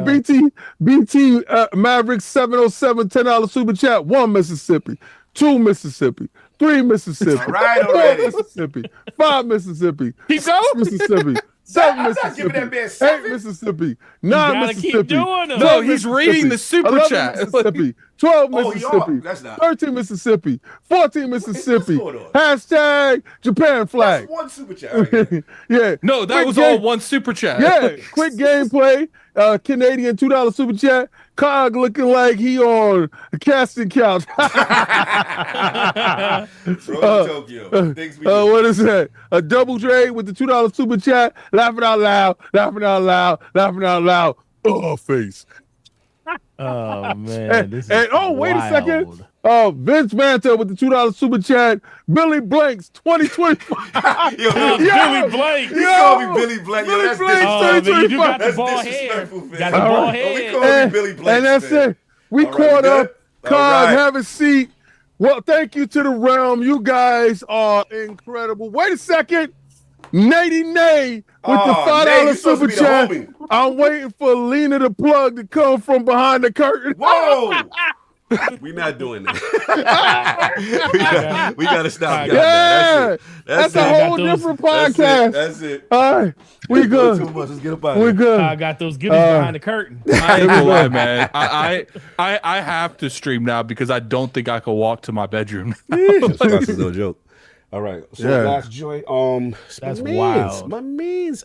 BT Maverick 707 $10 super chat. 1 Mississippi, 2 Mississippi, 3 Mississippi, All right 4 already. Mississippi, 5 Mississippi, Keep 6 going. Mississippi, 7 I'm not giving that man Mississippi, 8 7. Mississippi, 9 gotta Mississippi. keep doing them. No, he's reading the super 11 chat. Mississippi, 12 Oh, Mississippi, that's not. 13 Mississippi, 14 Mississippi. going on? Hashtag Japan flag. That's one super chat right there. Yeah. No, that Quick was game- all one super chat. Yeah, quick gameplay. Canadian $2 super chat. Cog looking like he on a casting couch. Road to Tokyo. Things we do. What is that? A double trade with the $2 super chat. Laughing out loud. Laughing out loud. Laughing out loud. Oh, face. Oh man, this is And oh, wait a wild. second. Vince Manta with the $2 super chat. Billy Blanks 2025. Yo, Billy Blake. You call me Billy Blank. Yo, Billy that's Blanks, Oh, man, you do got the That's ball hair. disrespectful, man. Got the All ball right. Oh, we head. call me Billy Blanks, And that's man. it. We All right, caught we up. good? All Cog, right. have a seat. Well, thank you to the realm. You guys are incredible. Wait a second. Nady Nay with the Oh, Nay, you $5 supposed to super be the chat. homie. I'm waiting for Lena the plug to come from behind the curtain. Whoa! We not doing that. we gotta stop. Yeah, That's that's a it. whole Got those- different That's podcast. it. That's it. All right, we Too good. much. Let's get up out We of here. good. I got those goodies behind the curtain. I ain't gonna lie, man. I have to stream now because I don't think I can walk to my bedroom. That's no joke. All right. So Yeah. last joint. That's my wild. My man's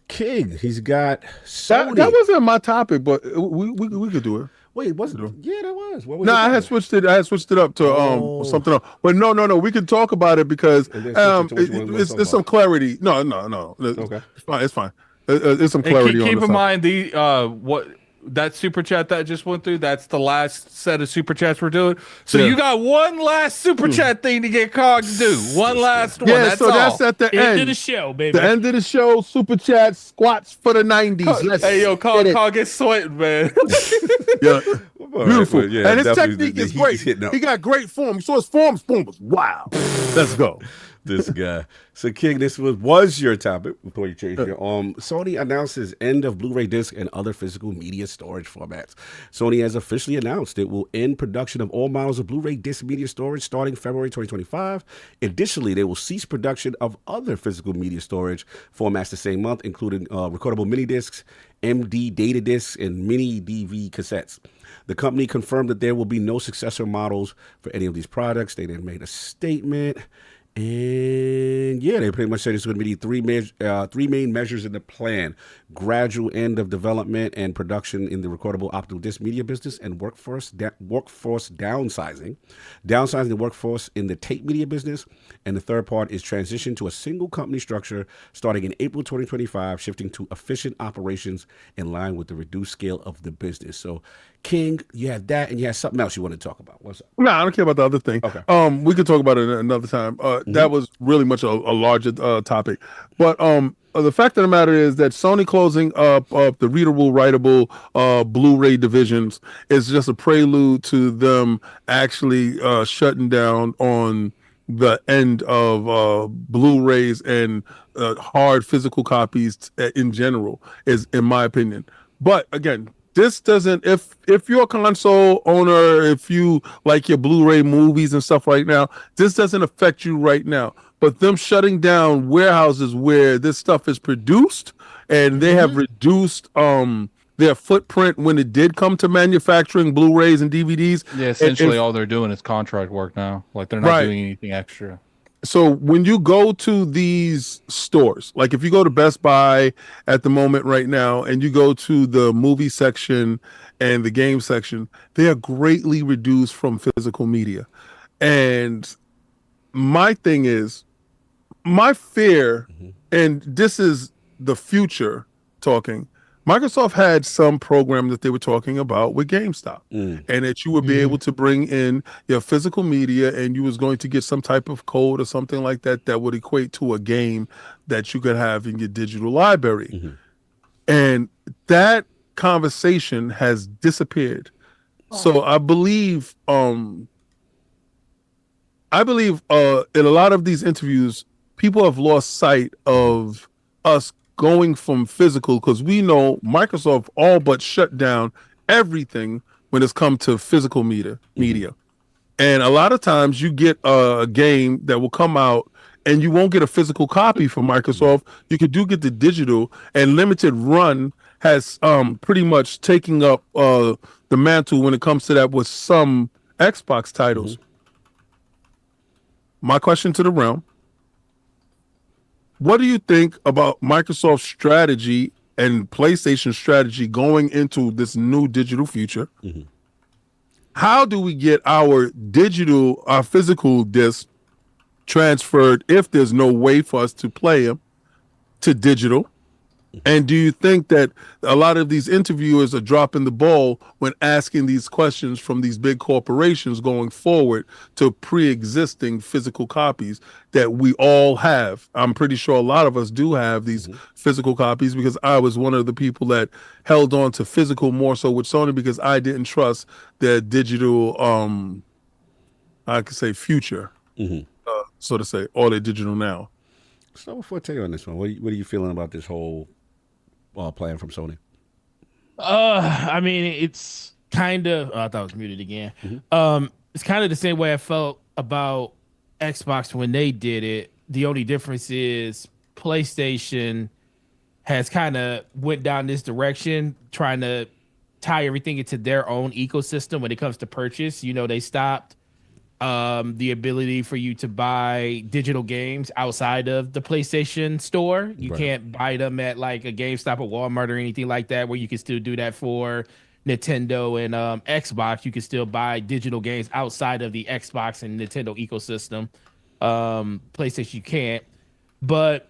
King. He's got That, Sony. that wasn't my topic, but we could do it. Wait, wasn't it? Yeah, that was. What was No, your I had topic? switched it. I had switched it up to Oh. something else. But no. We can talk about it because And then switch it to what you wanna talk it's some about. clarity. No. Okay. It's fine. It's fine. It's some And clarity on keep the in side. mind what that super chat that just went through. That's the last set of super chats we're doing. So Yeah. you got one last super chat thing to get Cog to do. One last one. Yeah, That's so all. that's at the End of end. the show, baby. The end of the show, super chat, squats for the 90s. Let's Hey yo, get it. Cog gets sweating, man. Yeah. All right, Beautiful. well, yeah, And his definitely technique the is heat great. hitting up. He got great form. You saw his form. His form was wow. Let's go. This guy. So, King, this was your topic before you changed it. Sony announces end of Blu-ray disc and other physical media storage formats. Sony has officially announced it will end production of all models of Blu-ray disc media storage starting February 2025. Additionally, they will cease production of other physical media storage formats the same month, including recordable mini discs, MD data discs, and mini DV cassettes. The company confirmed that there will be no successor models for any of these products. They then made a statement. And yeah, they pretty much said it's going to be three main measures in the plan: gradual end of development and production in the recordable optical disc media business, and workforce downsizing the workforce in the tape media business. And the third part is transition to a single company structure starting in April 2025, shifting to efficient operations in line with the reduced scale of the business. So, King, you had that, and you had something else you want to talk about. What's up? No, I don't care about the other thing. Okay. We could talk about it another time. That was really much a larger topic. But the fact of the matter is that Sony closing up the readable, writable Blu-ray divisions is just a prelude to them actually shutting down on the end of Blu-rays and hard physical copies in general, is in my opinion. But again, this doesn't, if you're a console owner, if you like your Blu-ray movies and stuff right now, this doesn't affect you right now. But them shutting down warehouses where this stuff is produced, and they have reduced their footprint when it did come to manufacturing Blu-rays and DVDs. Yeah, essentially all they're doing is contract work now. Like they're not Right. doing anything extra. So when you go to these stores, like if you go to Best Buy at the moment right now, and you go to the movie section and the game section, they are greatly reduced from physical media. And my thing is, my fear, and this is the future talking, Microsoft had some program that they were talking about with GameStop, and that you would be able to bring in your physical media, and you was going to get some type of code or something like that that would equate to a game that you could have in your digital library. And that conversation has disappeared. So I believe in a lot of these interviews, people have lost sight of us going from physical, because we know Microsoft all but shut down everything when it's come to physical media. And a lot of times you get a game that will come out and you won't get a physical copy from Microsoft. You could get the digital, and Limited Run has pretty much taking up the mantle when it comes to that with some Xbox titles. My question to the realm: what do you think about Microsoft's strategy and PlayStation's strategy going into this new digital future? How do we get our physical disc transferred if there's no way for us to play them to digital? And do you think that a lot of these interviewers are dropping the ball when asking these questions from these big corporations going forward to pre-existing physical copies that we all have? I'm pretty sure a lot of us do have these physical copies, because I was one of the people that held on to physical more so with Sony, because I didn't trust their digital, I could say future, so to say, or their digital now. So before I tell you on this one, what are you feeling about this whole plan from Sony? I mean, it's kind of. I thought I was muted again. It's kind of the same way I felt about Xbox when they did it. The only difference is PlayStation has kind of went down this direction, trying to tie everything into their own ecosystem when it comes to purchase. You know, they stopped the ability for you to buy digital games outside of the PlayStation store. You can't buy them at like a GameStop or Walmart or anything like that, where you can still do that for Nintendo and Xbox. You can still buy digital games outside of the Xbox and Nintendo ecosystem. PlayStation, you can't. But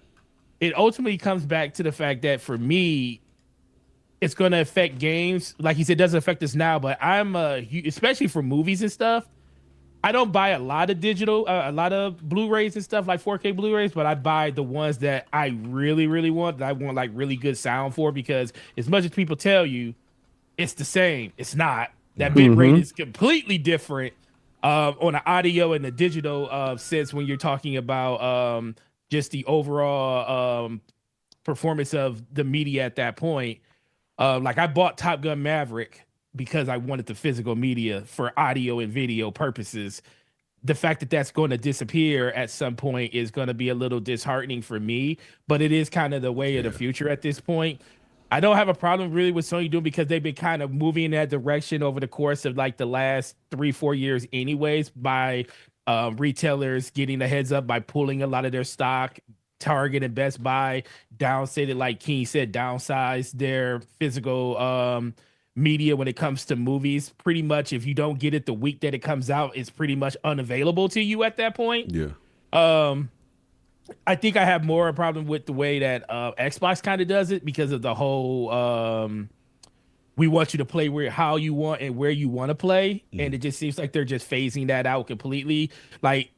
it ultimately comes back to the fact that for me, it's going to affect games. Like he said, it doesn't affect us now, but especially for movies and stuff, I don't buy a lot of digital, a lot of Blu-rays and stuff, like 4K Blu-rays, but I buy the ones that I really, really want, that I want like really good sound for, because as much as people tell you it's the same, it's not. That bit rate is completely different on the audio and the digital sense when you're talking about just the overall performance of the media at that point. Like I bought Top Gun Maverick because I wanted the physical media for audio and video purposes. The fact that that's going to disappear at some point is going to be a little disheartening for me, but it is kind of the way of the future at this point. I don't have a problem really with Sony doing, because they've been kind of moving in that direction over the course of like the last 3-4 years anyways, by retailers getting the heads up by pulling a lot of their stock. Target and Best Buy downsized, like King said, downsized their physical media when it comes to movies. Pretty much if you don't get it the week that it comes out, it's pretty much unavailable to you at that point. I think I have more a problem with the way that Xbox kind of does it, because of the whole we want you to play how you want and where you want to play, and it just seems like they're just phasing that out completely. Like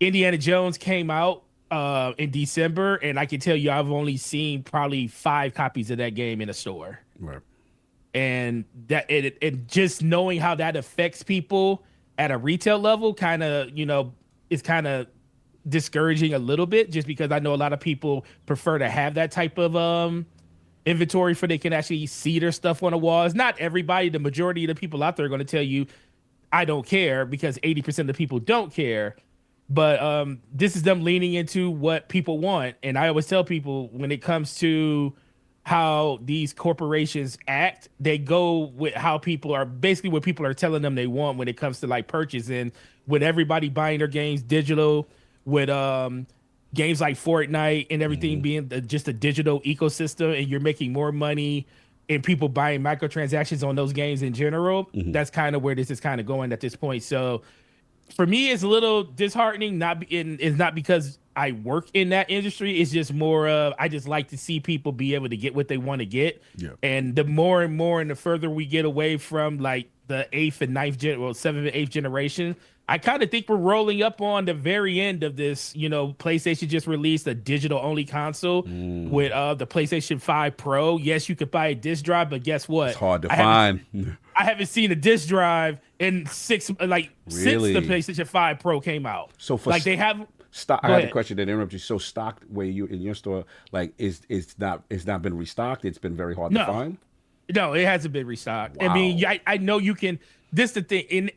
Indiana Jones came out in December, and I can tell you I've only seen probably 5 copies of that game in a store. Right. And that it just knowing how that affects people at a retail level kind of, is kind of discouraging a little bit, just because I know a lot of people prefer to have that type of inventory for they can actually see their stuff on the walls. Not everybody, the majority of the people out there are going to tell you, I don't care, because 80% of the people don't care. But this is them leaning into what people want. And I always tell people, when it comes to how these corporations act, they go with how people are, basically what people are telling them they want when it comes to like purchasing. With everybody buying their games digital, with games like Fortnite and everything being just a digital ecosystem, and you're making more money and people buying microtransactions on those games in general, that's kind of where this is kind of going at this point. So for me, it's a little disheartening. It's not because I work in that industry. It's just more of, I just like to see people be able to get what they want to get. Yeah. And the more and more and the further we get away from like the 8th and 9th gen, well, 7th and 8th generation. I kind of think we're rolling up on the very end of this. You know, PlayStation just released a digital only console with the PlayStation 5 Pro. Yes, you could buy a disc drive, but guess what? It's hard to find. I haven't seen a disc drive in since the PlayStation 5 Pro came out. So for they have stock, I had a question that interrupt you. So stocked where you in your store, like it's not been restocked. It's been very hard to find. No, it hasn't been restocked. Wow. I mean, I know you can. This the thing,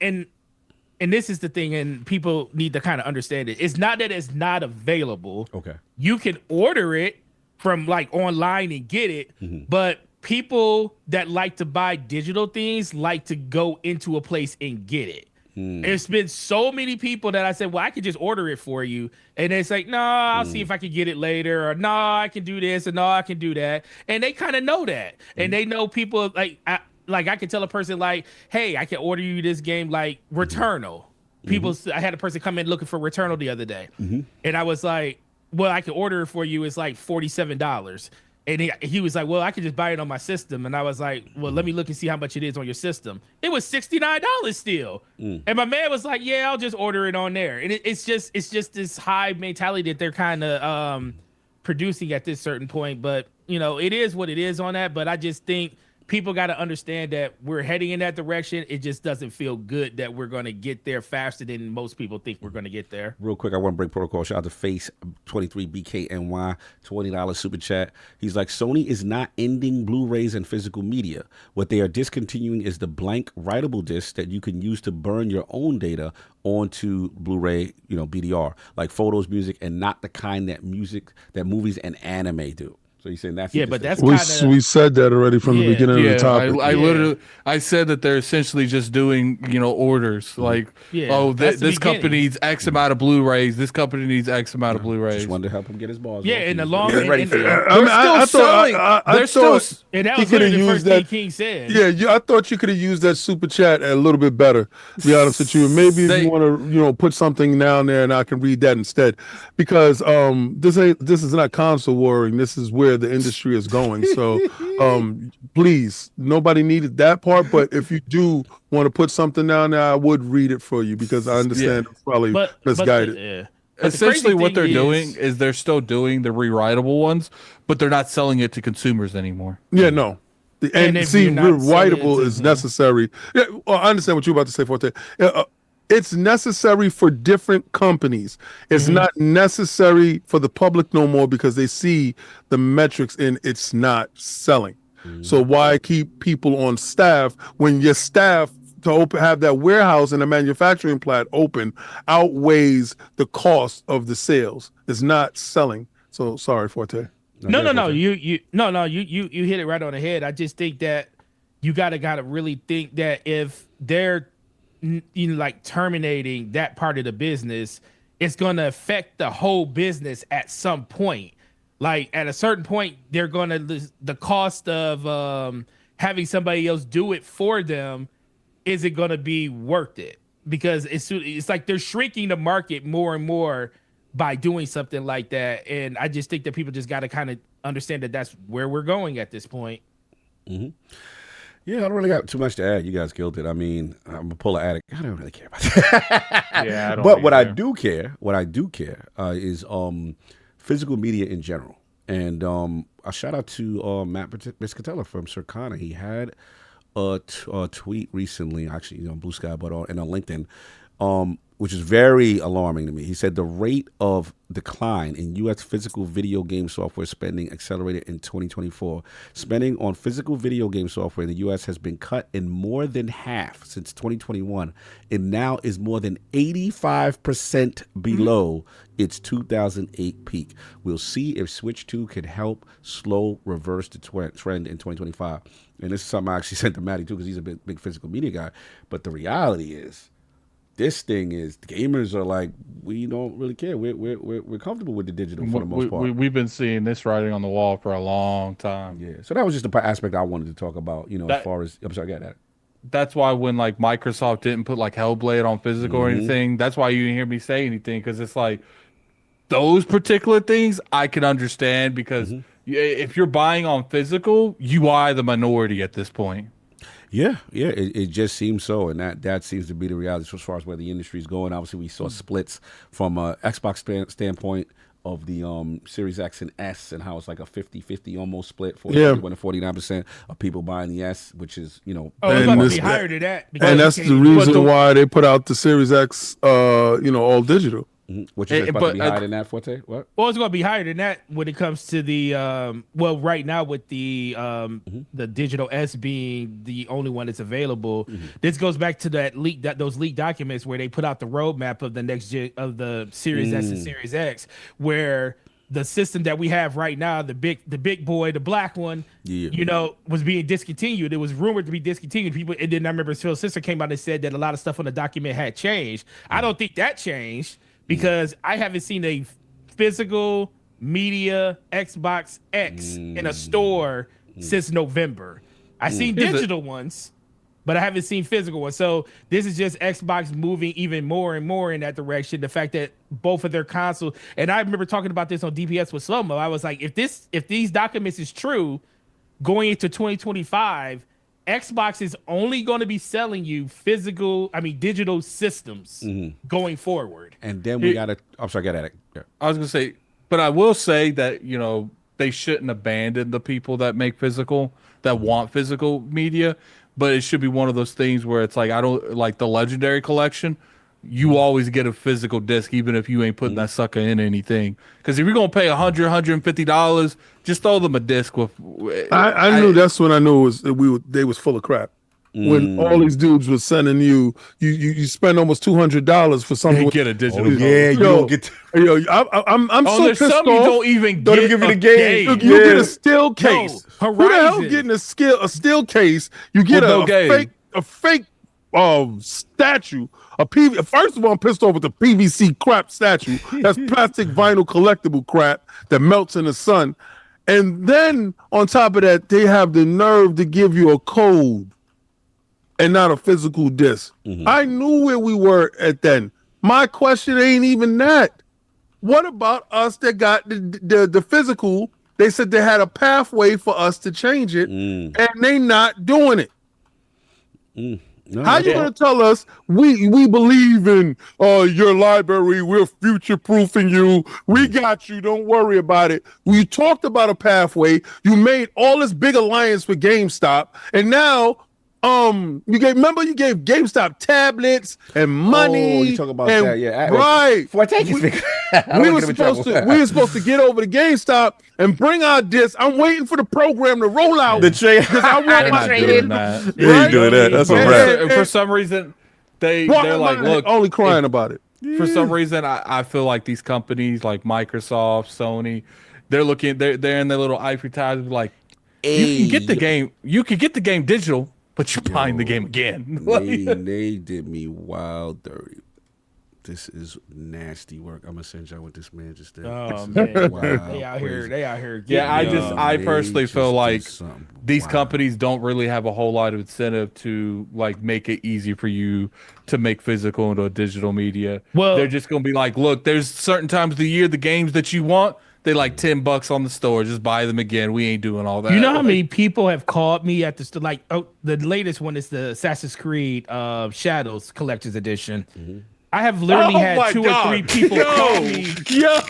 and this is the thing, and people need to kind of understand it. It's not that it's not available. Okay. You can order it from like online and get it, but people that like to buy digital things like to go into a place and get it. There's been so many people that I said, well, I could just order it for you. And it's like, no, I'll see if I can get it later. Or no, I can do this. And no, I can do that. And they kind of know that. And they know people I could tell a person like, hey, I can order you this game like Returnal. I had a person come in looking for Returnal the other day. And I was like, well, I can order it for you. It's like $47. And he was like, well, I could just buy it on my system. And I was like, well, let me look and see how much it is on your system. It was $69 still. And my man was like, yeah, I'll just order it on there. And it's just this high mentality that they're kind of producing at this certain point. But, you know, it is what it is on that. But I just think people got to understand that we're heading in that direction. It just doesn't feel good that we're going to get there faster than most people think we're going to get there. Real quick, I want to break protocol. Shout out to Face 23BKNY, $20 super chat. He's like, Sony is not ending Blu-rays and physical media. What they are discontinuing is the blank writable disc that you can use to burn your own data onto Blu-ray, you know, BDR, like photos, music, and not the kind that movies and anime do. So you're saying that's but that's we said that already from the beginning of the topic. I said that they're essentially just doing, you know, orders like, this company needs X amount of Blu-rays. This company needs X amount of Blu-rays. Just wanted to help him get his balls. Yeah, in the long run. ready for I thought and that was literally the first thing King said. Yeah, I thought you could have used that super chat a little bit better. To be honest with you, maybe if you want to, you know, put something down there, and I can read that instead, because this is not console warring. This is where the industry is going. So please, nobody needed that part, but if you do want to put something down there, I would read it for you, because I understand it's probably misguided. Essentially what they're doing is they're still doing the rewritable ones, but they're not selling it to consumers anymore. Yeah, no. And see, rewritable is necessary. Yeah, well, I understand what you're about to say, Forte. It's necessary for different companies. It's not necessary for the public no more, because they see the metrics and it's not selling. So why keep people on staff when your staff to have that warehouse and a manufacturing plant open outweighs the cost of the sales? It's not selling. So sorry, Forte. No. You hit it right on the head. I just think that you gotta really think that if they're like terminating that part of the business, it's gonna affect the whole business at some point. Like at a certain point, they're gonna the cost of having somebody else do it for them. Is it gonna be worth it? Because it's like they're shrinking the market more and more by doing something like that. And I just think that people just got to kind of understand that that's where we're going at this point. Yeah, I don't really got too much to add. You guys killed it. I mean, I'm a polar addict. I don't really care about that. Yeah, I don't. But what I do care is physical media in general. And a shout out to Matt Biscatella from Circana. He had a tweet recently, actually on Blue Sky, but and on LinkedIn, which is very alarming to me. He said the rate of decline in U.S. physical video game software spending accelerated in 2024. Spending on physical video game software in the U.S. has been cut in more than half since 2021. It now is more than 85% below its 2008 peak. We'll see if Switch 2 can help reverse the trend in 2025. And this is something I actually sent to Matty too, because he's a big physical media guy. But the reality is, this thing is, gamers are like, we don't really care. We're comfortable with the digital for the most part. We've been seeing this writing on the wall for a long time. Yeah. So that was just the aspect I wanted to talk about. As far as I'm sorry, I got that. That's why when like Microsoft didn't put like Hellblade on physical or anything, that's why you didn't hear me say anything, because it's like those particular things I can understand, because if you're buying on physical, you are the minority at this point. Yeah, it just seems so, and that seems to be the reality as far as where the industry is going. Obviously, we saw splits from Xbox standpoint of the Series X and S, and how it's like a 50-50 almost split, 41 to 49% of people buying the S, which is, you know, it's about to be higher than that. And that's the reason why they put out the Series X, all digital. Which is supposed to be higher than that, Forte? What? Well, it's going to be higher than that when it comes to the right now with the digital S being the only one that's available. This goes back to those leaked documents where they put out the roadmap of the next gen of the Series S and Series X, where the system that we have right now, the big boy, the black one, was being discontinued. It was rumored to be discontinued. And then I remember PhilSpencer came out and said that a lot of stuff on the document had changed. I don't think that changed, because I haven't seen a physical media Xbox X in a store since November. I've seen digital ones, but I haven't seen physical ones. So this is just Xbox moving even more and more in that direction. The fact that both of their consoles, and I remember talking about this on DPS with Slow-Mo, I was like, if these documents is true, going into 2025, Xbox is only going to be selling you digital systems going forward. And then we got to, I'm sorry, got at it. Yeah. I was going to say, but I will say that, they shouldn't abandon the people that make physical, that want physical media, but it should be one of those things where it's like, I don't like the Legendary Collection. You always get a physical disc, even if you ain't putting that sucker in anything. Because if you're going to pay $100, $150, just throw them a disc with. I knew that's when I knew they was full of crap. When all these dudes were sending you spend almost $200 for something. You get a digital. You don't get. I'm so pissed off. You don't even give you the game. You get a steel case. Who the hell getting a steel case? You get a fake statue. First of all, I'm pissed off with the PVC crap statue. That's plastic vinyl collectible crap that melts in the sun. And then on top of that, they have the nerve to give you a code and not a physical disc. I knew where we were at then. My question ain't even that. What about us that got the physical? They said they had a pathway for us to change it, and they not doing it. No, how you gonna tell us we believe in your library? We're future proofing you. We got you. Don't worry about it. We talked about a pathway. You made all this big alliance with GameStop, and now you gave GameStop tablets and money. Oh, you talk about that, yeah. Right. We were supposed to get over to GameStop and bring our disc. I'm waiting for the program to roll out. The trade. Because I want my doing that. You ain't doing that. That's a wrap. And for some reason, they're like, look, only crying about it. For some reason, I feel like these companies like Microsoft, Sony, they're in their little advertisement like, you can get the game. You can get the game digital, but you're buying the game again. They did me wild dirty. This is nasty work. I'm gonna send y'all what this man just did. Oh man, they out here. Yeah, I personally feel like these companies don't really have a whole lot of incentive to like make it easy for you to make physical into a digital media. Well, they're just gonna be like, look, there's certain times of the year the games that you want, they like $10 on the store. Just buy them again. We ain't doing all that. You know how many people have called me at the like? Oh, the latest one is the Assassin's Creed Shadows Collector's Edition. Mm-hmm. I have literally had 2 or 3 people call me.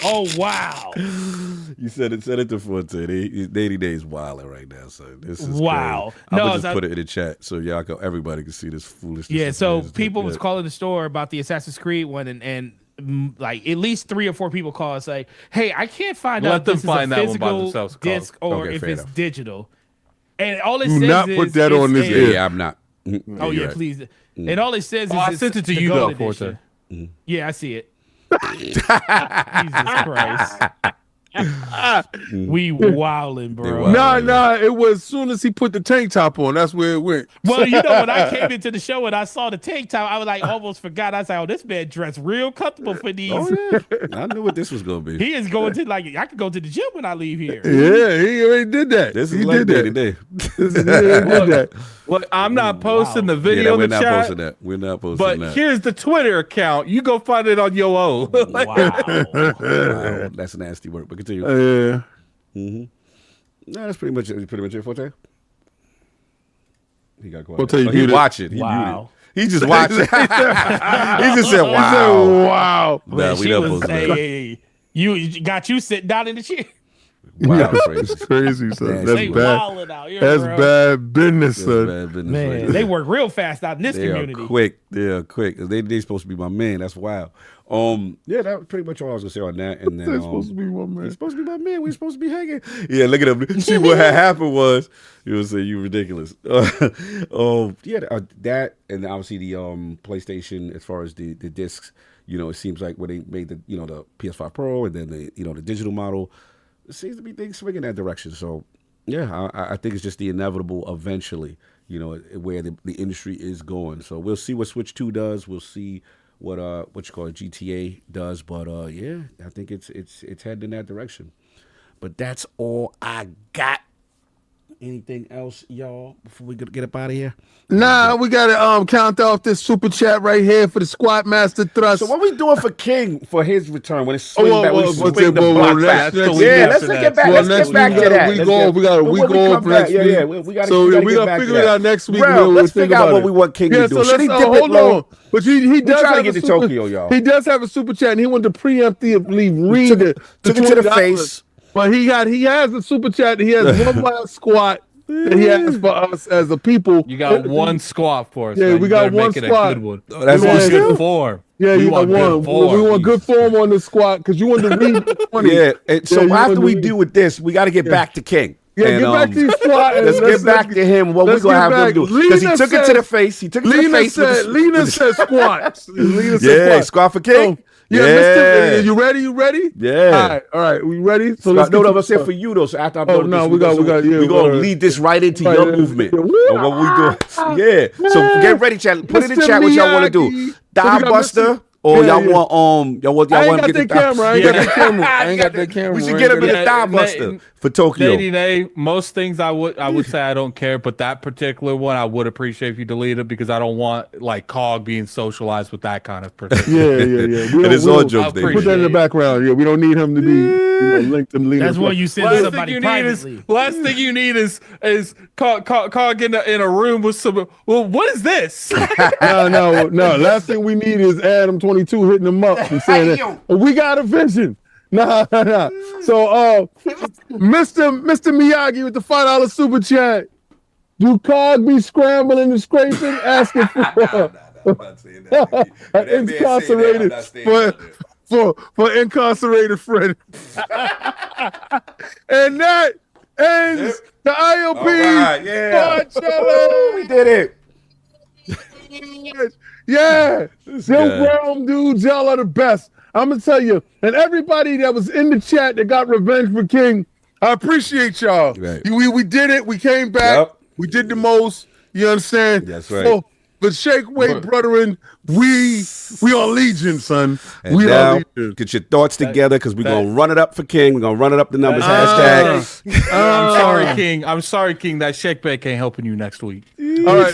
Oh wow! You said it to Forte. 80 days wilding right now, so this is wow. Crazy. I'm gonna just put it in the chat so everybody can see this foolishness. Yeah, so people was calling the store about the Assassin's Creed one, and like at least 3 or 4 people call and say, "Hey, I can't find out if this is a physical disc or if it's digital." And all it says not put that on this air. Yeah, I'm not. Oh yeah, please. And all it says is I sent it to you though, Forte. Yeah, I see it. Jesus Christ. We wildin', bro. Nah. It was as soon as he put the tank top on. That's where it went. Well, you know, when I came into the show and I saw the tank top, I was like, almost forgot. I was like, oh, this man dressed real comfortable for these. Oh, yeah. I knew what this was gonna be. He is going to I could go to the gym when I leave here. Yeah, he already did that. This is like day to day. He did that. Look, I'm not posting the video in the chat. We're not posting that. But here's the Twitter account. You go find it on your own. Wow, that's nasty work. But continue. Yeah. No, that's pretty much it. Forte. He got quiet. I'll tell you, He muted. watching. He Wow. muted. He just watching. He just said, "Wow, Wow. Nah, we she not was supposed to do that. you got you sitting down in the chair. Wow, It's crazy, son. They They That's bad. wilding out here, That's bro. bad business, That's son. bad business Man, right they there. work real fast out in this They community. are quick. They are quick. They supposed to be my man. That's wild. Yeah, that was pretty much all I was gonna say on that. And then They're supposed to be one man. he's supposed to be my man. We're supposed to be hanging. Yeah, look at him. See what had happened was you would say you ridiculous. Yeah, that and obviously the PlayStation as far as the discs. It seems like when they made the the PS5 Pro and then the digital model, it seems to be things swinging that direction. So yeah, I think it's just the inevitable eventually. Where the industry is going. So we'll see what Switch 2 does. We'll see what you call it, GTA does. But yeah, I think it's heading in that direction. But that's all I got. Anything else, y'all, before we get up out of here? Nah, we gotta count off this super chat right here for the Squad Master Thrust. So what we doing for King for his return when it's swing back? When well, swing the well, block well, back. next week Yeah, after let's that. get back. Well, Let's next get back week to that. we Let's go- get- we gotta- but we when go come for back, next yeah, week. yeah, we gotta So get we gotta back to figure it that. out next week. Bro, We'll let's think figure out about what it. we want King Yeah, to do. so Should he let's dip it hold low? on. But he does trying to have get a to super, Tokyo, y'all. He does have a super chat, and he wanted to preemptively read it. Took it to the face. But he has a super chat. He has one last squat that he has for us as a people. You got one squat for us. Yeah, man. we You got better one make it squat. A good one. Oh, that's we what want you good do? form. Yeah, we you want got good one. form. We want good form on the squat because you want to read 20. Yeah, and so you after wanna we read- deal with this, we got to get back to King. Yeah, And, get back to your squat. and Let's get back to him. What we're let's gonna get have back. him do? Because he Lena took it to said- the face. He took it to the Lena face. said, Lena said squats. Lena said Yeah, squats. squat for King. So, yeah, Yeah. Mr. You ready? You ready? Yeah. All right. We ready? So No, let's no, get I'm to- saying for you though. So after I'm Oh, done no, with this, we got, yeah, we're gonna right. lead this right into Right, your yeah, movement. yeah. And what we do. Yeah. So get ready, chat. Put it in Mr. chat what y'all want to do. Miyagi. Die So we got Buster. Mr. Or Yeah, y'all yeah. want y'all want I ain't to got get that the camera. I ain't got that camera. I ain't got that camera. We should I get ain't him in got the that- Die Buster Nate- for Tokyo. Day, most things I would say I don't care, but that particular one I would appreciate if you delete it because I don't want like Cog being socialized with that kind of person. Yeah. And it's all jokes, We David. put that in the background. Yeah, we don't need him to be linked and leading. That's when you send Last somebody thing you need is privately. Cog in a room with some. Well, what is this? No. Last thing we need is Adam 22 hitting him up and saying that, we got a vision. Nah. So, Mr. Miyagi with the $5 super chat. Do Cog be scrambling and scraping, asking for I'm not saying that. When that man say that, I'm incarcerated not staying out there. for incarcerated friend? And that ends the ILP. All right, yeah. Squad We did it. Challenge. Yeah, This them guy. brown dudes, y'all are the best. I'm gonna tell you, and everybody that was in the chat that got revenge for King, I appreciate y'all. Right. We did it. We came back. Yep. We did the most. You understand? That's right. So, but shake weight, brethren, we are legion, son. And We now, are legion. get your thoughts together because we're going to run it up for King. We're going to run it up the numbers. Hashtag. I'm sorry, King. I'm sorry, King. That shake bake ain't helping you next week. All right,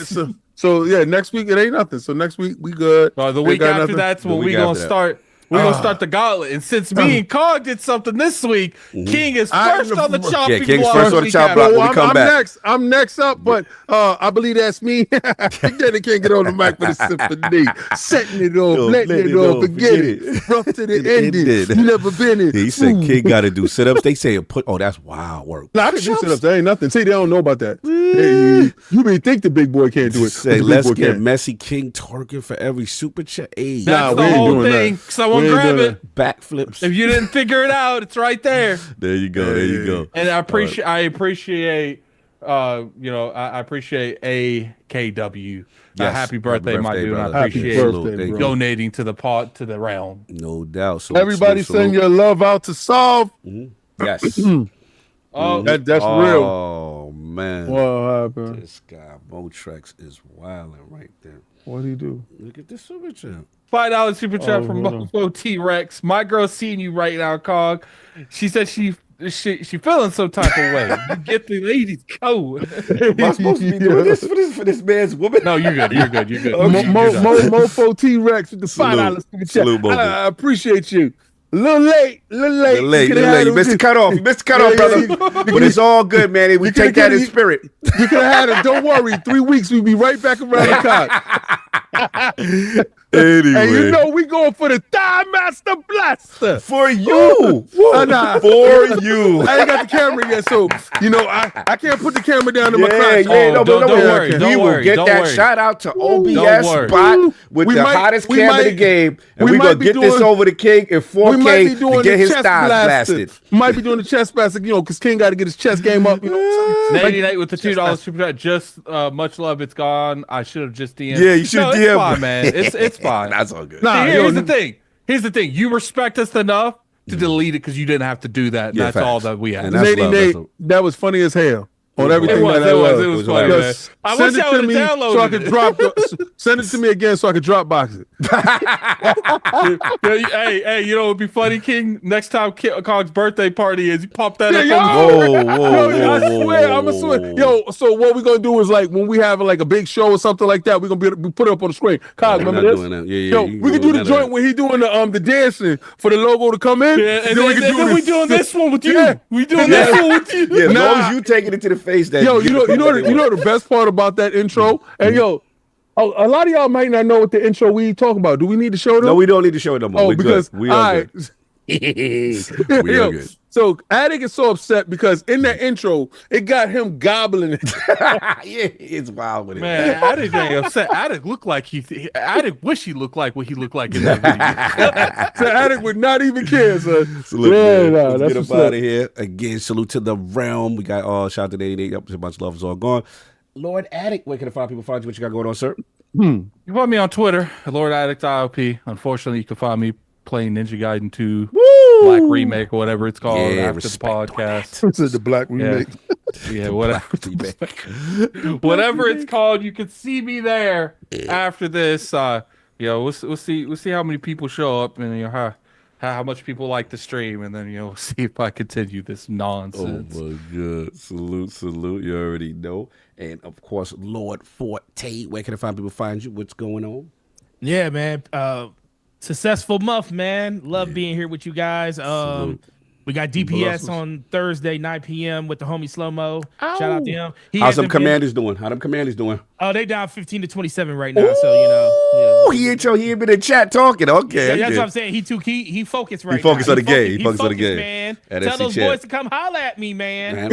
so yeah, next week it ain't nothing. So next week we good. The Ain't week got after nothing. that's The when we week gonna after that. start. We're gonna start the gauntlet. And since me and Cog did something this week, King is first on the chopping Yeah, King's block. first on the chopping block. So when we come I'm back. next. I'm next up, but I believe that's me. Daddy can't get on the mic for the symphony. Setting it off, Yo, letting let it it off, off, forget forget it. it. Rough to the It ending. ended. You never been in. He said Ooh. King got to do sit ups. They say that's wild work. No, I didn't do sit-ups. That ain't nothing. See, they don't know about that. Hey, you may think the big boy can't do it. Say, but the big let's boy get can. Messy King twerking for every super chat. Hey, That's we the ain't whole doing thing. that. Someone We ain't grab doing it. backflips. If you didn't figure it out, it's right there. There you go. There you go. And I appreciate AKW. Yes. Happy birthday, my dude. brother. I Happy appreciate birthday, Thank bro. you. donating to the realm. No doubt. So Everybody send your love out to Solve. Yes. Oh, That's real. Oh man. What happened? This guy Motrex is wilding right there. What do you do? Look at this super chat. $5 super chat from hold on. Mofo T-Rex. My girl's seeing you right now, Cog. She said she feeling some type of way. You get the ladies code. Am I supposed to be doing this for this man's woman? No, you're good. You're good. You're good. Okay. Mofo T-Rex with the $5 super chat. Salute, Mofo. I appreciate you. Little late. You missed the cutoff. You missed the cutoff, brother. But it's all good, man. We take that in spirit. You could have had it. Don't worry. 3 weeks, we'll be right back around the clock. Anyway. And you know we going for the Thigh Master Blaster. For you. Nah. For you. I ain't got the camera yet, so, you know, I can't put the camera down in my crotch. Don't worry. We will get that shout out to OBS spot with the hottest camera in the game. And we're going to get this over to King in 4K to get his thighs blasted. Might be doing the chest blaster, you know, because King got to get his chest game up. You know, Nate with the $2 super chat. Just much love. It's gone. I should have just DM'd. Yeah, you should DM. It's fine, man. It's fine. That's all good. Nah, here's the thing. You respect us enough to delete it because you didn't have to do that. And that's all that we had. Nate, that was funny as hell. On everything. It was funny, man. I wish I would have downloaded so I could drop. Send it to me again so I could drop box it. hey, you know what would be funny, King? Next time Cog's birthday party is, you pop that up. I swear. Yo, so what we gonna do is like when we have like a big show or something like that, we're gonna be put it up on the screen. Cog, remember this? Yeah, we can do the joint when he doing the dancing for the logo to come in. Yeah, and then we doing this one with you. Yeah. We doing this one with you. Yeah, as long as you taking it to the face. That you know the best part about that intro, and a lot of y'all might not know what the intro we talk about. Do we need to show them? No, we don't need to show it no more. Oh, because we are good. We are good. So Attic is so upset because in that intro, it got him gobbling it. Yeah, it's wild with it. Man, Attic ain't upset. Attic looked like Attic wish he looked like what he looked like in that video. So Attic would not even care, son. So look, let's get up out of here. Again, salute to the realm. We got shout out to 88 up. A bunch of love is all gone. Lord Attic, where can the find you? What you got going on, sir? You find me on Twitter, Lord Addict ILP. Unfortunately, you can find me playing Ninja Gaiden 2 Black Remake or whatever it's called after the podcast. This is the Black Remake. Yeah, whatever. Whatever it's called, you can see me there after this. We'll see how many people show up and how much people like the stream, and then we'll see if I continue this nonsense. Oh my god! Salute! You already know. And of course, Lord Forte. Where can I find you? What's going on? Yeah, man. Successful month, man. Love being here with you guys. We got DPS on Thursday, 9 p.m. with the homie Slow Mo. Shout out to him. How's them commanders doing? How them commanders doing? Oh, they down 15 to 27 right now. So he ain't been in chat talking. Okay, that's what I'm saying. He focused right now. He focused on the game. He focused on the game, man. At Tell FC those chat. boys to come holler at me, man.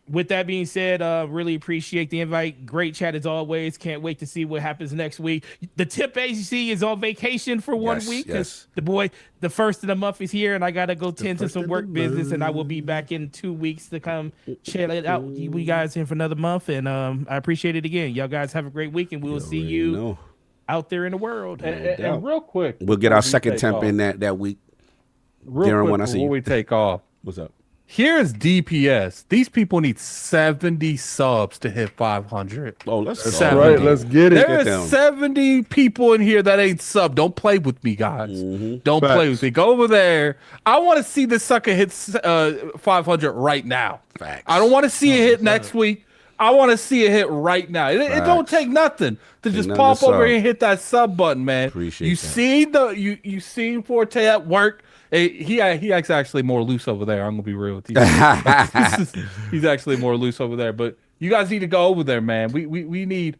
With that being said, really appreciate the invite. Great chat as always. Can't wait to see what happens next week. The Tip agency is on vacation for 1 week because the first of the month is here, and I gotta go tend to some work business, and I will be back in 2 weeks to come check it out. You guys in for another month, and I appreciate it again. Y'all guys have a great week, and we will see you out there in the world. And real quick, we'll get our second temp in that week. Real quick, before we take off, what's up? Here's DPS. These people need 70 subs to hit 500. Oh, let's get it. There are 70 people in here that ain't sub. Don't play with me, guys. Don't play with me. Go over there. I want to see this sucker hit 500 right now. Facts. I don't want to see it hit next week. I want to see it hit right now. It don't take nothing to just pop over here and hit that sub button, man. Appreciate that. You seen Forte at work. He acts actually more loose over there. I'm gonna be real with you. He's actually more loose over there. But you guys need to go over there, man. We need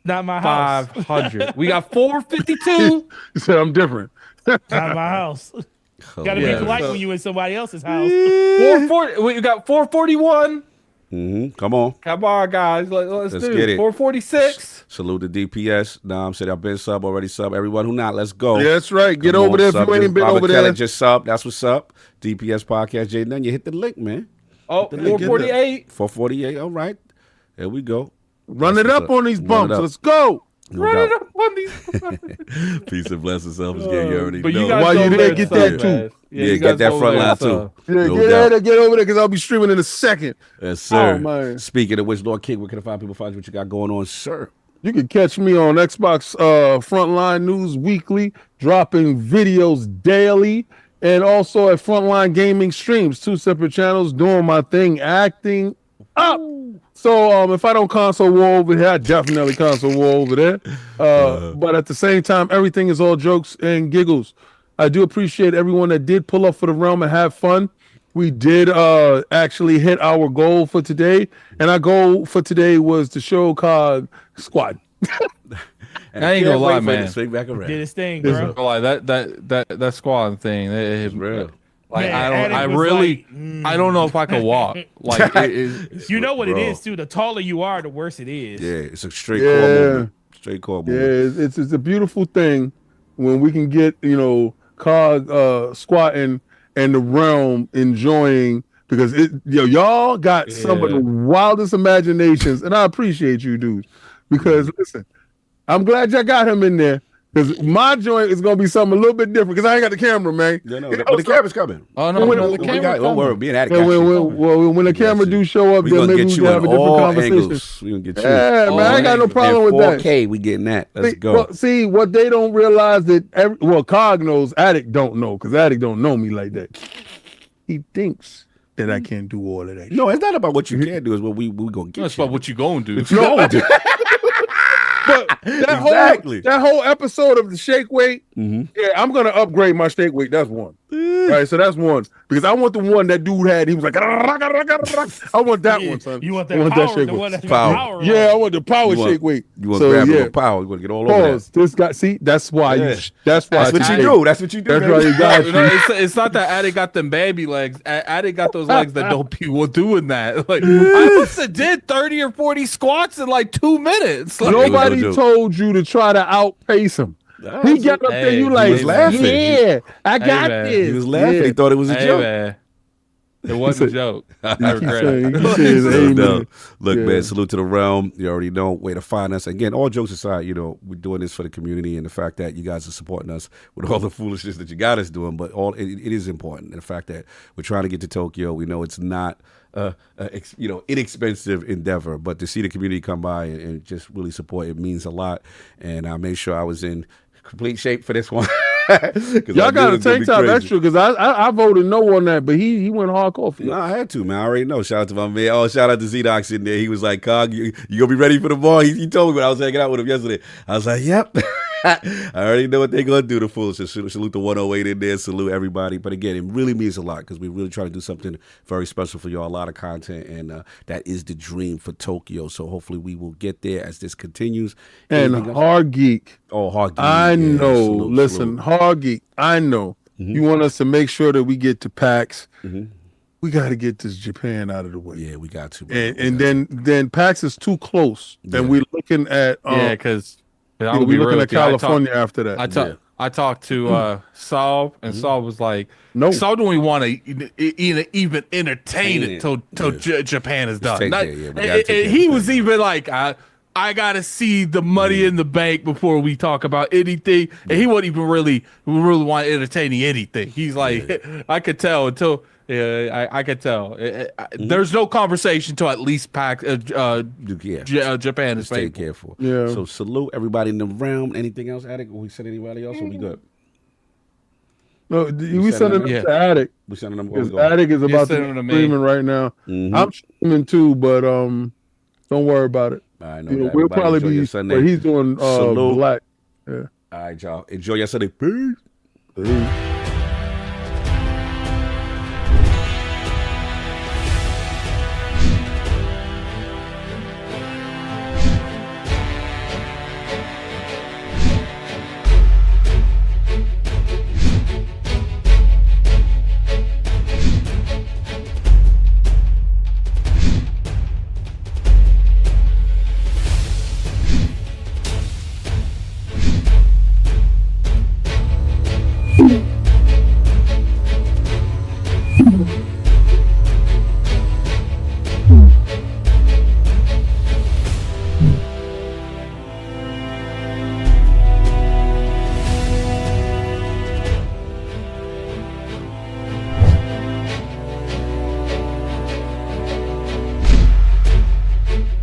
not my 500. House. We got 452. You said I'm different. Not my house. Gotta be polite when you in somebody else's house. 440. We got 441. Come on, guys. Let's do get it. 446. Salute the DPS. I'm saying I've been sub already. Sub everyone who not. Let's go. Yeah, that's right. Get over there if you ain't been over there. Just sub. That's what's up. DPS podcast. Jaden, you hit the link, man. Oh, 448. 448. All right. There we go. Run it up on these bumps. Let's go. Run it up on these. Peace and blessings, selfish gang. You already but know. You guys while you there, get that too. Yeah, get that front line too. Yeah, get over there because I'll be streaming in a second. Yes, sir. Oh, man. Speaking of which, Lord King, where can I find people? Find what you got going on, sir? You can catch me on Xbox Frontline News Weekly, dropping videos daily, and also at Frontline Gaming Streams, 2 separate channels, doing my thing, acting, up. So if I don't console war over here, I definitely console war over there. But at the same time, everything is all jokes and giggles. I do appreciate everyone that did pull up for the realm and have fun. We did actually hit our goal for today, and our goal for today was to show COG Squad. And I ain't gonna lie, man. Swing back around. Did his thing, bro. Like that squad thing, it's real. Like Man, I don't know if I can walk. Like you know what it is too. The taller you are, the worse it is. Yeah, it's a straight core movement. Straight core movement. Yeah, it's a beautiful thing when we can get COG squatting and the realm enjoying, because y'all got some of the wildest imaginations, and I appreciate you dudes, because listen, I'm glad y'all got him in there. Because my joint is gonna be something a little bit different. Because I ain't got the camera, man. Yeah, no, but the camera's coming. Oh no, the camera. Don't worry, being at it. When the camera do show up, then maybe we can have a different conversation. We gonna get you. Yeah, man, I ain't got no problem with that. 4K, we getting that. Let's go. See, what they don't realize that COG knows, Addict don't know, because Addict don't know me like that. He thinks that I can't do all of that. No, it's not about what you can do. It's what we gonna get. It's about what you gonna do. What you gonna do? But that whole episode of the shake weight, yeah, I'm gonna upgrade my shake weight. That's one. Right, so that's one, because I want the one that dude had. He was like, I want that one, son. You want that power? Shake the one that's power. power. Yeah, I want the power shake weight. You want to grab a little power? You want to get all over that. This guy, see, that's why. That's what you do. That's what you do. That's why you got. It's not that Addict got them baby legs. Addict got those legs that don't people doing that. Like I must have did 30 or 40 squats in like 2 minutes. Like, nobody told you to try to outpace him. He got up there, you like, he was laughing. Yeah, I got this. He was laughing. He thought it was a joke. Man. It wasn't a joke. I regret it. Look, man, salute to the realm. You already know where to find us. Again, all jokes aside, we're doing this for the community, and the fact that you guys are supporting us with all the foolishness that you got us doing, but it is important. And the fact that we're trying to get to Tokyo, we know it's not inexpensive endeavor, but to see the community come by and just really support it means a lot. And I made sure I was in complete shape for this one. Y'all got to take time extra, because I voted no on that, but he went hardcore for you. No, I had to, man. I already know. Shout out to my man. Oh, shout out to Z-Docs in there. He was like, COG, you gonna be ready for the ball? He told me when I was hanging out with him yesterday. I was like, yep. I already know what they're gonna do. The fools. Salute the 108 in there. Salute everybody. But again, it really means a lot, because we really try to do something very special for y'all. A lot of content, and that is the dream for Tokyo. So hopefully we will get there as this continues. And Hard Geek. Oh, Hard Geek. I know. Listen, Hard Geek. I know. You want us to make sure that we get to PAX. We got to get this Japan out of the way. Yeah, we got to. And then PAX is too close, and we're looking at because we're looking at California after that. I talked to Saul, and Saul was like, "No, Saul don't even want to even entertain it till Japan is done." He was even like, I gotta see the money in the bank before we talk about anything, and he wasn't even really want to entertain anything. He's like, I could tell until. I could tell. There's no conversation till at least Japan is paid for. Yeah. So salute everybody in the realm. Anything else, Attic? Or we said anybody else? Or we good? No, we sending them to Attic. We sending them. Because Attic is about to be streaming right now. I'm streaming too, but don't worry about it. I know. We'll probably be. But he's doing Black. Yeah. All right, y'all. Enjoy your Sunday. Peace. You